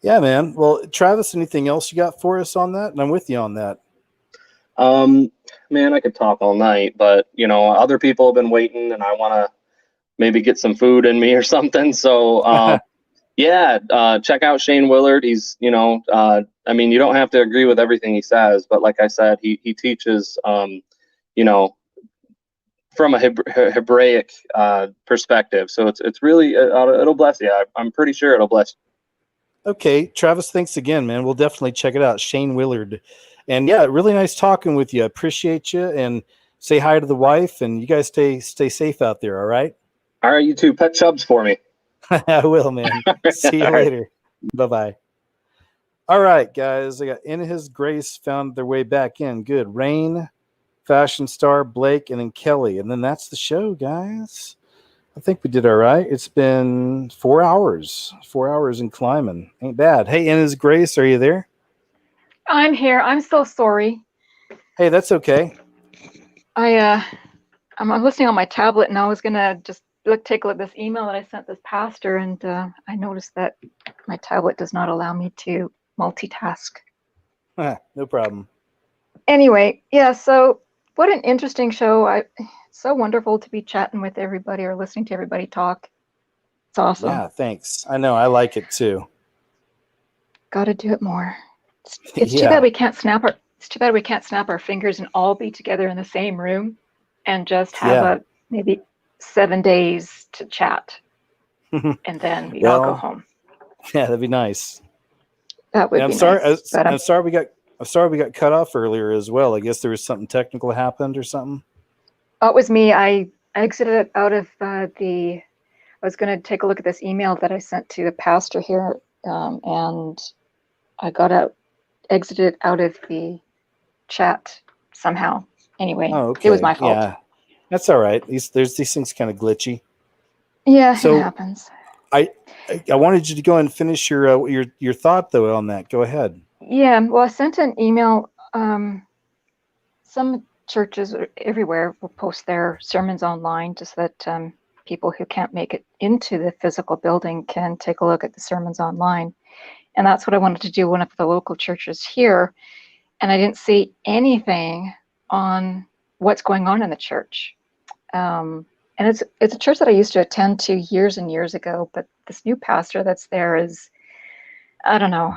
Yeah, man. Well, Travis, anything else you got for us on that? And I'm with you on that. Man, I could talk all night, but other people have been waiting, and I want to maybe get some food in me or something. So, check out Shane Willard. He's, I mean, you don't have to agree with everything he says, but like I said, he teaches, from a Hebraic perspective. So it's really, it'll bless you. I'm pretty sure it'll bless you. Okay, Travis, thanks again, man. We'll definitely check it out. Shane Willard. And yeah, really nice talking with you. I appreciate you, and say hi to the wife, and you guys stay safe out there. All right. All right. You too. Pet Chubs for me. I will, man. See you later. Bye-bye. All right, guys. I got In His Grace found their way back in. Good. Rain, Fashion Star, Blake, and then Kelly. And then that's the show, guys. I think we did all right. It's been 4 hours. 4 hours in climbing. Ain't bad. Hey, In His Grace, are you there? I'm here. I'm so sorry. Hey, that's okay. I'm listening on my tablet, and I was gonna just take a look at this email that I sent this pastor, and I noticed that my tablet does not allow me to multitask. No problem. Anyway, yeah. So what an interesting show. It's so wonderful to be chatting with everybody or listening to everybody talk. It's awesome. Yeah, thanks. I know. I like it too. Got to do it more. It's too Yeah. bad we can't snap our. It's too bad we can't snap our fingers and all be together in the same room, and just have Yeah. a maybe 7 days to chat, and then we all go Well, home. yeah, that'd be nice. That would And be nice. But I'm sorry we got cut off earlier as well. I guess there was something technical happened or something. it was me. I exited out of the. I was going to take a look at this email that I sent to the pastor here, and I exited out of the chat somehow. Anyway, Oh, it was okay. my fault. Yeah, that's all right. These things kind of glitchy. Yeah, So it happens. I wanted you to go and finish your thought though on that. Go ahead. Yeah, well, I sent an email. Some churches everywhere will post their sermons online, just that people who can't make it into the physical building can take a look at the sermons online. And that's what I wanted to do one of the local churches here. And I didn't see anything on what's going on in the church. And it's a church that I used to attend to years and years ago, but this new pastor that's there is, I don't know,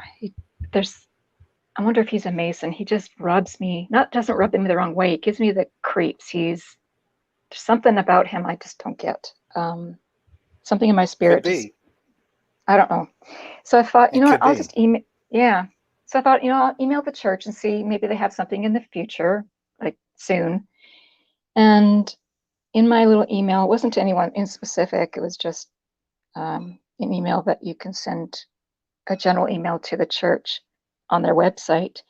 I wonder if he's a Mason. He just doesn't rub me the wrong way. He gives me the creeps. There's something about him I just don't get. Something in my spirit. I don't know. So I thought, I'll just email. Yeah. So I thought, I'll email the church and see maybe they have something in the future, like soon. And in my little email, it wasn't to anyone in specific. It was just an email that you can send a general email to the church on their website.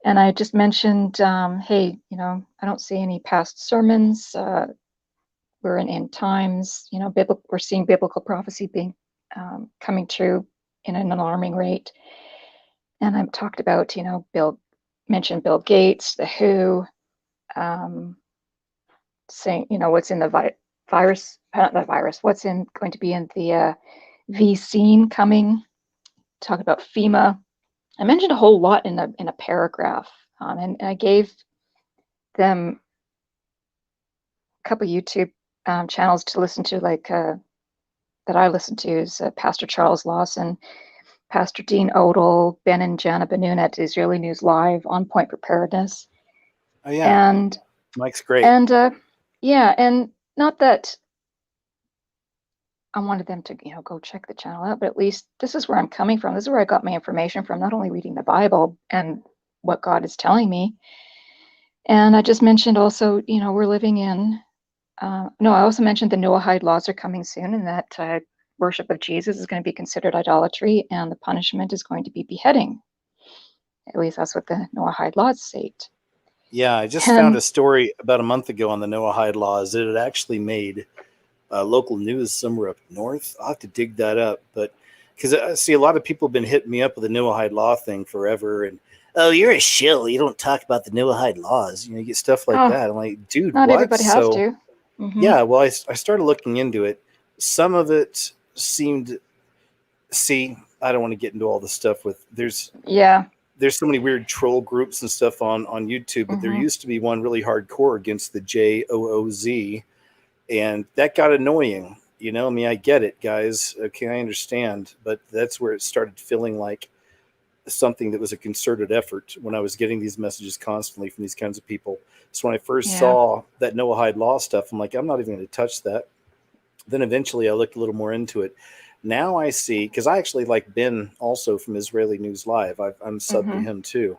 And I just mentioned, hey, I don't see any past sermons. We're in end times. We're seeing biblical prophecy being coming true in an alarming rate. And I've talked about, mentioned Bill Gates, the WHO, saying, what's in the virus, not the virus, what's going to be in the vaccine coming. Talk about FEMA. I mentioned a whole lot in a paragraph, and I gave them a couple YouTube channels to listen to, like that I listen to is Pastor Charles Lawson, Pastor Dean Odell, Ben and Jana Banoon at Israeli News Live, On Point Preparedness. Oh yeah, and Mike's great. And yeah, and not that I wanted them to go check the channel out, but at least this is where I'm coming from. This is where I got my information from, not only reading the Bible and what God is telling me. And I just mentioned also, we're living in, I also mentioned the Noahide laws are coming soon, and that worship of Jesus is going to be considered idolatry, and the punishment is going to be beheading. At least that's what the Noahide laws state. Yeah, I just found a story about a month ago on the Noahide laws that it actually made local news somewhere up north. I'll have to dig that up, but because I see a lot of people have been hitting me up with the Noahide law thing forever, and you're a shill. You don't talk about the Noahide laws. You get stuff like that. I'm like, dude, not what? Everybody has to. Mm-hmm. Yeah, well, I started looking into it. Some of it seemed. See, I don't want to get into all the stuff with. There's so many weird troll groups and stuff on YouTube, but there used to be one really hardcore against the JOOZ. And that got annoying. I get it, guys. Okay, I understand. But that's where it started feeling like something that was a concerted effort when I was getting these messages constantly from these kinds of people. So when I first saw that Noahide law stuff, I'm like, I'm not even going to touch that. Then eventually I looked a little more into it. Now I see, because I actually like Ben also from Israeli News Live. I'm subbed to him too.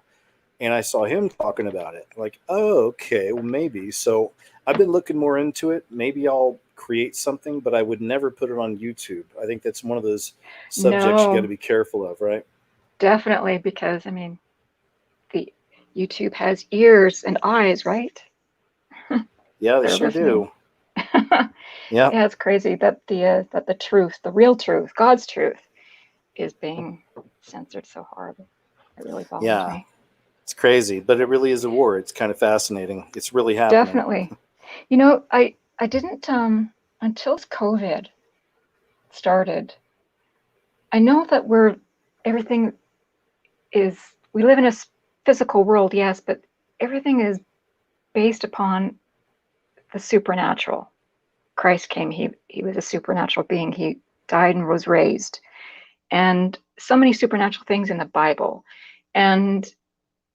And I saw him talking about it. Like, oh, okay, well, maybe. So I've been looking more into it. Maybe I'll create something, but I would never put it on YouTube. I think that's one of those subjects you got to be careful of, right? Definitely, because the YouTube has ears and eyes, right? Yeah, they sure do. Yeah, it's crazy that the truth, the real truth, God's truth, is being censored so hard. It really bothers me. It's crazy, but it really is a war. It's kind of fascinating. It's really happening. Definitely. I didn't until COVID started. I know that we live in a physical world, yes, but everything is based upon the supernatural. Christ came, he was a supernatural being. He died and was raised. and so many supernatural things in the Bible. And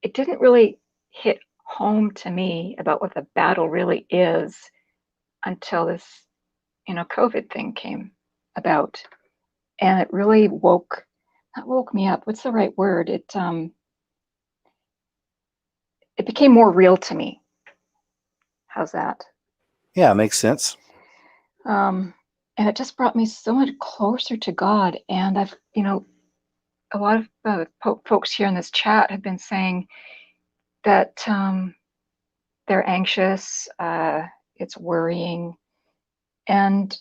it didn't really hit home to me about what the battle really is until this, COVID thing came about. And it really woke me up. What's the right word? It became more real to me. How's that? Yeah, makes sense. And it just brought me so much closer to God. And I've, a lot of folks here in this chat have been saying that they're anxious, it's worrying. And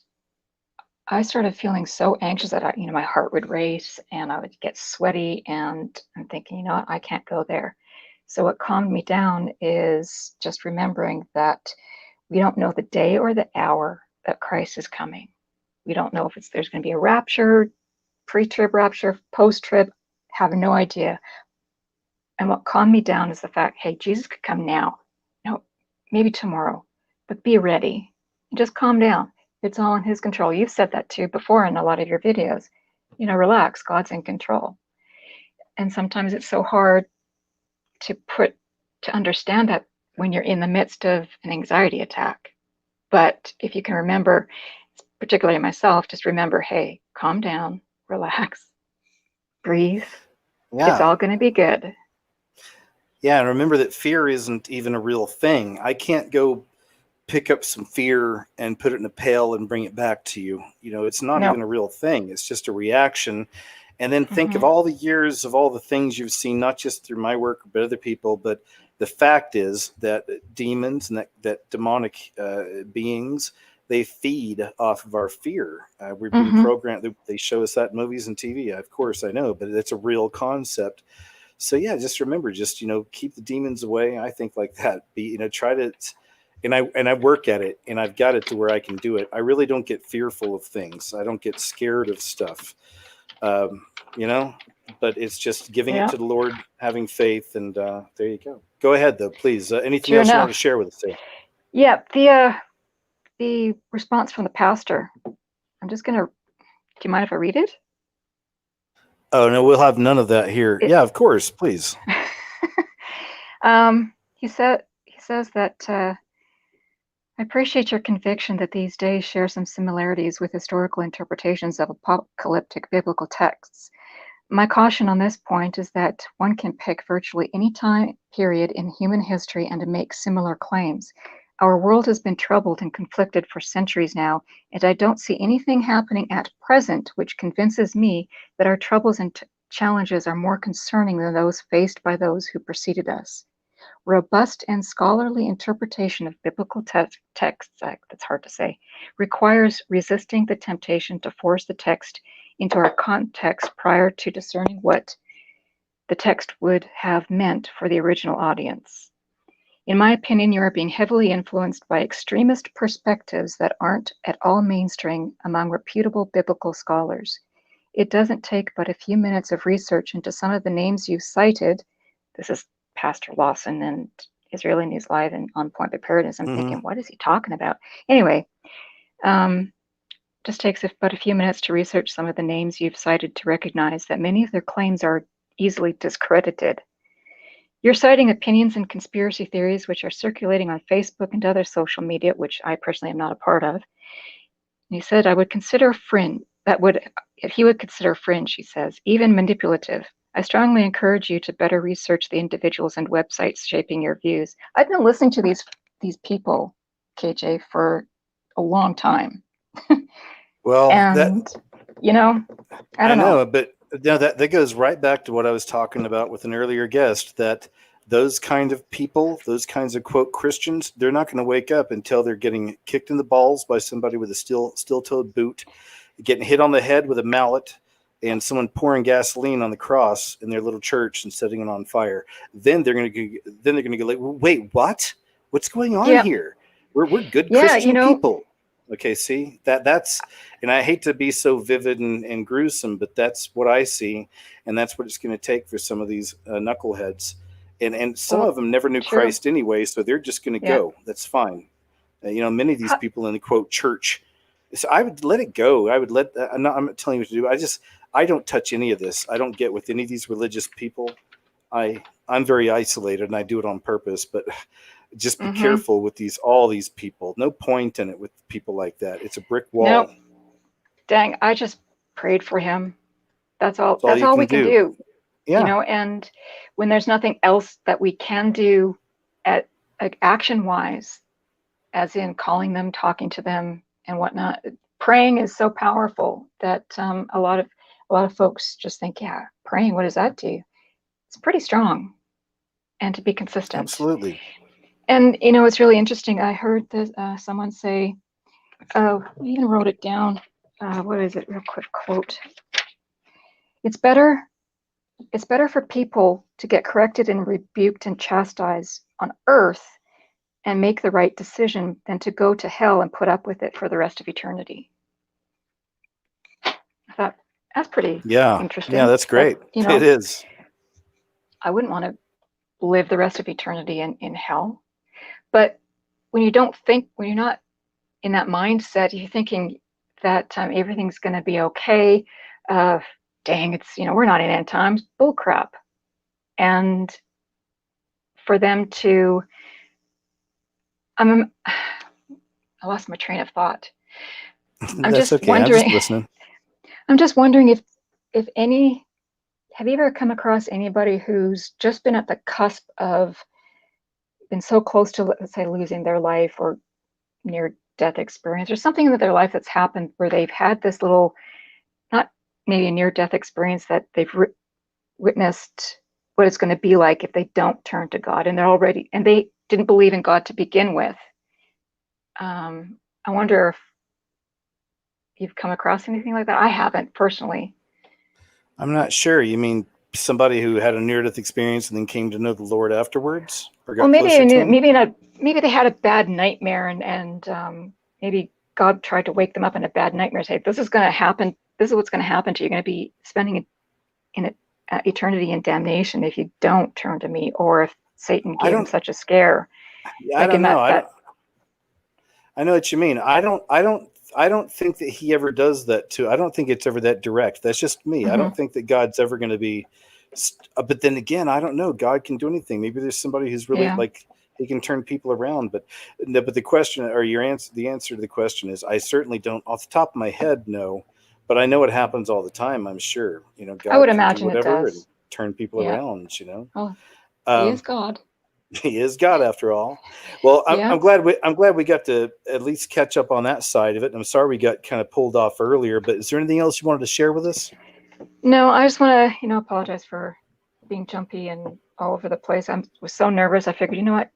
I started feeling so anxious that my heart would race and I would get sweaty, and I'm thinking, what, I can't go there. So what calmed me down is just remembering that we don't know the day or the hour that Christ is coming. We don't know if there's going to be a rapture, pre-trib rapture, post-trib, have no idea. And what calmed me down is the fact, hey, Jesus could come now, maybe tomorrow, but be ready. Just calm down. It's all in his control. You've said that too before in a lot of your videos. Relax, God's in control. And sometimes it's so hard to understand that when you're in the midst of an anxiety attack. But if you can remember, particularly myself, just remember, hey, calm down, relax, breathe. Yeah. It's all going to be good. Yeah, and remember that fear isn't even a real thing. I can't go pick up some fear and put it in a pail and bring it back to you. It's not even a real thing. It's just a reaction. And then think of all the years of all the things you've seen, not just through my work, but other people. But the fact is that demons and that demonic beings, they feed off of our fear. We've been programmed. They show us that in movies and TV. Of course, I know, but it's a real concept. So yeah, just remember, keep the demons away. I think like that. Try to, and I work at it, and I've got it to where I can do it. I really don't get fearful of things. I don't get scared of stuff. But it's just giving it to the Lord, having faith, and there you go. Go ahead though, please. Anything else you want to share with us today? Yeah, the response from the pastor. I'm just gonna. Do you mind if I read it? Oh no, we'll have none of that here. Yeah, of course, please. He says that I appreciate your conviction that these days share some similarities with historical interpretations of apocalyptic biblical texts. My caution on this point is that one can pick virtually any time period in human history and to make similar claims. Our world has been troubled and conflicted for centuries now, and I don't see anything happening at present which convinces me that our troubles and challenges are more concerning than those faced by those who preceded us. Robust and scholarly interpretation of biblical texts, that's hard to say, requires resisting the temptation to force the text into our context prior to discerning what the text would have meant for the original audience. In my opinion, you are being heavily influenced by extremist perspectives that aren't at all mainstream among reputable biblical scholars. It doesn't take but a few minutes of research into some of the names you've cited. This is Pastor Lawson and Israeli News Live and On Point Preparedness. I'm thinking, what is he talking about? Anyway, just takes but a few minutes to research some of the names you've cited to recognize that many of their claims are easily discredited. You're citing opinions and conspiracy theories which are circulating on Facebook and other social media, which I personally am not a part of. And he said, I would consider fringe, if he would consider fringe, he says, even manipulative. I strongly encourage you to better research the individuals and websites shaping your views. I've been listening to these people, KJ, for a long time. Well, and I don't know. But no, that goes right back to what I was talking about with an earlier guest, that those kind of people, those kinds of quote Christians, they're not going to wake up until they're getting kicked in the balls by somebody with a steel-toed boot, getting hit on the head with a mallet, and someone pouring gasoline on the cross in their little church and setting it on fire. Then they're going to go like, wait, what? What's going on here? We're good Christian people. Okay, see, that's, and I hate to be so vivid and gruesome, but that's what I see, and that's what it's going to take for some of these knuckleheads, and some of them never knew Christ anyway, so they're just going to go. That's fine. Many of these people in the quote church. So I would let it go. I would I'm not telling you what to do. I don't touch any of this. I don't get with any of these religious people. I'm very isolated, and I do it on purpose. But just be careful with all these people. No point in it with people like that. It's a brick wall. Nope. Dang, I just prayed for him. That's all we can do. Yeah. You know, and when there's nothing else that we can do at like action wise, as in calling them, talking to them and whatnot, praying is so powerful that a lot of folks just think, yeah, praying, what does that do? It's pretty strong, and to be consistent. Absolutely. And you know, it's really interesting. I heard that someone say, oh, I even wrote it down. What is it? Real quick quote. It's better for people to get corrected and rebuked and chastised on earth and make the right decision than to go to hell and put up with it for the rest of eternity. I thought that's pretty interesting. Yeah, that's great. But, you know, it is. I wouldn't want to live the rest of eternity in hell. But when you're not in that mindset, you're thinking that everything's going to be okay. Dang, it's, we're not in end times. Bull crap. And for them to, I lost my train of thought. I'm That's just okay. wondering. I'm just listening. I'm just wondering if have you ever come across anybody who's just been at the cusp of, been so close to, let's say, losing their life or near death experience, or something in their life that's happened where they've had this little, not maybe a near death experience, that they've witnessed what it's going to be like if they don't turn to God, and they didn't believe in God to begin with. I wonder if you've come across anything like that. I haven't personally. I'm not sure. You mean somebody who had a near-death experience and then came to know the Lord afterwards? Or got closer to him? Maybe they had a bad nightmare, and maybe God tried to wake them up in a bad nightmare. Say, this is going to happen. This is what's going to happen to you. You're going to be spending eternity in damnation if you don't turn to me, or if Satan gave him such a scare. Yeah, I don't know. I know what you mean. I don't think that he ever does that too. I don't think it's ever that direct. That's just me. I don't think that God's ever going to be. But then again, I don't know. God can do anything. Maybe there's somebody who's really like, he can turn people around. But the question, or the answer to the question is, I certainly don't, off the top of my head, know. But I know it happens all the time. I'm sure. God I would can imagine do whatever it does. And turn people around. Oh, he is God. He is God after all. Well, I'm glad we got to at least catch up on that side of it. I'm sorry we got kind of pulled off earlier, but is there anything else you wanted to share with us? No, I just want to, apologize for being jumpy and all over the place. I was so nervous. I figured, you know what?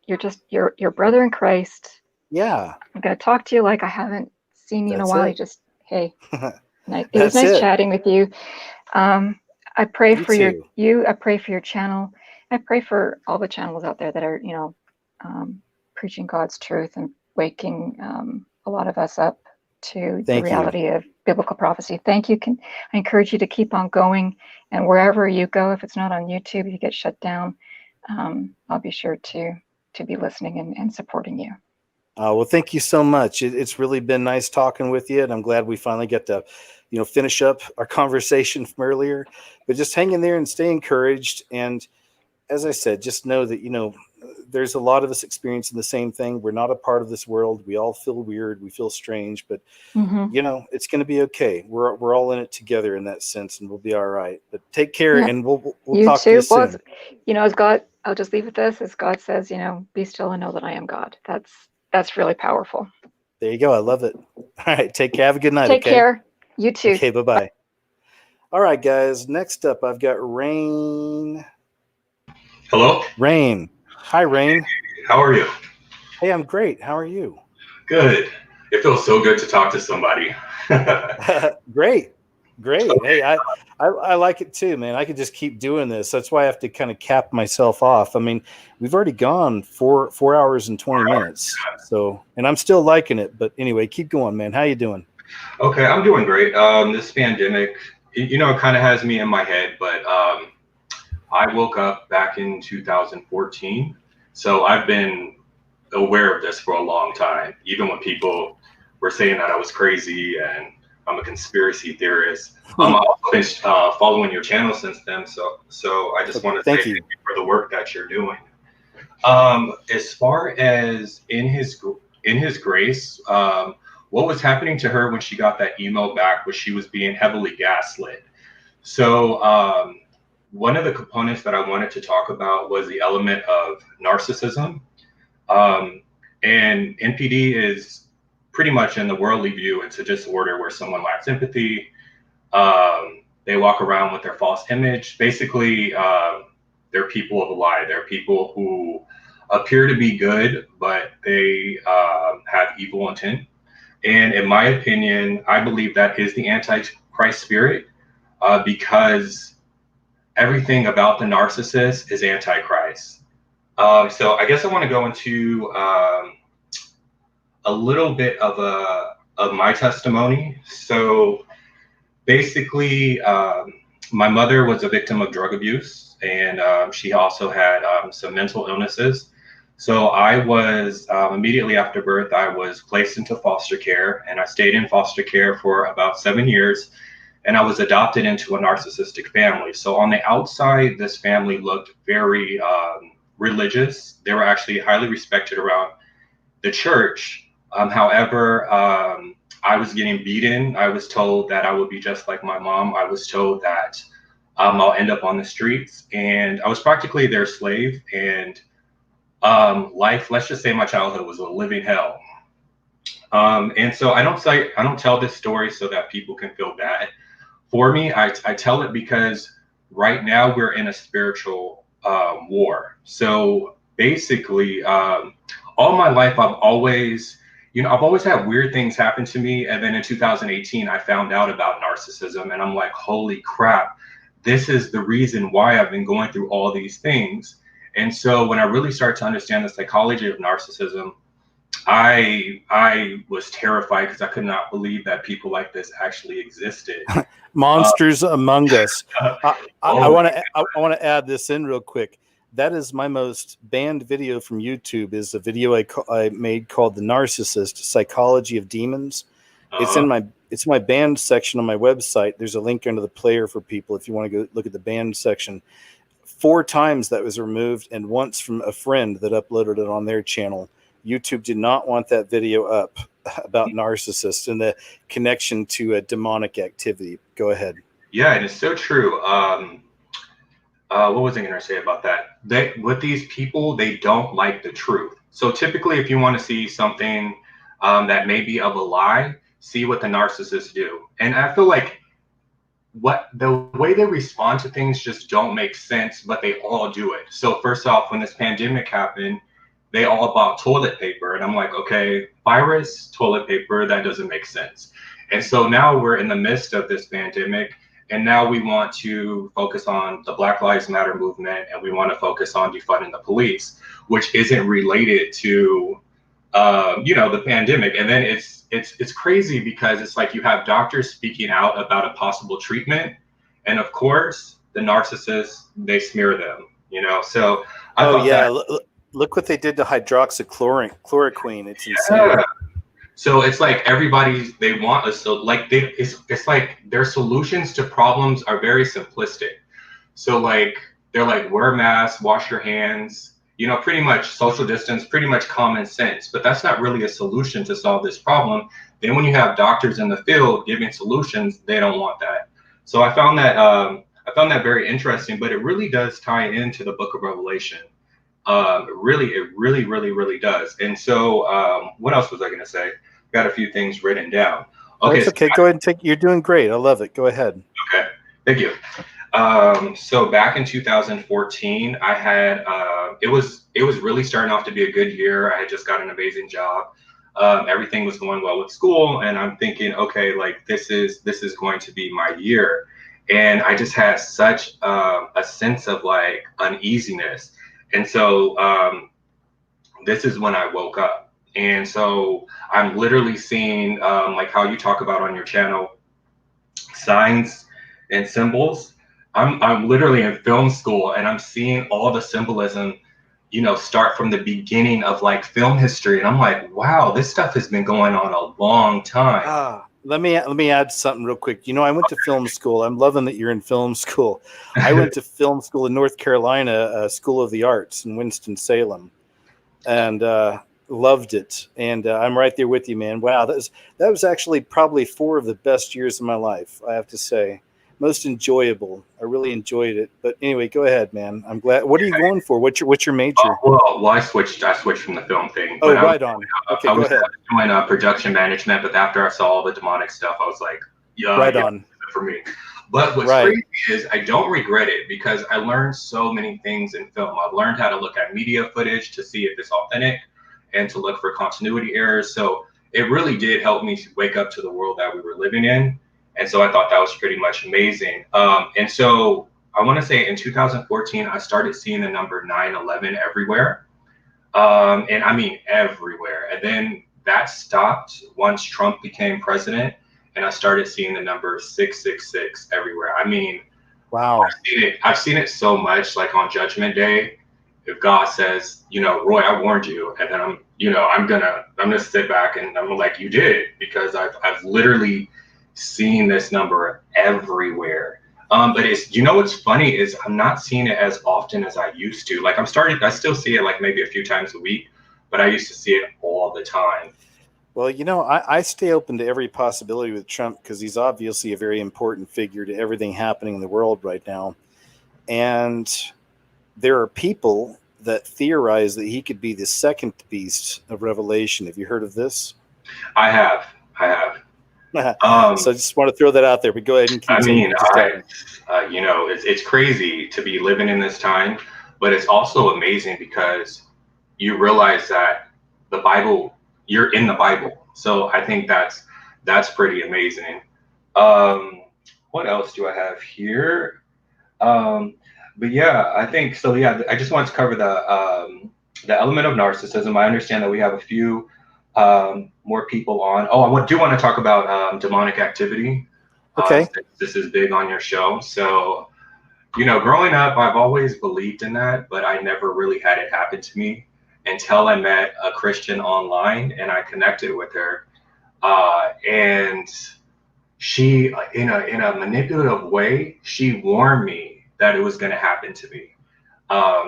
You're just your brother in Christ. Yeah. I'm gonna talk to you like I haven't seen you in a while. You just, hey. It was nice chatting with you. I pray for you. I pray for your channel. I pray for all the channels out there that are, preaching God's truth and waking a lot of us up to the reality of biblical prophecy. Thank you. I encourage you to keep on going, and wherever you go, if it's not on YouTube, if you get shut down, I'll be sure to be listening and supporting you. Well, thank you so much. It's really been nice talking with you, and I'm glad we finally get to, finish up our conversation from earlier. But just hang in there and stay encouraged. And as I said, just know that, there's a lot of us experiencing the same thing. We're not a part of this world. We all feel weird. We feel strange, but it's going to be okay. We're all in it together in that sense, and we'll be all right. But take care, and we'll talk to you soon. Well, as God, I'll just leave with this. As God says, be still and know that I am God. That's really powerful. There you go. I love it. All right. Take care. Have a good night. Take care. You too. Okay. Bye-bye. All right, guys. Next up, I've got Rain. Hello? Rain. Hi, Rain. How are you? Hey, I'm great. How are you? Good. It feels so good to talk to somebody. Great. Hey, I like it too, man. I could just keep doing this. That's why I have to kind of cap myself off. I mean, we've already gone 4 hours and 20 minutes. So, and I'm still liking it. But anyway, keep going, man. How you doing? Okay, I'm doing great. This pandemic, it kind of has me in my head, but I woke up back in 2014. So I've been aware of this for a long time, even when people were saying that I was crazy and I'm a conspiracy theorist. I've also been following your channel since then, so I just want to Thank thank you you for the work that you're doing. As far as in his grace, what was happening to her when she got that email back was she was being heavily gaslit. So one of the components that I wanted to talk about was the element of narcissism. And NPD is pretty much, in the worldly view, it's a disorder where someone lacks empathy. They walk around with their false image. Basically, they're people of a lie. They're people who appear to be good, but they have evil intent. And in my opinion, I believe that is the Antichrist spirit, because everything about the narcissist is Antichrist. So I guess I want to go into a little bit of my testimony. So basically, my mother was a victim of drug abuse, and she also had some mental illnesses. So I was, immediately after birth, I was placed into foster care, and I stayed in foster care for about 7 years, and I was adopted into a narcissistic family. So on the outside, this family looked very religious. They were actually highly respected around the church. However, I was getting beaten. I was told that I would be just like my mom. I was told that I'll end up on the streets, and I was practically their slave. And life, let's just say my childhood was a living hell. And so I don't tell this story so that people can feel bad for me. I tell it because right now we're in a spiritual war. So basically, all my life I've always had weird things happen to me. And then in 2018, I found out about narcissism, and I'm like, holy crap, this is the reason why I've been going through all these things. And so when I really started to understand the psychology of narcissism, I was terrified because I could not believe that people like this actually existed. Monsters among us. I want to add this in real quick. That is my most banned video from YouTube. Is a video I made called "The Narcissist: Psychology of Demons." It's in my banned section on my website. There's a link under the player for people if you want to go look at the banned section. 4 times that was removed, and once from a friend that uploaded it on their channel. YouTube did not want that video up about narcissists and the connection to a demonic activity. Go ahead. Yeah, and it's so true. What was I going to say about that? With these people, they don't like the truth. So typically, if you want to see something that may be of a lie, see what the narcissists do. And I feel like the way they respond to things just don't make sense, but they all do it. So first off, when this pandemic happened, they all bought toilet paper. And I'm like, okay, virus, toilet paper, that doesn't make sense. And so now we're in the midst of this pandemic, and now we want to focus on the Black Lives Matter movement, and we want to focus on defunding the police, which isn't related to, the pandemic. And then it's crazy because it's like you have doctors speaking out about a possible treatment, and of course the narcissists, they smear them, So I thought that. Look what they did to hydroxychloroquine. It's insane. Yeah. So it's like they want us to it's like their solutions to problems are very simplistic. So like they're like, wear masks, wash your hands, pretty much social distance, pretty much common sense. But that's not really a solution to solve this problem. Then when you have doctors in the field giving solutions, they don't want that. So I found that very interesting. But it really does tie into the Book of Revelation. It really does. And so what else was I going to say? Got a few things written down. Okay, it's okay. Go ahead and you're doing great. I love it. Go ahead. Okay, thank you. So back in 2014, I had it was really starting off to be a good year. I had just got an amazing job. Everything was going well with school, and I'm thinking, okay, like this is going to be my year. And I just had such a sense of like uneasiness. And so this is when I woke up. And so I'm literally seeing, like how you talk about on your channel, signs and symbols. I'm literally in film school, and I'm seeing all the symbolism, start from the beginning of like film history. And I'm like, wow, this stuff has been going on a long time. Let me add something real quick. You know, I went to film school. I'm loving that you're in film school. I went to film school in North Carolina, School of the Arts in Winston-Salem, and loved it. And I'm right there with you, man. Wow, that was actually probably 4 of the best years of my life, I have to say. Most enjoyable. I really enjoyed it. But anyway, go ahead, man. I'm glad. What are you going for? What's your major? Well, I switched from the film thing. Oh, But right on. Okay, I go was ahead. doing production management, but after I saw all the demonic stuff, I was like, Right on. For me. But what's crazy is I don't regret it because I learned so many things in film. I've learned how to look at media footage to see if it's authentic and to look for continuity errors. So it really did help me to wake up to the world that we were living in. And so I thought that was pretty much amazing. And so I want to say in 2014, I started seeing the number 9/11 everywhere. And I mean everywhere. And then that stopped once Trump became president, and I started seeing the number 666 everywhere. I mean, wow. I've seen it so much, like on Judgment Day. If God says, you know, Roy, I warned you, and then I'm gonna sit back and I'm like, you did, because I've literally seen this number everywhere. But what's funny is I'm not seeing it as often as I used to. Like I still see it like maybe a few times a week, but I used to see it all the time. Well, you know, I stay open to every possibility with Trump because he's obviously a very important figure to everything happening in the world right now. And there are people that theorize that he could be the second beast of Revelation. Have you heard of this? I have. So I just want to throw that out there, but go ahead and continue. It's crazy to be living in this time, but it's also amazing because you realize that the Bible, you're in the Bible. So I think that's pretty amazing. What else do I have here? But yeah, I think so. Yeah, I just wanted to cover the element of narcissism. I understand that we have a few more people on. Oh, I do want to talk about demonic activity. Okay. This is big on your show. So, growing up, I've always believed in that, but I never really had it happen to me until I met a Christian online and I connected with her. And she, in a manipulative way, she warned me that it was going to happen to me.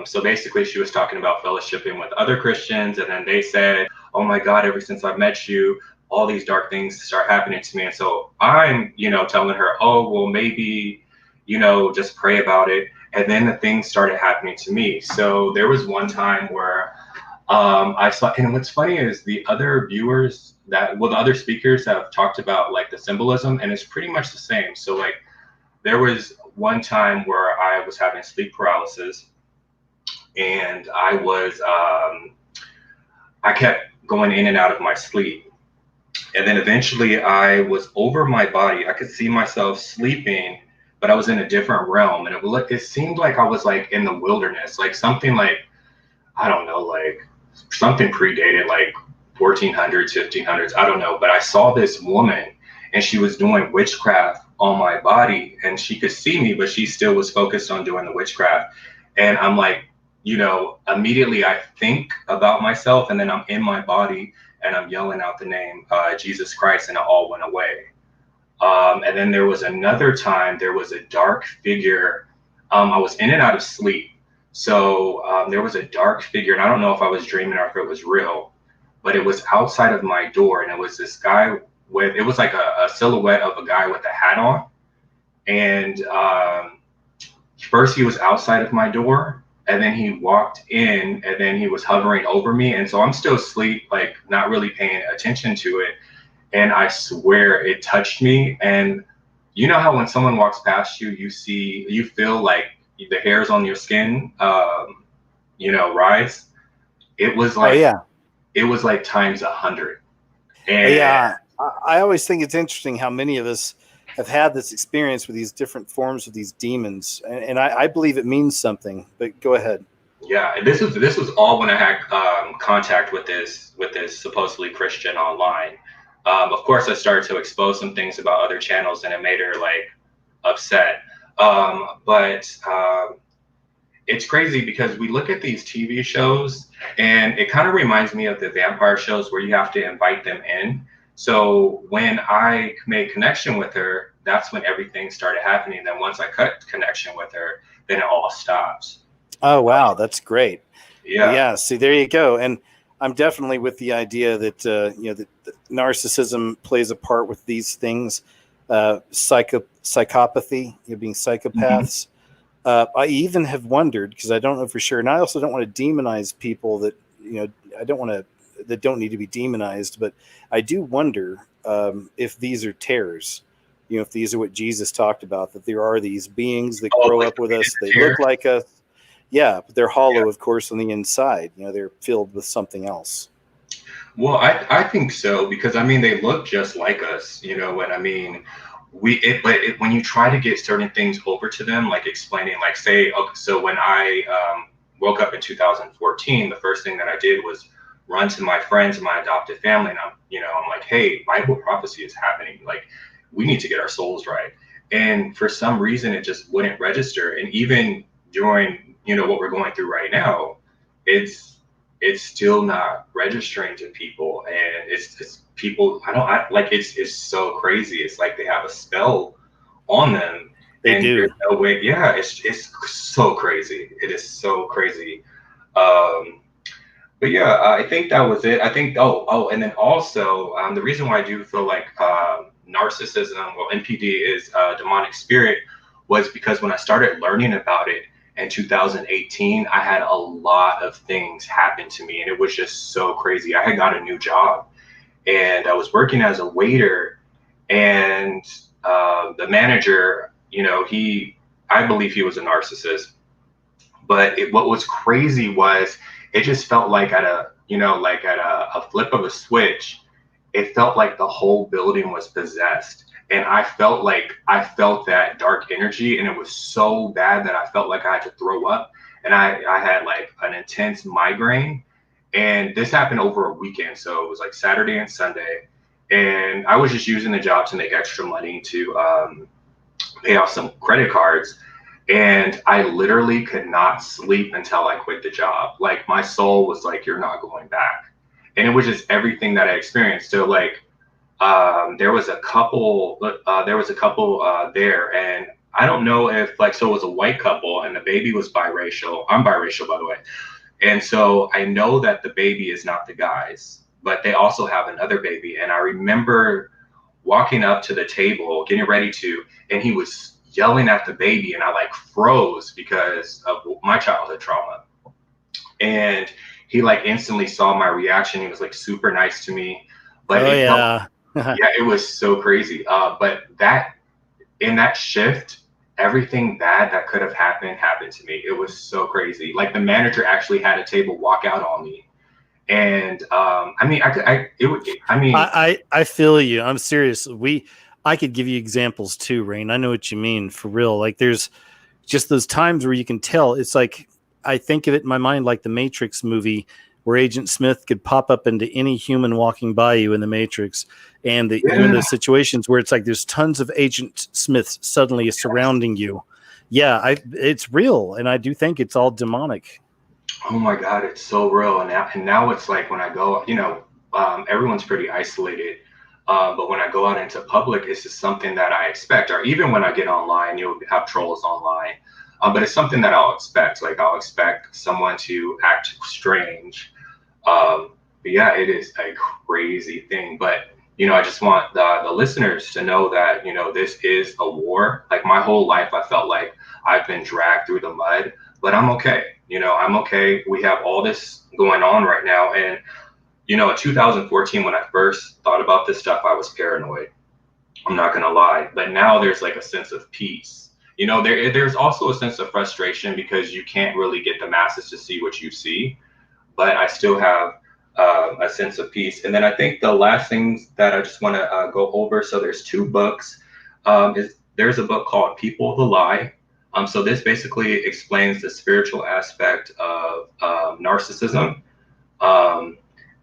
So basically, she was talking about fellowshipping with other Christians, and then they said, "Oh my God, ever since I met you, all these dark things start happening to me." And so I'm, telling her, "Oh, well, maybe, just pray about it." And then the things started happening to me. So there was one time where I saw, and what's funny is the other the other speakers have talked about like the symbolism, and it's pretty much the same. So like there was one time where I was having sleep paralysis. And I kept going in and out of my sleep. And then eventually I was over my body. I could see myself sleeping, but I was in a different realm. And it seemed like I was like in the wilderness, like something like, I don't know, like something predated like 1400s, 1500s, I don't know. But I saw this woman and she was doing witchcraft on my body and she could see me, but she still was focused on doing the witchcraft. And I'm like, immediately I think about myself and then I'm in my body and I'm yelling out the name Jesus Christ, and it all went away. And then there was another time, there was a dark figure. I was in and out of sleep. So there was a dark figure, and I don't know if I was dreaming or if it was real, but it was outside of my door. And it was this guy it was like a silhouette of a guy with a hat on. And first he was outside of my door. And then he walked in and then he was hovering over me. And so I'm still asleep, like not really paying attention to it. And I swear it touched me. And you know how when someone walks past you, you feel like the hairs on your skin, rise. It was like, It was like times 100. And yeah, I always think it's interesting how many of us have had this experience with these different forms of these demons, and I believe it means something. But go ahead. Yeah, this was all when I had contact with this supposedly Christian online. Of course, I started to expose some things about other channels, and it made her like upset. But it's crazy because we look at these TV shows, and it kind of reminds me of the vampire shows where you have to invite them in. So when I made connection with her, that's when everything started happening. And then once I cut connection with her, then it all stops. Oh, wow. That's great. Yeah. Yeah. See, there you go. And I'm definitely with the idea that, you know, that narcissism plays a part with these things, psychopathy, you know, being psychopaths. I even have wondered, because I don't know for sure, and I also don't want to demonize people that, you know, that don't need to be demonized, but I do wonder if these are terrors. You know, if these are what Jesus talked about, that there are these beings that grow up with us, they look like us. Yeah, but they're hollow, of course, on the inside. You know, they're filled with something else. Well, I think so, because I mean they look just like us, you know what I mean? When you try to get certain things over to them, like explaining, like say, okay, so when I woke up in 2014, the first thing that I did was run to my friends and my adopted family, and I'm like, hey, Bible prophecy is happening. Like, we need to get our souls right. And for some reason, it just wouldn't register. And even during, you know, what we're going through right now, it's still not registering to people, and it's people. It's so crazy. It's like they have a spell on them, They and do. there's no way. Yeah, it's so crazy. It is so crazy. But yeah, I think that was it. I think and then also the reason why I do feel like narcissism, well, NPD is demonic spirit, was because when I started learning about it in 2018, I had a lot of things happen to me, and it was just so crazy. I had got a new job, and I was working as a waiter, and the manager, you know, I believe he was a narcissist. But what was crazy was it just felt like at a flip of a switch, it felt like the whole building was possessed. And I felt that dark energy, and it was so bad that I felt like I had to throw up. And I had like an intense migraine. And this happened over a weekend. So it was like Saturday and Sunday. And I was just using the job to make extra money to pay off some credit cards. And I literally could not sleep until I quit the job. Like, my soul was like, you're not going back. And it was just everything that I experienced. So like, there was a couple there, and I don't know if, like, so it was a white couple and the baby was biracial. I'm biracial, by the way. And so I know that the baby is not the guy's, but they also have another baby. And I remember walking up to the table, getting ready and he was yelling at the baby, and I like froze because of my childhood trauma. And he like instantly saw my reaction. He was like super nice to me. But it was so crazy. But in that shift, everything bad that could have happened to me. It was so crazy. Like, the manager actually had a table walk out on me. And I feel you. I'm serious. I could give you examples too, Rain. I know what you mean, for real. Like, there's just those times where you can tell. It's like, I think of it in my mind like the Matrix movie, where Agent Smith could pop up into any human walking by you in the Matrix, and those situations where it's like there's tons of Agent Smiths suddenly surrounding you. Yeah, it's real, and I do think it's all demonic. Oh my God, it's so real. And now it's like, when I go, everyone's pretty isolated. But when I go out into public, it's just something that I expect. Or even when I get online, you'll have trolls online. But it's something that I'll expect. Like, I'll expect someone to act strange. But yeah, it is a crazy thing. But, I just want the listeners to know that, this is a war. Like, my whole life, I felt like I've been dragged through the mud, but I'm okay. I'm okay. We have all this going on right now. And, in 2014, when I first thought about this stuff, I was paranoid. I'm not going to lie. But now there's like a sense of peace. There's also a sense of frustration because you can't really get the masses to see what you see. But I still have a sense of peace. And then I think the last things that I just want to go over. So there's two books. There's a book called People the Lie. So this basically explains the spiritual aspect of narcissism.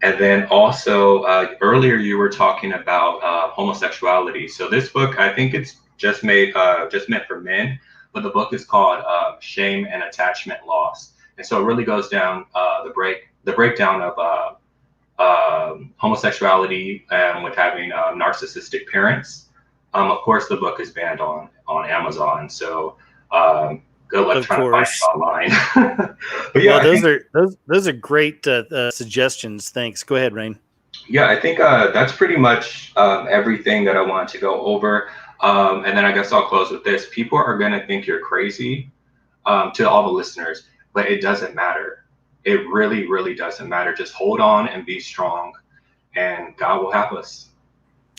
And then also earlier you were talking about homosexuality. So this book, I think it's just meant for men, but the book is called Shame and Attachment Loss. And so it really goes down the breakdown of homosexuality and with having narcissistic parents. Of course, the book is banned on Amazon, so good luck trying to find it online. But yeah, well, those are great suggestions. Thanks. Go ahead, Rain. Yeah, I think that's pretty much everything that I wanted to go over. And then I guess I'll close with this. People are going to think you're crazy, to all the listeners, but it doesn't matter. It really, really doesn't matter. Just hold on and be strong, and God will help us.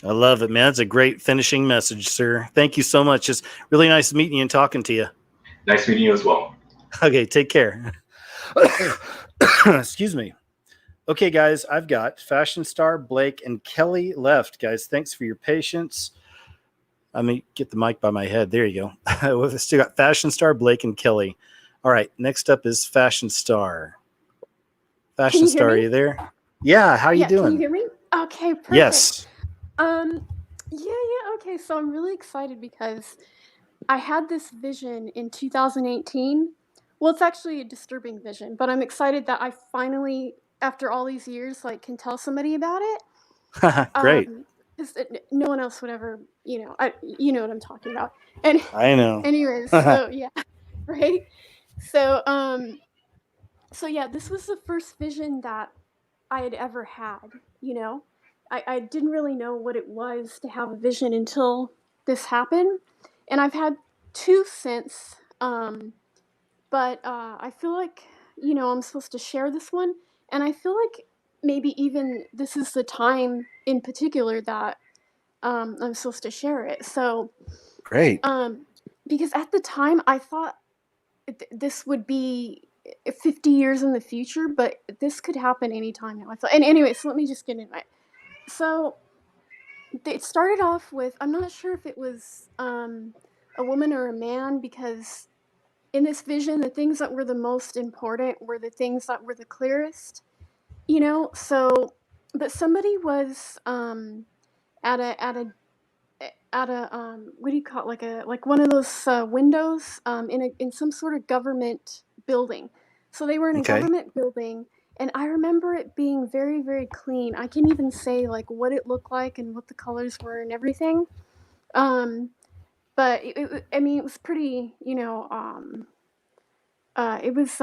I love it, man. It's a great finishing message, sir. Thank you so much. It's really nice meeting you and talking to you. Nice meeting you as well. Okay, take care. Excuse me. Okay, guys, I've got Fashion Star, Blake, and Kelly left. Guys, thanks for your patience. Let me get the mic by my head. There you go. We've still got Fashion Star, Blake, and Kelly. All right, next up is Fashion Star. Fashion Star, are you there? Yeah, how you doing? Can you hear me? Okay, perfect. Yes. Okay, so I'm really excited because I had this vision in 2018. Well, it's actually a disturbing vision, but I'm excited that I finally, after all these years, like, can tell somebody about it. Great. Because no one else would ever, you know what I'm talking about. And I know. anyways, so yeah, right. So yeah, this was the first vision that I had ever had. You know, I didn't really know what it was to have a vision until this happened, and I've had two since. But I feel like, I'm supposed to share this one, and I feel like maybe even this is the time in particular that I'm supposed to share it. So great. Because at the time I thought this would be 50 years in the future, but this could happen anytime now. I thought, and anyway, so let me just get into it. So it started off with, I'm not sure if it was a woman or a man, because in this vision, the things that were the most important were the things that were the clearest, so, but somebody was at a what do you call it, like one of those windows in some sort of government building. So they were in a Okay. government building, and I remember it being very, very clean. I can even say like what it looked like and what the colors were and everything. But I mean, it was pretty, it was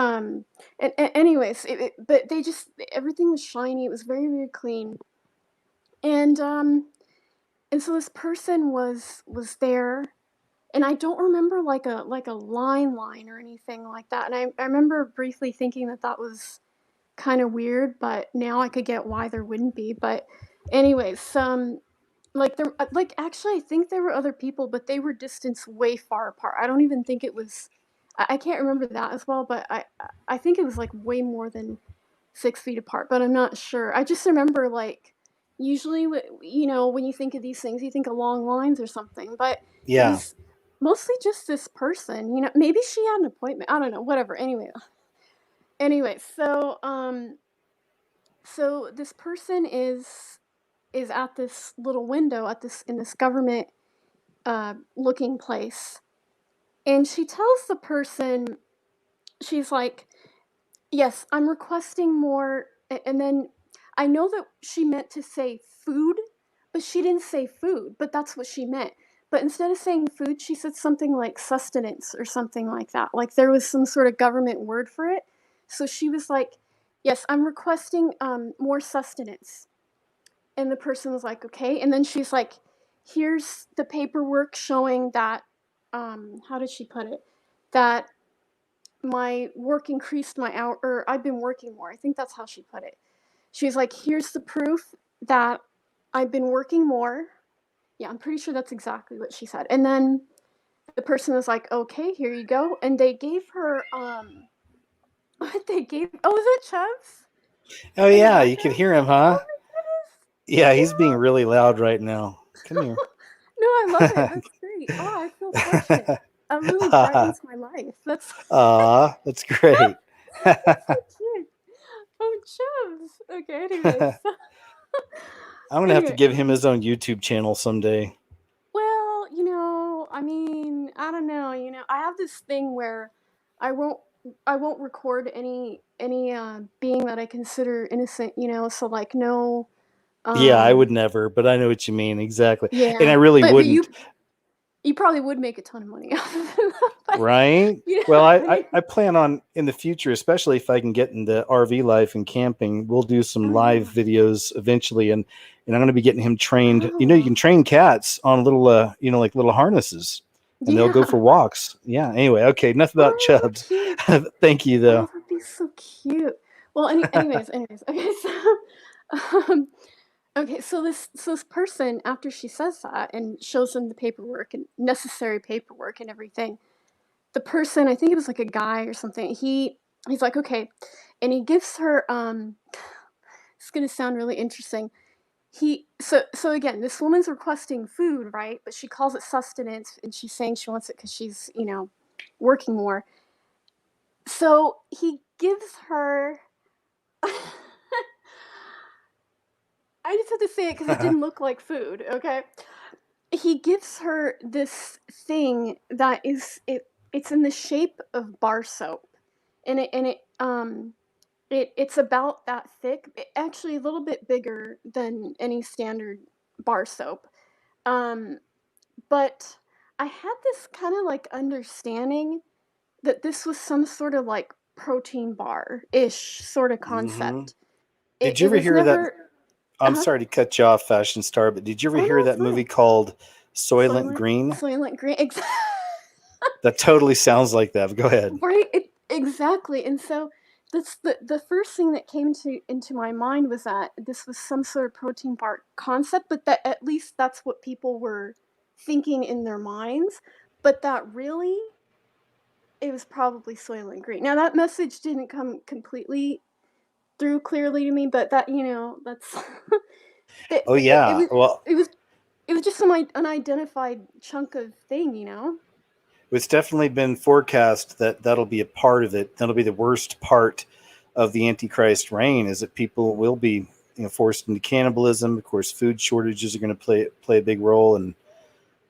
anyways, but they just, everything was shiny. It was very, very clean, and so this person was there, and I don't remember like a line or anything like that. And I remember briefly thinking that was kind of weird, but now I could get why there wouldn't be. But anyways, like there, like, actually I think there were other people, but they were distanced way far apart. I don't even think it was, I can't remember that as well, but I think it was like way more than 6 feet apart, but I'm not sure. I just remember, like, usually when you think of these things, you think of long lines or something, but it Yeah. was mostly just this person. Maybe she had an appointment. I don't know. Whatever. Anyway, so this person is at this little window in this government looking place, and she tells the person, she's like, "Yes, I'm requesting more." And then I know that she meant to say food, but she didn't say food, but that's what she meant. But instead of saying food, she said something like sustenance or something like that. Like there was some sort of government word for it. So she was like, "Yes, I'm requesting more sustenance." And the person was like, "Okay." And then she's like, "Here's the paperwork showing that," how did she put it? That my work increased my hour, or I've been working more. I think that's how she put it. She's like, "Here's the proof that I've been working more." Yeah, I'm pretty sure that's exactly what she said. And then the person was like, "Okay, here you go." And they gave her what they gave, oh, is it Chubbs? Oh yeah, you can hear him, huh? Oh my Yeah, he's being really loud right now. Come here. No, I love it. That's great. Oh, I feel fortunate. It really brightens my life. That's That's great. that's so cute. Oh, Chubbs. Okay, anyways. I'm gonna have to Anyway, give him his own YouTube channel someday. well, I mean, I don't know. I have this thing where I won't record any being that I consider innocent, you know, so like no Yeah, I would never, but I know what you mean exactly. And I yeah. really But wouldn't. you probably would make a ton of money off of it. But, Right? you know, Well, I mean, I plan on in the future, especially if I can get into RV life and camping, we'll do some live videos eventually, and I'm going to be getting him trained. You know, you can train cats on little, you know, like little harnesses, and they'll go for yeah. walks. Yeah. Anyway, okay, enough about chubs. Cute. Thank you, though. Oh, that'd be so cute. Well, anyways. Okay, so okay, so this person, after she says that and shows them the paperwork and necessary paperwork and everything, the person, I think it was like a guy or something, he's like, okay, and he gives her it's gonna sound really interesting. So again, this woman's requesting food, right? But she calls it sustenance, and she's saying she wants it because she's, you know, working more. So he gives her. I just have to say it because it didn't look like food. Okay, he gives her this thing that is it's in the shape of bar soap, and it's about that thick, actually a little bit bigger than any standard bar soap. Um, but I had this kind of like understanding that this was some sort of like protein bar ish sort of Hmm. concept. Did you It ever was hear that? never. I'm Uh-huh. sorry to cut you off, Fashion Star, but did you ever Oh hear no, it's that movie fine. called Soylent Green? Soylent Green. That totally sounds like that. Go ahead. Right, exactly. And so that's the first thing that came into my mind was that this was some sort of protein bar concept, but that at least that's what people were thinking in their minds. But that really, it was probably Soylent Green. Now that message didn't come completely through clearly to me, but that, you know, that's Oh yeah. Well, it was it was just some unidentified chunk of thing, you know. it's definitely been forecast that that'll be a part of it. That'll be the worst part of the Antichrist reign, is that people will be, you know, forced into cannibalism. Of course, food shortages are going to play a big role, and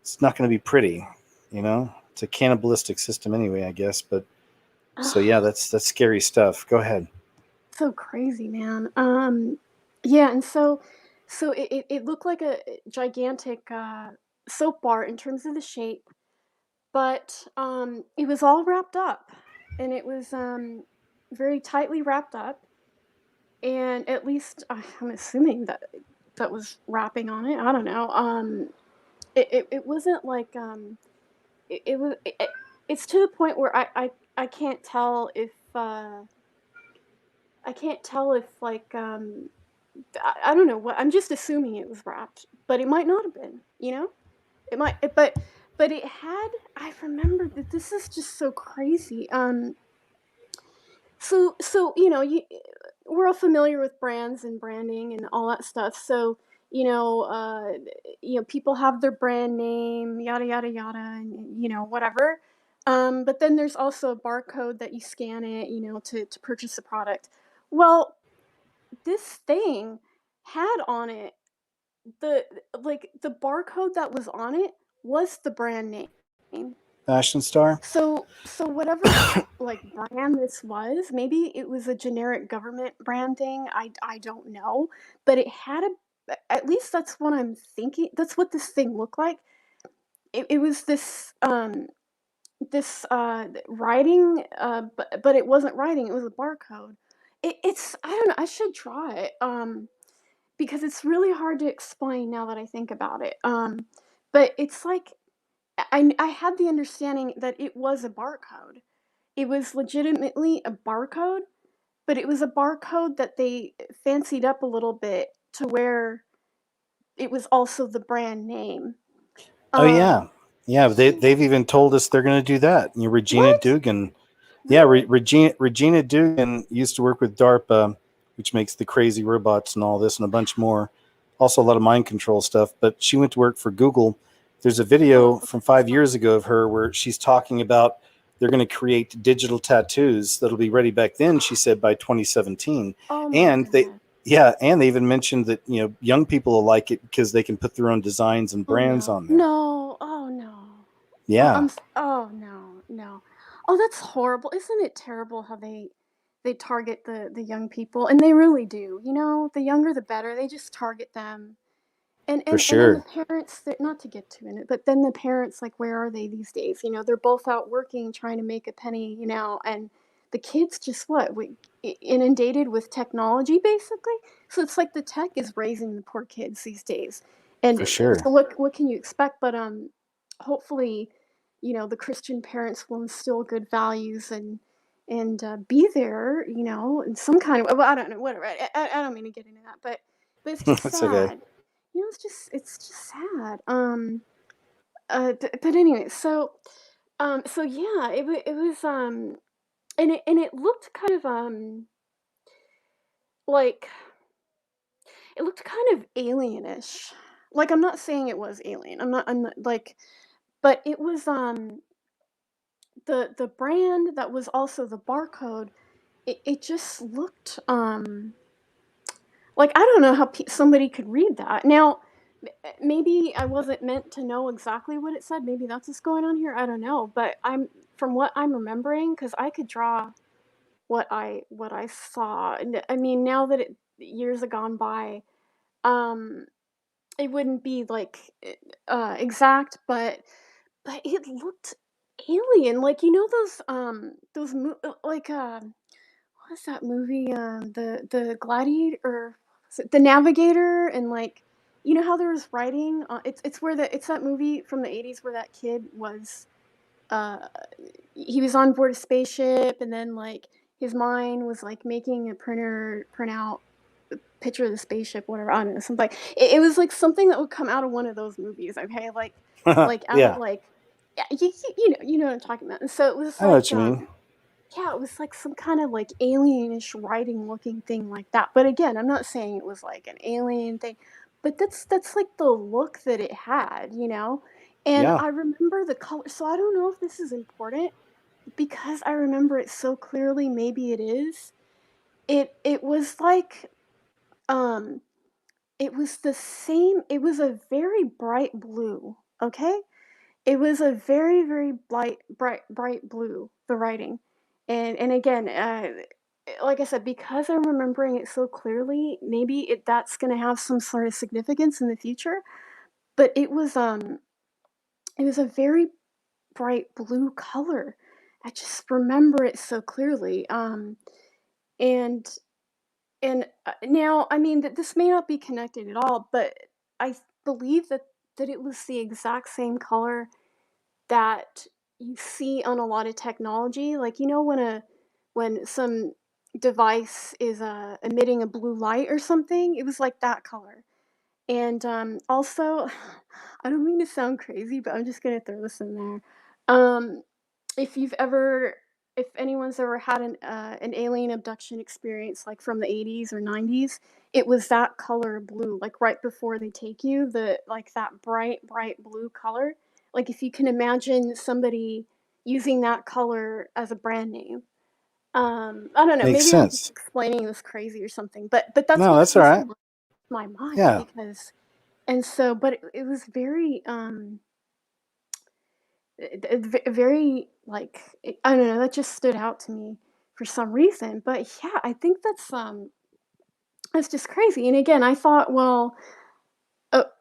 it's not going to be pretty. You know, it's a cannibalistic system anyway, I guess. But so yeah, that's scary stuff. Go ahead. So crazy, man. Yeah, and so it looked like a gigantic soap bar in terms of the shape, but it was all wrapped up, and it was very tightly wrapped up, and at least I'm assuming that that was wrapping on it. I don't know. It wasn't like it was. It's to the point where I can't tell if. I can't tell if like I don't know what, I'm just assuming it was wrapped, but it might not have been. You know, it might. But it had. I remember that this is just so crazy. So you know, we're all familiar with brands and branding and all that stuff. So you know, people have their brand name, yada yada yada, and you know whatever. But then there's also a barcode that you scan it, you know, to purchase the product. Well, this thing had on it the the barcode that was on it was the brand name. Fashion Star. So whatever like brand this was, maybe it was a generic government brand thing. I don't know, but it had a, at least that's what I'm thinking. That's what this thing looked like. It was this writing, but it wasn't writing. It was a barcode. It's I don't know. I should try it. Because it's really hard to explain now that I think about it. But it's like I had the understanding that it was a barcode. It was legitimately a barcode, but it was a barcode that they fancied up a little bit to where it was also the brand name. Oh yeah, yeah. Yeah. They've even told us they're going to do that. You know, Regina What? Dugan. Yeah, Really? Regina Dugan used to work with DARPA, which makes the crazy robots and all this and a bunch more. Also, a lot of mind control stuff. But she went to work for Google. There's a video from 5 years ago of her where she's talking about they're going to create digital tattoos that'll be ready back then. She said by 2017, Oh my and goodness. and they even mentioned that, you know, young people will like it because they can put their own designs and Oh brands no. on there. No. Oh no. Yeah. Oh no, no. Oh, that's horrible. Isn't it terrible how they target the young people? And they really do. You know, the younger the better. They just target them. And For and then the sure. parents, not to get too in it, but then the parents, like, where are they these days? You know, they're both out working, trying to make a penny, you know, and the kids just inundated with technology, basically. So it's like the tech is raising the poor kids these days. And For sure. so what can you expect? But hopefully, you know, the Christian parents will instill good values and be there, you know, in some kind of, well, I don't know, whatever. I don't mean to get into that, but it's just That's okay. sad. You know, it's just sad. But anyway, so yeah, it was and it looked kind of like it looked kind of alienish. Like, I'm not saying it was alien. I'm not like, but it was the brand that was also the barcode. It just looked like, I don't know how somebody could read that. Now, maybe I wasn't meant to know exactly what it said. Maybe that's what's going on here. I don't know. But from what I'm remembering, because I could draw what I saw. And I mean, now that years have gone by, um, it wouldn't be like exact, but it looked alien. Like, you know, like what's that movie? The Gladiator, or was it The Navigator, and, like, you know how there was writing. It's that movie from the '80s where that kid was uh he was on board a spaceship, and then, like, his mind was like making a printer print out a picture of the spaceship, whatever. I don't know, something like it was like something that would come out of one of those movies. Okay, like out of, Yeah. like, yeah, you know what I'm talking about. And so it was I know like, what you mean. yeah, it was like some kind of, like, alienish writing looking thing like that. But again, I'm not saying it was like an alien thing, but that's like the look that it had, you know? And Yeah. I remember the color. So I don't know if this is important, because I remember it so clearly. Maybe it is. It was like, um it was the same. It was a very bright blue, okay? It was a very, very bright blue, the writing. And again, like I said, because I'm remembering it so clearly, maybe that's gonna have some sort of significance in the future. But it was a very bright blue color. I just remember it so clearly. And now, I mean, that this may not be connected at all, but I believe that it was the exact same color that you see on a lot of technology. Like, you know, when some device is emitting a blue light or something, it was like that color. And also, I don't mean to sound crazy, but I'm just gonna throw this in there. Um, if you've ever, if anyone's ever had an alien abduction experience, like from the '80s or '90s, it was that color blue, like right before they take you, like that bright blue color. Like, if you can imagine somebody using that color as a brand name. I don't know. Makes Maybe I'm just sense. explaining this crazy or something, but that's No, what that's all comes to right. my mind. Yeah. Because and so but it was very very, like, I don't know, that just stood out to me for some reason. But yeah, I think that's just crazy. And again, I thought, well,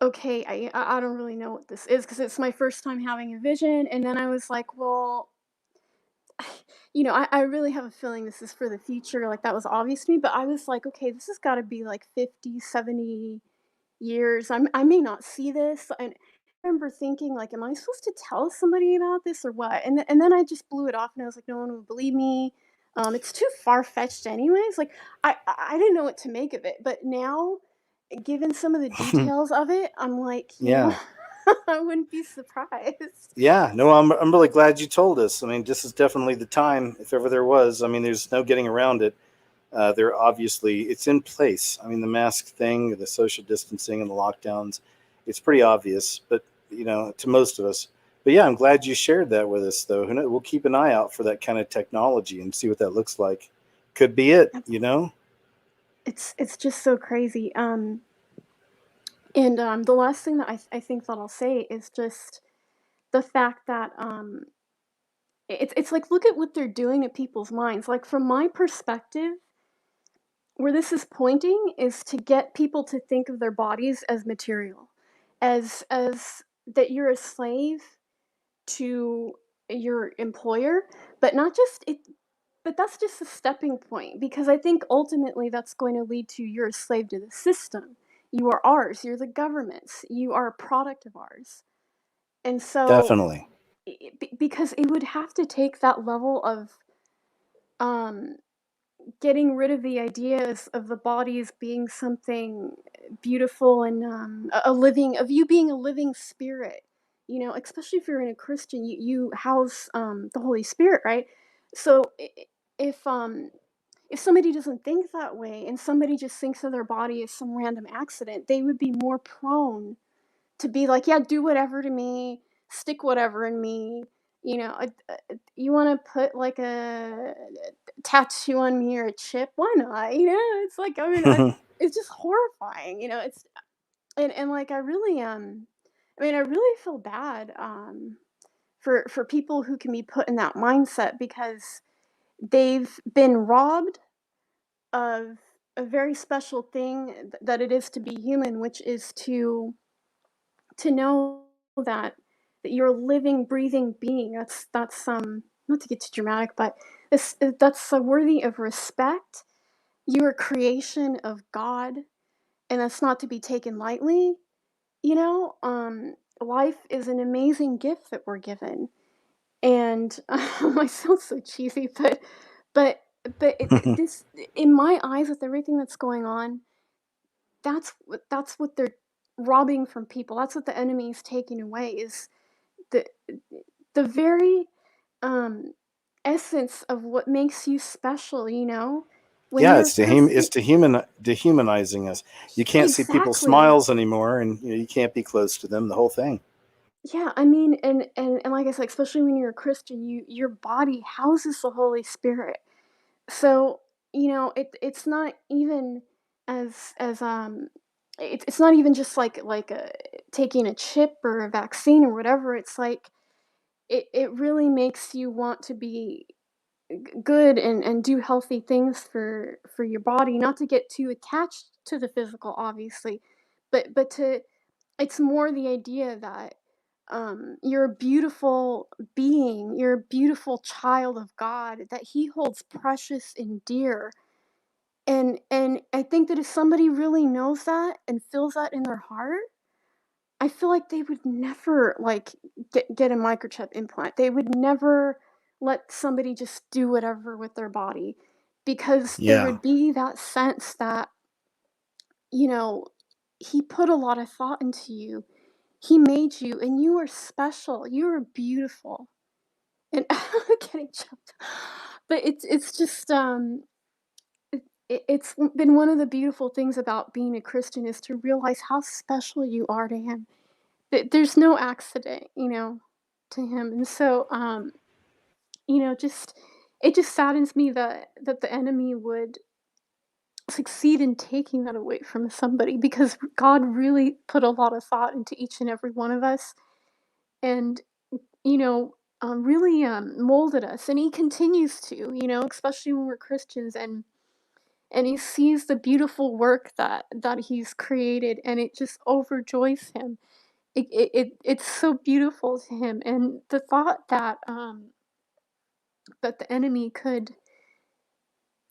okay, I don't really know what this is, because it's my first time having a vision. And then I was like, well, you know, I really have a feeling this is for the future. Like, that was obvious to me. But I was like, okay, this has got to be like 50, 70 years. I may not see this. And I remember thinking, like, am I supposed to tell somebody about this or what? And then I just blew it off, and I was like, no one would believe me. It's too far fetched, anyways. Like, I didn't know what to make of it. But now, given some of the details of it, I'm like, you know, Yeah. I wouldn't be surprised. Yeah. No, I'm really glad you told us. I mean, this is definitely the time, if ever there was. I mean, there's no getting around it. They're obviously, it's in place. I mean, the mask thing, the social distancing, and the lockdowns, it's pretty obvious, but, you know, to most of us. But yeah, I'm glad you shared that with us, though. We'll keep an eye out for that kind of technology and see what that looks like. Could be it, you know? It's just so crazy. And the last thing that I think that I'll say is just the fact that it's like, look at what they're doing to people's minds. Like, from my perspective, where this is pointing is to get people to think of their bodies as material, as that you're a slave to your employer, but not just it, but that's just a stepping point, because I think ultimately that's going to lead to you're a slave to the system. You are ours. You're the government's. You are a product of ours. And so, Definitely. because it would have to take that level of um, getting rid of the ideas of the bodies being something beautiful and a living, of you being a living spirit. You know, especially if you're in a Christian, you house the Holy Spirit, right? So if somebody doesn't think that way and somebody just thinks of their body as some random accident, they would be more prone to be like, yeah, do whatever to me, stick whatever in me. You know, you want to put like a tattoo on me or a chip? Why not? You know, it's like, I mean, it's just horrifying. You know, it's and like, I mean, I really feel bad for people who can be put in that mindset, because they've been robbed of a very special thing that it is to be human, which is to know that you're a living, breathing being. That's not to get too dramatic, but that's worthy of respect. You're a creation of God, and that's not to be taken lightly. You know, life is an amazing gift that we're given, and I sound so cheesy, but this, in my eyes, with everything that's going on, that's what they're robbing from people. That's what the enemy is taking away, is the the very um essence of what makes you special, you know? When Yeah, you're a it's it's Christian, dehumanizing us. You can't see people's exactly. smiles anymore, and you can't be close to them. The whole thing. Yeah, I mean, and like I said, especially when you're a Christian, your body houses the Holy Spirit. So, you know, it's not even as it's not even just like a taking a chip or a vaccine or whatever. It's like it really makes you want to be good and do healthy things for your body, not to get too attached to the physical, obviously, but to, it's more the idea that you're a beautiful being, you're a beautiful child of God that He holds precious and dear. And I think that if somebody really knows that and feels that in their heart, I feel like they would never, like, get a microchip implant. They would never let somebody just do whatever with their body, because there Yeah, would be that sense that, you know, He put a lot of thought into you. He made you, and you are special. You are beautiful. And I'm getting choked. But it's just it's been one of the beautiful things about being a Christian, is to realize how special you are to Him. There's no accident, you know, to Him. And so you know, just, it just saddens me that the enemy would succeed in taking that away from somebody, because God really put a lot of thought into each and every one of us, and, you know, really molded us, and He continues to, you know, especially when we're Christians, and He sees the beautiful work that He's created, and it just overjoys Him. It's so beautiful to Him, and the thought that the enemy could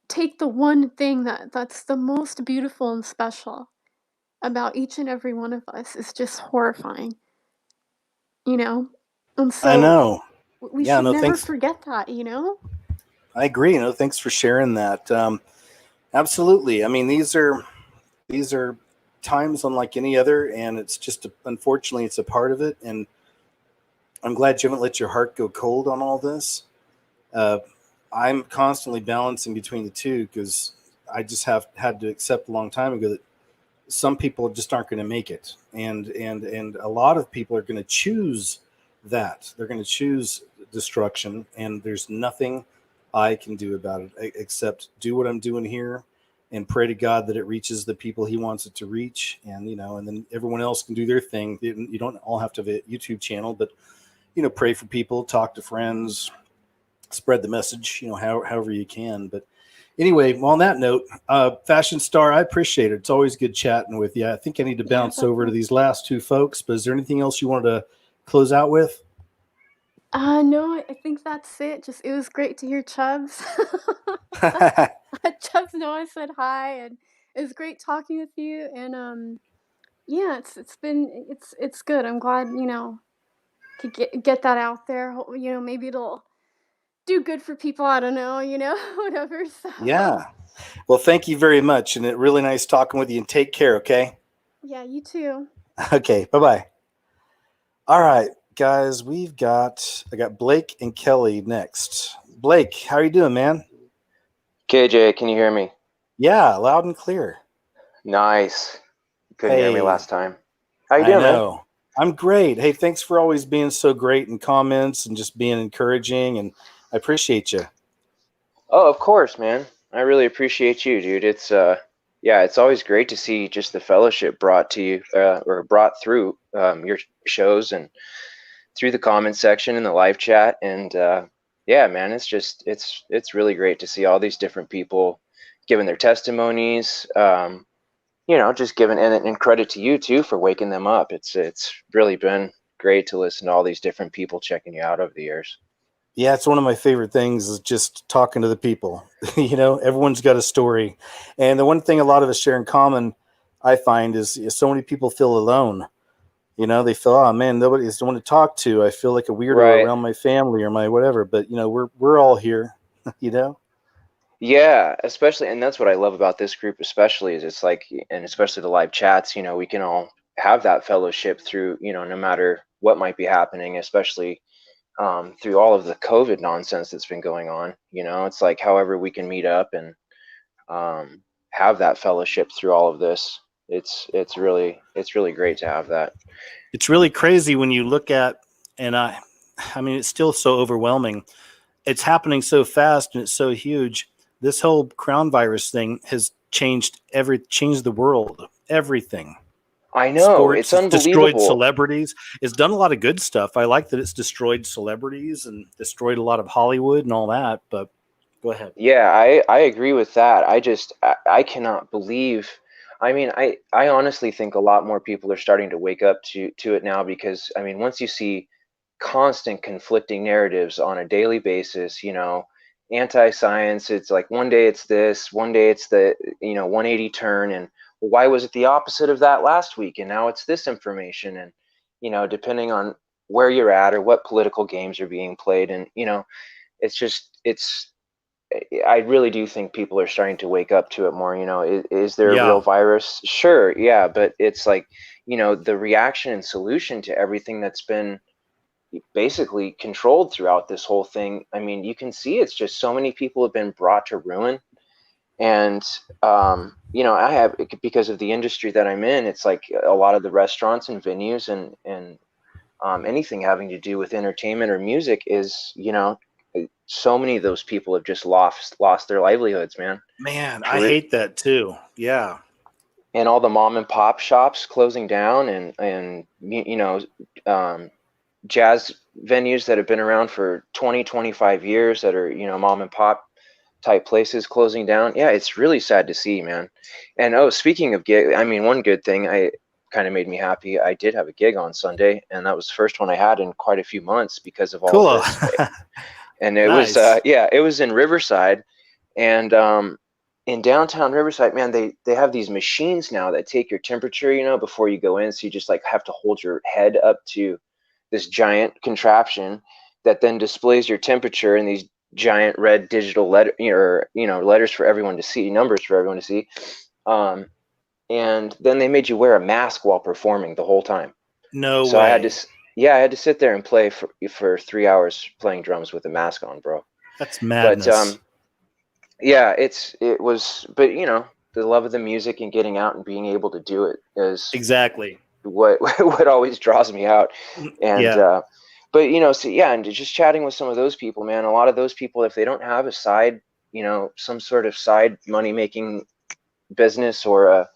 take the one thing that's the most beautiful and special about each and every one of us is just horrifying, you know? And I so know. we Yeah, should no, never thanks. forget that, you know? I agree. No, thanks for sharing that. Absolutely. I mean, these are times unlike any other, and it's just unfortunately it's a part of it. And I'm glad you haven't let your heart go cold on all this. Uh, I'm constantly balancing between the two, because I just have had to accept a long time ago that some people just aren't going to make it, and a lot of people are going to choose that. They're going to choose destruction, and there's nothing I can do about it except do what I'm doing here and pray to God that it reaches the people He wants it to reach. And and then everyone else can do their thing. You don't all have to have a YouTube channel, but pray for people, talk to friends, spread the message, however you can. But anyway, well, on that note, Fashion Star, I appreciate it. It's always good chatting with you. I think I need to bounce over to these last two folks, but is there anything else you wanted to close out with? No, I think that's it. It was great to hear Chubbs. Let Chubbs know I said hi, and it was great talking with you. And yeah, it's good. I'm glad to get that out there. Maybe it'll do good for people. I don't know, whatever. So Yeah. Well, thank you very much, and it really nice talking with you. And take care. Okay. yeah, you too. Okay. Bye-bye. All right, guys, I got Blake and Kelly next. Blake, how are you doing, man? KJ, can you hear me? Yeah, loud and clear. Nice. Couldn't hear me Hey, last time. How you I doing, man? know. I'm great. Hey, thanks for always being so great in comments and just being encouraging, and I appreciate you. Oh, of course, man. I really appreciate you, dude. It's always great to see just the fellowship brought to you, or brought through your shows and through the comment section and the live chat. And yeah, man, it's really great to see all these different people giving their testimonies. Just giving and credit to you too for waking them up. It's really been great to listen to all these different people checking you out over the years. Yeah, it's one of my favorite things is just talking to the people. Everyone's got a story. And the one thing a lot of us share in common, I find, is so many people feel alone. They feel, oh man, nobody's the one to talk to. I feel like a weirdo Right. around my family or my whatever. But we're all here, Yeah, especially, and that's what I love about this group, especially, is it's like, and especially the live chats, we can all have that fellowship through, no matter what might be happening, especially through all of the COVID nonsense that's been going on. It's like however we can meet up and have that fellowship through all of this. It's really great to have that. It's really crazy when you look at, and I mean, it's still so overwhelming. It's happening so fast and it's so huge. This whole crown virus thing has changed the world, everything. I know, Sports, it's it's destroyed unbelievable. celebrities. It's done a lot of good stuff. I like that it's destroyed celebrities and destroyed a lot of Hollywood and all that. But go ahead. Yeah, I agree with that. I cannot believe. I mean, I honestly think a lot more people are starting to wake up to it now, because I mean, once you see constant conflicting narratives on a daily basis, anti-science, it's like one day it's this, one day it's the 180 turn, and why was it the opposite of that last week, and now it's this information, and depending on where you're at or what political games are being played, and it's I really do think people are starting to wake up to it more. Is there a real virus? Sure, yeah, but it's like, the reaction and solution to everything that's been basically controlled throughout this whole thing. I mean, you can see it's just so many people have been brought to ruin. And, I have, because of the industry that I'm in, it's like a lot of the restaurants and venues and anything having to do with entertainment or music is, so many of those people have just lost their livelihoods, man. Man, I hate that too. Yeah. And all the mom and pop shops closing down, and jazz venues that have been around for 20-25 years that are, mom and pop type places closing down. Yeah, it's really sad to see, man. And speaking of gig, I mean, one good thing I kind of made me happy, I did have a gig on Sunday, and that was the first one I had in quite a few months because of all of this. And it Nice. was it was in Riverside, and in downtown Riverside, man, they have these machines now that take your temperature, before you go in. So you just like have to hold your head up to this giant contraption that then displays your temperature in these giant red digital letters for everyone to see, numbers for everyone to see. And then they made you wear a mask while performing the whole time. No So way. I had to sit there and play for 3 hours playing drums with a mask on, bro. That's madness. But yeah, it was, but the love of the music and getting out and being able to do it is exactly what always draws me out. And yeah. But and just chatting with some of those people, man, a lot of those people, if they don't have a side, some sort of side money making business or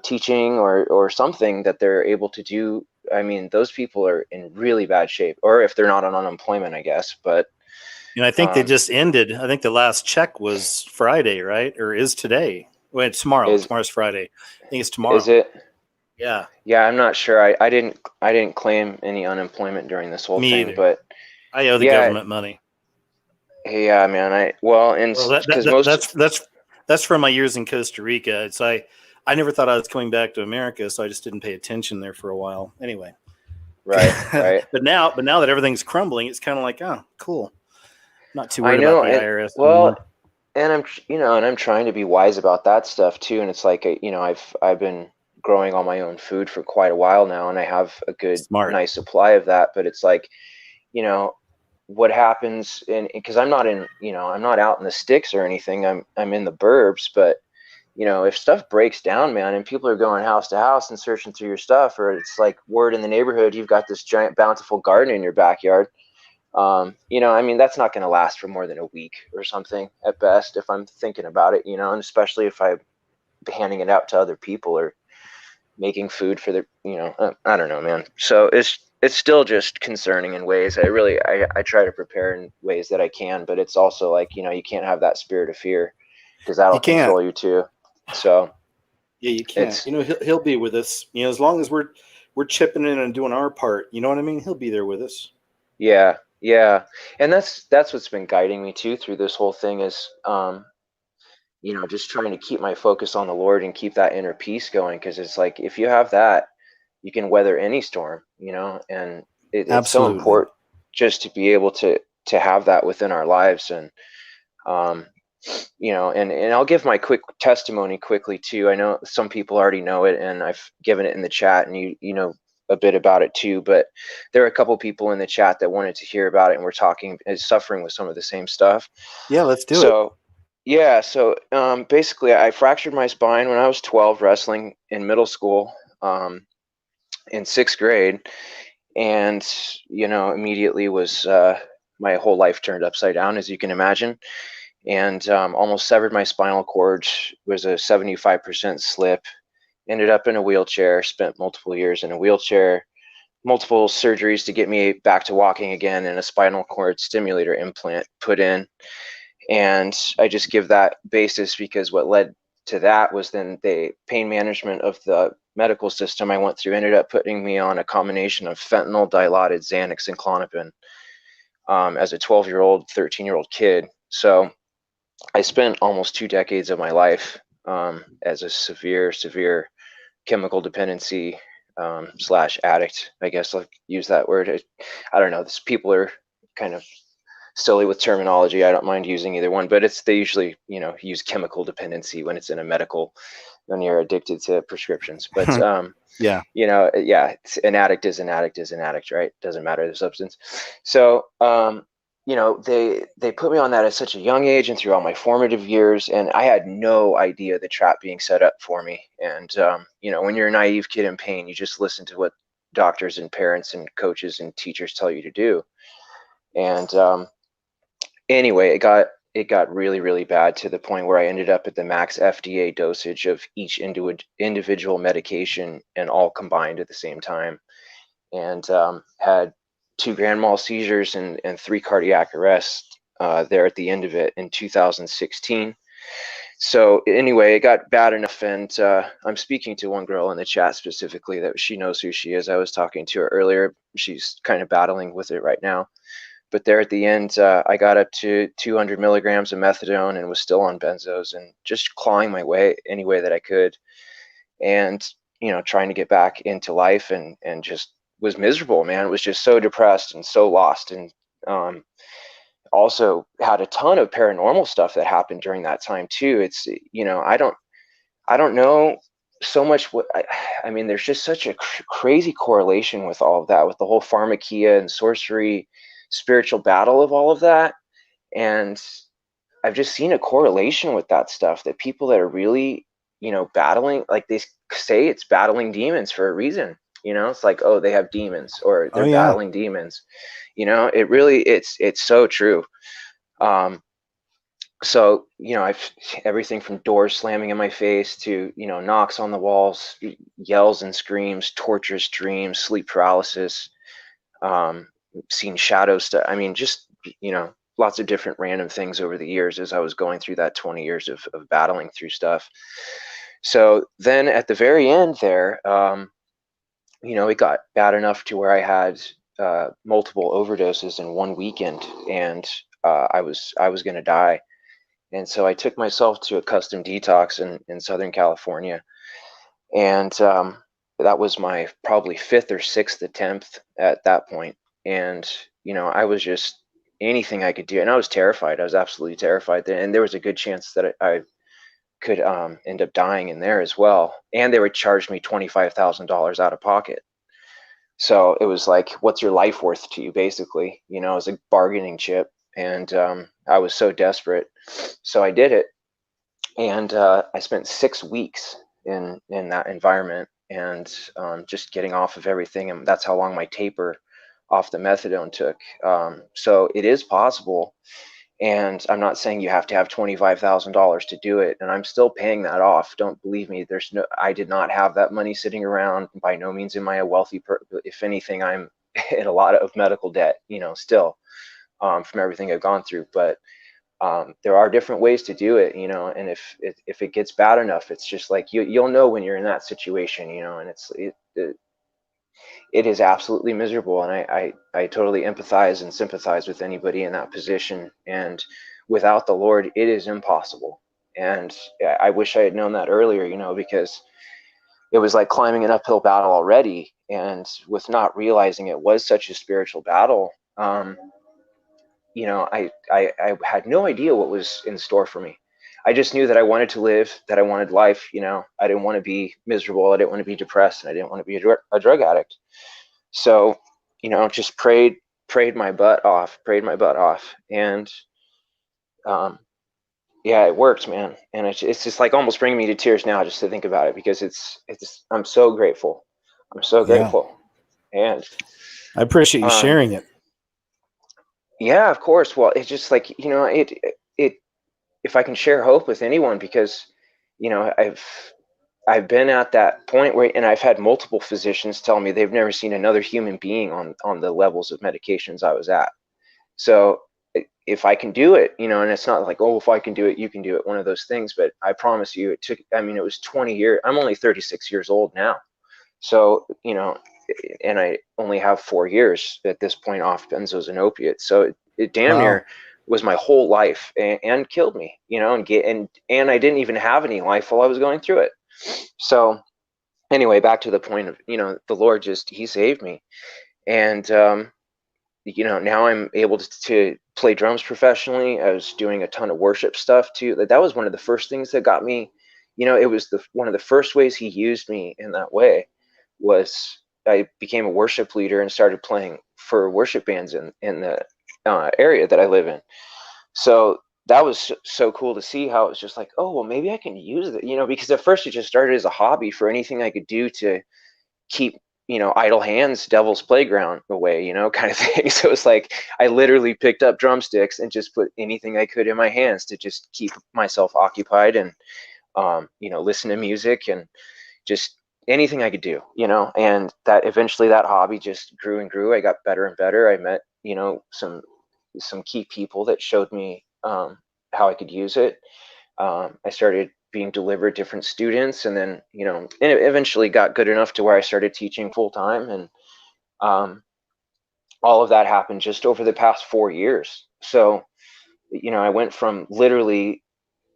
teaching or something that they're able to do, I mean, those people are in really bad shape. Or if they're not on unemployment, I guess. But And I think they just ended. I think the last check was Friday, right? Or is today? Well, it's tomorrow. Tomorrow's Friday. I think it's tomorrow. Is it? Yeah. Yeah, I'm not sure. I didn't claim any unemployment during this whole Me thing, either. but I owe the government money. Yeah, man. That's from my years in Costa Rica. I never thought I was coming back to America, so I just didn't pay attention there for a while. Anyway. Right. but now that everything's crumbling, it's kind of like, oh, cool. Not too worried I know, about the IRS well, anymore. and I'm trying to be wise about that stuff too. And it's like, I've been growing all my own food for quite a while now, and I have a good, nice supply of that. But it's like, what happens, and because I'm not out in the sticks or anything. I'm in the burbs, but if stuff breaks down, man, and people are going house to house and searching through your stuff, or it's like word in the neighborhood, you've got this giant bountiful garden in your backyard. That's not going to last for more than a week or something at best, if I'm thinking about it, and especially if I'm handing it out to other people or making food for the, I don't know, man. So it's still just concerning in ways. I try to prepare in ways that I can, but it's also like, you can't have that spirit of fear, because that'll control you too. So yeah, you can't. He'll be with us. As long as we're chipping in and doing our part. You know what I mean? He'll be there with us. Yeah, and that's what's been guiding me too through this whole thing is, just trying to keep my focus on the Lord and keep that inner peace going. Because it's like, if you have that, you can weather any storm. And it's so important just to be able to have that within our lives. And and I'll give my quick testimony quickly too. I know some people already know it, and I've given it in the chat, and you know a bit about it too. But there are a couple people in the chat that wanted to hear about it, and we're suffering with some of the same stuff. Yeah, let's do it. Yeah, so basically, I fractured my spine when I was 12, wrestling in middle school, in 6th grade, and immediately was my whole life turned upside down, as you can imagine. And almost severed my spinal cord. Was a 75% slip. Ended up in a wheelchair. Spent multiple years in a wheelchair. Multiple surgeries to get me back to walking again, and a spinal cord stimulator implant put in. And I just give that basis because what led to that was then the pain management of the medical system I went through ended up putting me on a combination of fentanyl, Dilaudid, Xanax, and Klonopin as a 12-year-old, 13-year-old kid. So I spent almost 2 decades of my life as a severe chemical dependency / addict. I guess I'll use that word. I don't know. People are kind of silly with terminology. I don't mind using either one, but they usually use chemical dependency when it's in a medical, when you're addicted to prescriptions. But an addict is an addict is an addict, right? Doesn't matter the substance. So they put me on that at such a young age and through all my formative years, and I had no idea the trap being set up for me. And when you're a naive kid in pain, you just listen to what doctors and parents and coaches and teachers tell you to do. And anyway, it got really, really bad, to the point where I ended up at the max FDA dosage of each individual medication, and all combined at the same time, and had 2 grand mal seizures and 3 cardiac arrests there at the end of it in 2016. So anyway, it got bad enough, and I'm speaking to one girl in the chat specifically that she knows who she is. I was talking to her earlier. She's kind of battling with it right now. But there at the end, I got up to 200 milligrams of methadone and was still on benzos, and just clawing my way any way that I could, and trying to get back into life, and just was miserable, man. It was just so depressed and so lost, and also had a ton of paranormal stuff that happened during that time too. It's I don't know so much what I mean. There's just such a crazy correlation with all of that, with the whole pharmakia and sorcery, spiritual battle of all of that. And I've just seen a correlation with that stuff, that people that are really battling, like they say it's battling demons for a reason. It's like, oh, they have demons, or they're battling demons. It really, it's so true. So I've everything from doors slamming in my face to knocks on the walls, yells and screams, torturous dreams, sleep paralysis, seen shadow stuff. I mean, just lots of different random things over the years as I was going through that 20 years of battling through stuff. So then at the very end there, it got bad enough to where I had multiple overdoses in one weekend, and I was going to die. And so I took myself to a custom detox in Southern California, and that was my probably 5th or 6th attempt at that point. And I was just anything I could do, and I was terrified. I was absolutely terrified, and there was a good chance that I could end up dying in there as well. And they would charge me $25,000 out of pocket. So it was like, what's your life worth to you, basically? It was a bargaining chip. And I was so desperate. So I did it. And I spent 6 weeks in that environment, and just getting off of everything. And that's how long my taper off the methadone took. So it is possible. And I'm not saying you have to have $25,000 to do it. And I'm still paying that off. Don't believe me. I did not have that money sitting around. By no means am I a wealthy person. If anything, I'm in a lot of medical debt, still, from everything I've gone through. But there are different ways to do it, and if it gets bad enough, it's just like, you'll know when you're in that situation, and it is absolutely miserable. And I totally empathize and sympathize with anybody in that position. And without the Lord, it is impossible. And I wish I had known that earlier, because it was like climbing an uphill battle already. And with not realizing it was such a spiritual battle, I had no idea what was in store for me. I just knew that I wanted to live, that I wanted life. I didn't want to be miserable. I didn't want to be depressed, and I didn't want to be a drug addict. So, just prayed my butt off, and yeah, it worked, man. And it's just like almost bringing me to tears now just to think about it, because I'm so grateful. I'm so grateful. And I appreciate you sharing it. Yeah, of course. Well, it's just like, if I can share hope with anyone, because, I've been at that point where, and I've had multiple physicians tell me they've never seen another human being on the levels of medications I was at. So if I can do it, and it's not like, oh, if I can do it, you can do it, one of those things. But I promise you, it was 20 years. I'm only 36 years old now. So, and I only have 4 years at this point off benzos and opiates. So it damn near was my whole life, and killed me, and I didn't even have any life while I was going through it. So anyway, back to the point of, the Lord he saved me. And, now I'm able to play drums professionally. I was doing a ton of worship stuff too. That was one of the first things that got me, it was one of the first ways he used me in that way. Was I became a worship leader and started playing for worship bands in the area that I live in. So that was so cool to see how it was just like, oh, well, maybe I can use it, because at first it just started as a hobby for anything I could do to keep, idle hands, devil's playground away, kind of thing. So it's like I literally picked up drumsticks and just put anything I could in my hands to just keep myself occupied, and listen to music, and just anything I could do, and that eventually that hobby just grew and grew. I got better and better. I met, some key people that showed me how I could use it. I started being delivered different students, and then, and it eventually got good enough to where I started teaching full time. And all of that happened just over the past 4 years. So, I went from literally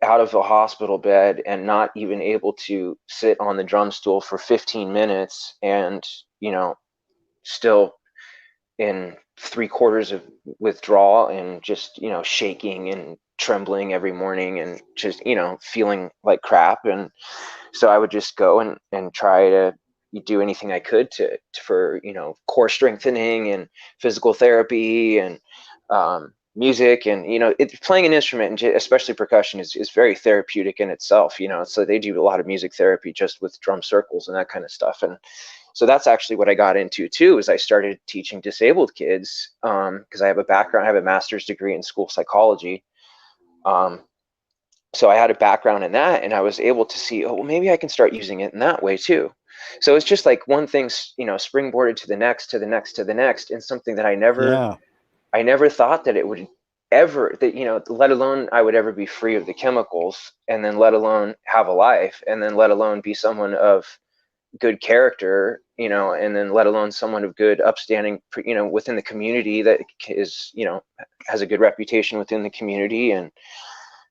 out of a hospital bed and not even able to sit on the drum stool for 15 minutes, and, still in 3/4 of withdrawal, and just, shaking and trembling every morning, and just, feeling like crap. And so I would just go and try to do anything I could for core strengthening and physical therapy and music. And playing an instrument, and especially percussion, is very therapeutic in itself. So they do a lot of music therapy just with drum circles and that kind of stuff. And so that's actually what I got into too, is I started teaching disabled kids, because I have a background. I have a master's degree in school psychology. So I had a background in that, and I was able to see, oh, well, maybe I can start using it in that way too. So it's just like one thing, springboarded to the next, to the next, to the next, and something that I never thought that it would ever that, let alone I would ever be free of the chemicals, and then let alone have a life, and then let alone be someone of good character, and then let alone someone of good upstanding, within the community that is, has a good reputation within the community. And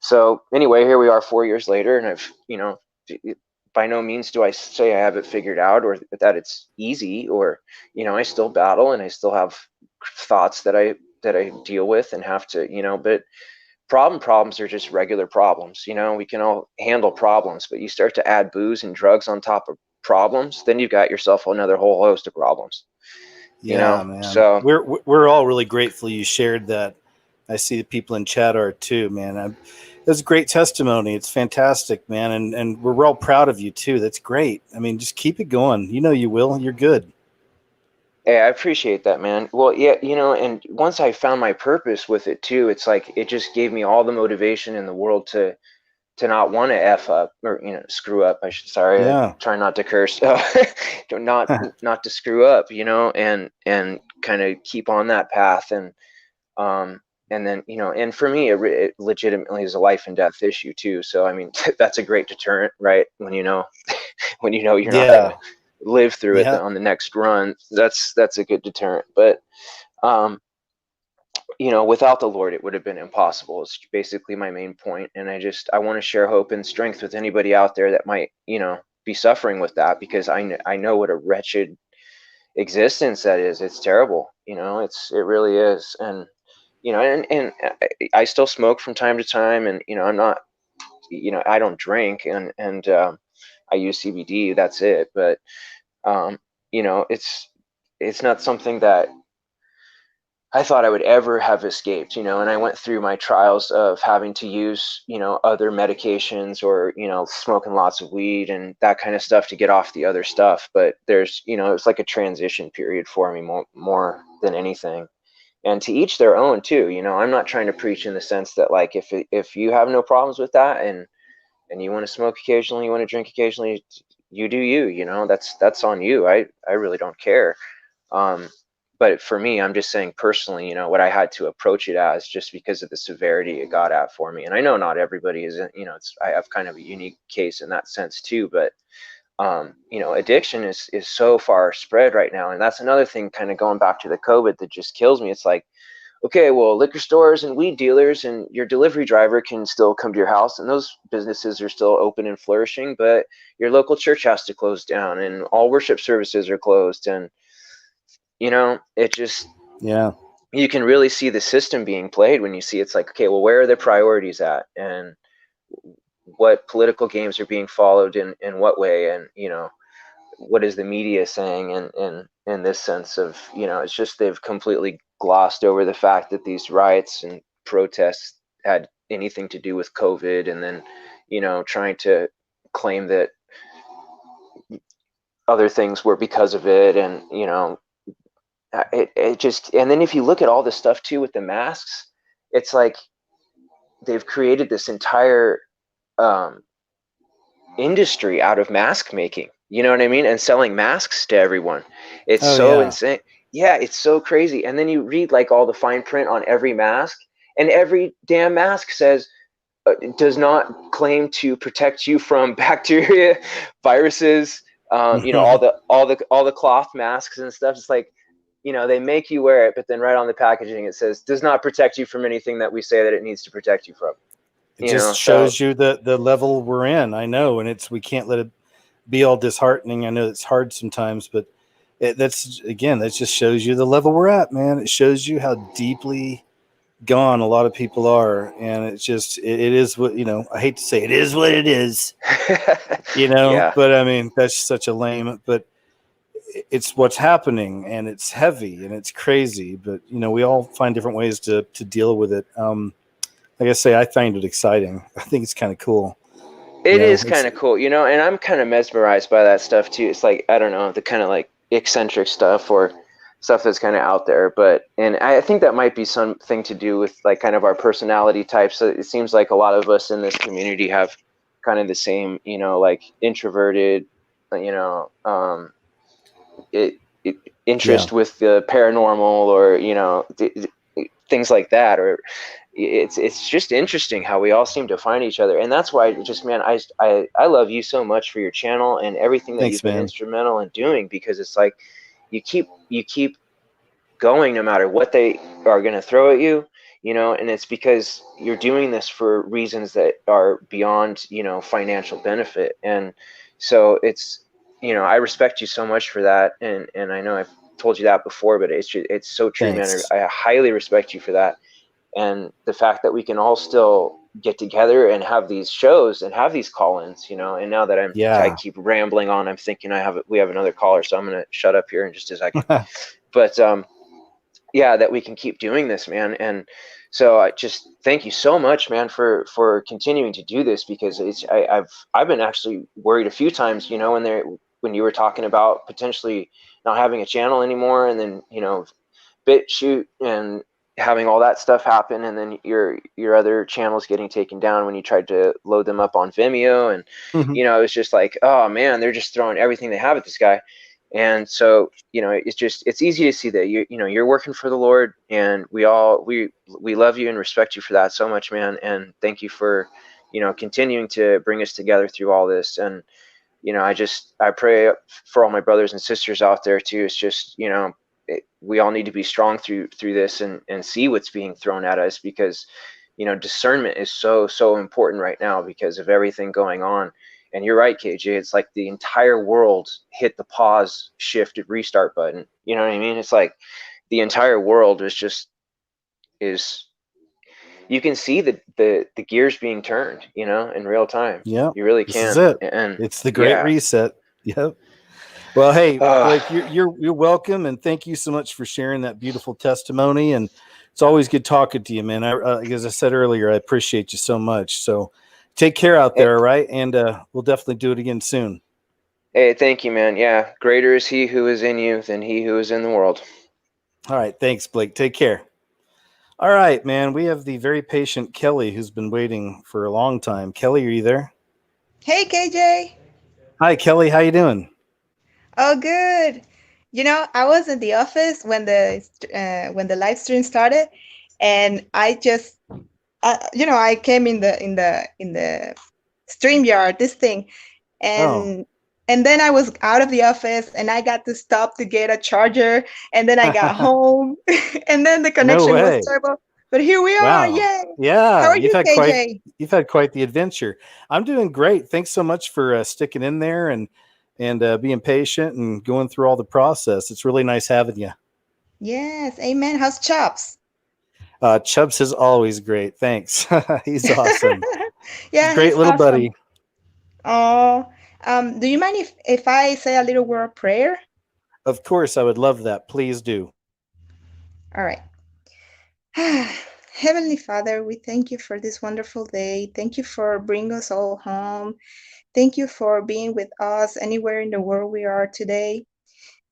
so anyway, here we are 4 years later, and I've, by no means do I say I have it figured out, or that it's easy, or, I still battle, and I still have thoughts that I deal with and have to, but problems are just regular problems. We can all handle problems, but you start to add booze and drugs on top of problems, then you've got yourself another whole host of problems. Yeah, man. So we're all really grateful you shared that. I see the people in chat are too, man. That's a great testimony. It's fantastic, man. And we're all proud of you too. That's great. I mean, just keep it going. You will. You're good. Hey, I appreciate that, man. Well, yeah, and once I found my purpose with it too, it's like it just gave me all the motivation in the world to not want to F up, or screw up. Yeah. I try not to curse. not to screw up, and kind of keep on that path. And then, and for me, it legitimately is a life and death issue too. So I mean, that's a great deterrent, right? When you're not gonna live through it on the next run, that's a good deterrent. But without the Lord, it would have been impossible. It's basically my main point. And I want to share hope and strength with anybody out there that might, be suffering with that, because I know what a wretched existence that is. It's terrible. It really is. And, and I still smoke from time to time, and, I'm not, I don't drink, and I use CBD, that's it. But, it's not something that I thought I would ever have escaped, and I went through my trials of having to use, other medications, or, smoking lots of weed and that kind of stuff to get off the other stuff. But there's, it's like a transition period for me more than anything. And to each their own too. I'm not trying to preach in the sense that, like, if you have no problems with that, and you want to smoke occasionally, you want to drink occasionally, you do you, that's on you. I really don't care. But for me, I'm just saying personally, what I had to approach it as, just because of the severity it got at for me. And I know not everybody is, I have kind of a unique case in that sense too. But addiction is so far spread right now, and that's another thing, kind of going back to the COVID, that just kills me. It's like, okay, well, liquor stores and weed dealers and your delivery driver can still come to your house, and those businesses are still open and flourishing, but your local church has to close down, and all worship services are closed. And it just, you can really see the system being played when you see, it's like, okay, well, where are the priorities at, and what political games are being followed in what way, and what is the media saying in this sense of, it's just, they've completely glossed over the fact that these riots and protests had anything to do with COVID, and then trying to claim that other things were because of it. And it just, and then if you look at all this stuff too with the masks, it's like they've created this entire industry out of mask making, you know what I mean, and selling masks to everyone. It's insane. Yeah, it's so crazy. And then you read like all the fine print on every mask, and every damn mask says does not claim to protect you from bacteria, viruses, all the cloth masks and stuff. It's like, they make you wear it, but then right on the packaging it says does not protect you from anything that we say that it needs to protect you from. It just shows you the level we're in. I know, and we can't let it be all disheartening. I know it's hard sometimes, but that just shows you the level we're at, man. It shows you how deeply gone a lot of people are, and it is what, I hate to say it is what it is, but I mean, that's such a lame, but it's what's happening, and it's heavy and it's crazy, but we all find different ways to deal with it. Like I say, I find it exciting. I think it's kind of cool. It is kind of cool, and I'm kind of mesmerized by that stuff too. It's like, I don't know, the kind of like eccentric stuff, or stuff that's kind of out there. And I think that might be something to do with like kind of our personality types. So it seems like a lot of us in this community have kind of the same, like introverted, interest with the paranormal, or things like that. Or it's just interesting how we all seem to find each other. And that's why just, man, I love you so much for your channel and everything that Thanks, you've been man. instrumental in doing, because it's like you keep going no matter what they are going to throw at you, you know. And it's because you're doing this for reasons that are beyond, you know, financial benefit. And so it's, you know, I respect you so much for that. And I know I've told you that before, but it's so true, man. Thanks. I highly respect you for that. And the fact that we can all still get together and have these shows and have these call-ins, you know. And now that I keep rambling on, I'm thinking we have another caller, so I'm going to shut up here in just a second. But yeah, that we can keep doing this, man. And so I just thank you so much, man, for continuing to do this, because I've been actually worried a few times, you know, when you were talking about potentially not having a channel anymore, and then, you know, BitChute and having all that stuff happen, and then your other channels getting taken down when you tried to load them up on Vimeo. And you know, it was just like, oh man, they're just throwing everything they have at this guy. And so, you know, it's easy to see that you know, you're working for the Lord, and we love you and respect you for that so much, man. And thank you for, you know, continuing to bring us together through all this. And, you know, I pray for all my brothers and sisters out there too. It's just, you know, we all need to be strong through this and see what's being thrown at us, because, you know, discernment is so important right now because of everything going on. And you're right, KJ, it's like the entire world hit the pause, shift, restart button. You know what I mean? It's like the entire world is you can see the gears being turned, you know, in real time. Yeah, you really this can. is it. And It's the great reset. Yep. Well, hey, Blake, you're welcome, and thank you so much for sharing that beautiful testimony. And it's always good talking to you, man. As I said earlier, I appreciate you so much. So take care out there, all right? And we'll definitely do it again soon. Hey, thank you, man. Yeah, greater is he who is in you than he who is in the world. All right, thanks, Blake. Take care. All right, man. We have the very patient Kelly, who's been waiting for a long time. Kelly, are you there? Hey, KJ. Hi, Kelly. How you doing? Oh, good. You know, I was in the office when the live stream started, and I just, you know, I came in the StreamYard, this thing, and then I was out of the office, and I got to stop to get a charger, and then I got home, and then the connection was terrible. But here we are. Yay! Yeah, How are you, KJ? You've had quite the adventure. I'm doing great. Thanks so much for sticking in there and being patient and going through all the process. It's really nice having you. Yes, amen. How's Chops? Chubbs is always great. Thanks. He's awesome. Yeah, great he's little awesome. buddy. Oh, do you mind if I say a little word of prayer? Of course, I would love that. Please do. All right. Heavenly Father, we thank you for this wonderful day. Thank you for bringing us all home. Thank you for being with us anywhere in the world we are today.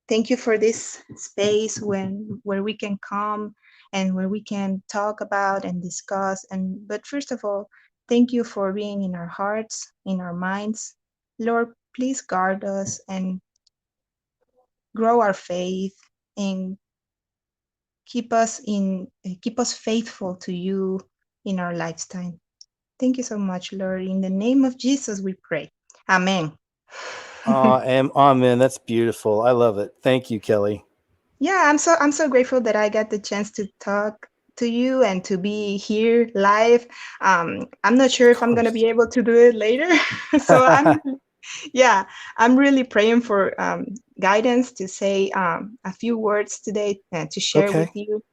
Thank you for this space where we can come and where we can talk about and discuss. But first of all, thank you for being in our hearts, in our minds. Lord, please guard us and grow our faith and keep us faithful to you in our lifetime. Thank you so much, Lord. In the name of Jesus, we pray. Amen. Amen. That's beautiful. I love it. Thank you, Kelly. Yeah, I'm so grateful that I got the chance to talk to you and to be here live. I'm not sure if I'm gonna be able to do it later. So I'm really praying for guidance to say a few words today to share with you.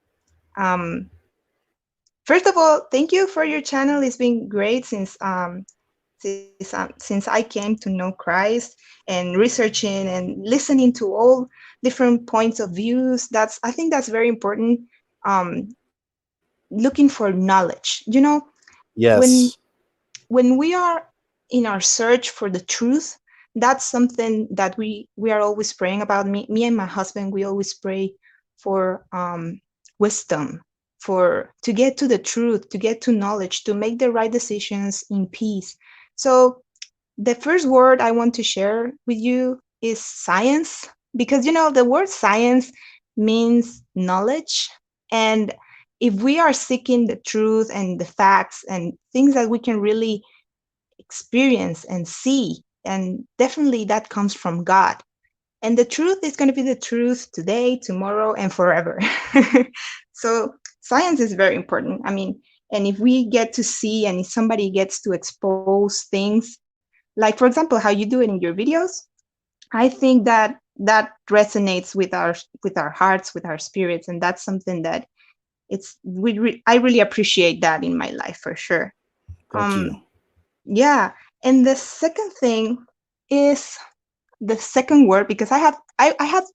First of all, thank you for your channel. It's been great since I came to know Christ, and researching and listening to all different points of views. I think that's very important. Looking for knowledge, you know. Yes. When we are in our search for the truth, that's something that we are always praying about. Me and my husband, we always pray for wisdom, to get to the truth, to get to knowledge, to make the right decisions in peace. So the first word I want to share with you is science, because, you know, the word science means knowledge, and if we are seeking the truth and the facts and things that we can really experience and see, and definitely that comes from God. And the truth is going to be the truth today, tomorrow, and forever. So science is very important. I mean, and if we get to see, and if somebody gets to expose things, like for example, how you do it in your videos, I think that that resonates with our hearts, with our spirits, and that's something that I really appreciate that in my life for sure. Thank you. Yeah, and the second thing is the second word, because I have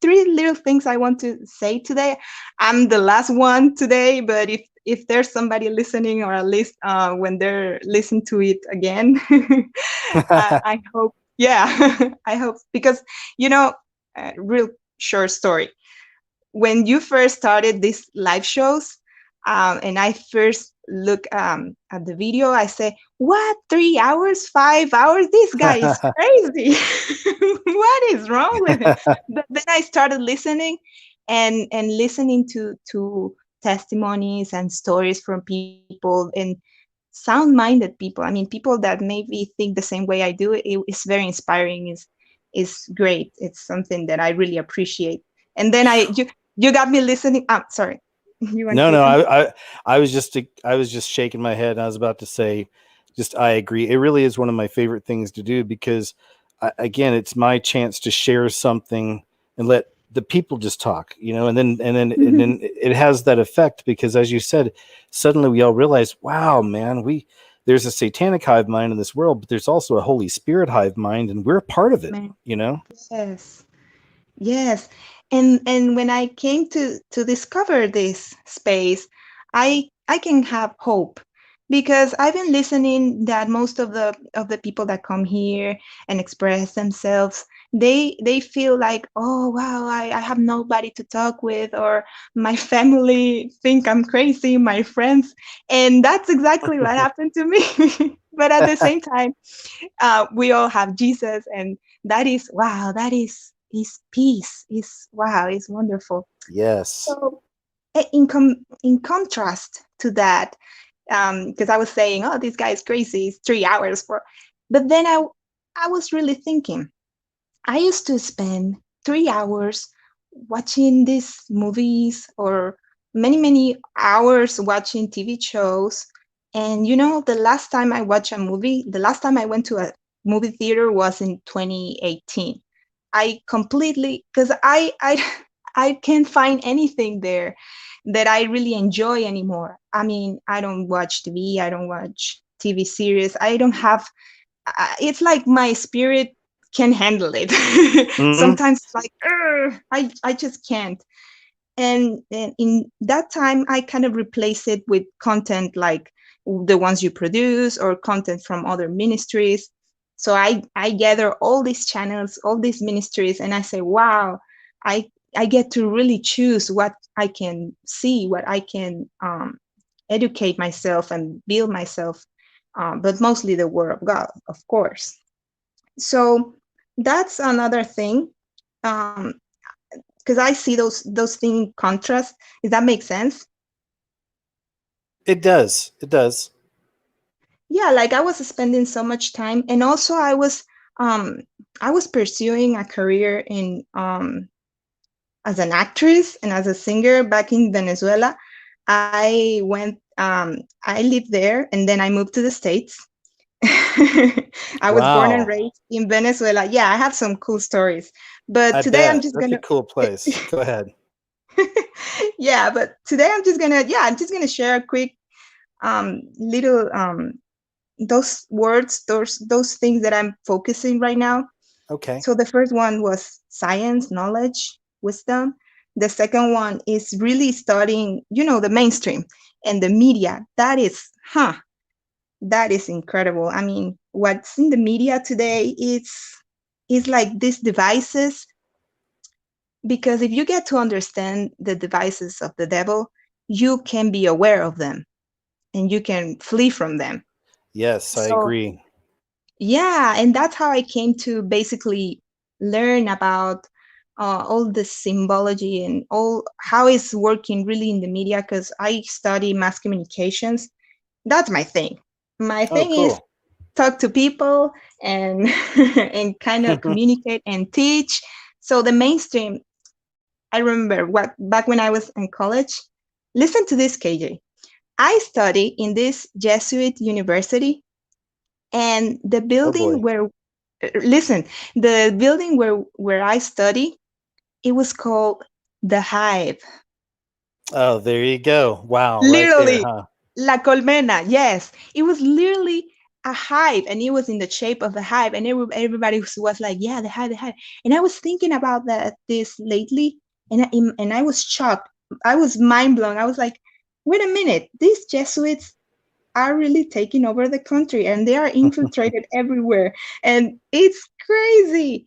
three little things I want to say today. I'm the last one today, but if there's somebody listening, or at least when they're listening to it again, I hope, yeah, I hope, because real short story. When you first started these live shows, and I first look at the video, I say, what, 3 hours, 5 hours? This guy is crazy. What is wrong with him? But then I started listening and listening to testimonies and stories from people, and sound-minded people. I mean, people that maybe think the same way I do. It's very inspiring. Is great. It's something that I really appreciate. And then you got me listening. Sorry. You want to say No, something? I was just shaking my head. And I was about to say, I agree. It really is one of my favorite things to do, because again, it's my chance to share something and let the people just talk, and then it has that effect, because as you said, suddenly we all realize, wow, man, there's a satanic hive mind in this world, but there's also a Holy Spirit hive mind, and we're a part of it, Man. Yes. And when I came to discover this space, I can have hope, because I've been listening that most of the people that come here and express themselves, they feel like, oh wow, I have nobody to talk with, or my family think I'm crazy, my friends. And that's exactly what happened to me. But at the same time, we all have Jesus, and that is wow, that is peace, is wow, is wonderful. Yes. So in contrast to that, because I was saying, oh, this guy is crazy, it's 3 hours for, but then I was really thinking, I used to spend 3 hours watching these movies, or many hours watching TV shows. And the last time I watched a movie, the last time I went to a movie theater was in 2018. I completely, because I can't find anything there that I really enjoy anymore. I mean, I don't watch TV, I don't watch TV series, I don't have, it's like my spirit can handle it. Sometimes it's like, I just can't. And in that time, I kind of replace it with content like the ones you produce, or content from other ministries. So I gather all these channels, all these ministries, and I say, wow, I get to really choose what I can see, what I can educate myself and build myself, but mostly the Word of God, of course. So that's another thing, because I see those things in contrast. Does that make sense? It does. It does. Yeah, like I was spending so much time, and also I was pursuing a career in as an actress and as a singer back in Venezuela. I went, I lived there, and then I moved to the States. I was born and Wow. raised in Venezuela. Yeah, I have some cool stories, but I today I'm bet. just That's a gonna cool place. Go ahead. yeah, but today I'm just gonna share a quick little those words, those things that I'm focusing right now. Okay. So the first one was science, knowledge, wisdom. The second one is really studying, the mainstream and the media. That is incredible. I mean, what's in the media today is like these devices, because if you get to understand the devices of the devil, you can be aware of them and you can flee from them. Yes, I So agree. yeah, and that's how I came to basically learn about all the symbology and all how it's working really in the media, because I study mass communications. That's my thing. My Oh, thing is cool. talk to people and and kind of communicate and teach. So the mainstream, I remember what back when I was in college. Listen to this, KJ. I study in this Jesuit university, and the Oh building boy. where listen, the building where I study, it was called the Hive. Oh, there you go. Wow, right there, Literally, huh? La Colmena. Yes, it was literally a hive, and it was in the shape of a hive, and everybody was like, "Yeah, the hive, the hive." And I was thinking about this lately, and I was shocked. I was mind blown. I was like, "Wait a minute, these Jesuits are really taking over the country, and they are infiltrated everywhere, and it's crazy."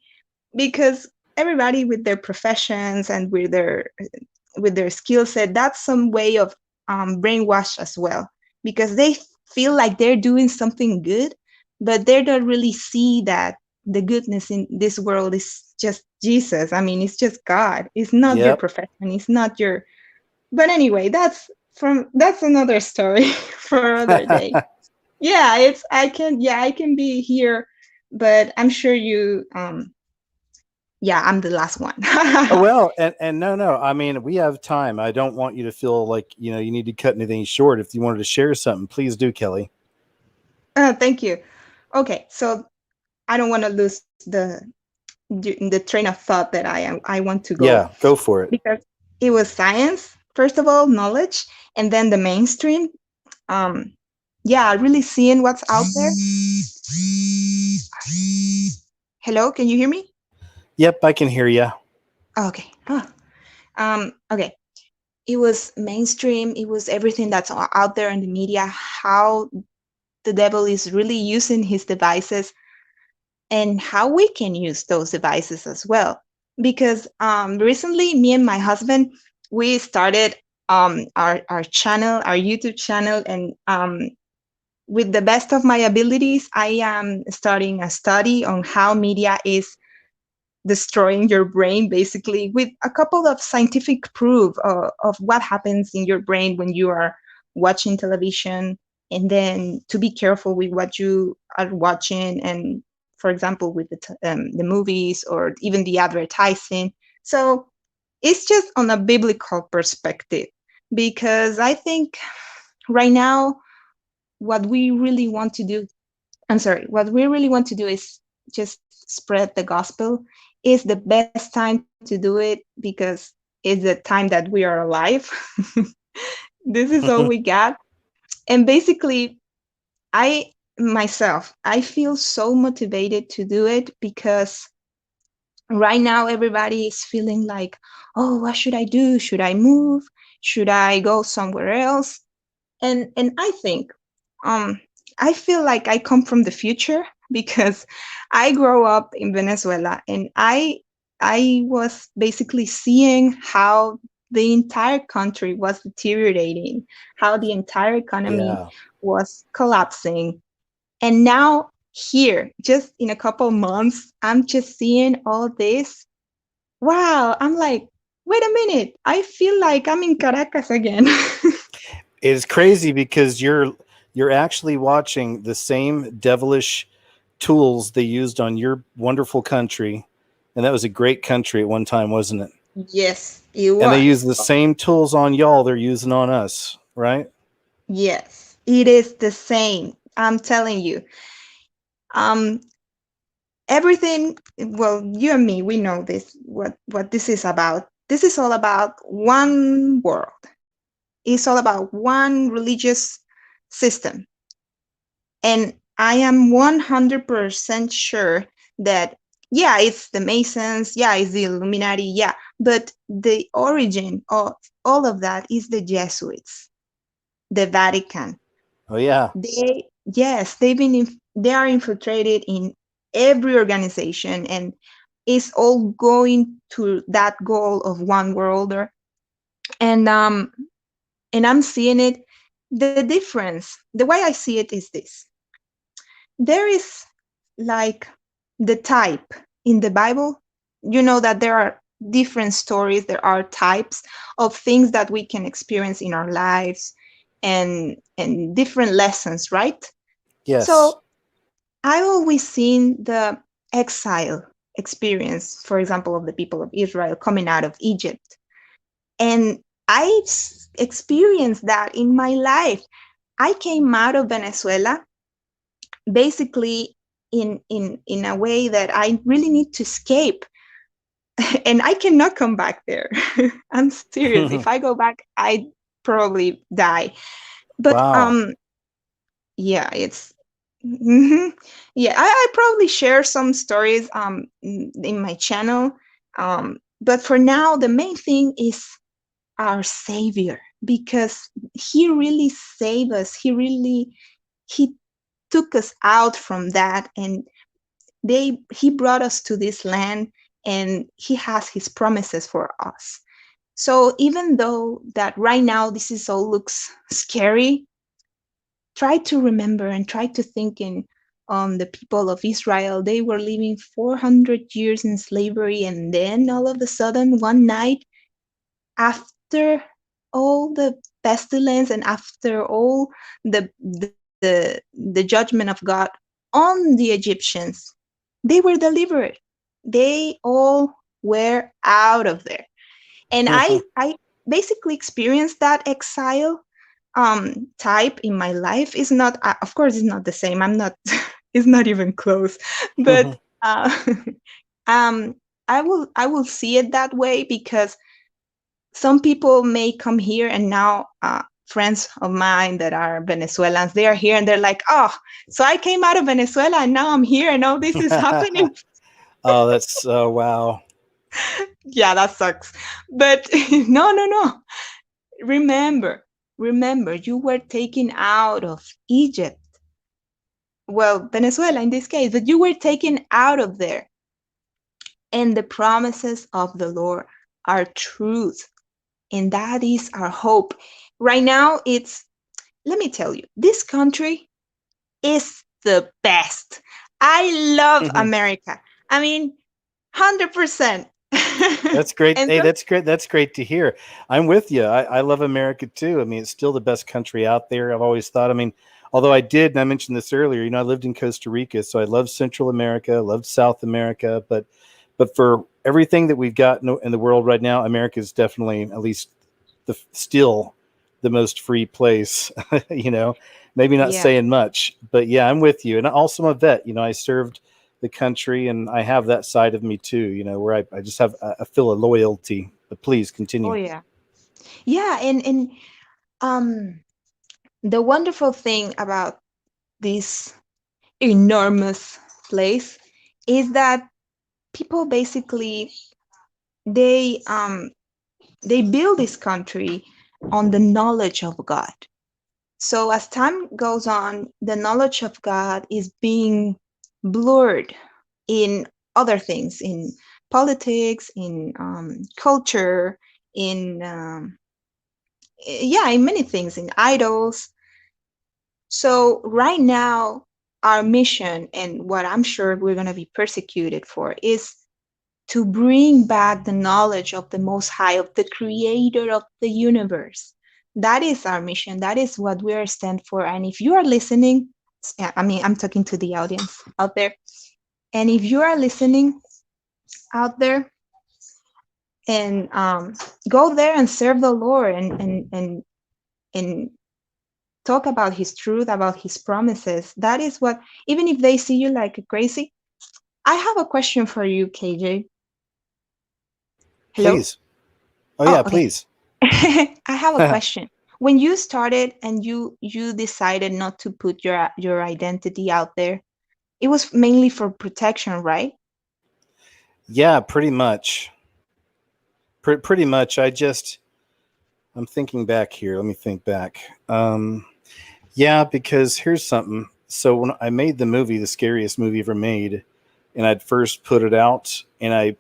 Because everybody with their professions and with their skill set, that's some way of brainwash as well, because they feel like they're doing something good, but they don't really see that the goodness in this world is just Jesus. I mean, it's just God. It's not your Yep. profession. It's not your. But anyway, that's another story for another day. Yeah, I can be here, but I'm sure you yeah, I'm the last one. Oh, well, and no, I mean, we have time. I don't want you to feel like, you need to cut anything short. If you wanted to share something, please do, Kelly. Thank you. Okay, so I don't want to lose the train of thought that I want to go, Yeah, go for it. because it was science, first of all, knowledge, and then the mainstream. Yeah, really seeing what's out there. Hello, can you hear me? Yep, I can hear you. Okay. Okay. It was mainstream. It was everything that's out there in the media. How the devil is really using his devices, and how we can use those devices as well. Because recently, me and my husband, we started our channel, our YouTube channel, and with the best of my abilities, I am starting a study on how media is destroying your brain, basically, with a couple of scientific proof of what happens in your brain when you are watching television, and then to be careful with what you are watching, and for example with the movies or even the advertising. So it's just on a biblical perspective, because I think right now what we really want to do what we really want to do is just spread the gospel. Is the best time to do it, because it's the time that we are alive. This is all we got. And basically, I myself, I feel so motivated to do it, because right now everybody is feeling like, oh, what should I do? Should I move? Should I go somewhere else? And I think um I feel like I come from the future, because I grew up in Venezuela, and I was basically seeing how the entire country was deteriorating, how the entire economy Yeah. was collapsing. And now here, just in a couple months, I'm just seeing all this. Wow, I'm like, wait a minute, I feel like I'm in Caracas again. It's crazy because you're actually watching the same devilish tools they used on your wonderful country, and that was a great country at one time, wasn't it? Yes, it And they use was. the same tools on y'all they're using on us, right? Yes, it is the same. I'm telling you. Um, everything, well, you and me, we know this, what this is about. This is all about one world. It's all about one religious system. And I am 100% sure that, yeah, it's the Masons, yeah, it's the Illuminati, yeah, but the origin of all of that is the Jesuits, the Vatican. Oh yeah. Yes, they are infiltrated in every organization, and it's all going to that goal of one worlder. And I'm seeing it. The difference, the way I see it is this: there is like the type in the Bible. You know that there are different stories, there are types of things that we can experience in our lives, and different lessons, right? Yes. So I always seen the exile experience, for example, of the people of Israel coming out of Egypt. And I experienced that in my life. I came out of Venezuela basically in a way that I really need to escape. And I cannot come back there. I'm serious. If I go back, I'd probably die. But Wow. yeah, it's mhm. Yeah, I probably share some stories in my channel. But for now, the main thing is our Savior, because he really saved us. He took us out from that, and he brought us to this land, and he has his promises for us. So even though that right now this is all looks scary, try to remember and try to think in the people of Israel. They were living 400 years in slavery, and then all of a sudden one night, after all the pestilence and after all the judgment of God on the Egyptians, they were delivered. They all were out of there. And I basically experienced that exile type in my life. Is not, of course, it's not the same. I'm not, it's not even close. But um, I will see it that way, because some people may come here, and now friends of mine that are Venezuelans, they are here and they're like, oh, so I came out of Venezuela and now I'm here and all this is happening. Oh, that's wow. Yeah, that sucks. But no. Remember, you were taken out of Egypt. Well, Venezuela in this case, but you were taken out of there. And the promises of the Lord are truth. And that is our hope. Right now, let me tell you, this country is the best. I love America. I mean, 100%. That's great. And Hey, so, that's great. That's great to hear. I'm with you. I love America too. I mean, it's still the best country out there. I've always thought. I mean, although I did, and I mentioned this earlier, I lived in Costa Rica, so I love Central America, loved South America, but for everything that we've got in the world right now, America is definitely, at least still the most free place. Maybe not yeah. saying much, but yeah, I'm with you. And also I'm a vet. I served the country, and I have that side of me too, where I just have I feel a loyalty. But please continue. Oh, yeah. Yeah. And the wonderful thing about this enormous place is that people basically they build this country on the knowledge of God. So as time goes on, the knowledge of God is being blurred in other things, in politics, in culture, in in many things, in idols. So right now, our mission, and what I'm sure we're going to be persecuted for, is to bring back the knowledge of the Most High, of the Creator of the universe. That is our mission. That is what we are stand for. And if you are listening, I mean, I'm talking to the audience out there. And if you are listening out there, and go there and serve the Lord, and talk about His truth, about His promises. That is what, even if they see you like crazy. I have a question for you, KJ. Hello? Please. Oh yeah, okay. please. I have a question. When you started and you decided not to put your identity out there, it was mainly for protection, right? Yeah, pretty much. Pretty much. I'm thinking back here. Let me think back. Yeah, because here's something. So when I made the movie, the scariest movie ever made, and I'd first put it out, and I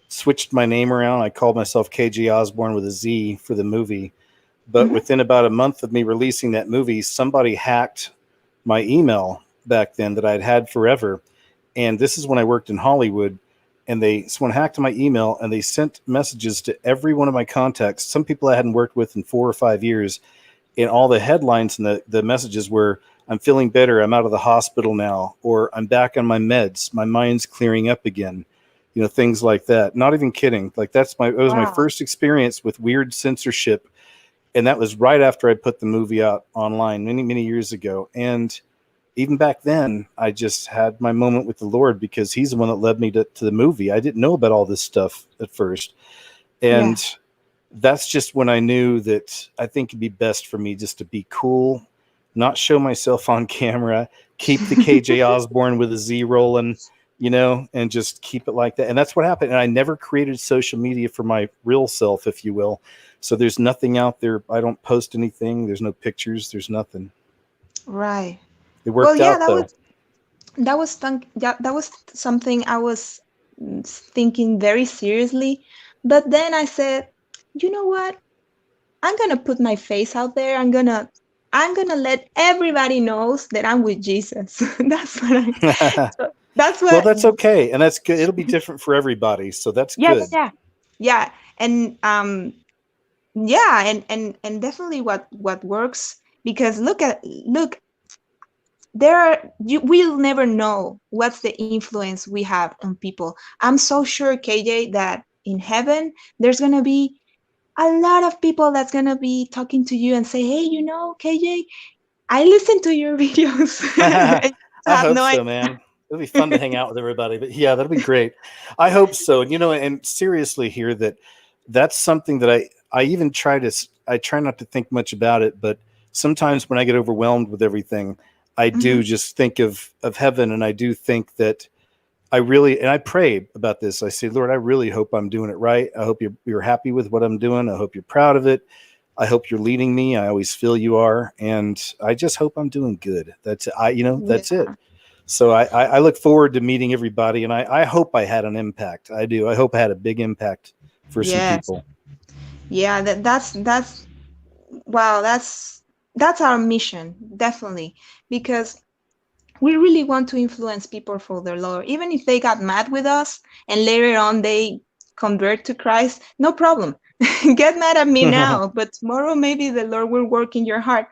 switched my name around. I called myself KJ Osborne with a Z for the movie. But within about a month of me releasing that movie, somebody hacked my email back then that I'd had forever. And this is when I worked in Hollywood. and someone hacked my email and they sent messages to every one of my contacts. Some people I hadn't worked with in 4 or 5 years, and all the headlines and the messages were, "I'm feeling better. I'm out of the hospital now," or "I'm back on my meds. My mind's clearing up again." Things like that. Not even kidding. Like it was my first experience with weird censorship. And that was right after I put the movie out online many, many years ago. And even back then, I just had my moment with the Lord because he's the one that led me to the movie. I didn't know about all this stuff at first. And that's just when I knew that I think it'd be best for me just to be cool, not show myself on camera, keep the KJ Osborne with a Z rolling, and just keep it like that. And that's what happened. And I never created social media for my real self, if you will. So there's nothing out there. I don't post anything. There's no pictures. There's nothing. Right. It worked out though. That was something I was thinking very seriously. But then I said, you know what? I'm gonna put my face out there. I'm gonna let everybody knows that I'm with Jesus. That's what that's what. Well, that's okay, and that's good. It'll be different for everybody, so that's good. Yeah, and and definitely what works, because look, we'll never know what's the influence we have on people. I'm so sure, KJ, that in heaven there's gonna be a lot of people that's gonna be talking to you and say, "Hey, KJ, I listen to your videos." I hope so, man. It'll be fun to hang out with everybody. But yeah, that'll be great. I hope so. And seriously here, that's something that I even try not to think much about it, but sometimes when I get overwhelmed with everything, I do just think of heaven, and I do think that I pray about this. I say, Lord, I really hope I'm doing it right. I hope you're happy with what I'm doing. I hope you're proud of it. I hope you're leading me. I always feel you are. And I just hope I'm doing good. That's it. So I look forward to meeting everybody, and I hope I had an impact. I do. I hope I had a big impact for some people. Yeah, that's our mission, definitely, because we really want to influence people for the Lord. Even if they got mad with us and later on they convert to Christ, no problem. Get mad at me now, but tomorrow maybe the Lord will work in your heart.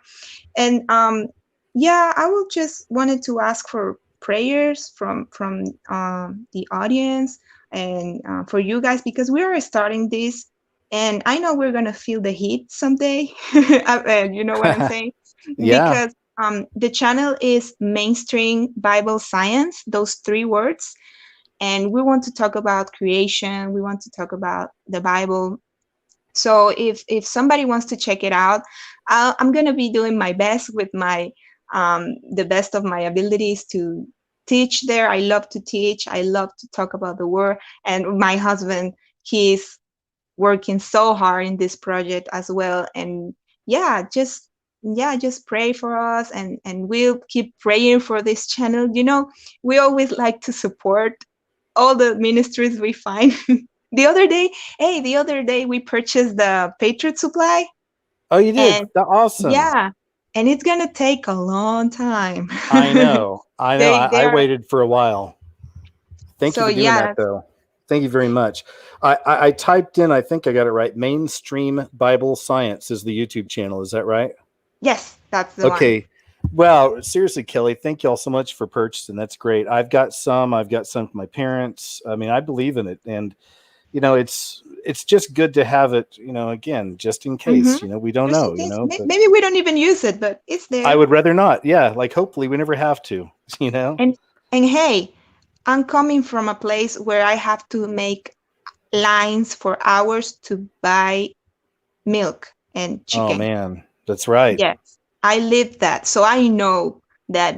And I will just wanted to ask for prayers from the audience and for you guys, because we are starting this, and I know we're gonna feel the heat someday. You know what I'm saying? Because the channel is Mainstream Bible Science, those 3 words, and we want to talk about creation. We want to talk about the Bible. So if somebody wants to check it out, I'm gonna be doing my best with my the best of my abilities to teach there. I love to teach. I love to talk about the word. And my husband, he's working so hard in this project as well. And just pray for us, and we'll keep praying for this channel. We always like to support all the ministries we find. The other day we purchased the Patriot Supply. Oh, you did? And awesome. Yeah, and it's gonna take a long time. I know. I waited for a while. Thank you for doing that, though. Thank you very much. I typed in, I think I got it right, Mainstream Bible Science is the YouTube channel. Is that right? Yes, that's the one. Okay. Well, seriously, Kelly, thank you all so much for purchasing. That's great. I've got some from my parents. I mean, I believe in it. And, it's just good to have it, again, just in case, we don't know, Maybe we don't even use it, but it's there. I would rather not. Yeah. Like, hopefully we never have to, And hey, I'm coming from a place where I have to make lines for hours to buy milk and chicken. Oh man, that's right. Yes, I live that, so I know that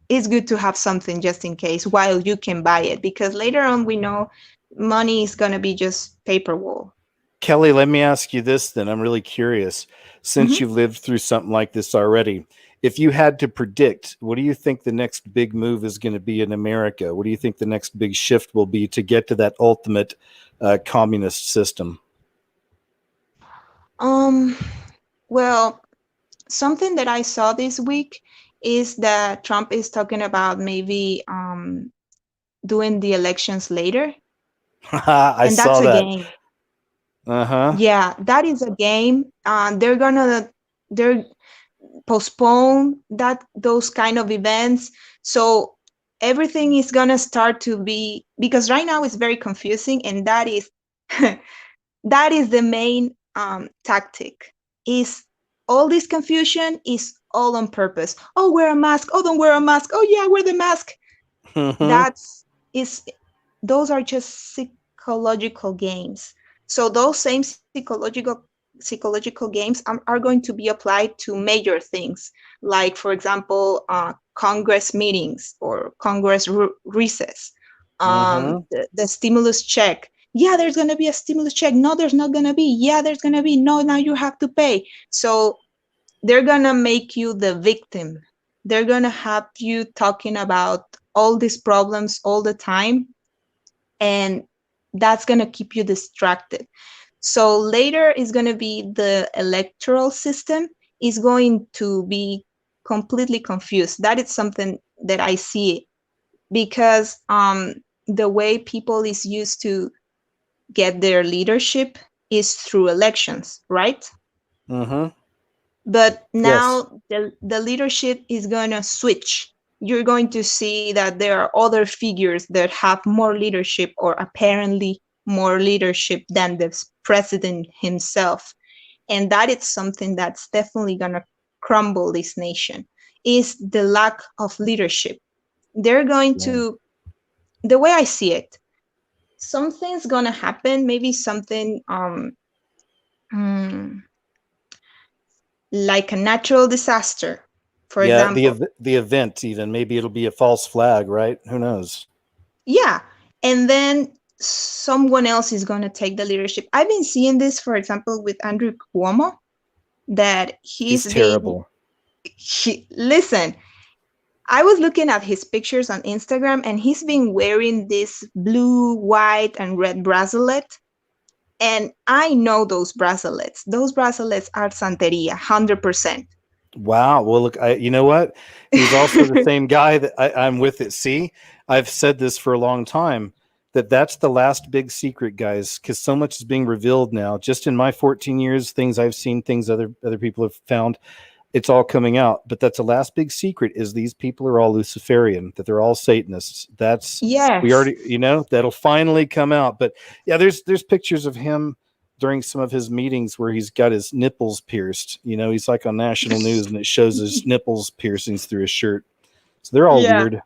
it's good to have something just in case while you can buy it, because later on we know money is gonna be just paper wool. Kelly, let me ask you this then. I'm really curious, since you've lived through something like this already. If you had to predict, what do you think the next big move is going to be in America? What do you think the next big shift will be to get to that ultimate communist system? Well, something that I saw this week is that Trump is talking about maybe doing the elections later. I And that's saw a that. game. Uh-huh. Yeah, that is a game. They're postpone those kind of events. So everything is gonna start to be, because right now it's very confusing, and that is that is the main tactic. Is all this confusion is all on purpose. Oh, wear a mask. Oh, don't wear a mask. Oh yeah, wear the mask. That's is those are just psychological games. So those same psychological games are going to be applied to major things, like for example, Congress meetings or Congress recess, the stimulus check. Yeah, there's going to be a stimulus check. No, there's not going to be. Yeah, there's going to be. No, now you have to pay. So they're going to make you the victim. They're going to have you talking about all these problems all the time, and that's going to keep you distracted. So later is going to be the electoral system is going to be completely confused. That is something that I see, because the way people is used to get their leadership is through elections, right? But now the leadership is going to switch. You're going to see that there are other figures that have more leadership, or apparently more leadership, than the president himself. And that is something that's definitely going to crumble this nation, is the lack of leadership. They're going to, the way I see it, something's going to happen, maybe something like a natural disaster, for example. The event, even maybe it'll be a false flag, right? Who knows? Yeah, and then someone else is going to take the leadership. I've been seeing this, for example, with Andrew Cuomo, that he's terrible. Listen, I was looking at his pictures on Instagram, and he's been wearing this blue, white, and red bracelet. And I know those bracelets. Those bracelets are Santeria, 100%. Wow. Well, look, you know what? He's also the same guy that I'm with it. See, I've said this for a long time, that's the last big secret, guys, because so much is being revealed now. Just in my 14 years, things I've seen, things other people have found, it's all coming out. But that's the last big secret, is these people are all Luciferian, that they're all Satanists. That's, we already, that'll finally come out. But yeah, there's pictures of him during some of his meetings where he's got his nipples pierced. He's like on national news, and it shows his nipples piercings through his shirt. So they're all weird.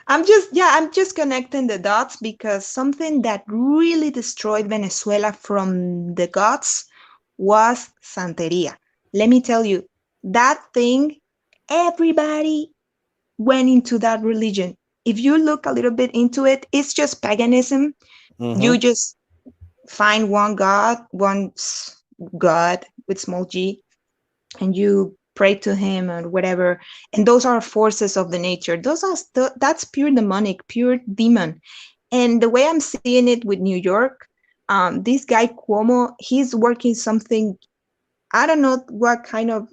I'm just connecting the dots, because something that really destroyed Venezuela from the gods was Santeria. Let me tell you, that thing, everybody went into that religion. If you look a little bit into it, it's just paganism. You just find one god with small g, and you pray to him or whatever. And those are forces of the nature. That's pure demonic, pure demon. And the way I'm seeing it with New York, this guy Cuomo, he's working something. I don't know what kind of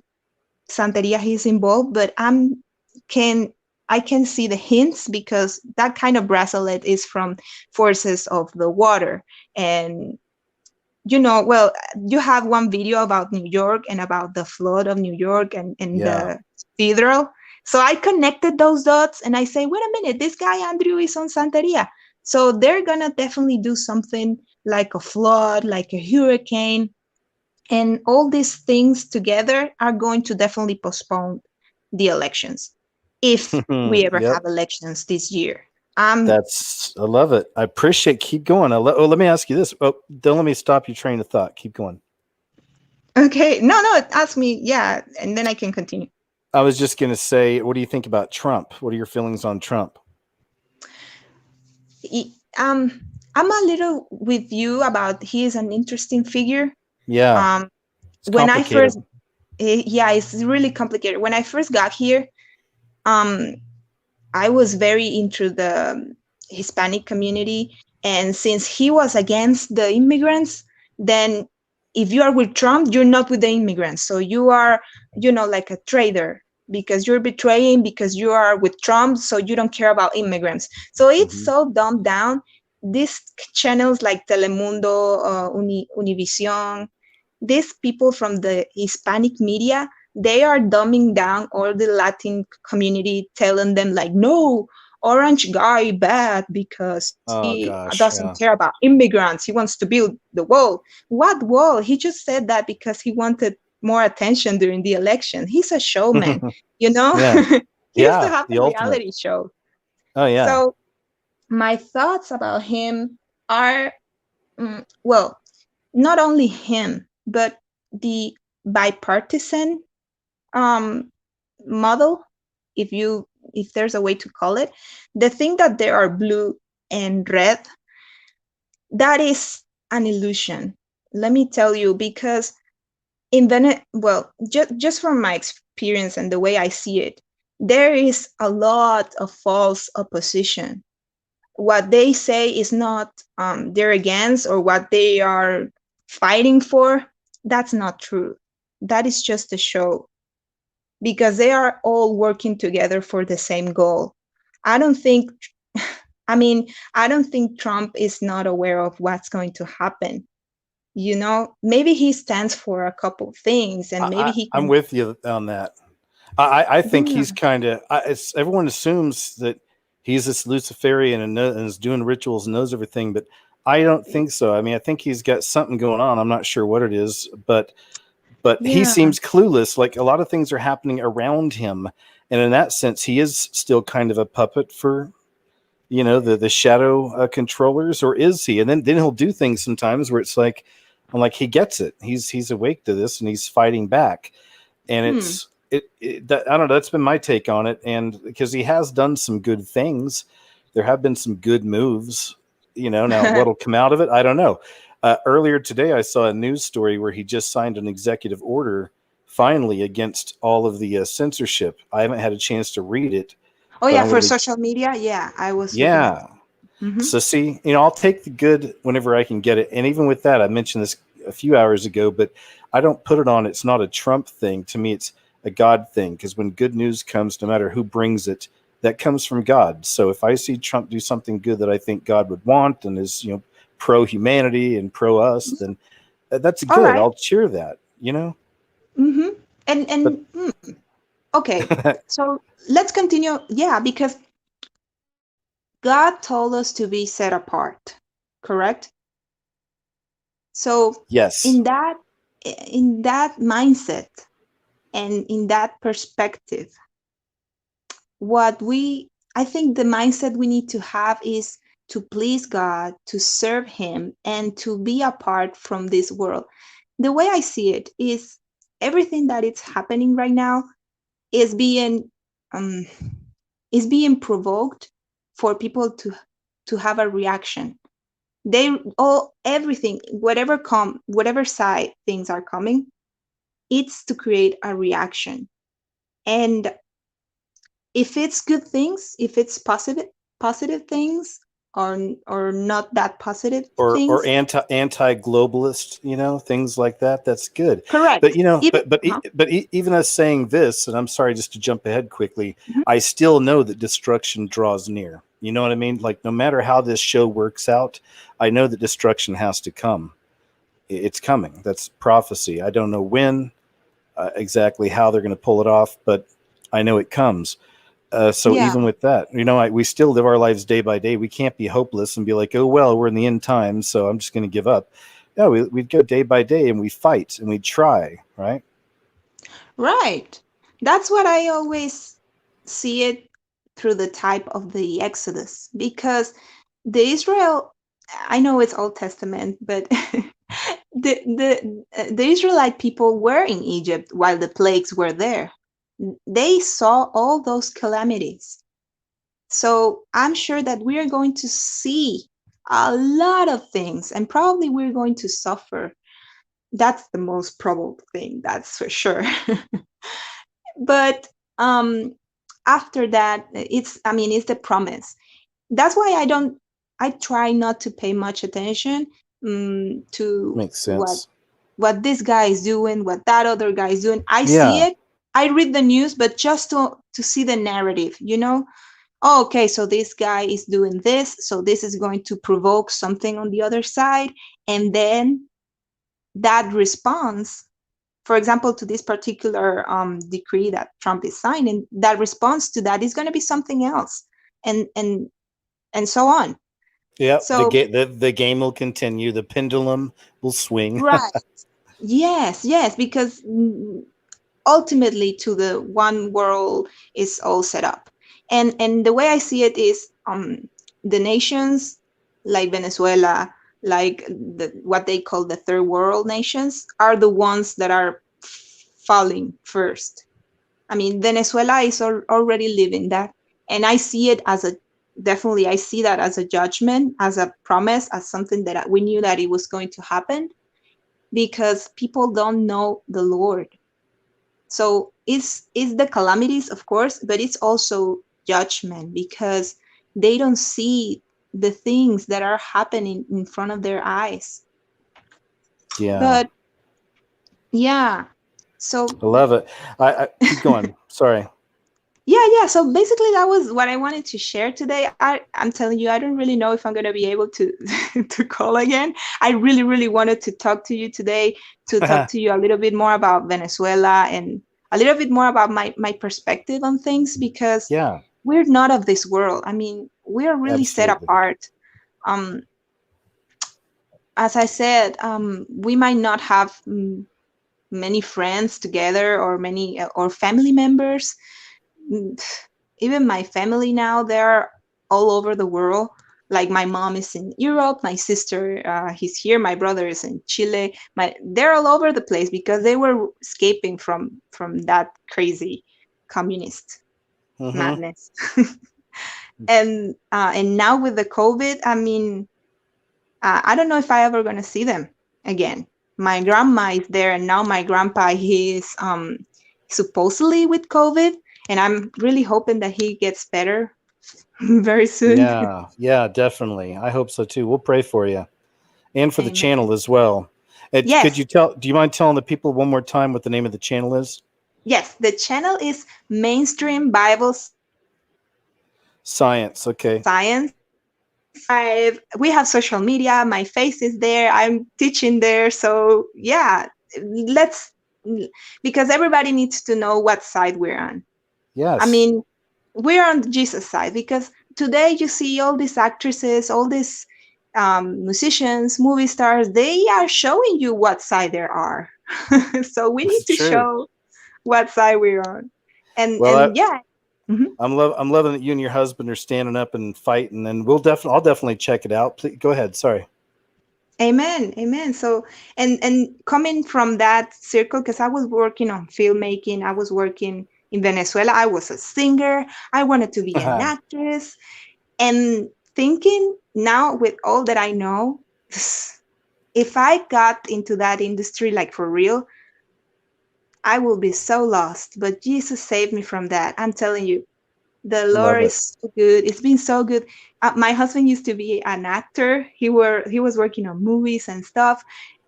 Santeria he's involved, but I can see the hints, because that kind of bracelet is from forces of the water. And well, you have one video about New York and about the flood of New York and the cathedral. So I connected those dots, and I say, wait a minute, this guy Andrew is on Santeria. So they're gonna definitely do something like a flood, like a hurricane. And all these things together are going to definitely postpone the elections, if we ever have elections this year. I love it. I appreciate. Keep going. Let me ask you this. Oh, don't let me stop your train of thought. Keep going. Okay. No, ask me. Yeah, and then I can continue. I was just going to say, what do you think about Trump? What are your feelings on Trump? I'm a little with you about he is an interesting figure. Yeah. When I first, it's really complicated. When I first got here, I was very into the Hispanic community. And since he was against the immigrants, then if you are with Trump, you're not with the immigrants. So you are, like a traitor, because you're betraying, because you are with Trump, so you don't care about immigrants. So it's so dumbed down these channels like Telemundo, Univision, these people from the Hispanic media, they are dumbing down all the Latin community, telling them like, no, orange guy bad because he doesn't care about immigrants. He wants to build the wall. What wall? He just said that because he wanted more attention during the election. He's a showman, you know? Yeah. He used to Yeah, have the a ultimate. reality show. Oh yeah. So my thoughts about him are, well, not only him, but the bipartisan model, if there's a way to call it, the thing that there are blue and red, that is an illusion. Let me tell you, because in well, just from my experience and the way I see it, there is a lot of false opposition. What they say is not they're against, or what they are fighting for. That's not true. That is just a show, because they are all working together for the same goal. I don't think I don't think Trump is not aware of what's going to happen. You know, maybe he stands for a couple things, and maybe he can. I'm with you on that. I think Yeah. he's kind of. Everyone assumes that he's this Luciferian and is doing rituals and knows everything, but I don't think so. I mean, I think he's got something going on. I'm not sure what it is, but he Yeah. seems clueless. Like a lot of things are happening around him, and in that sense, he is still kind of a puppet for, the shadow controllers, or is he? And then he'll do things sometimes where it's like, I'm like, he gets it. He's awake to this and he's fighting back, and it's. I don't know. That's been my take on it, and because he has done some good things, there have been some good moves. Now what'll come out of it, I don't know. Earlier today, I saw a news story where he just signed an executive order, finally, against all of the censorship. I haven't had a chance to read it. Oh yeah, for social media. Yeah, I was. Yeah. Mm-hmm. So see, I'll take the good whenever I can get it, and even with that, I mentioned this a few hours ago, but I don't put it on. It's not a Trump thing to me. It's a God thing, because when good news comes, no matter who brings it, that comes from God. So if I see Trump do something good that I think God would want and is pro humanity and pro us, then that's good. Right. I'll cheer that. Mm-hmm. And okay, so let's continue. Yeah, because God told us to be set apart, correct? So yes, in that mindset and in that perspective, I think the mindset we need to have is to please God, to serve Him, and to be apart from this world. The way I see it is, everything that is happening right now is being provoked for people to have a reaction. Everything, whatever side things are coming, it's to create a reaction. And if it's good things, if it's positive things, or not that positive things, or anti-globalist, things like that. That's good. correct. But even us saying this, and I'm sorry, just to jump ahead quickly, I still know that destruction draws near. You know what I mean? Like, no matter how this show works out, I know that destruction has to come. It's coming. That's prophecy. I don't know when, exactly how they're going to pull it off, but I know it comes. So even with that, we still live our lives day by day. We can't be hopeless and be like, oh, well, we're in the end times, so I'm just going to give up. No, we go day by day and we fight and we try, right? Right. That's what I always see it through the type of the Exodus, because the Israel, I know it's Old Testament, but the Israelite people were in Egypt while the plagues were there. They saw all those calamities. So I'm sure that we are going to see a lot of things, and probably we're going to suffer. That's the most probable thing, that's for sure. But after that, it's the promise. That's why I try not to pay much attention to Makes sense. what this guy is doing, what that other guy is doing. I see it, I read the news, but just to see the narrative, oh, okay, so this guy is doing this, so this is going to provoke something on the other side, and then that response, for example, to this particular decree that Trump is signing, that response to that is going to be something else, and so on. Yeah, So the game will continue. The pendulum will swing. right, yes, because ultimately, to the one world is all set up, and the way I see it is, the nations like Venezuela, like what they call the third world nations, are the ones that are falling first. I mean, Venezuela is already living that, and I see it as definitely, I see that as a judgment, as a promise, as something that we knew that it was going to happen, because people don't know the Lord. So it's the calamities, of course, but it's also judgment, because they don't see the things that are happening in front of their eyes. Yeah. But yeah, so I love it. I keep going. Sorry. yeah. So basically, that was what I wanted to share today. I'm telling you, I don't really know if I'm gonna be able to to call again. I really wanted to talk to you today, to talk to you a little bit more about Venezuela, and a little bit more about my perspective on things, because Yeah. we're not of this world. I mean, we are really set Absolutely. apart. As I said, we might not have many friends together, or many or family members. Even my family now, they're all over the world. Like, my mom is in Europe, my sister, he's here, my brother is in Chile. They're all over the place, because they were escaping from that crazy communist madness. And now with the COVID, I mean, I don't know if I ever gonna see them again. My grandma is there, and now my grandpa, he is supposedly with COVID, and I'm really hoping that he gets better very soon. Yeah, definitely. I hope so too. We'll pray for you, and for the Amen. channel as well. Could Yes, you do you mind telling the people one more time what the name of the channel is? yes. The channel is Mainstream Bible Science. Okay. Science. We have social media. My face is there. I'm teaching there. So yeah, let's because everybody needs to know what side we're on. Yes. I mean, we're on Jesus' side, because today you see all these actresses, all these musicians, movie stars, they are showing you what side they are. So we need It's to true. show what side we're on. And Well, yeah. I'm loving that you and your husband are standing up and fighting, and I'll definitely check it out. Please go ahead. Sorry. Amen. So, and coming from that circle, because I was working on filmmaking, I was working in Venezuela, I was a singer, I wanted to be an actress, and thinking now, with all that I know, if I got into that industry, like, for real, I will be so lost. But Jesus saved me from that. I'm telling you, the Love Lord it. is so good. It's been so good. My husband used to be an actor. He was working on movies and stuff,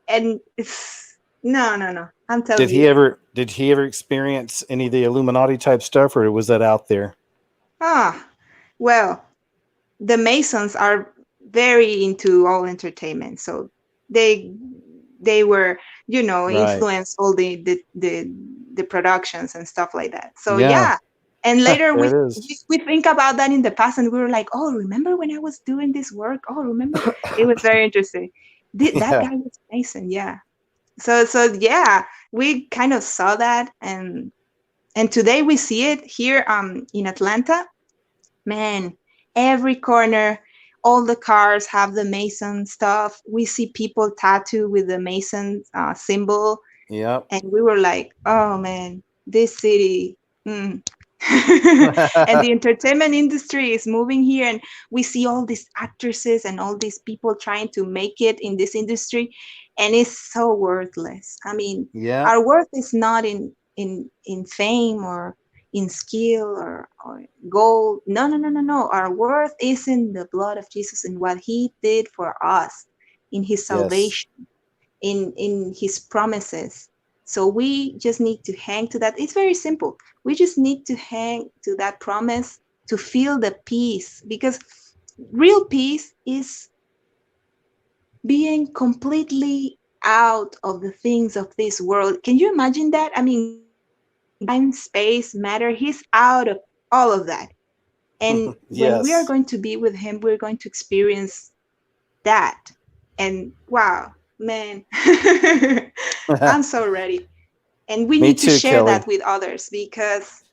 and it's no. I'm telling you. Did he ever experience any of the Illuminati type stuff, or was that out there? Well, the Masons are very into all entertainment, so they were, Right. influence all the productions and stuff like that. So Yeah. yeah. And later There we it is. we think about that in the past, and we were like, oh, remember when I was doing this work? Oh, remember? It was very interesting. That guy was Mason, yeah. So yeah, we kind of saw that, and today we see it here in Atlanta. Man, every corner, all the cars have the Mason stuff. We see people tattooed with the Mason symbol. Yep. And we were like, oh man, this city. And the entertainment industry is moving here, and we see all these actresses and all these people trying to make it in this industry, and it's so worthless. I mean, Yeah. our worth is not in fame, or in skill, or gold. No. Our worth is in the blood of Jesus, and what he did for us, in his salvation, in his promises. So we just need to hang to that. It's very simple. We just need to hang to that promise, to feel the peace, because real peace is being completely out of the things of this world. Can you imagine that? I mean, time, space, matter, he's out of all of that. And when we are Yes. going to be with him, we're going to experience that. And wow, man, I'm so ready. And we Me need to too, share Kelly. that with others, because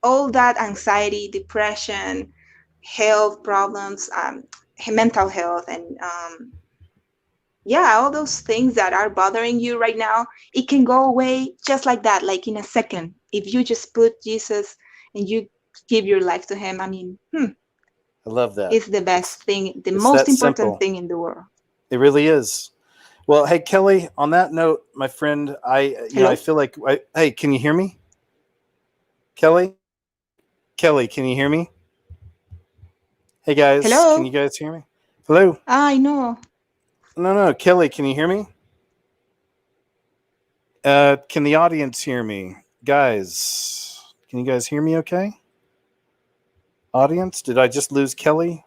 all that anxiety, depression, health problems, mental health, and yeah, all those things that are bothering you right now, it can go away just like that, like in a second. If you just put Jesus and you give your life to him, I mean, I love that. it's the best thing, the It's most that important simple. thing in the world. It really is. Well, hey Kelly, on that note, my friend, I Hello? feel like hey, can you hear me? Kelly? Kelly, can you hear me? Hey guys, can Hello? you guys hear me? Hello? I know. No, Kelly, can you hear me? Can the audience hear me? Guys, can you guys hear me okay? Audience, did I just lose Kelly?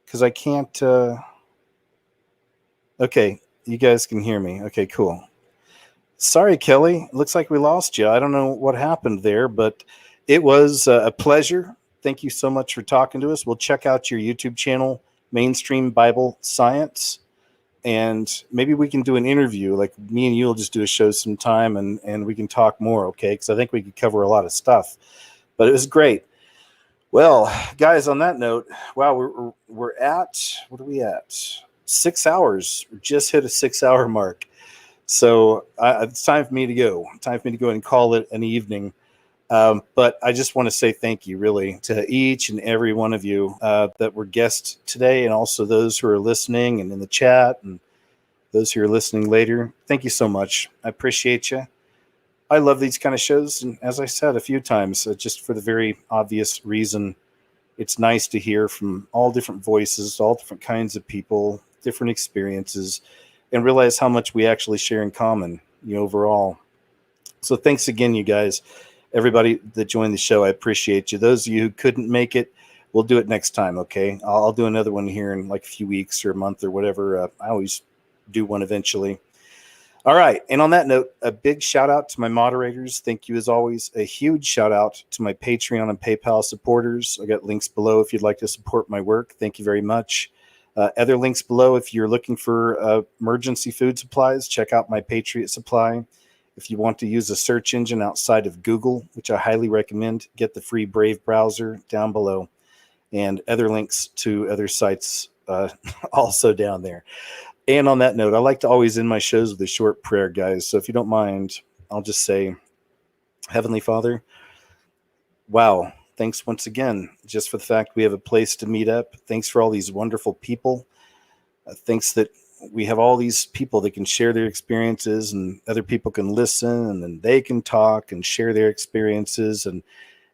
Because I can't okay, you guys can hear me. Okay, cool. Sorry, Kelly. Looks like we lost you. I don't know what happened there, but it was a pleasure. Thank you so much for talking to us. We'll check out your YouTube channel, Mainstream Bible Science, and maybe we can do an interview. Like me and you will just do a show sometime, and we can talk more, okay? Because I think we could cover a lot of stuff. But it was great. Well, guys, on that note, wow, we're at, what are we at? 6 hours. We just hit a 6-hour mark. So it's time for me to go. Time for me to go and call it an evening. But I just want to say thank you, really, to each and every one of you that were guests today, and also those who are listening and in the chat, and those who are listening later. Thank you so much. I appreciate you. I love these kind of shows, and as I said a few times, just for the very obvious reason, it's nice to hear from all different voices, all different kinds of people, different experiences, and realize how much we actually share in common, overall. So thanks again, you guys, everybody that joined the show. I appreciate you. Those of you who couldn't make it, we'll do it next time, okay? I'll do another one here in like a few weeks or a month or whatever. I always do one eventually. All right. And on that note, a big shout out to my moderators. Thank you as always. A huge shout out to my Patreon and PayPal supporters. I got links below if you'd like to support my work. Thank you very much. Other links below if you're looking for emergency food supplies. Check out my Patriot Supply. If you want to use a search engine outside of Google, which I highly recommend, get the free Brave browser down below, and other links to other sites also down there. And on that note, I like to always end my shows with a short prayer, guys. So if you don't mind, I'll just say, Heavenly Father, wow, thanks once again, just for the fact we have a place to meet up. Thanks for all these wonderful people. Thanks that we have all these people that can share their experiences, and other people can listen, and then they can talk and share their experiences. And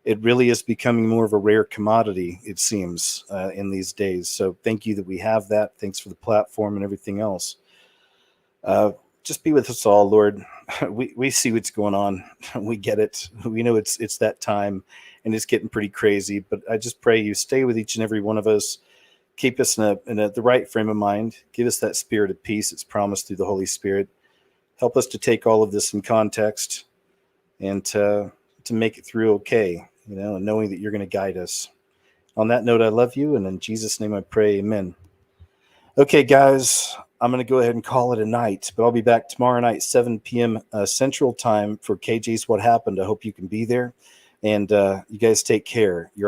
it really is becoming more of a rare commodity, it seems, in these days. So thank you that we have that. Thanks for the platform and everything else. Just be with us all, Lord. We see what's going on. We get it. We know it's that time, and it's getting pretty crazy. But I just pray you stay with each and every one of us. Keep us in the right frame of mind. Give us that spirit of peace that's promised through the Holy Spirit. Help us to take all of this in context and to make it through okay, and knowing that you're going to guide us. On that note, I love you, and in Jesus' name I pray, amen. Okay, guys, I'm going to go ahead and call it a night, but I'll be back tomorrow night, 7 p.m. Central Time for KJ's What Happened. I hope you can be there, and you guys take care. You're awesome.